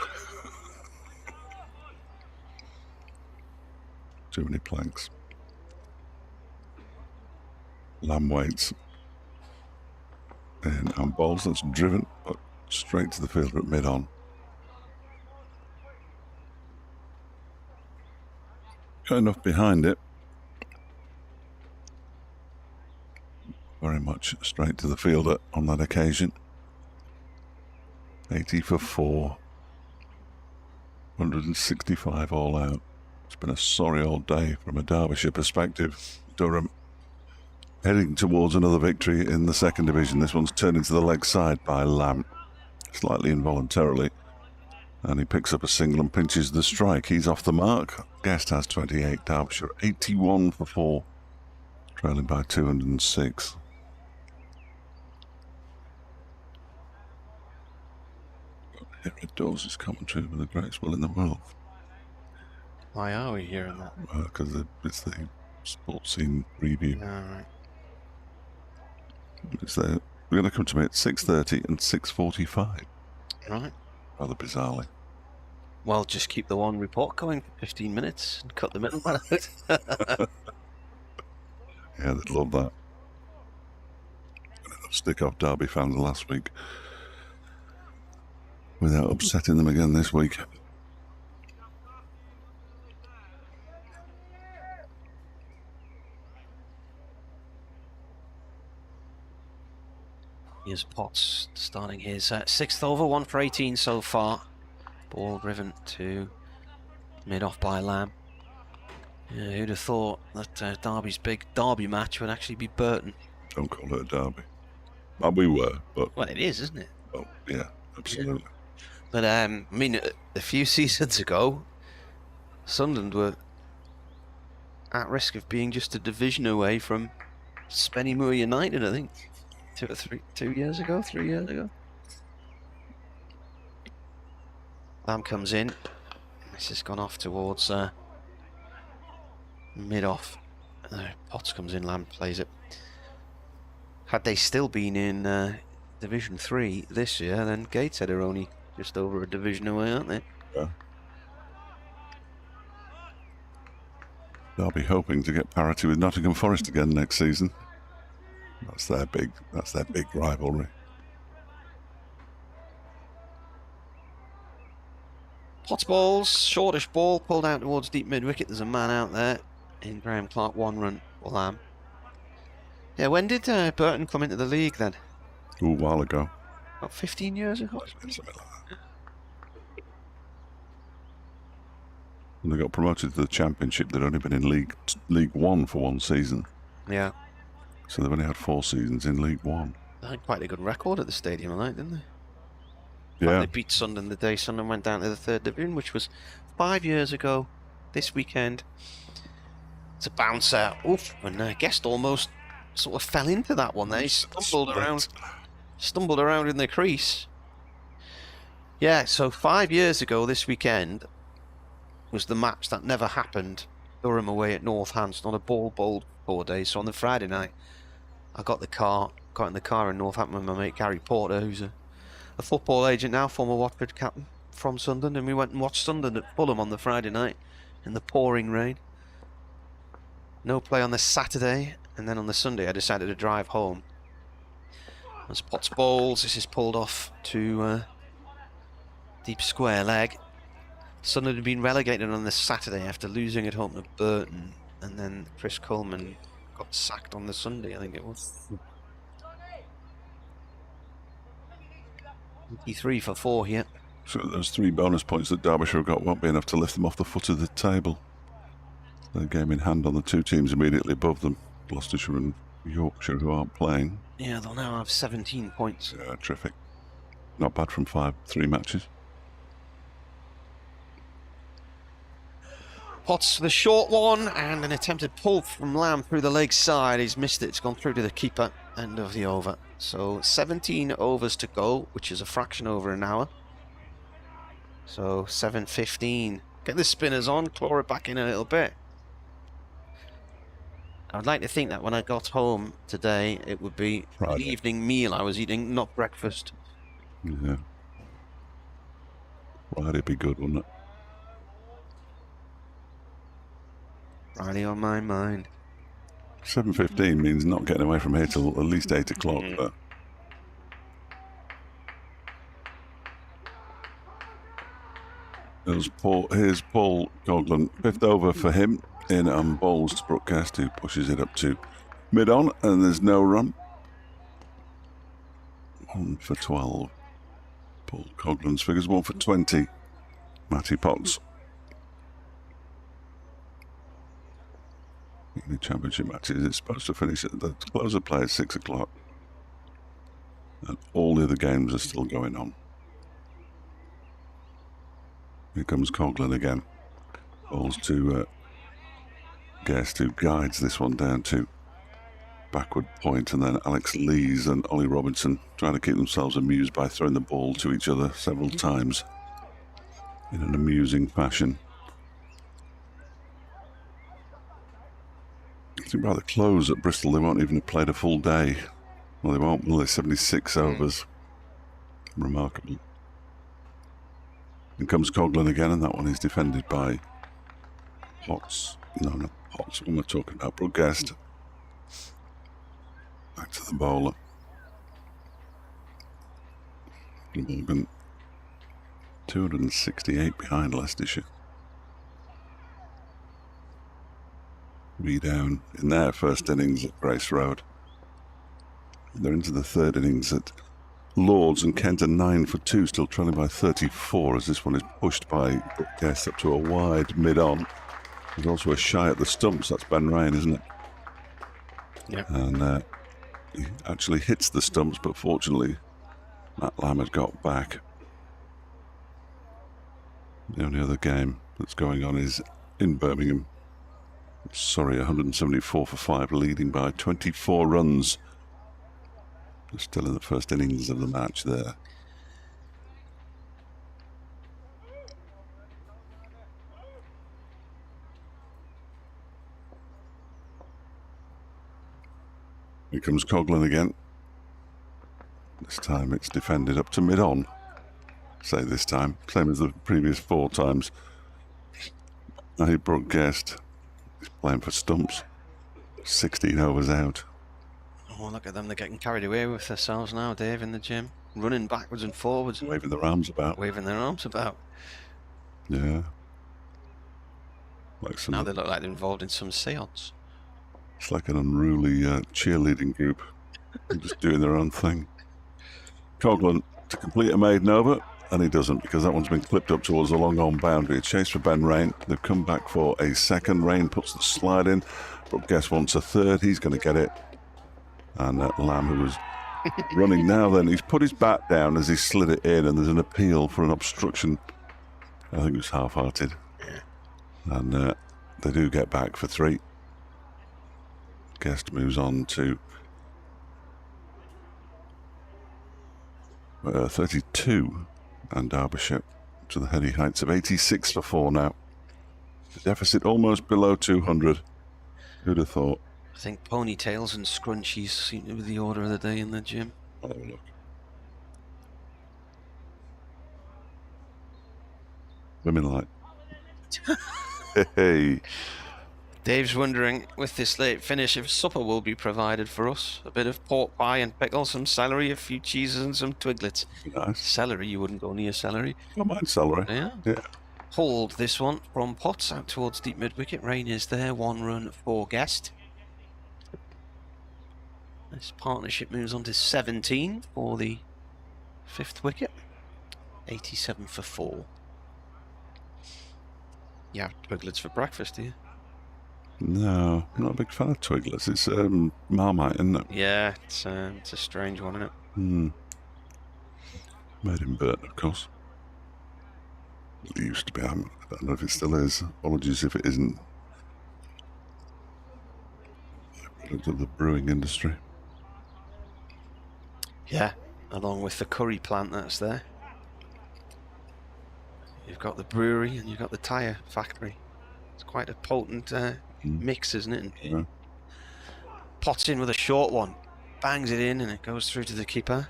Too many planks. Lamb waits. And on bowls, that's driven straight to the fielder at mid-on. Got enough behind it. Very much straight to the fielder on that occasion. 80 for 4. 165 all out. It's been a sorry old day from a Derbyshire perspective. Durham heading towards another victory in the second division. This one's turned into the leg side by Lamb, slightly involuntarily. And he picks up a single and pinches the strike. He's off the mark. Guest has 28. Derbyshire 81 for 4. Trailing by 206. Henry Dawes' commentary with the greatest will in the world. Why are we hearing that? Because it's the sports scene review. Alright. It's there. We're going to come to me at 6:30 and 6:45. Right. Rather bizarrely. Well, just keep the one report going for 15 minutes and cut the middle one out. Yeah, they'd love that. Enough stick-off Derby fans last week without upsetting them again this week. Here's Potts starting his sixth over, 1 for 18 so far. Ball driven to mid-off by Lamb. Yeah, who'd have thought that Derby's big derby match would actually be Burton? Don't call it a derby. Well, we were, but... Well, it is, isn't it? Oh, yeah, absolutely. Yeah. But, I mean, a few seasons ago, Sunderland were at risk of being just a division away from Spennymoor United, I think. 3 years ago. Lamb comes in. This has gone off towards mid-off. Potts comes in, Lamb plays it. Had they still been in Division 3 this year, then Gateshead are only just over a division away, aren't they? Yeah. They'll be hoping to get parity with Nottingham Forest again next season. That's their big rivalry. Potts balls, shortish ball pulled out towards deep mid wicket. There's a man out there in Graham Clark, 1 run for Lamb. Yeah, when did Burton come into the league then? Ooh, a while ago. About 15 years ago? Something like that. When they got promoted to the Championship, they'd only been in League 1 for 1 season. Yeah. So they've only had 4 seasons in League 1. They had quite a good record at the stadium, I think, didn't they? Yeah. They beat Sunderland the day Sunderland went down to the 3rd division, which was 5 years ago this weekend. It's a bouncer. Oof, and Guest almost sort of fell into that one there. He stumbled around in the crease. Yeah, so 5 years ago this weekend was the match that never happened. Durham away at Northampton on a ball bowled 4 days. So on the Friday night, I got in the car in Northampton with my mate Gary Porter, who's a football agent now, former Watford captain from Sunderland, and we went and watched Sunderland at Fulham on the Friday night in the pouring rain. No play on the Saturday, and then on the Sunday I decided to drive home. As Potts bowls, this is pulled off to deep square leg. Sunderland had been relegated on the Saturday after losing at home to Burton, and then Chris Coleman got sacked on the Sunday, I think it was. 23 for 4 here. So those 3 bonus points that Derbyshire have got won't be enough to lift them off the foot of the table. Their game in hand on the 2 teams immediately above them, Gloucestershire and Yorkshire, who aren't playing. Yeah, they'll now have 17 points. Yeah, terrific. Not bad from 3 matches. Potts for the short one, and an attempted pull from Lamb through the leg side. He's missed it. It's gone through to the keeper. End of the over. So 17 overs to go, which is a fraction over an hour. So 7:15. Get the spinners on, claw it back in a little bit. I'd like to think that when I got home today, it would be an evening meal I was eating, not breakfast. Yeah. Friday'd be good, wouldn't it? Friday on my mind. 7:15 means not getting away from here till at least 8 o'clock. But here's Paul Coghlan, 5th over for him in on bowls to Brookcast, who pushes it up to mid-on, and there's no run. 1 for 12. Paul Coghlan's figures. 1 for 20. Matty Potts. The championship matches, it's supposed to finish at the close of play at 6 o'clock, and all the other games are still going on. Here comes Coghlan again. Balls to Guest, who guides this one down to backward point, and then Alex Lees and Ollie Robinson trying to keep themselves amused by throwing the ball to each other several times in an amusing fashion. I think by the close at Bristol, they won't even have played a full day. Well, they won't, will they? 76 overs. Remarkable. In comes Coghlan again, and that one is defended by Potts. No, not Potts. What am I talking about? Brookcast. Back to the bowler. Morgan, 268 behind Leicestershire. 3 down in their first innings at Grace Road. They're into the 3rd innings at Lords, and Kent are 9 for 2, still trailing by 34 as this one is pushed by Brookcast up to a wide mid-on. There's also a shy at the stumps. That's Ben Ryan, isn't it? Yeah. And he actually hits the stumps, but fortunately Matt Lamb has got back. The only other game that's going on is in Birmingham. Sorry, 174 for 5, leading by 24 runs. They're still in the first innings of the match there. Here comes Coghlan again. This time it's defended up to mid-on. Say this time, same as the previous 4 times. Now he Brookcast. He's playing for stumps. 16 overs out. Oh, look at them. They're getting carried away with themselves now, Dave, in the gym. Running backwards and forwards. Waving their arms about. Waving their arms about. Yeah. Like some, now they look like they're involved in some seance. It's like an unruly cheerleading group. They're just doing their own thing. Coghlan to complete a maiden over, and he doesn't, because that one's been clipped up towards the long on boundary. A chase for Ben Rain. They've come back for a second. Rain puts the slide in. Brookcast wants a third. He's going to get it. And Lamb, who was running now, then he's put his bat down as he slid it in, and there's an appeal for an obstruction. I think it was half-hearted. And they do get back for 3. Guest moves on to 32, and Derbyshire to the heady heights of 86 for 4 now. The deficit almost below 200. Who'd have thought? I think ponytails and scrunchies seem to be the order of the day in the gym. Oh, look. Women like. Hey. Dave's wondering, with this late finish, if supper will be provided for us. A bit of pork pie and pickle, some celery, a few cheeses and some twiglets. Nice. Celery, you wouldn't go near celery. I don't mind celery. Yeah. Yeah. Hold this one from Potts out towards deep mid-wicket. Rain is there, 1 run for Guest. This partnership moves on to 17 for the Fifth wicket. 87 for 4. Yeah, Twiglets for breakfast, do you? No, I'm not a big fan of Twiglets. It's Marmite, isn't it? Yeah, it's a strange one, isn't it? Made in Burton, of course. It used to be. I don't know if it still is. Apologies if it isn't. Product of the brewing industry. Yeah, along with the curry plant that's there. You've got the brewery and you've got the tyre factory. It's quite a potent mix, isn't it? Yeah. Pots in with a short one, bangs it in, and it goes through to the keeper.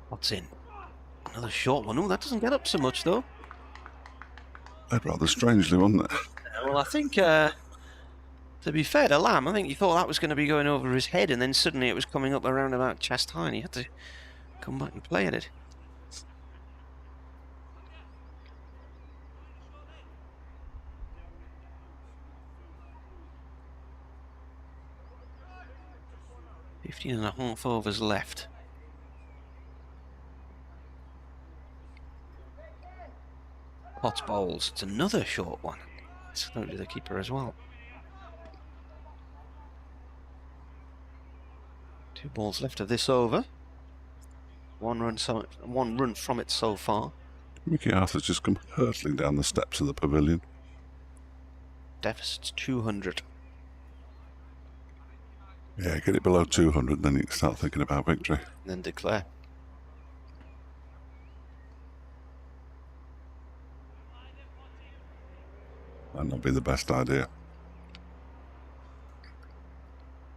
What's in? Another short one. Oh, that doesn't get up so much, though. Played rather strangely, wasn't it? Well, I think, to be fair to Lamb, I think he thought that was going to be going over his head, and then suddenly it was coming up around about chest high, and he had to come back and play at it. .5 overs left. Potts bowls. It's another short one. It's going to the keeper as well. 2 balls left of this over. One run from it so far. Mickey Arthur's just come hurtling down the steps of the pavilion. Deficit's 200. Yeah, get it below 200, then you can start thinking about victory. And then declare. Might not be the best idea.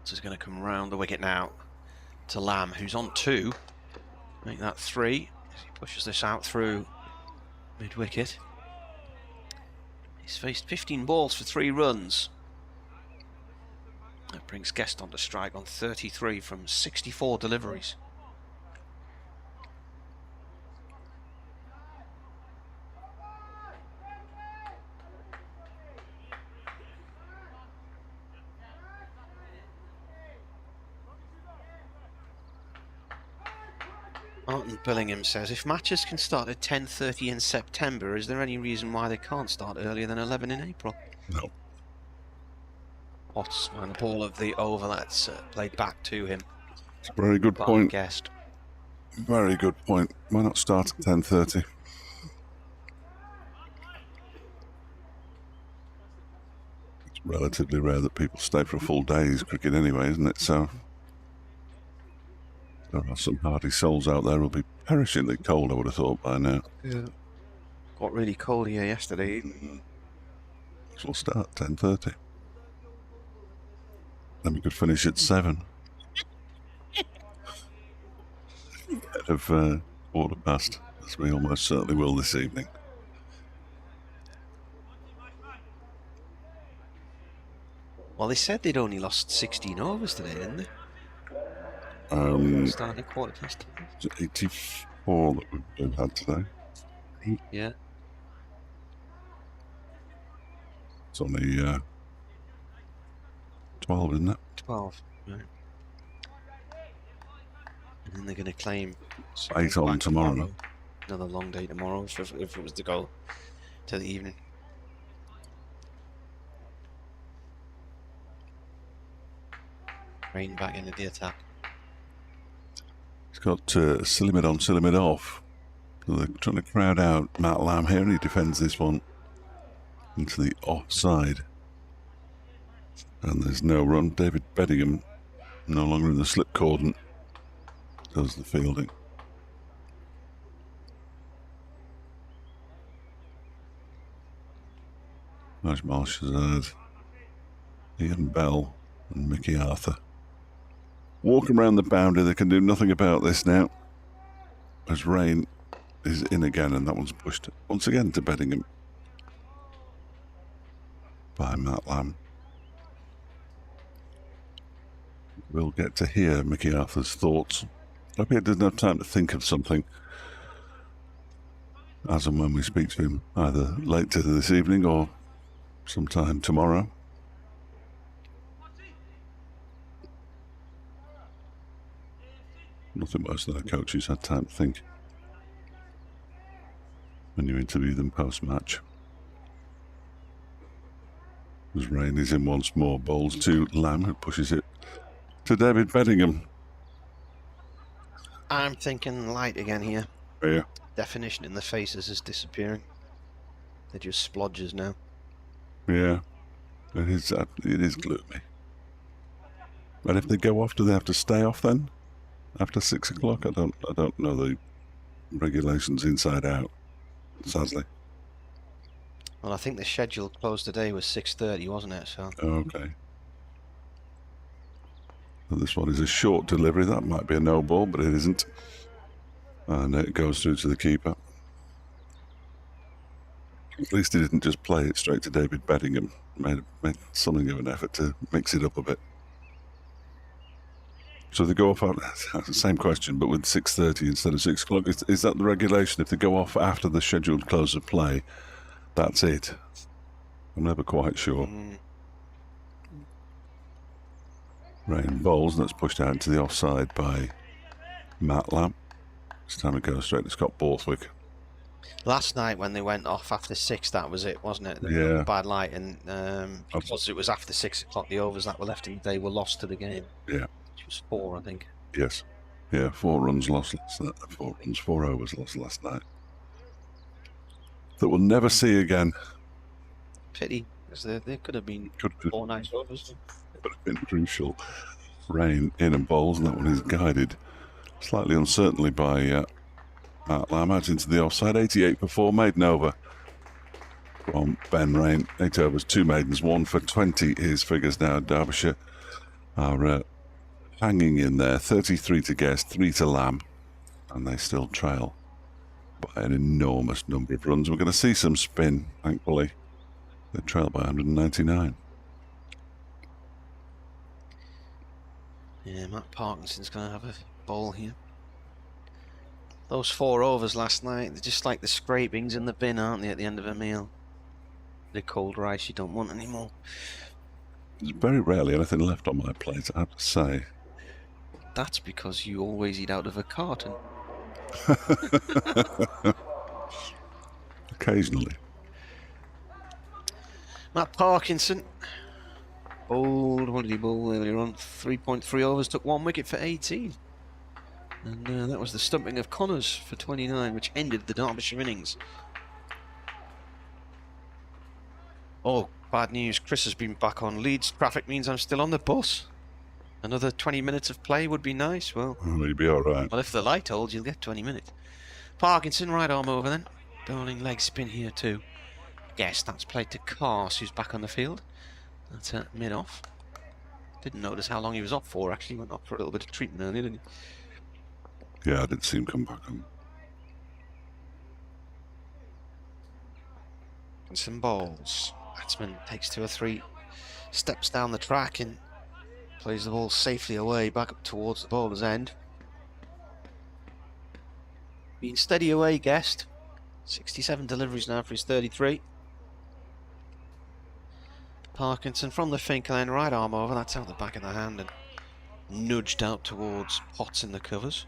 This is going to come round the wicket now to Lamb, who's on 2. Make that 3 as he pushes this out through mid-wicket. He's faced 15 balls for 3 runs. That brings Guest on to strike on 33 from 64 deliveries. Martin Billingham says, if matches can start at 10:30 in September, is there any reason why they can't start earlier than 11 in April? No. Potts and the ball of the over that's played back to him. It's a very good point. Guest. Very good point. Why not start at 10:30? It's relatively rare that people stay for a full day's cricket anyway, isn't it? So there are some hardy souls out there who'll be perishingly cold, I would have thought, by now. Yeah. Got really cold here yesterday. So we'll start at 10:30. Then we could finish at 7. Ahead of 1:15, as we almost certainly will this evening. Well, they said they'd only lost 16 overs today, didn't they? Starting at 10:15. 84 that we've had today. Yeah. It's only 12, isn't it? 12, right. And then they're going to claim 8 on tomorrow. Another long day tomorrow if it was to go to the evening. Rain back into the attack. He's got silly mid on, silly mid off. So they're trying to crowd out Matt Lamb here, and he defends this one into the offside. And there's no run. David Bedingham, no longer in the slip cordon, does the fielding. Ajmal Shazad, Ian Bell and Mickey Arthur. Walking around the boundary, they can do nothing about this now, as rain is in again, and that one's pushed once again to Beddingham by Matt Lamb. We'll get to hear Mickey Arthur's thoughts. I hope he doesn't have time to think of something as and when we speak to him, either later this evening or sometime tomorrow. Nothing worse than a coach who's had time to think when you interview them post-match. As Rain is in once more, bowls to Lamb, who pushes it to David Beddingham. I'm thinking light again here. Yeah. Definition in the faces is disappearing. They're just splodges now. Yeah, it is gloomy. And if they go off, do they have to stay off then? After 6 o'clock? I don't know the regulations inside out, sadly. Well, I think the scheduled close today was 6:30, wasn't it? So. Okay. So this one is a short delivery. That might be a no ball, but it isn't. And it goes through to the keeper. At least he didn't just play it straight to David Beddingham. Made something of an effort to mix it up a bit. So they go off, same question, but with 6:30 instead of 6 o'clock. Is that the regulation? If they go off after the scheduled close of play, that's it? I'm never quite sure. Rain bowls, and that's pushed out into the offside by Matt Lamb. This time it goes straight to Scott Borthwick. Last night when they went off after 6, that was it, wasn't it? Yeah. Bad light, and because it was after 6 o'clock, the overs that were left in the day were lost to the game. Yeah. Which was 4, I think. Yes. Yeah, 4 runs lost last night. 4 overs lost last night. That we'll never see again. Pity, because there could have been 4 nice overs. Would have been crucial. Rain in and bowls, and that one is guided slightly uncertainly by Matt Lamb out into the offside. 88 for 4, maiden over from Ben Rain. 8 overs, 2 maidens, 1 for 20. His figures now. Derbyshire are hanging in there. 33 to Guest, 3 to Lamb, and they still trail by an enormous number of runs. We're going to see some spin, thankfully. They trail by 199. Yeah, Matt Parkinson's going to have a bowl here. Those 4 overs last night, they're just like the scrapings in the bin, aren't they, at the end of a meal? The cold rice you don't want anymore. There's very rarely anything left on my plate, I have to say. That's because you always eat out of a carton. Occasionally. Matt Parkinson bowled, what did he bowl earlier on? 3.3 overs, took 1 wicket for 18. And that was the stumping of Connors for 29, which ended the Derbyshire innings. Oh, bad news. Chris has been back on Leeds. Traffic means I'm still on the bus. Another 20 minutes of play would be nice. Well, you'd be all right. Well, if the light holds, you'll get 20 minutes. Parkinson, right arm over then. Bowling leg spin here too. Yes, that's played to Cars, who's back on the field. That's mid-off. Didn't notice how long he was off for, actually. Went off for a little bit of treatment earlier, didn't he? Yeah, I didn't see him come back on. And some balls. Batsman takes 2 or 3 steps down the track and plays the ball safely away, back up towards the bowler's end. Being steady away, Guest. 67 deliveries now for his 33. Parkinson from the Finkel end, right arm over, that's out the back of the hand and nudged out towards Potts in the covers.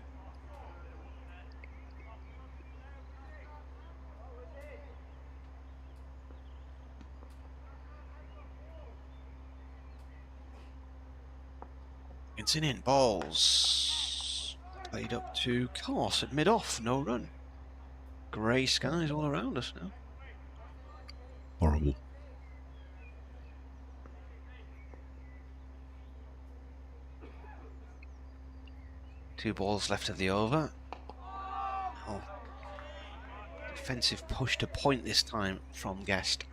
It's in balls. Played up to Cars at mid-off, no run. Grey skies all around us now. Horrible. Two balls left of the over. Oh. Defensive push to point this time from Guest.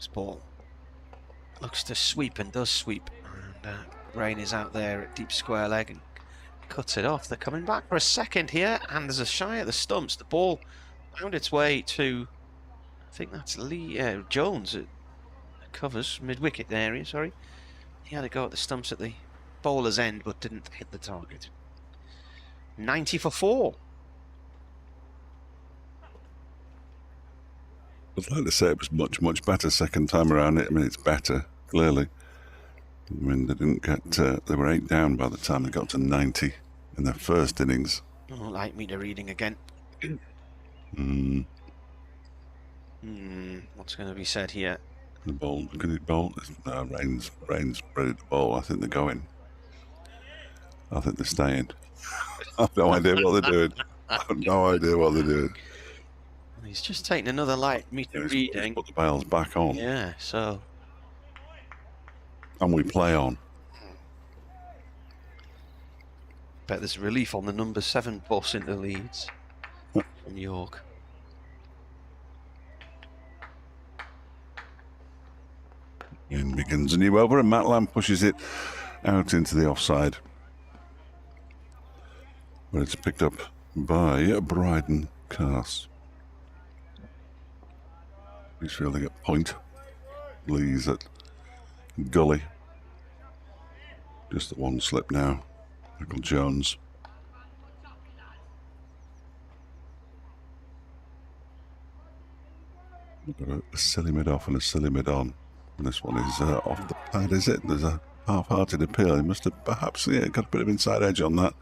This ball looks to sweep and does sweep. And Rain is out there at deep square leg and cuts it off. They're coming back for a second here, and there's a shy at the stumps. The ball found its way to, I think that's Jones. It covers mid-wicket area, sorry. He had a go at the stumps at the bowler's end, but didn't hit the target. 90 for 4. I'd like to say it was much, much better second time around. I mean, it's better, clearly. I mean, they didn't get, they were 8 down by the time they got to 90 in their first innings. Oh, light meter reading again. What's going to be said here? The ball, can it bowl? No, Rain's ready to bowl. I think they're going. I think they're staying. I have no idea what they're doing. I have no idea what they're doing. He's just taking another light meter reading. Put the bails back on. Yeah, so. And we play on. Bet there's relief on the number 7 bus into Leeds from York. In begins a new over, and Matt Lamb pushes it out into the offside. But it's picked up by Bryden Cass. He's fielding at point. Lee's at gully. Just the one slip now. Michael Jones. We've got a silly mid off and a silly mid on. And this one is off the pad, is it? There's a half-hearted appeal. He must have perhaps got a bit of inside edge on that.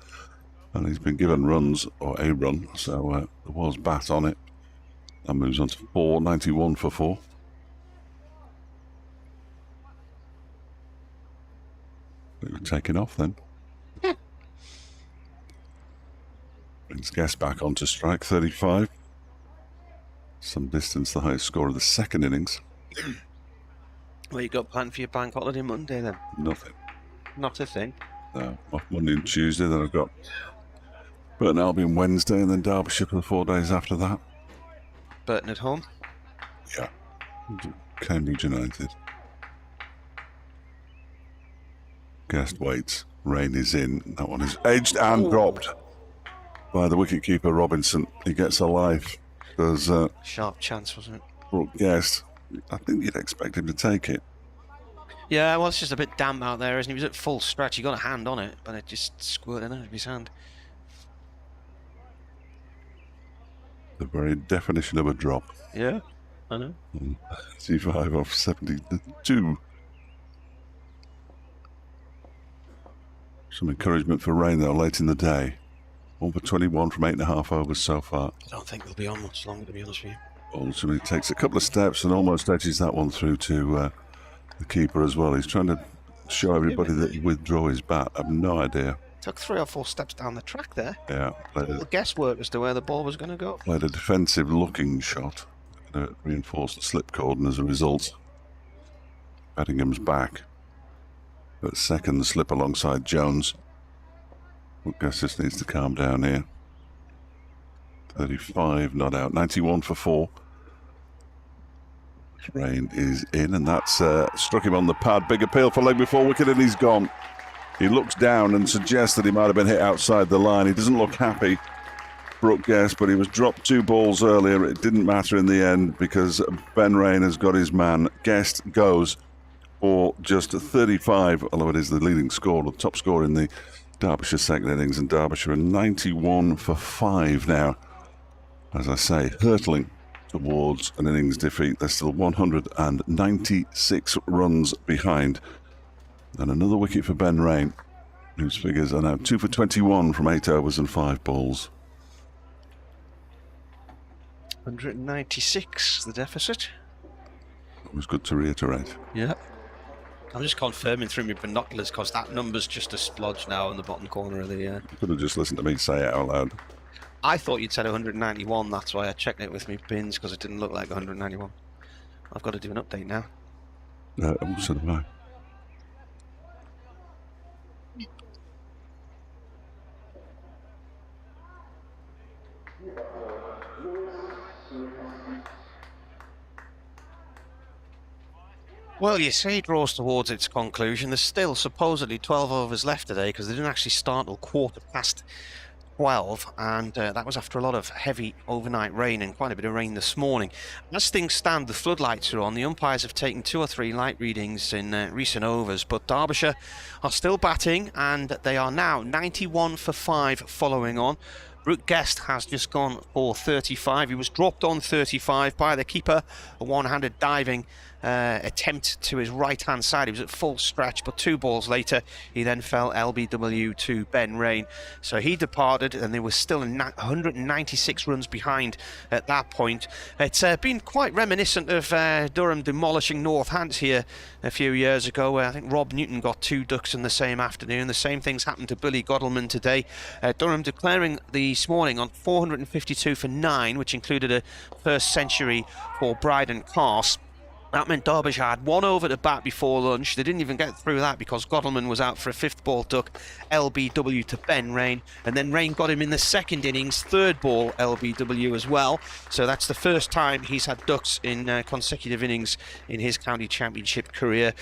And he's been given runs, or a run, so there was bat on it. That moves on to 4, 91 for 4. They were taken off then. Brings Guest back onto strike, 35. Some distance, the highest score of the second innings. Well, you got planned for your bank holiday Monday then? Nothing. Not a thing. No, off Monday and Tuesday, then I've got Burton Albion Wednesday, and then Derbyshire for the 4 days after that. Burton at home? Yeah. Cambridge United. Guest waits. Rain is in. That one is edged and dropped by the wicketkeeper Robinson. He gets a life. There's sharp chance, wasn't it? Brooke Guest. I think you'd expect him to take it. Yeah, well, it's just a bit damp out there, isn't it? He was at full stretch. He got a hand on it, but it just squirted out of his hand. The very definition of a drop. Yeah, I know. C5 off 72. Some encouragement for Rain, though, late in the day. 1 for 21 from 8.5 overs so far. I don't think they'll be on much longer, to be honest with you. Also, he takes a couple of steps and almost edges that one through to the keeper as well. He's trying to show everybody that he withdraw his bat. I have no idea. Took 3 or 4 steps down the track there. Yeah. Played a guesswork as to where the ball was going to go. Played a defensive-looking shot. Reinforced the slip cord, and as a result, Bettingham's back. But second slip alongside Jones. I guess this needs to calm down here. 35 not out. 91 for 4. Rain is in, and that's struck him on the pad. Big appeal for leg before wicket, and he's gone. He looks down and suggests that he might have been hit outside the line. He doesn't look happy, Brooke Guest, but he was dropped 2 balls earlier. It didn't matter in the end because Ben Rain has got his man. Guest goes for just 35, although it is the leading score, the top score in the Derbyshire second innings, and Derbyshire are 91 for 5 now. As I say, hurtling towards an innings defeat. They're still 196 runs behind. And another wicket for Ben Rain, whose figures are now 2 for 21 from 8 overs and 5 balls. 196, the deficit. It was good to reiterate. Yeah. I'm just confirming through my binoculars because that number's just a splodge now in the bottom corner of the... You could have just listened to me say it out loud. I thought you'd said 191, that's why I checked it with me pins, because it didn't look like 191. I've got to do an update now. So do I. Well, you say it draws towards its conclusion. There's still supposedly 12 overs left today because they didn't actually start till 12:15, and that was after a lot of heavy overnight rain and quite a bit of rain this morning. As things stand, the floodlights are on. The umpires have taken 2 or 3 light readings in recent overs, but Derbyshire are still batting, and they are now 91 for 5 following on. Brooke Guest has just gone for 35. He was dropped on 35 by the keeper, a one-handed diving attempt to his right-hand side. He was at full stretch, but 2 balls later, he then fell LBW to Ben Rain. So he departed, and they were still 196 runs behind at that point. It's been quite reminiscent of Durham demolishing Northants here a few years ago, where I think Rob Newton got 2 ducks in the same afternoon. The same things happened to Billy Godalming today. Durham declaring this morning on 452 for 9, which included a first century for Bryden Cars. That meant Derbyshire had 1 over to bat before lunch. They didn't even get through that because Godalming was out for a 5th ball duck, LBW to Ben Rain. And then Rain got him in the 2nd innings, 3rd ball, LBW as well. So that's the first time he's had ducks in consecutive innings in his county championship career.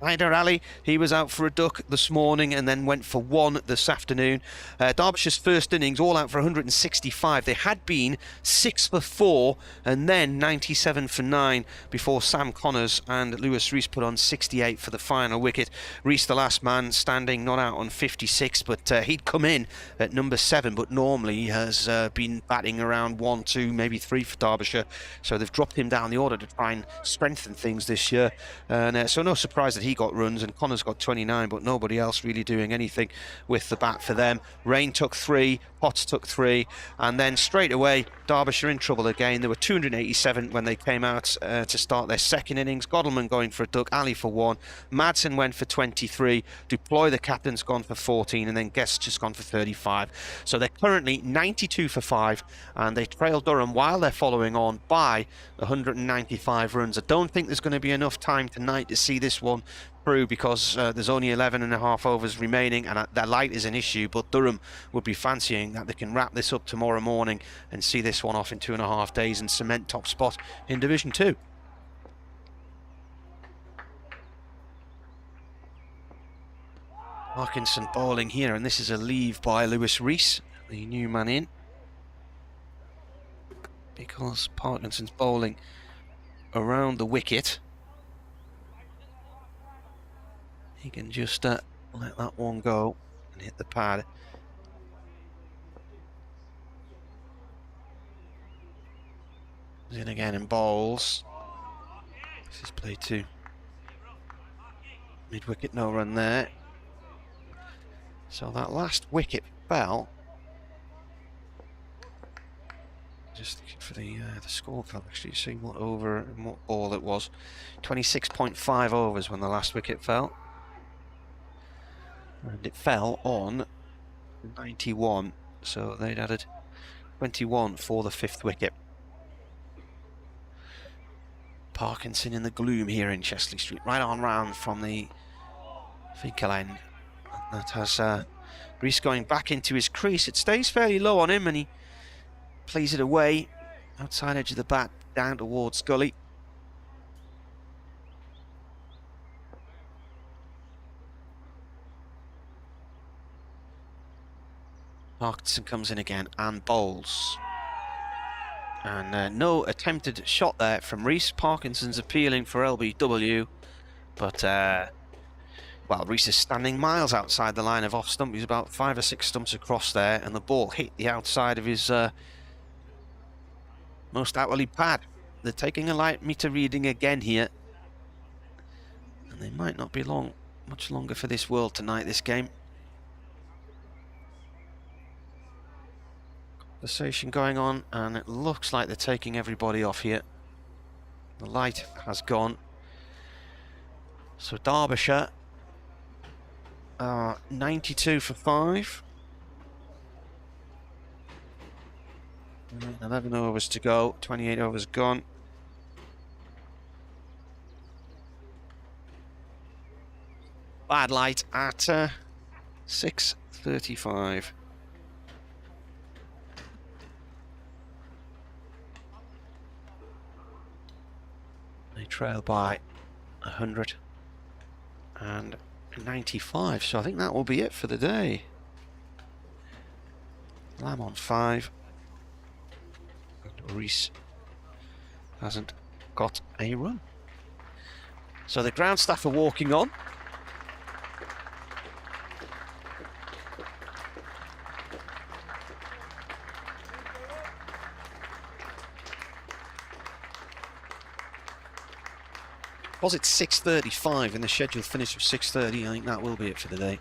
Hyder Ali, he was out for a duck this morning and then went for 1 this afternoon. Derbyshire's first innings, all out for 165. They had been 6 for 4 and then 97 for 9 before Sam Connors and Lewis Rees put on 68 for the final wicket. Rees, the last man standing, not out on 56, but he'd come in at number 7, but normally he has been batting around 1, 2, maybe 3 for Derbyshire. So they've dropped him down the order to try and strengthen things this year. And so no surprise that he got runs, and Connors got 29, but nobody else really doing anything with the bat for them. Rain took 3, Potts took 3, and then straight away Derbyshire in trouble again. There were 287 when they came out to start their 2nd innings. Godalming going for a duck, Ali for 1, Madsen went for 23, Duploy the captain's gone for 14, and then Guest just gone for 35. So they're currently 92 for 5, and they trail Durham while they're following on by 195 runs. I don't think there's going to be enough time tonight to see this one through because there's only 11.5 overs remaining, and that light is an issue, but Durham would be fancying that they can wrap this up tomorrow morning and see this one off in 2.5 days and cement top spot in Division 2. Parkinson bowling here, and this is a leave by Lewis Rees, the new man in, because Parkinson's bowling around the wicket. He can just let that one go and hit the pad. He's in again and bowls. This is play 2. Mid-wicket, no run there. So that last wicket fell. Just looking for the scorecard, actually, seeing what over and what ball it was. 26.5 overs when the last wicket fell. And it fell on 91, so they'd added 21 for the 5th wicket. Parkinson in the gloom here in Chesley Street, right on round from the Finkel end. That has Rees going back into his crease. It stays fairly low on him, and he plays it away outside edge of the bat down towards Gully. Parkinson comes in again and bowls. And no attempted shot there from Rees. Parkinson's appealing for LBW, but well, Rees is standing miles outside the line of off stump. He's about 5 or 6 stumps across there, and the ball hit the outside of his most outwardly pad. They're taking a light meter reading again here, and they might not be much longer for this world tonight, this game. Conversation going on, and it looks like they're taking everybody off here. The light has gone. So Derbyshire 92 for 5. 11 overs to go, 28 overs gone. Bad light at 6:35. They trail by 195. So I think that will be it for the day. Lamb on 5. Reese hasn't got a run. So the ground staff are walking on. Was it 6:35 and the schedule finished at 6:30? I think that will be it for the day.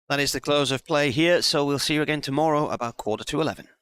That is the close of play here, so we'll see you again tomorrow about 11:15.